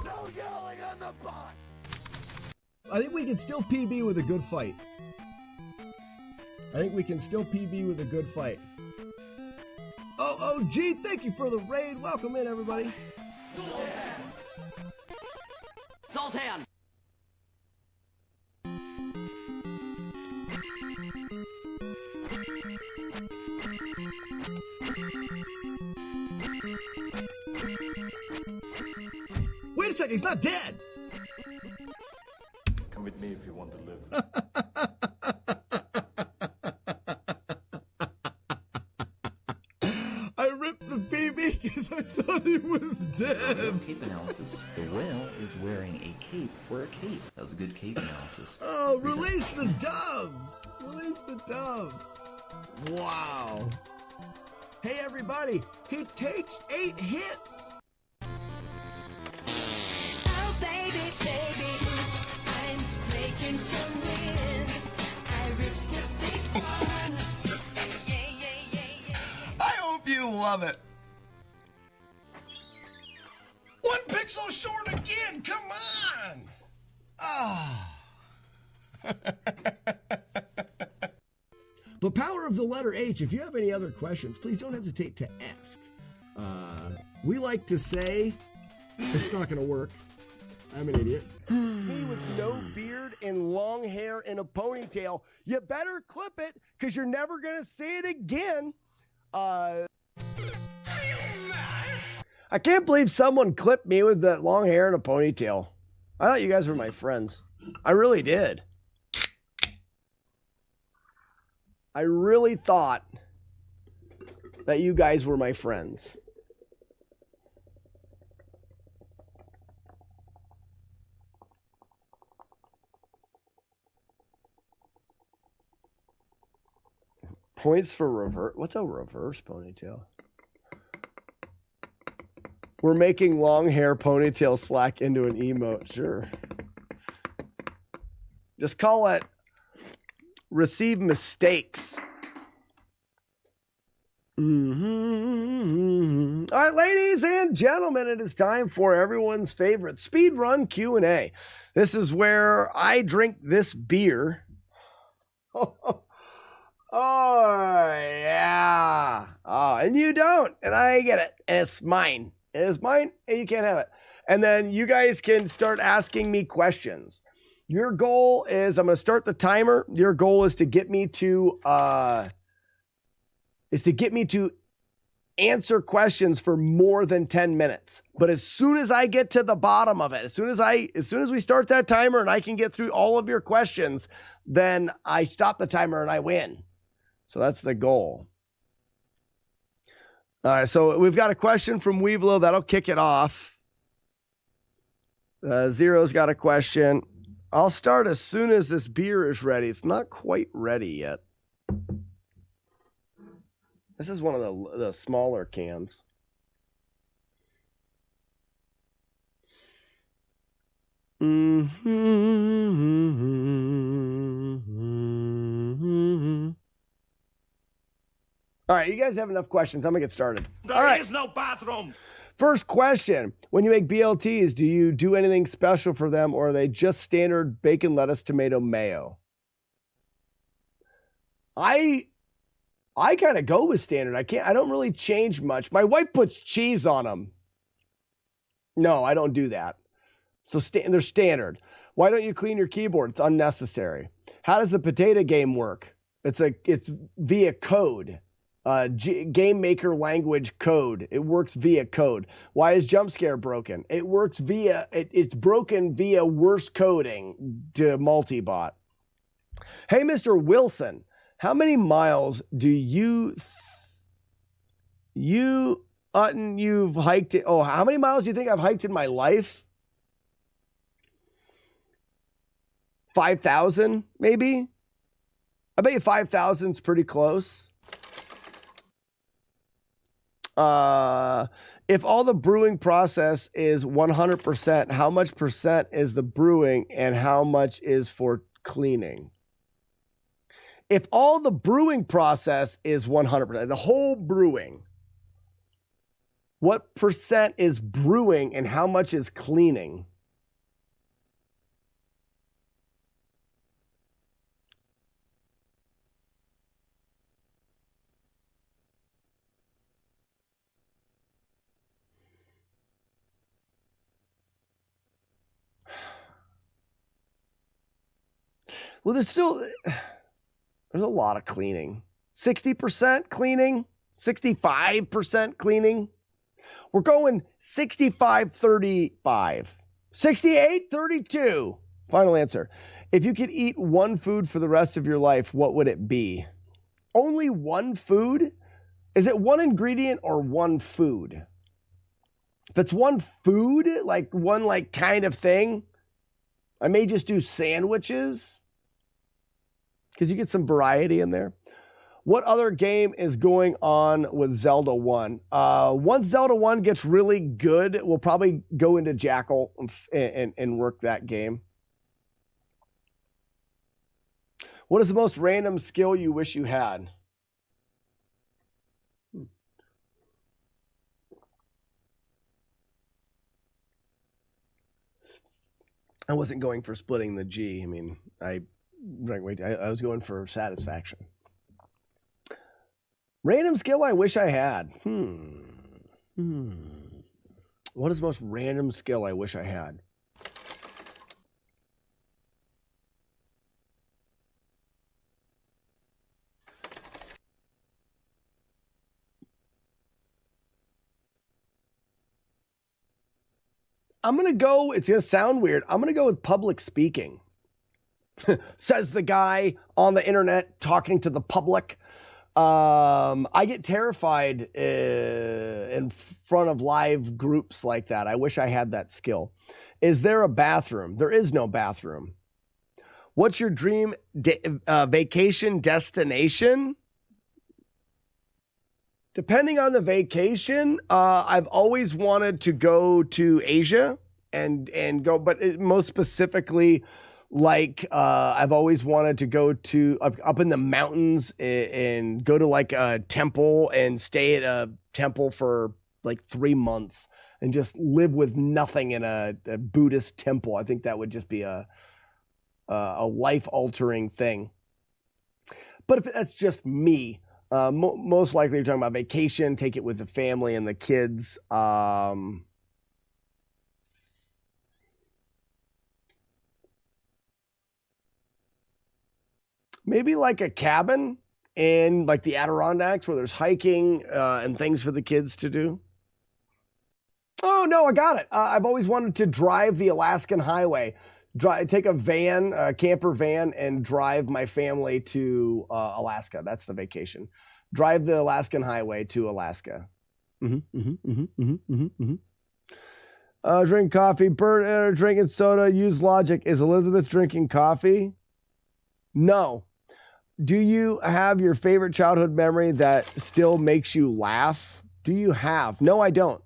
No yelling on the bot. I think we can still PB with a good fight. I think we can still PB with a good fight. Oh, gee, thank you for the raid. Welcome in, everybody. Zoltan! Wait a second, he's not dead. Come with me if you want to live. I ripped the PB because I thought he was dead. Cape analysis. The whale is wearing a cape for a cape. That was a good cape analysis. Oh, release the doves. Release the doves. Wow. Hey, everybody. He takes 8 hits. Oh, baby, baby, oops, I'm breaking some wind. I ripped a big one. I hope you love it. 1 pixel short again. Come on. Ah. The power of the letter H. If you have any other questions, please don't hesitate to ask. We like to say it's not going to work. I'm an idiot. Me with no beard and long hair and a ponytail. You better clip it because you're never going to see it again. I can't believe someone clipped me with that long hair and a ponytail. I thought you guys were my friends. I really did. I really thought that you guys were my friends. Points for reverse. What's a reverse ponytail? We're making long hair ponytail slack into an emote. Sure. Just call it receive mistakes. Mm-hmm. All right, ladies and gentlemen, it is time for everyone's favorite speed run Q&A. This is where I drink this beer. Oh, yeah. Oh, and you don't, and I get it. And it's mine. It is mine, and you can't have it. And then you guys can start asking me questions. Your goal is, I'm going to start the timer. Your goal is to get me to answer questions for more than 10 minutes. But as soon as I get to the bottom of it, as soon as we start that timer and I can get through all of your questions, then I stop the timer and I win. So that's the goal. All right, so we've got a question from Weeblo. That'll kick it off. Zero's got a question. I'll start as soon as this beer is ready. It's not quite ready yet. This is one of the smaller cans. All right, you guys have enough questions. I'm going to get started. There is no bathroom. First question. When you make BLTs, do you do anything special for them, or are they just standard bacon, lettuce, tomato, mayo? I kind of go with standard. I don't really change much. My wife puts cheese on them. No, I don't do that. So they're standard. Why don't you clean your keyboard? It's unnecessary. How does the potato game work? It's via code. Game maker language code. It works via code. Why is jump scare broken? It works via, it's broken via worse coding to multibot. Hey, Mr. Wilson, how many miles do you've hiked it? Oh, how many miles do you think I've hiked in my life? 5,000, maybe? I bet you 5,000 is pretty close. If all the brewing process is 100%, how much percent is the brewing and how much is for cleaning? If all the brewing process is 100%, the whole brewing, what percent is brewing and how much is cleaning? Well, there's a lot of cleaning. 60% cleaning, 65% cleaning. We're going 65-35. 68-32. Final answer. If you could eat one food for the rest of your life, what would it be? Only one food? Is it one ingredient or one food? If it's one food, like one kind of thing, I may just do sandwiches. Because you get some variety in there. What other game is going on with Zelda 1? Once Zelda 1 gets really good, we'll probably go into Jackal and work that game. What is the most random skill you wish you had? I wasn't going for splitting the G. I mean, I was going for satisfaction. Random skill I wish I had. What is the most random skill I wish I had? I'm going to go, it's going to sound weird. I'm going to go with public speaking. Says the guy on the internet talking to the public. I get terrified in front of live groups like that. I wish I had that skill. Is there a bathroom? There is no bathroom. What's your dream vacation destination? Depending on the vacation, I've always wanted to go to Asia and go, but most specifically, Like I've always wanted to go to up in the mountains and go to like a temple and stay at a temple for like 3 months and just live with nothing in a Buddhist temple. I think that would just be a life-altering thing. But if that's just me, most likely you're talking about vacation, take it with the family and the kids. Maybe like a cabin in like the Adirondacks where there's hiking and things for the kids to do. Oh, no, I got it. I've always wanted to drive the Alaskan highway. Take a van, a camper van, and drive my family to Alaska. That's the vacation. Drive the Alaskan highway to Alaska. Drink coffee. Bert drinking soda. Use logic. Is Elizabeth drinking coffee? No. Do you have your favorite childhood memory that still makes you laugh? Do you have? No, I don't.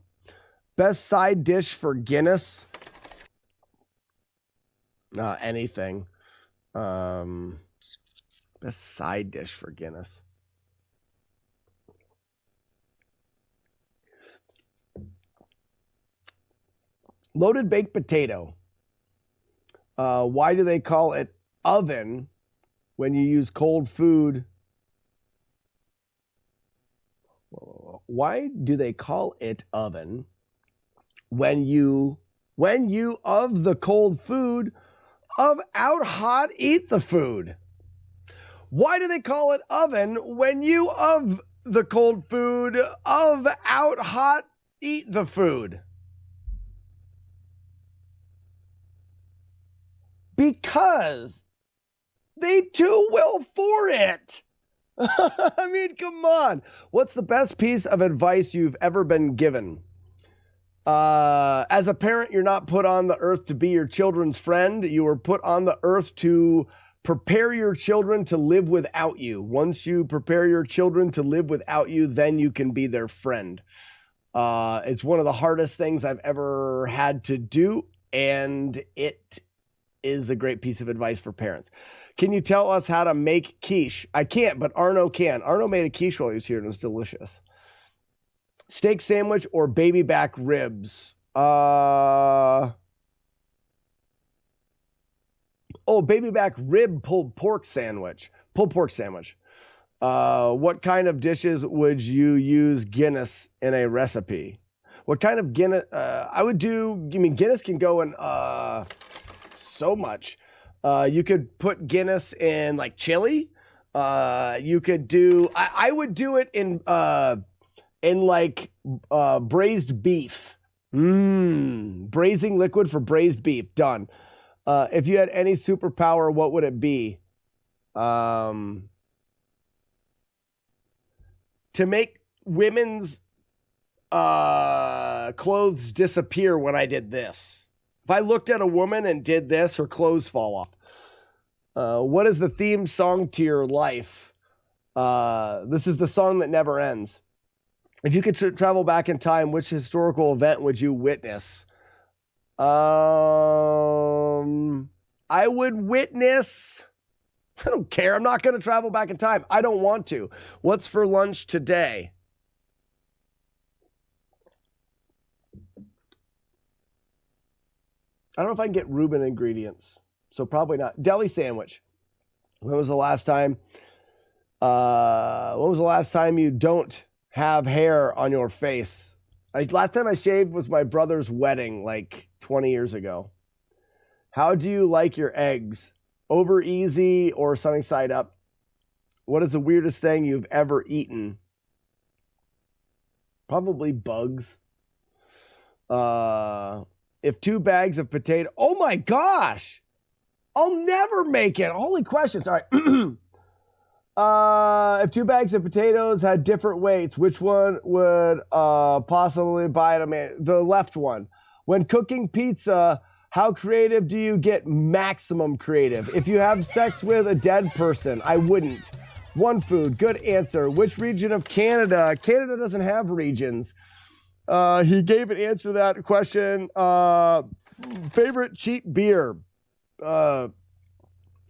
Best side dish for Guinness? Anything. Best side dish for Guinness. Loaded baked potato. Why do they call it oven when you use cold food? Why do they call it oven when you of the cold food, of out hot eat the food? Why do they call it oven when you of the cold food, of out hot eat the food? Because they do well for it. I mean, come on. What's the best piece of advice you've ever been given? As a parent, you're not put on the earth to be your children's friend. You were put on the earth to prepare your children to live without you. Once you prepare your children to live without you, then you can be their friend. It's one of the hardest things I've ever had to do, and it is a great piece of advice for parents. Can you tell us how to make quiche? I can't, but Arno can. Arno made a quiche while he was here, and it was delicious. Steak sandwich or baby back ribs? Oh, baby back rib pulled pork sandwich. Pulled pork sandwich. What kind of dishes would you use Guinness in a recipe? What kind of Guinness? Guinness can go in so much. You could put Guinness in like chili. You could do, I would do it in like braised beef. Braising liquid for braised beef. Done. If you had any superpower, what would it be? To make women's clothes disappear when I did this. If I looked at a woman and did this, her clothes fall off. What is the theme song to your life? This is the song that never ends. If you could travel back in time, which historical event would you witness? I would witness... I don't care. I'm not going to travel back in time. I don't want to. What's for lunch today? I don't know if I can get Reuben ingredients, so probably not. Deli sandwich. When was the last time you don't have hair on your face? Last time I shaved was my brother's wedding, like 20 years ago. How do you like your eggs? Over easy or sunny side up? What is the weirdest thing you've ever eaten? Probably bugs. If 2 bags of potato... Oh my gosh! I'll never make it. Holy questions. All right. If 2 bags of potatoes had different weights, which one would possibly buy it? I mean, the left one. When cooking pizza, how creative do you get? Maximum creative. If you have sex with a dead person, I wouldn't. One food. Good answer. Which region of Canada? Canada doesn't have regions. He gave an answer to that question. Favorite cheap beer.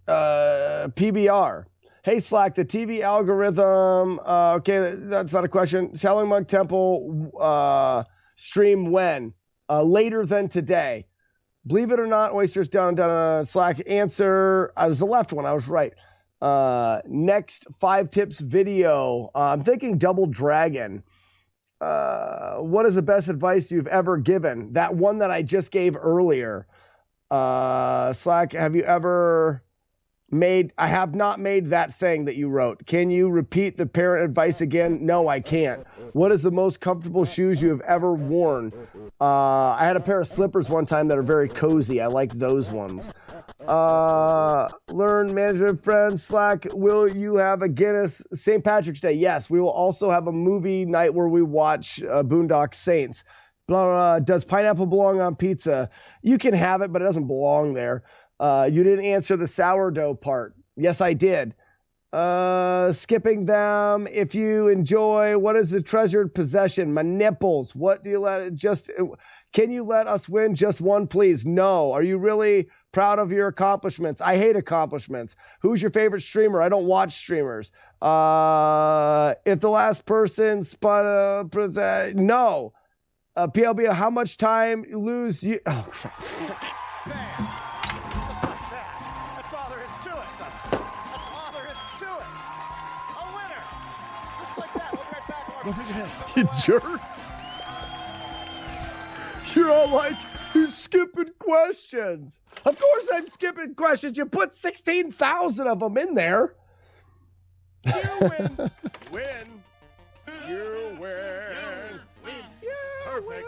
PBR. Hey, Slack, the TV algorithm. Okay, that's not a question. Selling Mug Temple stream when? Later than today. Believe it or not, Oysters down, Slack. Answer. I was the left one. I was right. Next 5 tips video. I'm thinking Double Dragon. What is the best advice you've ever given? That one that I just gave earlier. Slack, have you ever made? I have not made that thing that you wrote. Can you repeat the parent advice again? No, I can't. What is the most comfortable shoes you have ever worn? I had a pair of slippers one time that are very cozy. I like those ones. Learn management friends. Slack, will you have a Guinness St. Patrick's Day? Yes, we will also have a movie night where we watch Boondock Saints. Blah, blah, does pineapple belong on pizza? You can have it, but it doesn't belong there. You didn't answer the sourdough part. Yes, I did. Skipping them. If you enjoy, what is the treasured possession? My nipples. What do you let just? Can you let us win just one, please? No. Are you really proud of your accomplishments? I hate accomplishments. Who's your favorite streamer? I don't watch streamers. If the last person spun, no. PLB, how much time you lose? You. Oh, crap. That's all there is to it, Dustin. That's all there is to it. A winner. Just like that. We'll be right back. Don't forget, you jerks. You're all like, you're skipping questions. Of course I'm skipping questions. You put 16,000 of them in there. You win. Win. You win. Perfect.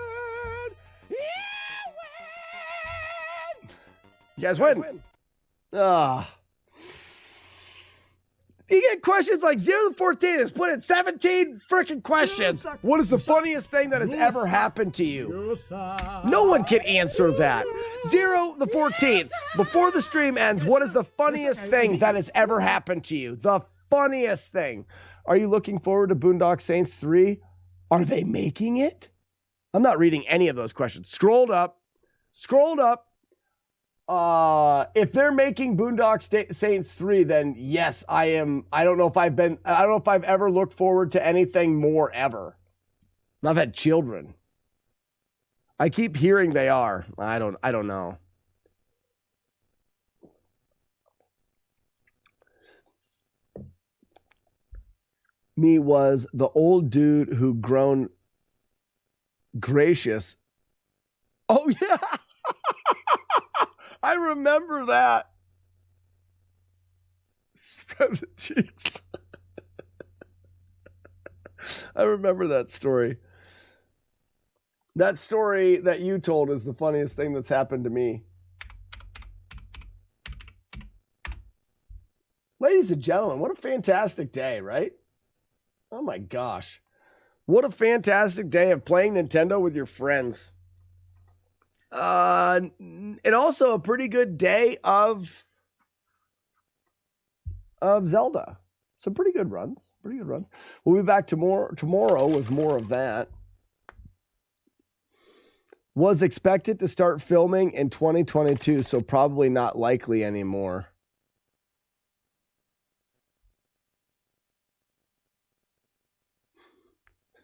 You guys win. You get questions like 0 to 14 is put in 17 freaking questions. What is the funniest thing that has ever happened to you? No one can answer that. 0 the 14th. Before the stream ends, what is the funniest thing that has ever happened to you? The funniest thing. Are you looking forward to Boondock Saints 3? Are they making it? I'm not reading any of those questions. Scrolled up. If they're making Boondock Saints 3, then yes, I am. I don't know if I've ever looked forward to anything more ever. I've had children. I keep hearing they are. I don't know. Me was the old dude who grown gracious. Oh yeah. I remember that. Spread the cheeks. I remember that story. That story that you told is the funniest thing that's happened to me. Ladies and gentlemen, what a fantastic day, right? Oh my gosh. What a fantastic day of playing Nintendo with your friends. And also a pretty good day of Zelda. Some pretty good runs. We'll be back tomorrow with more of that. Was expected to start filming in 2022, so probably not likely anymore.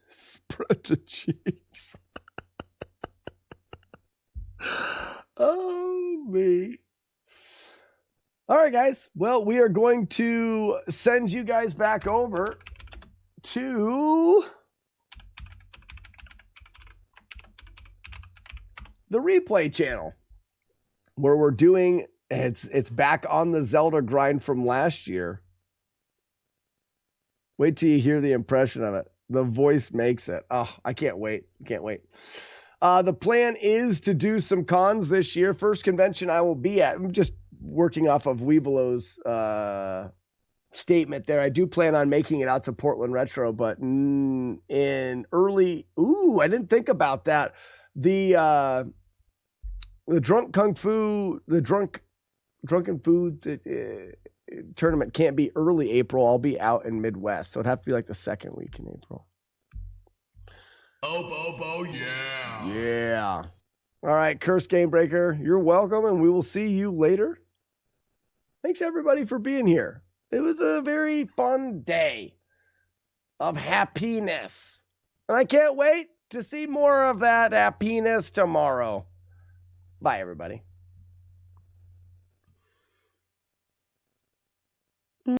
Spread the cheeks. Oh, me. All right, guys. Well, we are going to send you guys back over to the replay channel where we're doing it's back on the Zelda grind from last year. Wait till you hear the impression of it. The voice makes it. Oh, I can't wait. The plan is to do some cons this year. First convention I will be at. I'm just working off of Weebelow's statement there. I do plan on making it out to Portland Retro, but in early. Ooh, I didn't think about that. The drunken food tournament can't be early April. I'll be out in Midwest, so it'd have to be like the second week in April. Yeah. Yeah. All right, Curse Game Breaker, you're welcome, and we will see you later. Thanks. thanks everybody for being here. It was a very fun day of happiness. And I can't wait to see more of that happiness tomorrow. Bye, everybody.